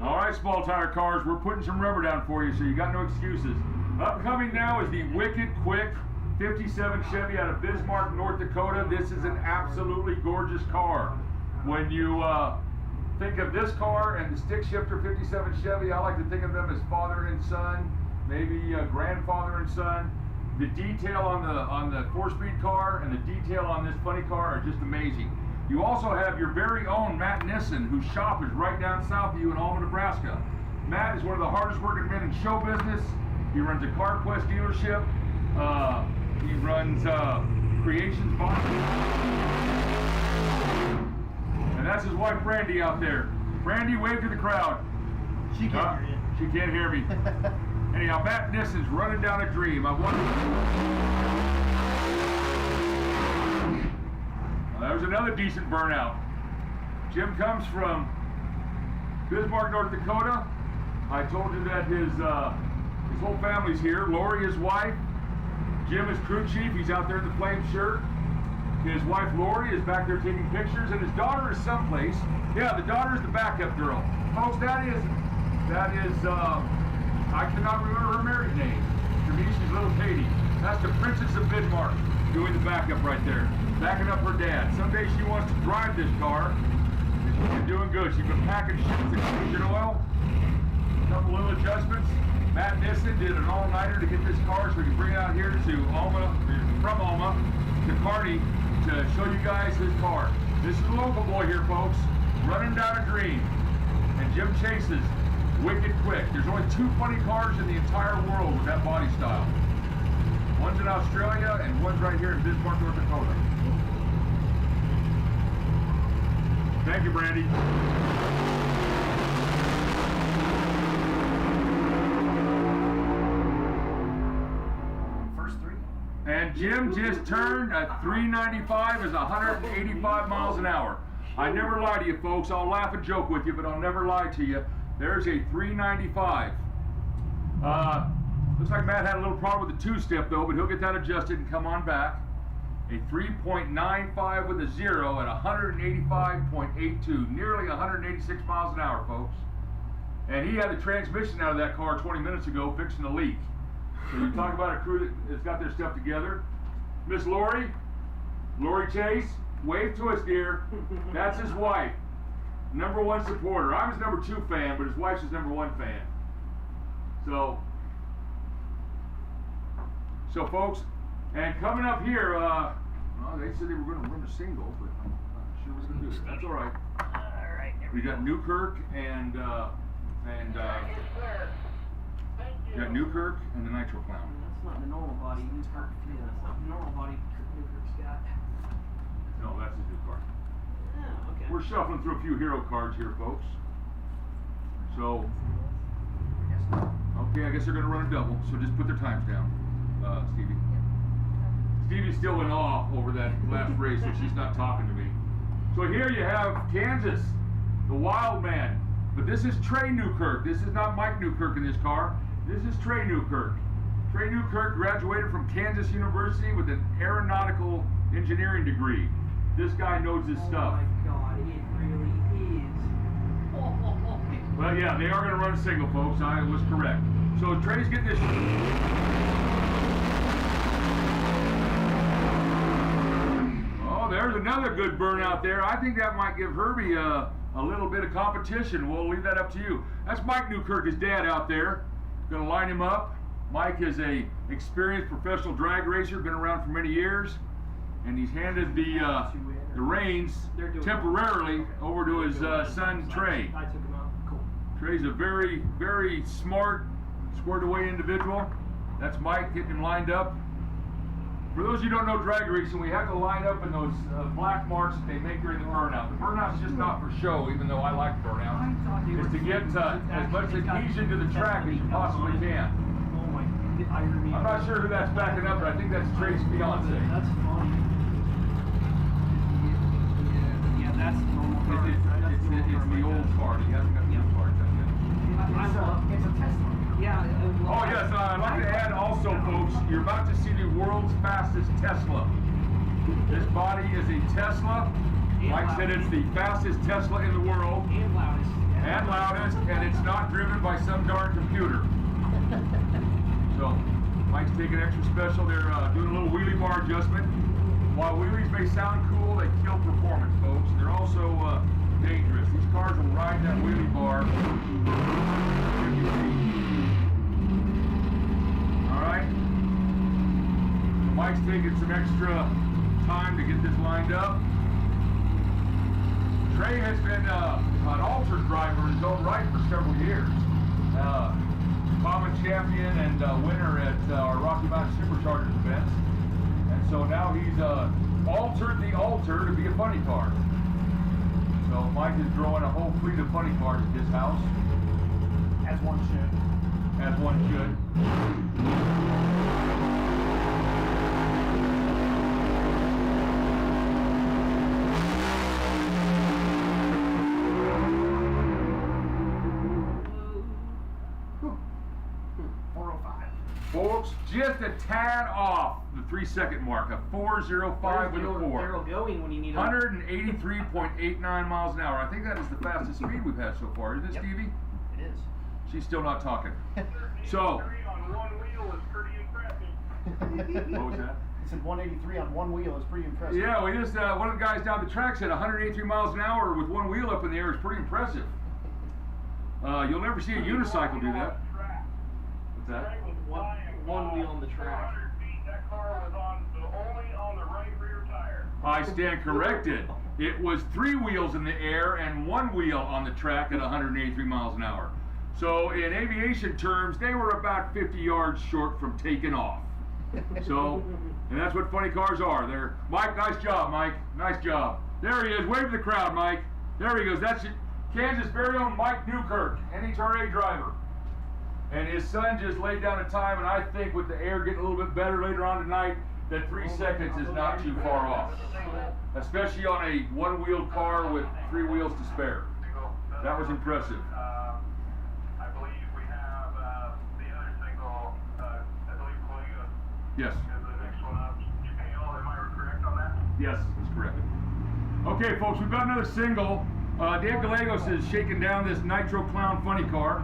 All right, small tire cars, we're putting some rubber down for you, so you got no excuses. Upcoming now is the Wicked Quick 57 Chevy out of Bismarck, North Dakota. This is an absolutely gorgeous car. When you think of this car and the stick shifter 57 Chevy, I like to think of them as father and son, maybe grandfather and son. The detail on the 4-speed car and the detail on this funny car are just amazing. You also have your very own Matt Nissen, whose shop is right down south of you in Alma, Nebraska. Matt is one of the hardest working men in show business. He runs a CarQuest dealership. He runs Creations Box. And that's his wife, Brandy, out there. Brandy, wave to the crowd. She can't hear you. She can't hear me. Anyhow, Matt Nissen's running down a dream. I wonder. Well, that was another decent burnout. Jim comes from Bismarck, North Dakota. I told you that his whole family's here. Lori, his wife. Jim is crew chief. He's out there in the flame shirt. His wife Lori is back there taking pictures, and his daughter is someplace. Yeah, the daughter is the backup girl. Folks, that is, I cannot remember her married name. To me, she's little Katie. That's the Princess of Bismarck doing the backup right there, backing up her dad. Someday she wants to drive this car, and she's been doing good. She's been packing shit with engine oil, a couple little adjustments. Matt Nissen did an all-nighter to get this car so we can bring it out here to Alma, from Alma to Kearney to show you guys his car. This is a local boy here, folks, running down a dream. And Jim chases Wicked Quick. There's only 2 funny cars in the entire world with that body style. One's in Australia and one's right here in Bismarck, North Dakota. Thank you, Brandy. And Jim just turned a 395 is 185 miles an hour. I never lie to you, folks. I'll laugh and joke with you, but I'll never lie to you. There's a 395. Looks like Matt had a little problem with the 2-step though, but he'll get that adjusted and come on back. A 3.95 with a 0 at 185.82, nearly 186 miles an hour, folks. And he had the transmission out of that car 20 minutes ago fixing the leak. So you talk about a crew that's got their stuff together. Miss Lori Chase, wave to us, dear. That's his wife. #1 supporter. I'm his #2 fan, but his wife's his #1 fan. So folks, and coming up here, well, they said they were going to run a single, but I'm not sure what's going to do it. That's all right. All right. We got Newkirk and you got Newkirk and the Nitro Clown. It's not the normal body. Newkirk, the normal body Newkirk's got. No, that's his new car. Oh, okay. We're shuffling through a few hero cards here, folks. So, okay, I guess they're gonna run a double, so just put their times down, Stevie. Stevie's still in awe over that last race, so she's not talking to me. So here you have Kansas, the wild man. But this is Trey Newkirk. This is not Mike Newkirk in this car. This is Trey Newkirk. Trey Newkirk graduated from Kansas University with an aeronautical engineering degree. This guy knows his stuff. Oh my God, it really is. Well, yeah, they are going to run a single, folks. I was correct. So Trey's getting this. Oh, there's another good burnout there. I think that might give Herbie a little bit of competition. We'll leave that up to you. That's Mike Newkirk, his dad out there. Going to line him up. Mike is a experienced professional drag racer, been around for many years, and he's handed the reins temporarily over to his son Trey. I took him out. Cool. Trey's a very, very smart, squared away individual. That's Mike getting him lined up. For those of you who don't know drag racing, we have to line up in those black marks that they make during the burnout. The burnout's just not for show, even though I like burnout. It's to get as much adhesion to the track as you possibly can. Oh my, irony. I'm not sure who that's backing up, but I think that's Trey's fiance. That's funny. Yeah, that's the normal car. It's the old car. He hasn't got the new car done yet. It's a Tesla. Yeah. Oh yes, I'd like to add also, folks, you're about to see the world's fastest Tesla. This body is a Tesla. Mike said it's the fastest Tesla in the world. And loudest. And loudest, and it's not driven by some darn computer. So, Mike's taking extra special. They're doing a little wheelie bar adjustment. While wheelies may sound cool, they kill performance, folks. They're also dangerous. These cars will ride that wheelie bar. Alright? So Mike's taking some extra time to get this lined up. Trey has been an altered driver in his own right for several years. Common champion and winner at our Rocky Mountain Superchargers events. And so now he's altered the altar to be a funny car. So Mike is growing a whole fleet of funny cars at his house. As one should. As one should. Folks, just a tad off the 3-second mark, a 4:05 with a 4. Barrel going when you need 183.89 miles an hour. I think that is the fastest speed we've had so far, isn't it, Stevie? It is. She's still not talking. So. On one wheel is pretty impressive. What was that? He said 183 on one wheel is pretty impressive. Yeah, we just one of the guys down the track said 183 miles an hour with one wheel up in the air is pretty impressive. You'll never see a unicycle do that. What's that? One wheel on the track. 400 feet, that car was only on the right rear tire. I stand corrected. It was 3 wheels in the air and 1 wheel on the track at 183 miles an hour. So in aviation terms, they were about 50 yards short from taking off. So, and that's what funny cars are. They're, Mike, nice job, Mike. Nice job. There he is. Wave to the crowd, Mike. There he goes. That's Kansas' very own Mike Newkirk, NHRA driver. And his son just laid down a time, and I think with the air getting a little bit better later on tonight, that 3 seconds is not too far off. Especially on a one-wheeled car with 3 wheels to spare. That was impressive. I believe we have the other single, I believe Collega Yes. is the next one up. Am I correct on that? Yes, that's correct. Okay, folks, we've got another single. Dave Gallegos is shaking down this Nitro Clown funny car.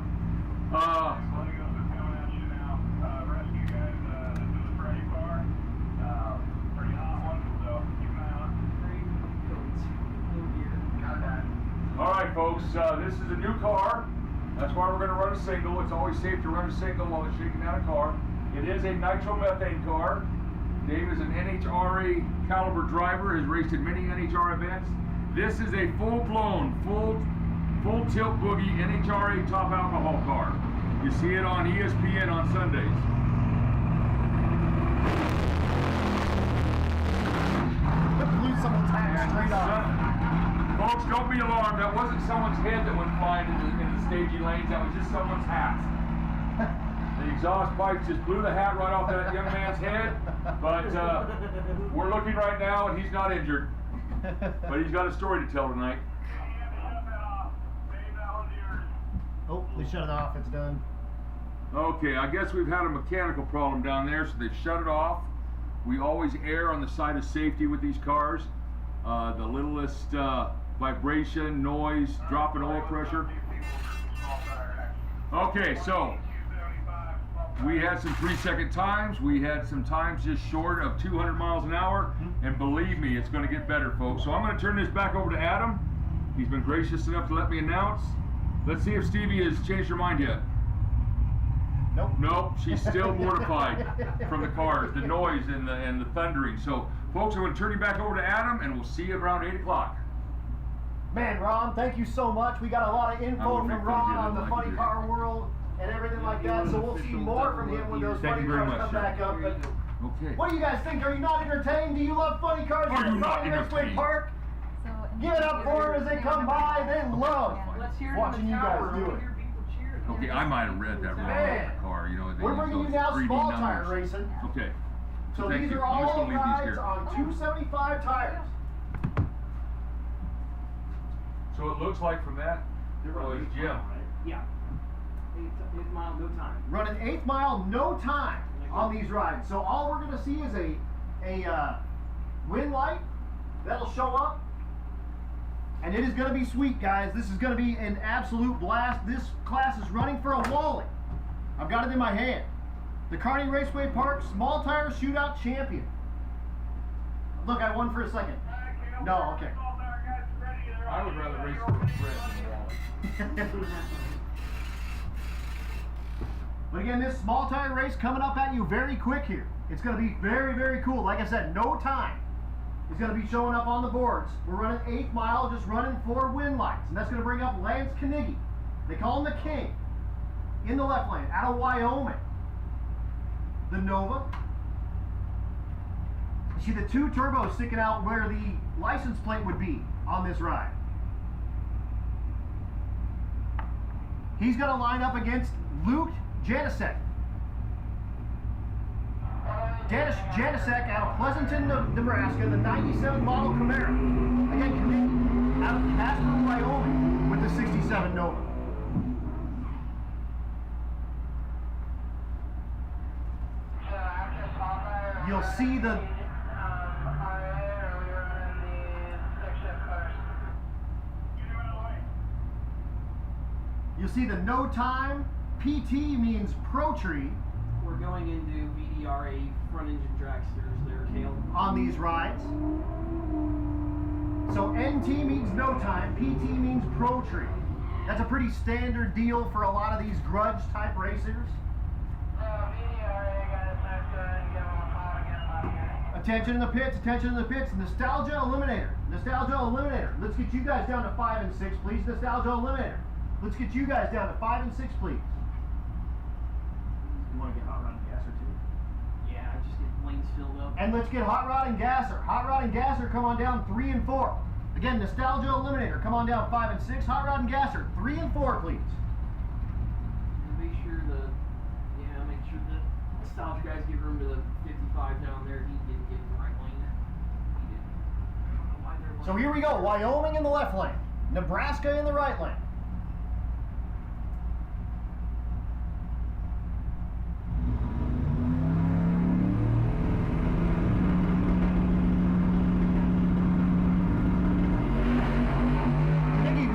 Alright folks, this is a new car. That's why we're going to run a single. It's always safe to run a single while it's shaking down a car. It is a nitromethane car. Dave is an NHRA caliber driver, has raced in many NHRA events. This is a full-blown, full tilt boogie NHRA top alcohol car. You see it on ESPN on Sundays. someone's hat straight off. Folks, don't be alarmed. That wasn't someone's head that went flying in the staging lanes. That was just someone's hat. The exhaust pipe just blew the hat right off that young man's head. But we're looking right now, and he's not injured. But he's got a story to tell tonight. Oh, they shut it off. It's done. Okay, I guess we've had a mechanical problem down there, so they've shut it off. We always err on the side of safety with these cars. The littlest vibration, noise, drop in oil pressure. Okay, so we had some 3-second times. We had some times just short of 200 miles an hour. And believe me, it's going to get better, folks. So I'm going to turn this back over to Adam. He's been gracious enough to let me announce. Let's see if Stevie has changed her mind yet. Nope. Nope, she's still mortified from the cars, the noise and the thundering. So, folks, I'm going to turn you back over to Adam, and we'll see you around 8 o'clock. Man, Ron, thank you so much. We got a lot of info from Ron on the funny car world and everything like that, so we'll see more from him when those funny cars come back up. But okay. what do you guys think? Are you not entertained? Do you love funny cars Are in you the not Kearney Raceway entertained? Park? Give it up for them as they come by. They love Let's hear it watching in the you guys tower. do I it. hear people cheering. Okay, I might have read that wrong Man. on the car. You know, they We're use bringing you those now 3D small numbers. tire racing. Okay. So thank these you. are I'm just all gonna leave these rides here. on 275 tires. So it looks like from that, was Jim. Yeah. 8 mile, no time. Running 8th mile, no time on these rides. So all we're going to see is a wind light that'll show up. And it is going to be sweet, guys. This is going to be an absolute blast. This class is running for a Wally. I've got it in my hand. The Kearney Raceway Park Small Tire Shootout Champion. Look, I won for a second. No, okay. I would rather race with a Fred than a Wally. But again, this small tire race coming up at you very quick here. It's going to be very, very cool. Like I said, no time is going to be showing up on the boards. We're running 8th mile, just running 4 wind lights. And that's going to bring up Lance Carnegie. They call him the King. In the left lane, out of Wyoming. The Nova. You see the 2 turbos sticking out where the license plate would be on this ride. He's going to line up against Luke Janisek. Janisek out of Pleasanton, Nebraska, the 97 model Camaro. Again, Carnegie out of Casper, Wyoming with the 67 Nova. You'll see the no time. PT means Pro Tree. We're going into VDRA front engine dragsters there, Kale. On these rides. So NT means no time, PT means Pro Tree. That's a pretty standard deal for a lot of these grudge type racers. Attention in the pits, attention in the pits. Nostalgia Eliminator. Nostalgia Eliminator. Let's get you guys down to 5 and 6, please. Nostalgia Eliminator. Let's get you guys down to 5 and 6, please. You want to get Hot Rod and Gasser too? Yeah, just get lanes filled up. And let's get Hot Rod and Gasser. Hot Rod and Gasser, come on down 3 and 4. Again, Nostalgia Eliminator, come on down 5 and 6. Hot Rod and Gasser, 3 and 4, please. And make sure the Nostalgia guys give room to the 55 down there. He didn't get in the right lane. He didn't. I don't know why they're So here we go. Wyoming in the left lane. Nebraska in the right lane.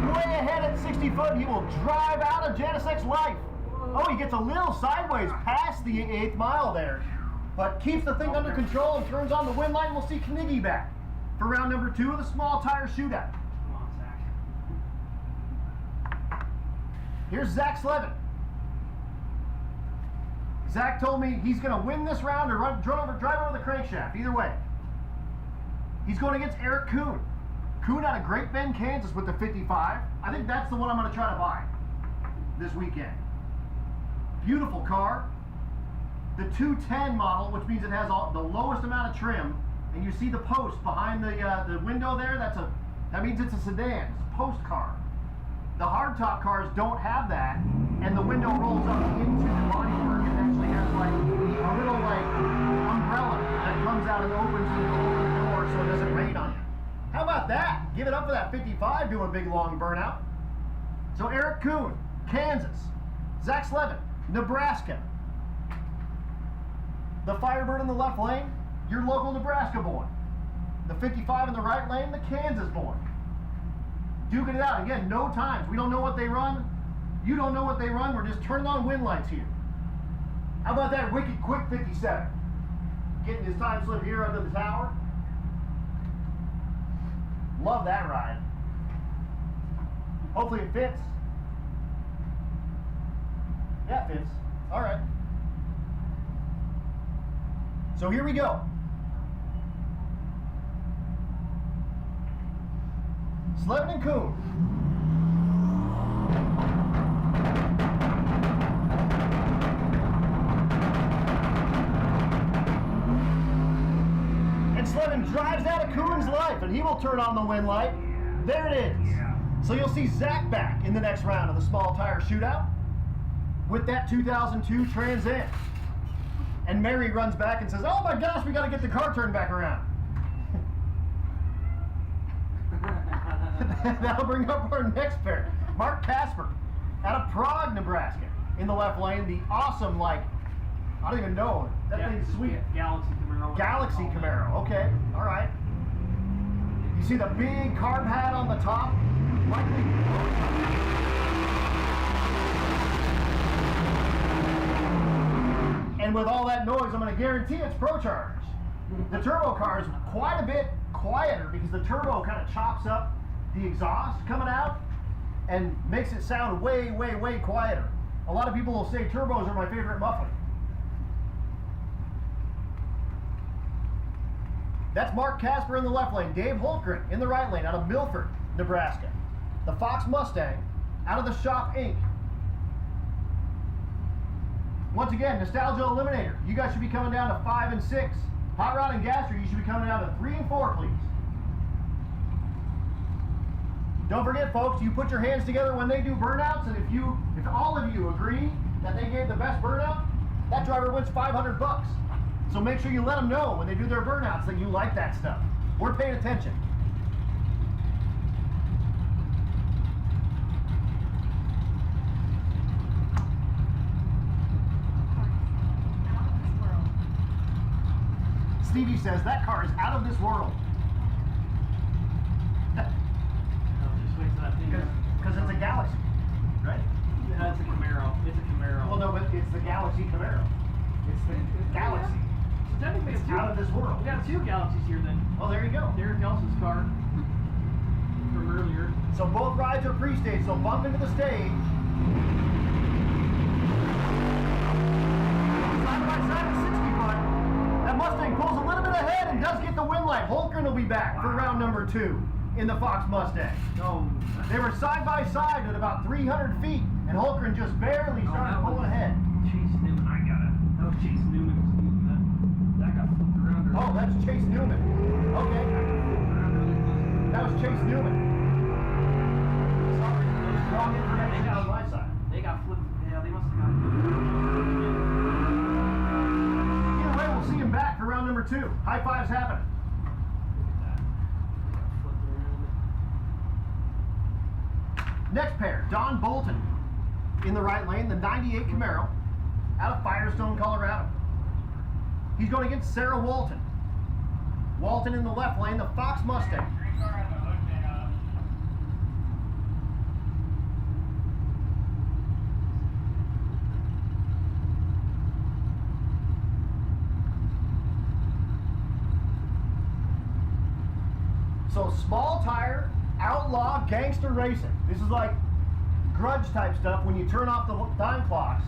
Way ahead at 60 foot. He will drive out of Janisek's life. Oh, he gets a little sideways past the 8th mile there, but keeps the thing under control and turns on the wind light. We'll see Carnegie back for round number 2 of the small tire shootout. Come on, Zach. Here's Zach Slevin. Zach told me he's going to win this round or drive over the crankshaft. Either way. He's going against Eric Kuhn. Kuhn out of Great Bend, Kansas with the 55. I think that's the one I'm going to try to buy this weekend. Beautiful car. The 210 model, which means it has the lowest amount of trim and you see the post behind the window there, that means it's a sedan. It's a post car. The hardtop cars don't have that, and the window rolls up into the bodywork and actually has like a little like umbrella that comes out and opens the door so it doesn't rain on you. How about that? Give it up for that 55 doing a big long burnout. So Eric Kuhn, Kansas. Zach Slevin, Nebraska. The Firebird in the left lane, your local Nebraska boy. The 55 in the right lane, the Kansas boy. Duking it out. Again, no times. We don't know what they run. You don't know what they run. We're just turning on wind lights here. How about that wicked quick 57? Getting his time slip here under the tower. Love that ride. Hopefully it fits. Yeah, it fits. All right. So here we go. Slevin and Kuhn. And Slevin drives out of Kuhn's life, and he will turn on the wind light. There it is. So you'll see Zach back in the next round of the small tire shootout with that 2002 Trans Am. And Mary runs back and says, "Oh my gosh, we got to get the car turned back around." That'll bring up our next pair. Mark Casper out of Prague, Nebraska. In the left lane, the awesome, like, I don't even know. That thing's sweet. Galaxy Camaro. Galaxy Camaro. Okay. All right. You see the big carb hat on the top? Likely. And with all that noise, I'm going to guarantee it's ProCharge. The turbo car is quite a bit quieter because the turbo kind of chops up the exhaust coming out and makes it sound way, way, way quieter. A lot of people will say turbos are my favorite muffler. That's Mark Casper in the left lane. Dave Holtgren in the right lane out of Milford, Nebraska. The Fox Mustang out of the Shop Inc. Once again, Nostalgia Eliminator. You guys should be coming down to 5 and 6. Hot Rod and Gasser, you should be coming down to 3 and 4, please. Don't forget, folks, you put your hands together when they do burnouts, and if all of you agree that they gave the best burnout, that driver wins $500. So make sure you let them know when they do their burnouts that you like that stuff. We're paying attention. Stevie says that car is out of this world. Because it's a Galaxy, right? Yeah, it's a Camaro. It's a Camaro. Well, no, but it's the Galaxy Camaro. It's the Galaxy. So technically, it's out of this world. We got 2 Galaxies here then. Well, there you go. Derek Elson's car from earlier. So both rides are pre-staged, so bump into the stage. Side by side at 60 foot. That Mustang pulls a little bit ahead and does get the wind light. Holtgren will be back for round number 2 in the Fox Mustang. Oh. They were side by side at about 300 feet, and Holtgren just barely started pulling ahead. Chase Newman. That was Chase Newman. That got flipped around. Oh, that's Chase Newman. Okay. That was Chase Newman. Sorry, wrong information on my side. They got flipped. Yeah, they must have got. Either way, we'll see him back for round number 2. High fives happening. Next pair, Don Bolton in the right lane, the 98 Camaro out of Firestone, Colorado. He's going against Sarah Walton. Walton in the left lane, the Fox Mustang. So small tire, outlaw gangster racing. This is like grudge type stuff when you turn off the time clocks.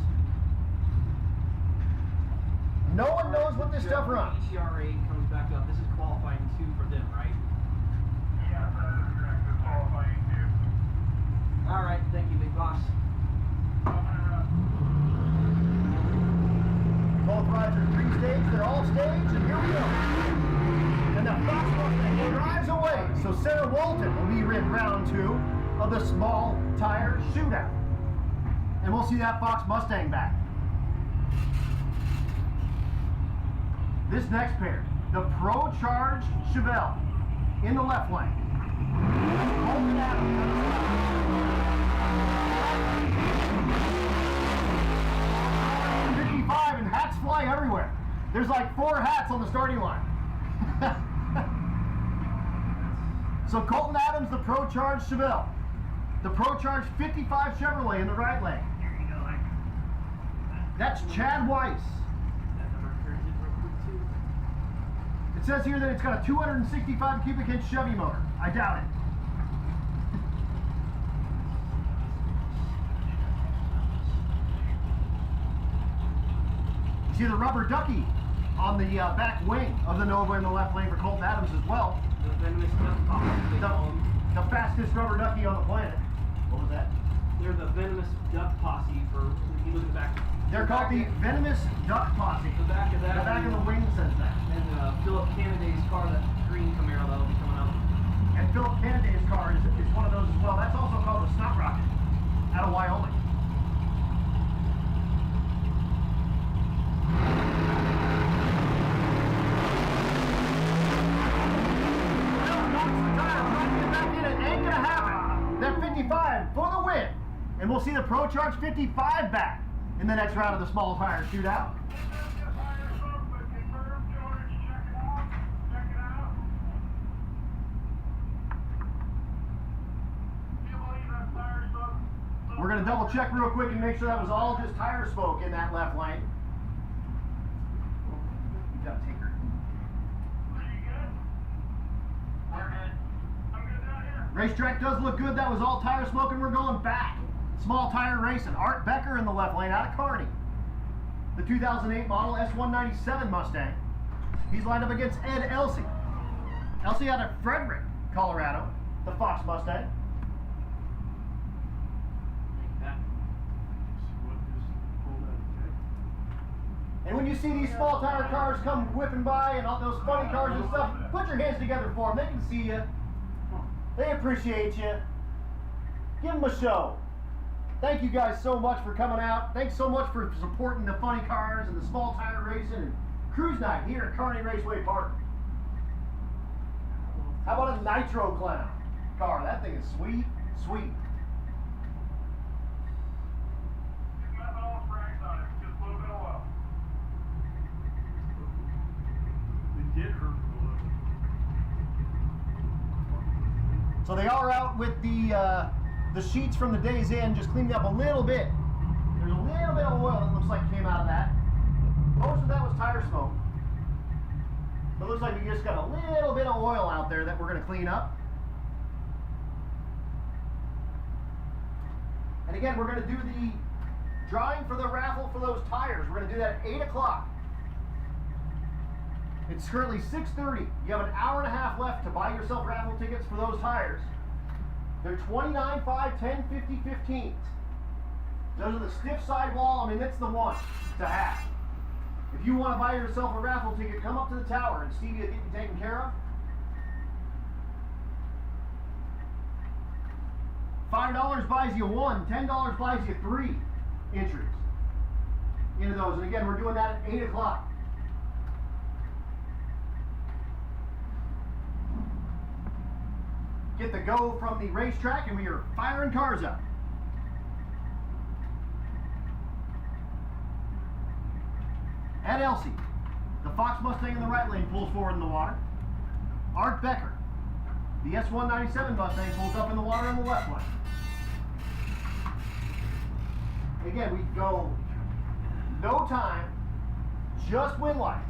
No one knows what this stuff runs. ECRA comes back up. This is qualifying 2 for them, right? Yeah, that is correct. It's qualifying 2. All right, thank you, big boss. Both rides are pre-staged, they're all staged, and here we go. And the Fox Mustang drives away. So Sarah Walton will be in round 2 of the small tire shootout. And we'll see that Fox Mustang back. This next pair, the Pro Charge Chevelle in the left lane. Colton Adams. 55 and hats fly everywhere. There's like 4 hats on the starting line. So Colton Adams, the Pro Charge Chevelle. The Pro Charge 55 Chevrolet in the right lane. That's Chad Weiss. It says here that it's got a 265 cubic inch Chevy motor. I doubt it. You see the rubber ducky on the back wing of the Nova in the left lane for Colton Adams as well. The venomous duck posse. The fastest rubber ducky on the planet. What was that? They're the venomous duck posse for, if you look at the back. They're called the venomous duck posse. The back of that. The back of the wing says that. And Philip Canaday's car, that green Camaro that'll be coming out. And Philip Canaday's car is one of those as well. That's also called a snot rocket out of Wyoming. That 55 for the win. And we'll see the Pro Charge 55 back in the next round of the small tire shootout. We're going to double check real quick and make sure that was all just tire smoke in that left lane. You got to take her. Racetrack does look good. That was all tire smoke, and we're going back. Small tire racing. Art Becker in the left lane out of Kearney. The 2008 model S197 Mustang. He's lined up against Ed Elsey. Elsey out of Frederick, Colorado. The Fox Mustang. And when you see these small tire cars come whipping by and all those funny cars and stuff, put your hands together for them. They can see you. They appreciate you. Give them a show. Thank you guys so much for coming out. Thanks so much for supporting the funny cars and the small tire racing and cruise night here at Kearney Raceway Park. How about a Nitro Clown car? That thing is sweet, sweet. So they are out with the sheets from the day's end, just cleaning up a little bit. There's a little bit of oil that looks like came out of that. Most of that was tire smoke. It looks like we just got a little bit of oil out there that we're going to clean up. And again, we're going to do the drawing for the raffle for those tires. We're going to do that at 8 o'clock. It's currently 6:30. You have an hour and a half left to buy yourself raffle tickets for those tires. They're 29, 5, 10, 50, 15s. Those are the stiff sidewall. I mean, that's the one to have. If you want to buy yourself a raffle ticket, come up to the tower and Stevie will get you taken care of. $5 buys you one. $10 buys you 3 entries into those. And again, we're doing that at 8 o'clock. Get the go from the racetrack and we are firing cars up. Ed Elsey, the Fox Mustang in the right lane, pulls forward in the water. Art Becker, the S197 Mustang, pulls up in the water in the left lane. Again, we go no time, just wind lights.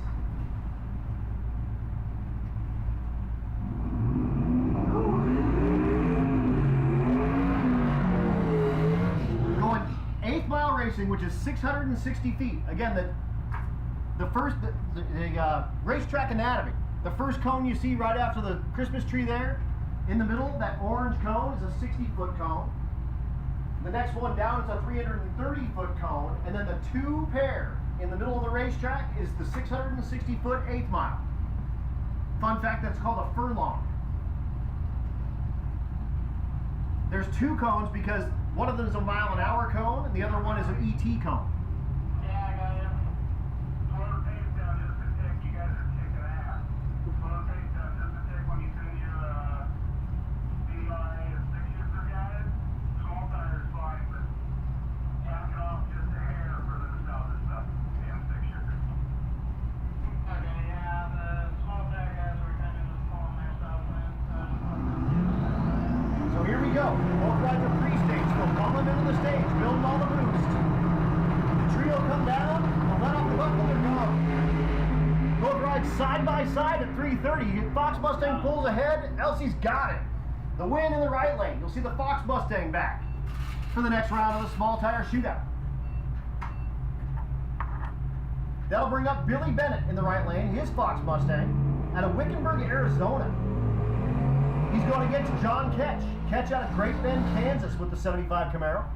Going 8th mile racing, which is 660 feet. Again, the racetrack anatomy. The first cone you see right after the Christmas tree there, in the middle, that orange cone is a 60-foot cone. The next one down is a 330-foot cone, and then the 2 pair in the middle of the racetrack is the 660-foot 8th mile. fun fact, that's called a furlong. There's 2 cones because one of them is a mile-an-hour cone and the other one is an ET cone. Yeah, I got you. Slow the pace down just a tick. You guys are kicking ass. Slow the pace down just a tick when you send your DRA and 6-shifter guys. Small tire's fine, but jack it off just a hair further south and stuff. Damn 6-shifter. Okay, yeah, the small tire guys were kind of just pulling their stuff in. So here we go. Both rides are pre-staged. We'll pull them into the stage, build them all the boost. The trio come down, we'll let off the buckle and go. Both rides side by side at 3:30. Fox Mustang pulls ahead, Elsie's got it. The win in the right lane. You'll see the Fox Mustang back for the next round of the small tire shootout. That'll bring up Billy Bennett in the right lane, his Fox Mustang, out of Wickenburg, Arizona. He's going against John Ketch. Ketch out of Great Bend, Kansas with the 75 Camaro.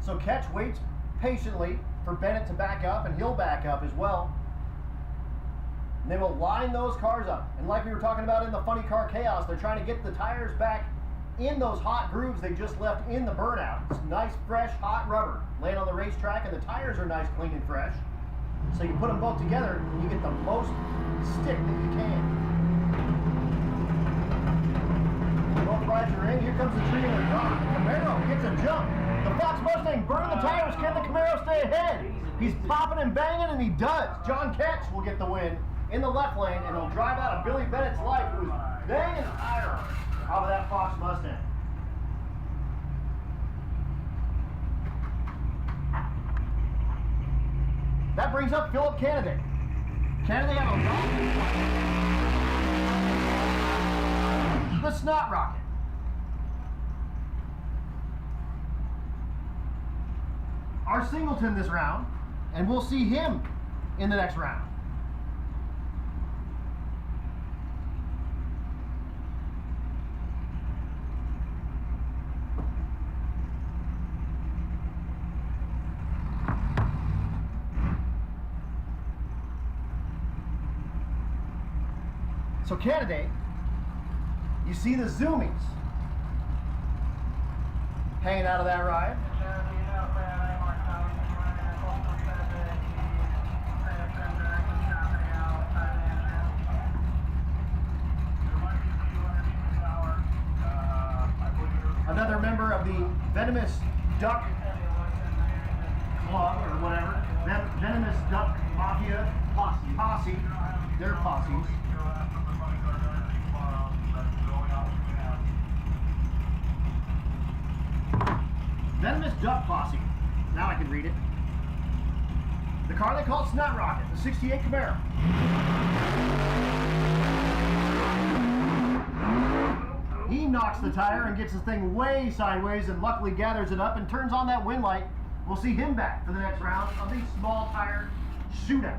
So Ketch waits patiently for Bennett to back up, and he'll back up as well. And they will line those cars up. And like we were talking about in the Funny Car Chaos, they're trying to get the tires back in those hot grooves they just left in the burnout. It's nice, fresh, hot rubber laying on the racetrack, and the tires are nice, clean, and fresh. So you put them both together, and you get the most stick that you can. Both rides are in. Here comes the trio in front. The Camaro gets a jump. The Fox Mustang burning the tires. Can the Camaro stay ahead? He's popping and banging, and he does. John Ketch will get the win in the left lane, and he'll drive out of Billy Bennett's life, who was banging the tire off of that Fox Mustang. That brings up Philip Kennedy. Kennedy out of the Snot Rocket. Our Singleton this round, and we'll see him in the next round. So candidate, you see the zoomies hanging out of that ride. Another member of the Venomous Duck Club or whatever, Venomous Duck Mafia Posse, their posses. Venomous Duck Posse. Now I can read it. The car they call Snot Rocket, the 68 Camaro. He knocks the tire and gets the thing way sideways and luckily gathers it up and turns on that wind light. We'll see him back for the next round of the small tire shootout.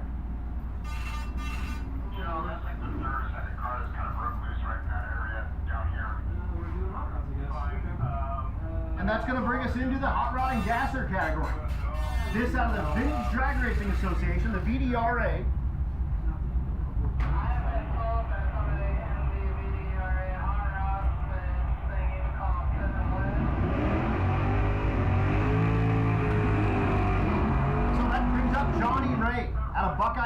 You know, that's like the third set of car that's kind of broke loose right in that area down here. We're doing hot rods, I guess. And that's going to bring us into the hot rod and gasser category. This out of the Vintage Drag Racing Association, the VDRA.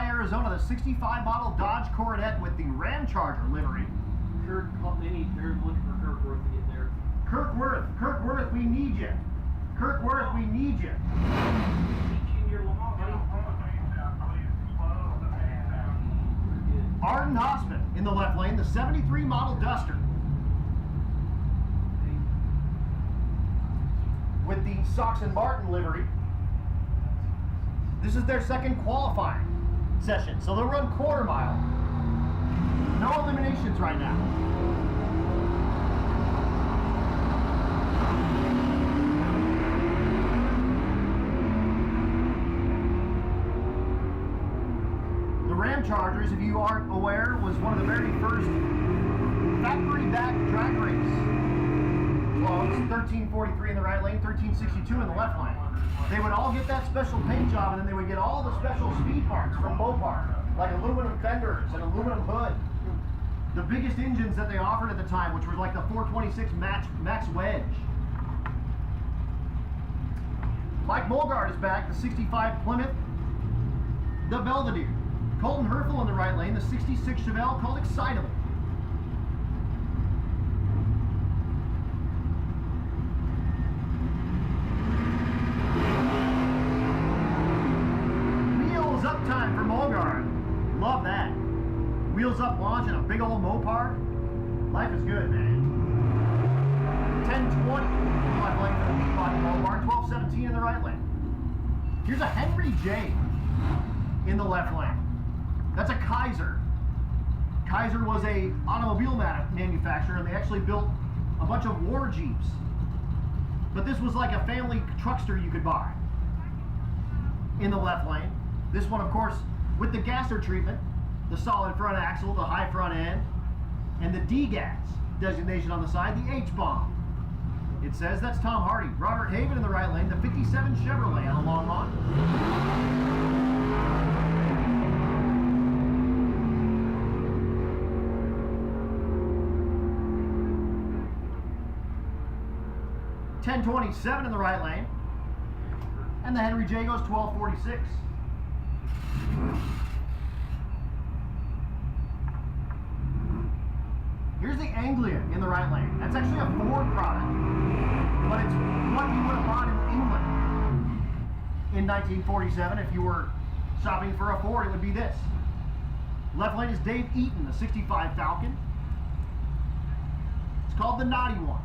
Arizona, the 65 model Dodge Coronet with the Ram Charger livery. They're looking for Kirkworth to get there. Kirkworth, we need you. Kirkworth, we need you. Arden Hossman in the left lane, the 73 model Duster. With the Sox and Martin livery. This is their second qualifying session, so they'll run quarter mile. No eliminations right now. The Ram Chargers, if you aren't aware, was one of the very first factory-back drag race clones. 1343 in the right lane, 1362 in the left lane. They would all get that special paint job, and then they would get all the special speed parts from Mopar, like aluminum fenders and aluminum hood. The biggest engines that they offered at the time, which was like the 426 Max Wedge. Mike Molgard is back, the 65 Plymouth, the Belvedere. Colton Herfel in the right lane, the 66 Chevelle called Excitable. Wheels up time for Molgard. Love that. Wheels up launch and a big old Mopar. Life is good, man. 1020 in the left lane for the Peabody Mopar, 1217 in the right lane. Here's a Henry J in the left lane. That's a Kaiser. Kaiser was a automobile manufacturer, and they actually built a bunch of war Jeeps. But this was like a family truckster you could buy. In the left lane. This one, of course, with the gasser treatment, the solid front axle, the high front end, and the DGAS designation on the side, the H-bomb. It says that's Tom Hardy. Robert Haven in the right lane, the 57 Chevrolet on the long lawn. 1027 in the right lane. And the Henry J goes 1246. Here's the Anglia in the right lane. That's actually a Ford product, but it's what you would have bought in England in 1947. If you were shopping for a Ford, it would be this. Left lane is Dave Eaton, the 65 Falcon. It's called the Naughty One.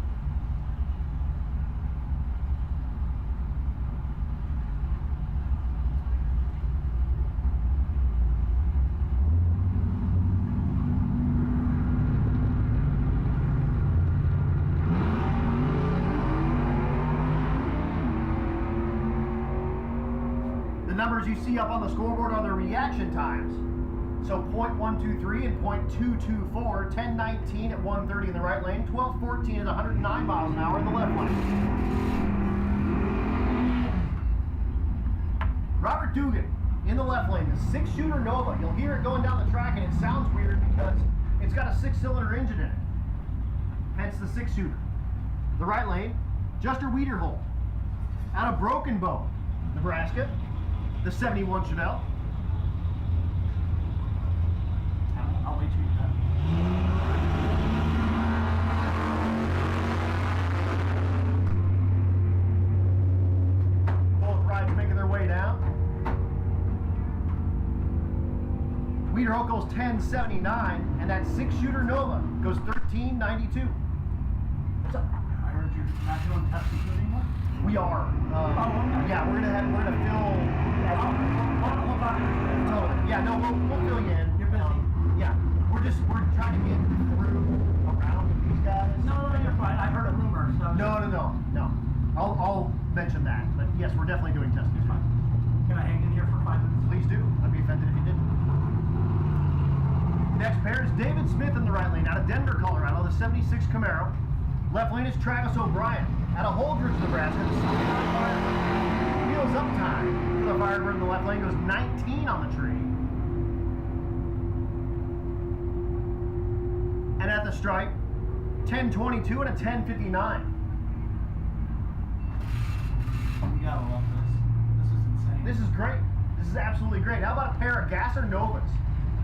The numbers you see up on the scoreboard are the reaction times. So 0.123 and 0.224, 1019 at 130 in the right lane, 1214 at 109 miles an hour in the left lane. Robert Dugan in the left lane, the 6-shooter Nova. You'll hear it going down the track and it sounds weird because it's got a 6-cylinder engine in it. Hence the 6-shooter. The right lane, Juster Wiederholt out of Broken Bow, Nebraska. The 71 Chevelle. I'll wait till you're done. Both rides making their way down. Wiederholt goes 1079, and that 6-shooter Nova goes 1392. What's up? I heard you're not doing testing anymore? We are. Okay. Yeah, we're gonna fill. Totally. Yeah, no, we'll fill you in. You're busy. Yeah, we're trying to get through around with these guys. No, you're fine. I heard a rumor, so. No. I'll mention that, but yes, we're definitely doing testing. It's fine. Can I hang in here for 5 minutes? Please do. I'd be offended if you didn't. Next pair is David Smith in the right lane out of Denver, Colorado, the 76 Camaro. Left lane is Travis O'Brien out of Holdridge, Nebraska, the 69 Firebird. Wheels up time for the Firebird in the left lane goes 19 on the tree. And at the stripe, 1022 and a 1059. You gotta love this. This is insane. This is great. This is absolutely great. How about a pair of Gasser Novas?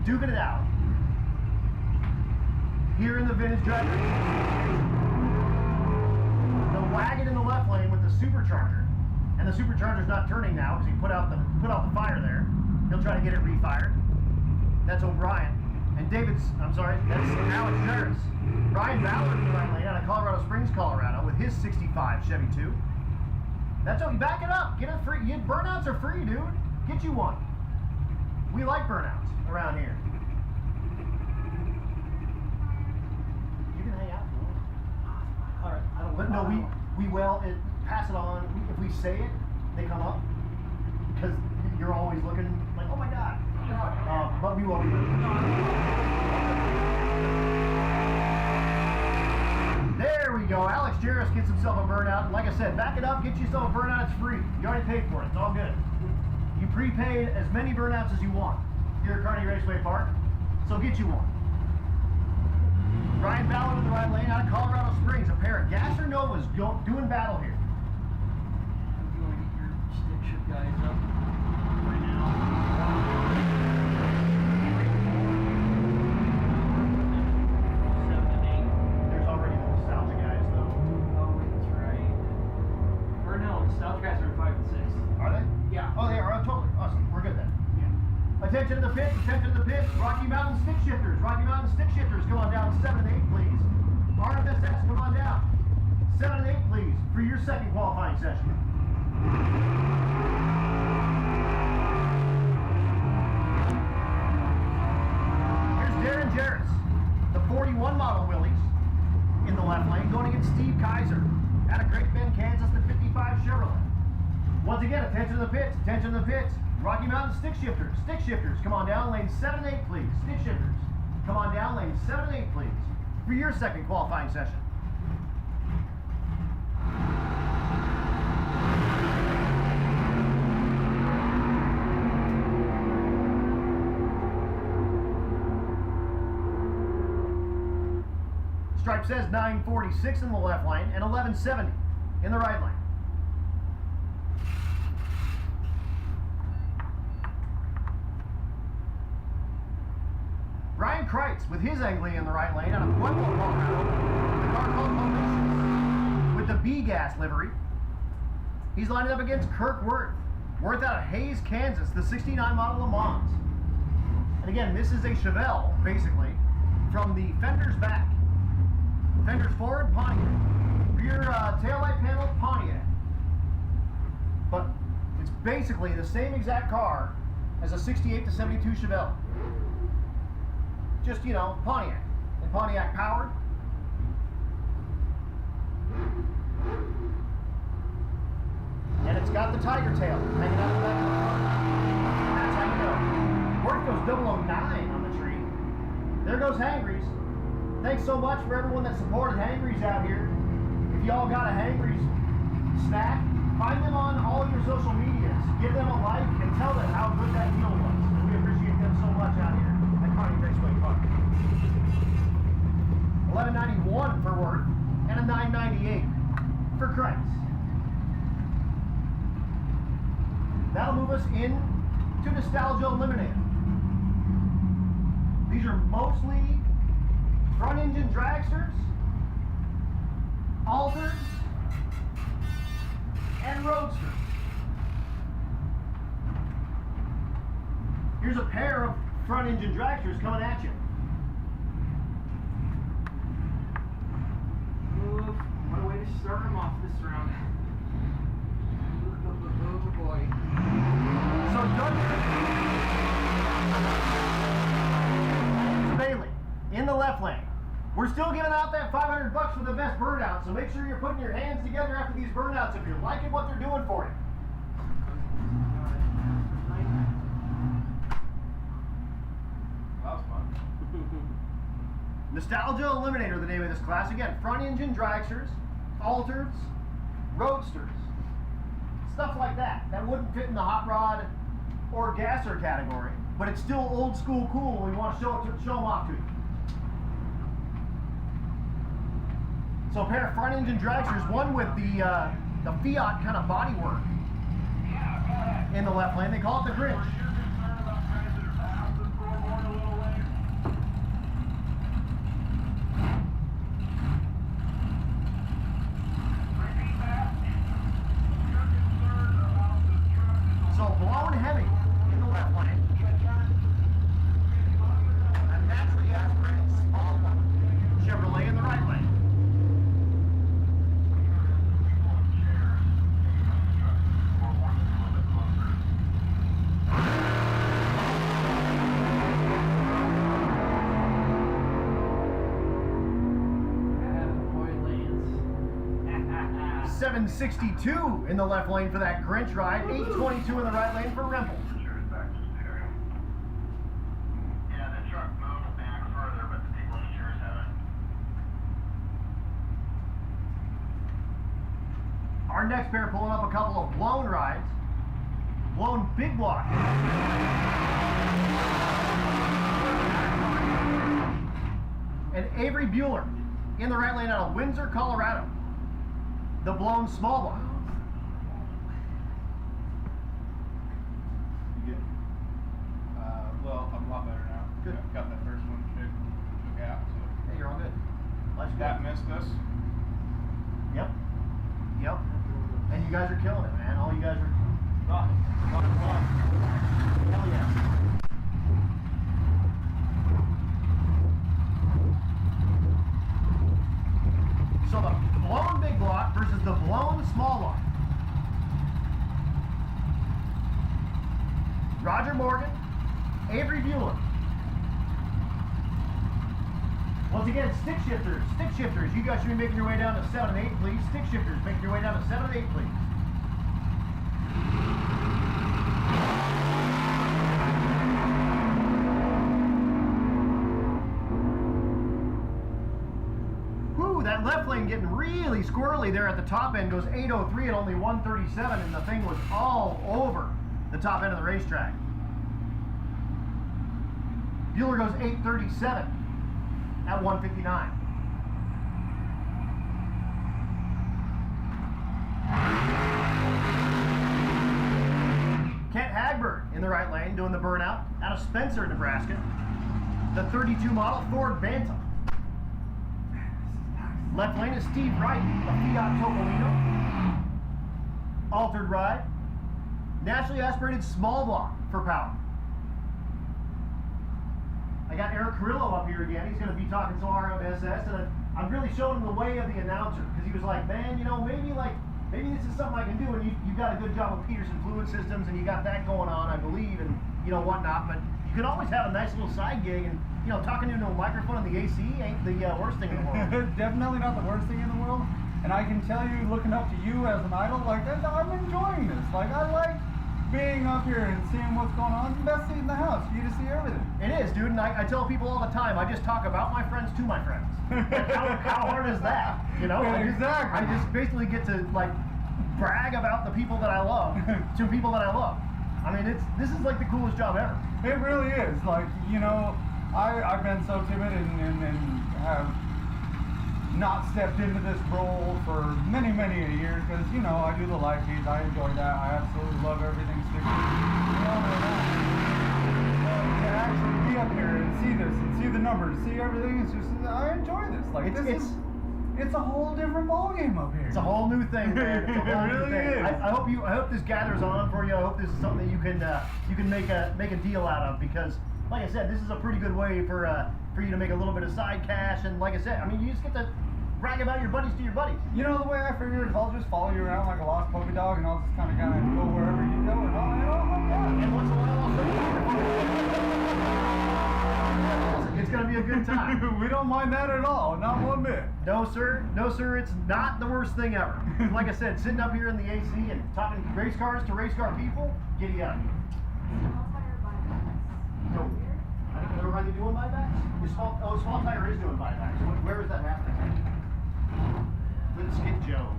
Duking it out. Here in the vintage driver. The wagon in the left lane with the supercharger. And the supercharger's not turning now because he put out the fire there. He'll try to get it refired. That's O'Brien. And that's Alex Jarris. Ryan Ballard in the right lane out of Colorado Springs, Colorado with his 65 Chevy 2. That's how you back it up. Get it free. Burnouts are free, dude. Get you one. We like burnouts around here. But no, we will pass it on. If we say it, they come up because you're always looking like, oh my god. But we will. There we go. Alex Jarris gets himself a burnout. And like I said, back it up, get yourself a burnout. It's free. You already paid for it. It's all good. You prepaid as many burnouts as you want here at Kearney Raceway Park. So get you one. Ryan Ballard in the right lane out of Colorado Springs. A pair of Gasser Novas doing battle here. If you want to get your stick shift guys up right now. 7 and 8. There's already the nostalgia guys though. Oh, wait, that's right. Or no, nostalgia guys are in 5 and 6. Are they? Yeah. Oh, they are. Oh, totally. Awesome. We're good then. Yeah. Attention to the pits. Attention to the pits. Rocky Mountain stick shifters. Rocky Mountain stick shifters. Come on down. 7 and 8, please. RFSS, come on down. 7 and 8, please, for your second qualifying session. Here's Darren Jarris, the 41 model Willys in the left lane, going against Steve Kaiser out of Great Bend, Kansas, the 55 Chevrolet. Once again, attention to the pits, attention to the pits. Rocky Mountain stick shifters, come on down, lane 7 and 8, please. Stick shifters, come on down, lane 7 and 8, please, for your second qualifying session. Stripe says 946 in the left lane and 1170 in the right lane. Brian Kreitz with his Anglia in the right lane out of Pueblo, Colorado. The car called Motions with the B-Gas livery. He's lining up against Kirk Worth out of Hayes, Kansas, the 69 model Le Mans. And again, this is a Chevelle, basically, from the fenders back. Fenders forward, Pontiac. Rear taillight panel, Pontiac. But it's basically the same exact car as a 68 to 72 Chevelle. Just, you know, Pontiac. And Pontiac powered. And it's got the tiger tail hanging out the back of the front. That's how you know. Worth goes 009 on the tree. There goes Hangry's. Thanks so much for everyone that supported Hangry's out here. If y'all got a Hangry's snack, find them on all your social medias. Give them a like and tell them how good that meal was. And we appreciate them so much out here at Kearney Raceway Park. 1191 for Worth and a 998 for Kreitz. That'll move us in to Nostalgia Eliminator. These are mostly front engine dragsters, alters, and roadsters. Here's a pair of front engine dragsters coming at you. Ooh, what a way to start them off this round. Oh boy. So Doug Bailey in the left lane. We're still giving out that $500 for the best burnout, so make sure you're putting your hands together after these burnouts if you're liking what they're doing for you. That was fun. Nostalgia Eliminator, the name of this class. Again, front engine dragsters, alters, roadsters, stuff like that. That wouldn't fit in the hot rod or gasser category, but it's still old school cool and we want to show them off to you. So a pair of front engine dragsters, one with the Fiat kind of bodywork in the left lane. They call it the Grinch. So blown heavy in the left lane. And naturally aspirated small Chevrolet in the right lane. 762 in the left lane for that Grinch ride. 822 in the right lane for Rempel. Yeah, the truck moved back further, but the people in the chairs haven't. Our next pair pulling up a couple of blown rides. Blown big block. And Avery Bueller in the right lane out of Windsor, Colorado. The blown small block. You good? Well, I'm a lot better now. Good. Got that first one took out, so. Hey, you're all good. Life's That good. missed us. Yep. Yep. And you guys are killing it, man. All you guys are. Hell yeah. So the blown big block versus the blown small block. Roger Morgan, Avery Bueller. Once again, stick shifters. Stick shifters. You guys should be making your way down to 7 and 8, please. Stick shifters, making your way down to 7 and 8, please. Whew, that left lane getting really squirrely there at the top end. Goes 803 at only 137, and the thing was all over the top end of the racetrack. Bueller goes 837 at 159. Kent Hagberg in the right lane doing the burnout out of Spencer, Nebraska. The 32 model Ford Bantam. Left lane is Steve Wright, a Fiat Topolino. Altered ride. Naturally aspirated small block for power. I got Eric Carrillo up here again. He's going to be talking to RMSS, and I'm really showing him the way of the announcer, because he was like, man, you know, maybe this is something I can do, and you've got a good job with Peterson Fluid Systems, and you got that going on, I believe, and you know whatnot. But you can always have a nice little side gig, and you know, talking into a microphone in the AC ain't the worst thing in the world. Definitely not the worst thing in the world. And I can tell you, looking up to you as an idol, like I'm enjoying this. Like I like being up here and seeing what's going on. It's the best seat in the house. You get to see everything. It is, dude, and I tell people all the time, I just talk about my friends to my friends. Like, how hard is that? You know? Yeah, I just basically get to like brag about the people that I love to people that I love. I mean, this is like the coolest job ever. It really is. Like, you know, I've been so timid and have not stepped into this role for many, many a year, because, you know, I do the live feeds, I enjoy that, I absolutely love everything sticker. We all know that. To actually be up here and see this, and see the numbers, see everything, it's just, I enjoy this. Like, it's a whole different ballgame up here. It's a whole new thing, man. It's a whole It new really thing. is. I hope this gathers on for you. I hope this is something that you can make a deal out of, because, like I said, this is a pretty good way for you to make a little bit of side cash. And like I said, I mean, you just get to brag about your buddies to your buddies. You know, the way I figure is I'll just follow you around like a lost puppy dog, and I'll just kind of go wherever you go, and I'll like that. And once in a while, I'll show you. It's gonna be a good time. We don't mind that at all, not one bit. No sir, it's not the worst thing ever. Like I said, sitting up here in the AC and talking race cars to race car people, giddy up. No, I think are they doing buybacks? Small Tire is doing buybacks. Where is that happening? Let's get Joe.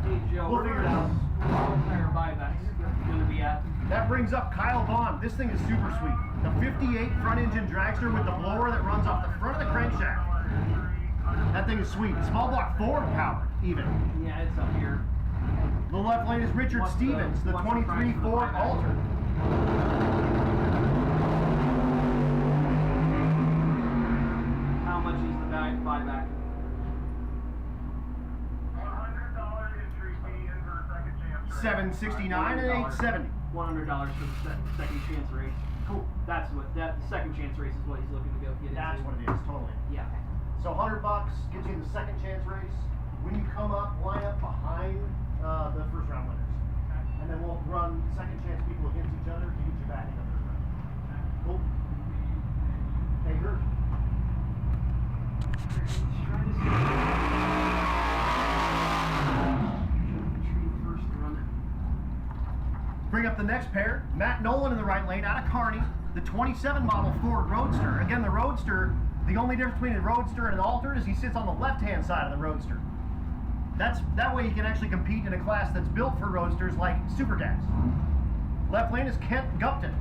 Hey Joe, We'll figure it out. Small Tire buybacks going to be at. That brings up Kyle Bond. This thing is super sweet. The 58 front engine dragster with the blower that runs off the front of the crankshaft. That thing is sweet. Small block Ford powered, even. Yeah, it's up here. The left lane is Richard Stevens, the 23 Ford Alter. How much is the buyback? $100 entry fee in for a second chance race. $769 and $870. $100 for the second chance race. Cool. That's what the second chance race is what he's looking to go get into. That's what it is, totally. Yeah. So $100 gets you the second chance race. When you come up, line up behind the first round winners. And then we'll run second chance people against each other to get you back in the third round. Cool. Hey, Kurt. bring up the next pair. Matt Nolan in the right lane out of Kearney. The 27 model Ford Roadster. Again, the Roadster, the only difference between a Roadster and an Altered is he sits on the left-hand side of the Roadster. That way he can actually compete in a class that's built for Roadsters like Super Gas. Left lane is Kent Gupton.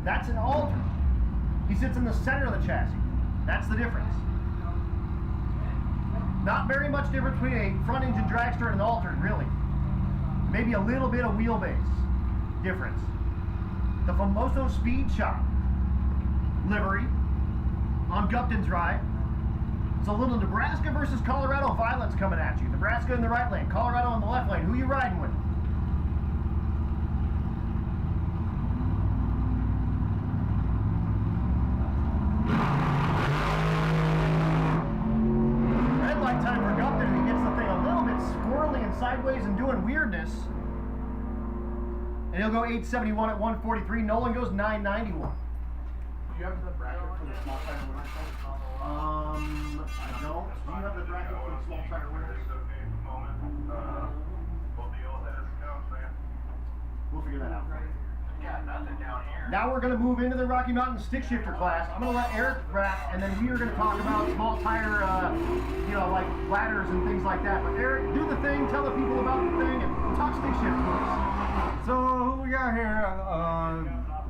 That's an Altered. He sits in the center of the chassis. That's the difference. Not very much difference between a front engine dragster and an Altered, really. Maybe a little bit of wheelbase difference. The Famoso Speed Shop livery on Gupton's ride. It's a little Nebraska versus Colorado violence coming at you. Nebraska in the right lane, Colorado in the left lane. Who you riding with? Red light time for Gupton. He gets the thing a little bit squirrely and sideways and doing weirdness. And he'll go 871 at 143. Nolan goes 991. Do you have the bracket for the small tire winners? I don't. Do you have the bracket for the small tire winners? We'll figure that out. Got nothing down here. Now we're going to move into the Rocky Mountain stick shifter class. I'm going to let Eric wrap, and then we are going to talk about small tire, like ladders and things like that. But Eric, do the thing, tell the people about the thing, and talk stick shift to us. So who we got here?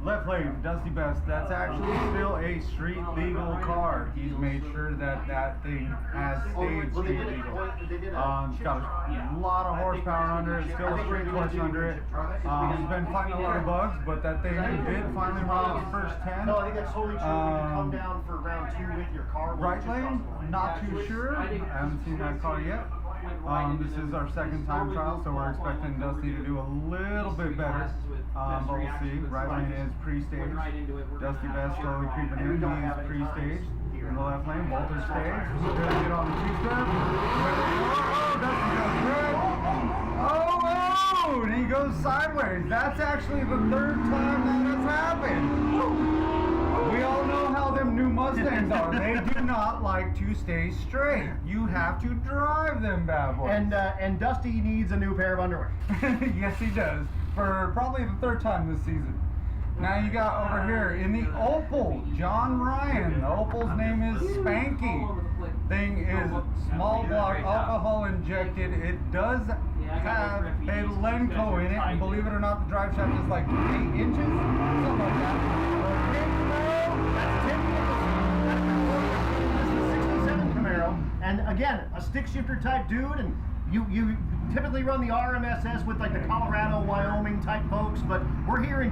Left lane, Dusty Best. That's actually still a street legal car. He's made sure that that thing has stayed street legal. It's got a lot of horsepower under it, still a straight clutch under it. He's been fighting a lot of bugs, but that thing did finally run the first 10. No, I think that's totally true. You can come down for round 2 with your car. Right lane, not too sure. I haven't seen that car yet. This is our second time trial, so we're expecting Dusty to do a little bit better. But we'll see. Right lane is pre-staged. Dusty Best slowly creeping in. He's pre-staged. In the left lane, Walter staged. We're going to get on the two-step. Oh, Dusty goes red. Oh, and he goes sideways. That's actually the third time that has happened. We all know how them new Mustangs are. They do not like to stay straight. You have to drive them bad boys. And Dusty needs a new pair of underwear. Yes, he does. For probably the third time this season. Now you got over here in the Opal, John Ryan. The Opal's name is Spanky. Thing is small block, alcohol injected. It does have a Lenco in it, and believe it or not, the drive shaft is like 8 inches, something like that. That's the 67 Camaro, and again, a stick shifter type dude, and you typically run the RMSS with like the Colorado, Wyoming type folks, but we're here in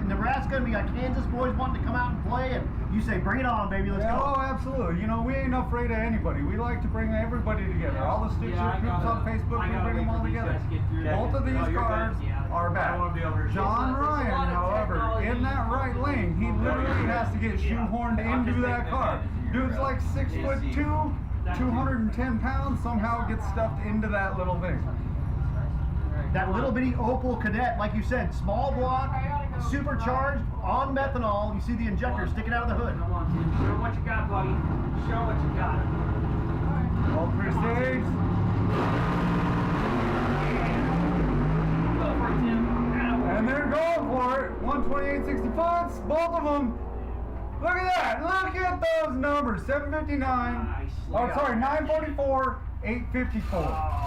Nebraska, and we got Kansas boys wanting to come out and play, and you say, bring it on, baby, let's go. Oh, absolutely. You know, we ain't afraid of anybody. We like to bring everybody together. All the stick shift groups on Facebook, we bring them all together. Both of these cars are bad. John Ryan, however, in that right lane, he literally has to get shoehorned into that car. Dude's like 6'2", 210 pounds, somehow gets stuffed into that little thing. That little bitty Opel Kadett, like you said, small block, supercharged, on methanol. You see the injector sticking out of the hood. Show what you got, buddy. Show what you got. All pre-staged. Go for it, Tim. And they're going for it. 128.65, both of them. Look at that! Look at those numbers. 759. Nice. Oh, sorry, 944, 854.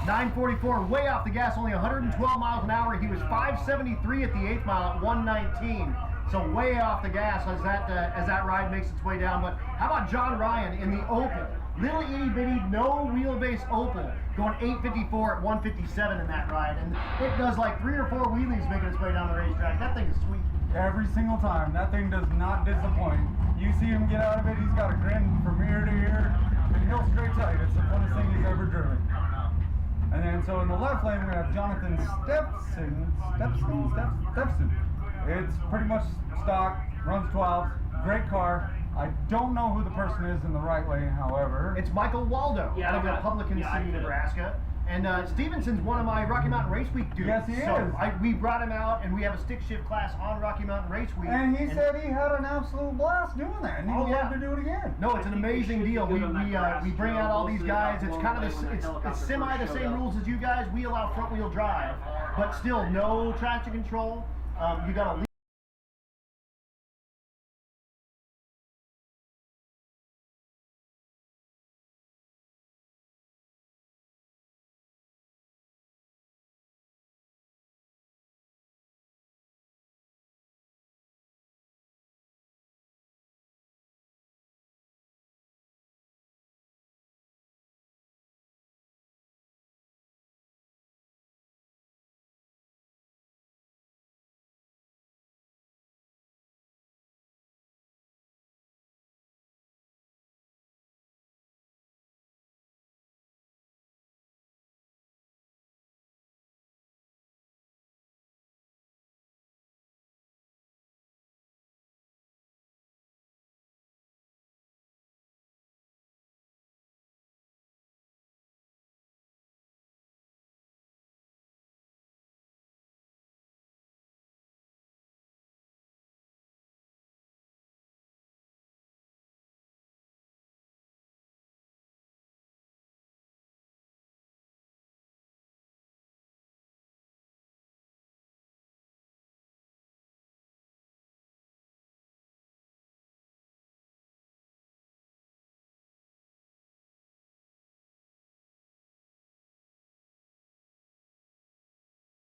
944, way off the gas, only 112 miles an hour. He was 573 at the 8th mile at 119. So way off the gas as that ride makes its way down. But how about John Ryan in the Opel? Little itty bitty, no wheelbase Opel, going 854 at 157 in that ride. And it does like 3 or 4 wheelies making its way down the racetrack. That thing is sweet. Every single time. That thing does not disappoint. You see him get out of it, he's got a grin from ear to ear, and he'll straight tell you it's the funnest thing he's ever driven. And then so in the left lane we have Jonathan Stepson. It's pretty much stock, runs 12s, great car. I don't know who the person is in the right lane, however. It's Michael Waldo out of Republican City, Nebraska. And Stevenson's one of my Rocky Mountain Race Week dudes. Yes, he is. So we brought him out, and we have a stick shift class on Rocky Mountain Race Week. And he said he had an absolute blast doing that, and he would love to do it again. No, it's an amazing deal. We bring out all these guys. It's kind of it's semi the same rules as you guys. We allow front wheel drive, but still no traction control. you got to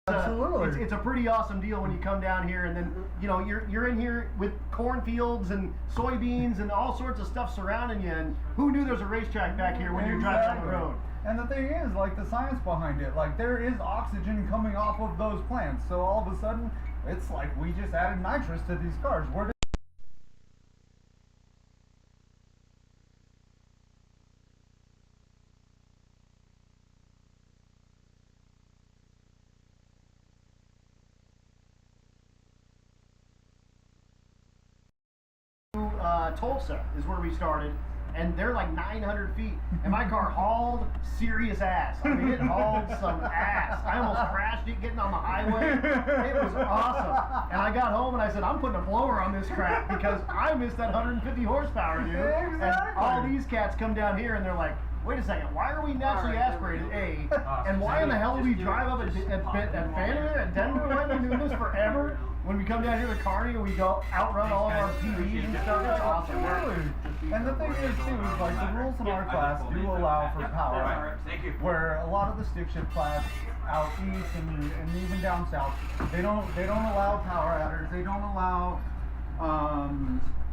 Absolutely. It's a pretty awesome deal when you come down here, and then you're in here with cornfields and soybeans and all sorts of stuff surrounding you. And who knew there's a racetrack back here when you're driving down the road? And the thing is, like, the science behind it, like, there is oxygen coming off of those plants. So all of a sudden, it's like we just added nitrous to these cars. Where Tulsa is where we started, and they're like 900 feet, and my car hauled serious ass. I mean, it hauled some ass. I almost crashed it getting on the highway. It was awesome. And I got home and I said, I'm putting a blower on this crap because I missed that 150 horsepower, dude. Exactly. And all these cats come down here and they're like, wait a second, why are we naturally aspirated, A, and why in the hell do we drive up at Vanderbilt, at Denver? Why have we been doing this forever? When we come down here to Kearney and we go outrun all of our TVs and stuff, it's awesome. Absolutely. And the thing is too, is like the rules in our class do allow for power. Where a lot of the stick shift class out east and even down south, they don't allow power adders, they don't allow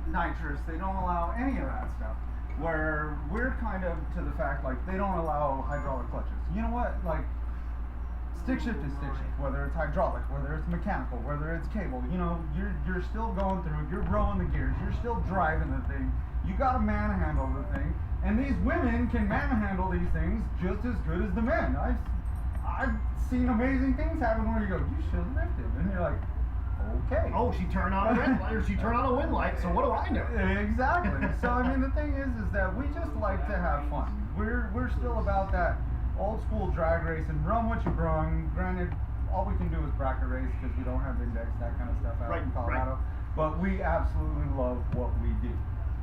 nitrous, they don't allow any of that stuff. Where we're kind of to the fact, like, they don't allow hydraulic clutches. You know what? Like, stick shift is stick shift, whether it's hydraulic, whether it's mechanical, whether it's cable. You know, you're still going through, you're rolling the gears, you're still driving the thing. You gotta manhandle the thing. And these women can manhandle these things just as good as the men. I've seen amazing things happen where you go, you should lift it. And you're like, okay. Oh, she turned on a red light, or she turned on a wind light, so what do I know? Exactly. So I mean, the thing is that we just like to have fun. We're still about that old school drag race and run what you brung. Granted, all we can do is bracket race because we don't have big decks, that kind of stuff out in Colorado. But we absolutely love what we do.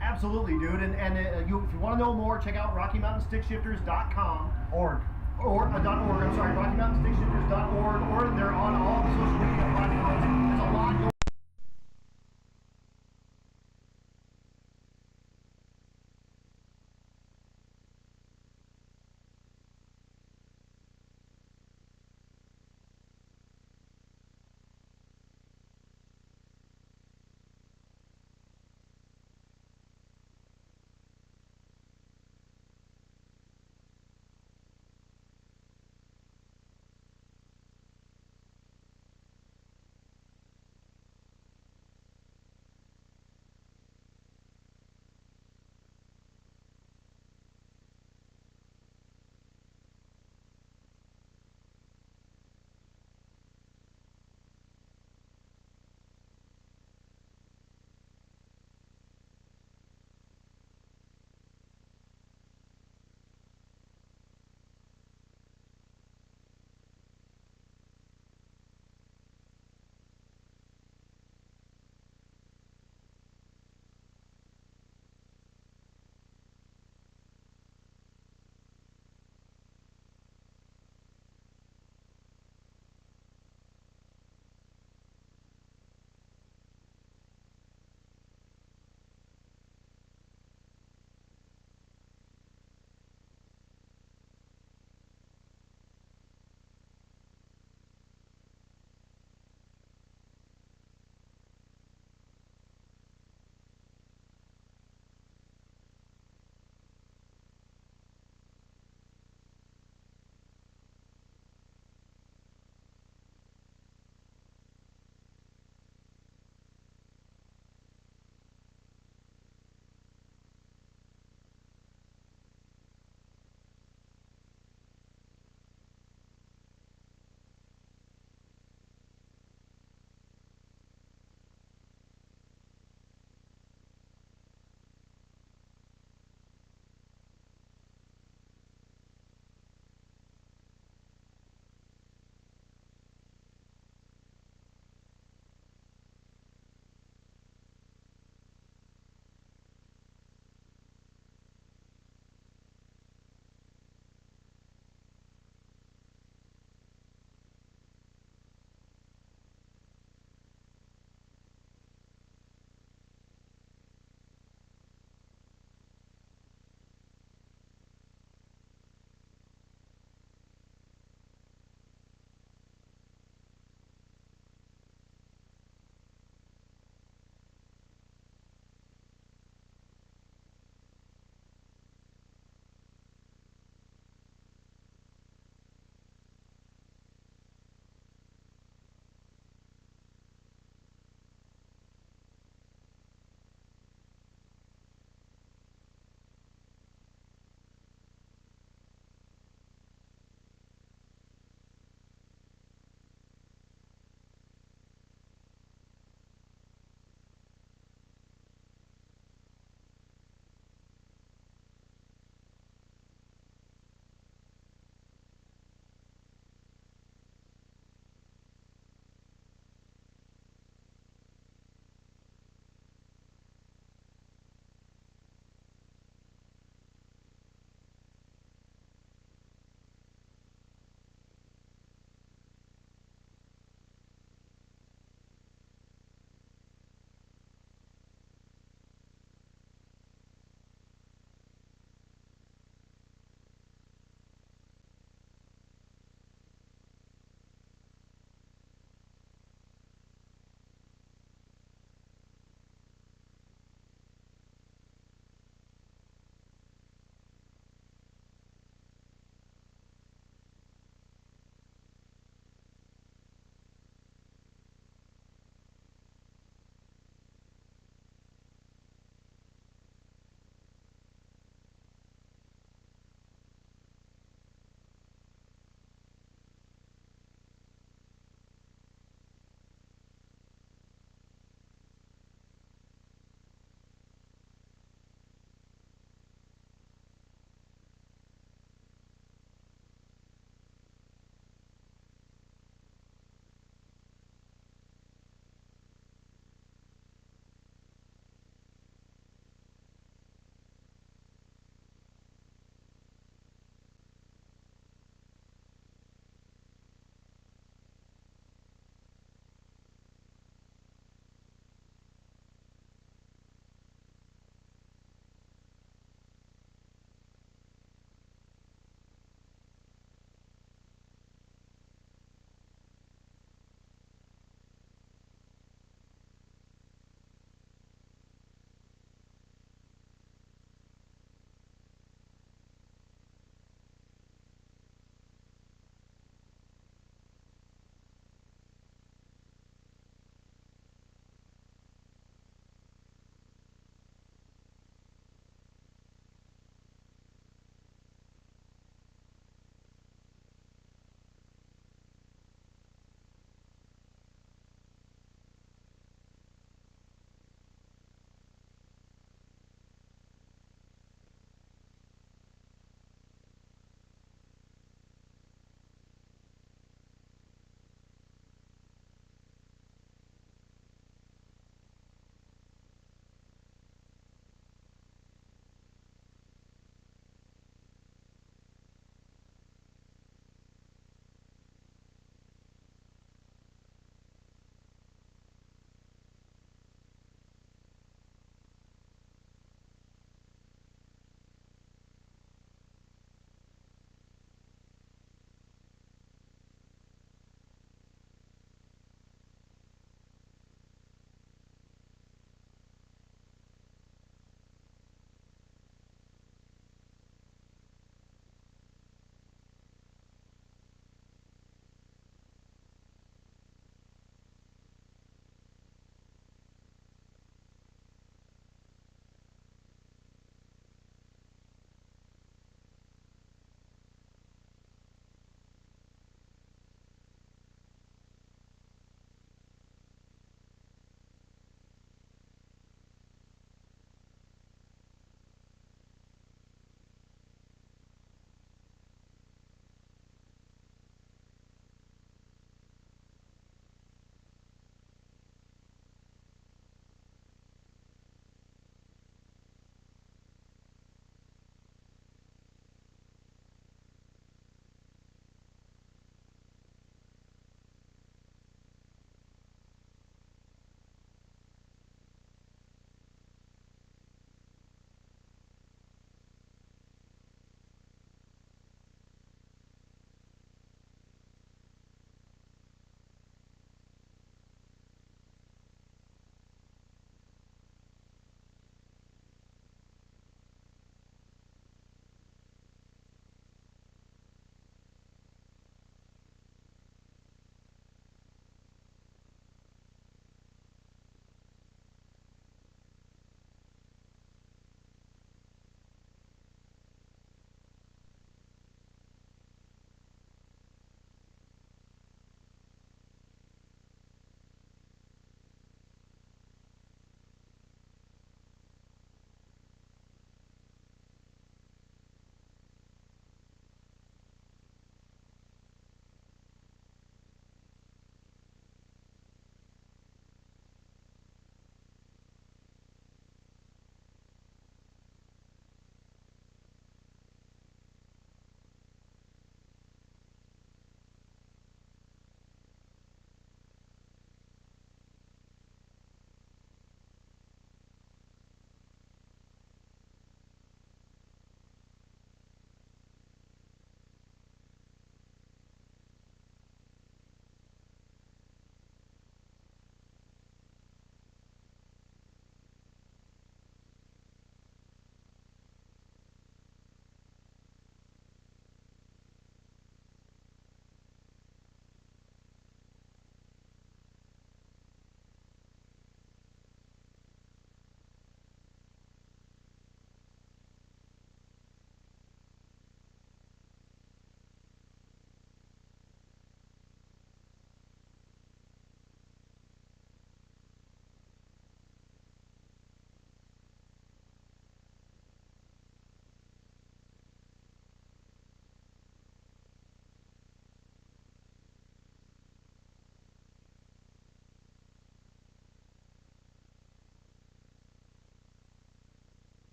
Absolutely, dude. And if you want to know more, check out RockyMountainStickShifters.com. .org. I'm sorry, RockyMountainStickShifters.org, or they're on all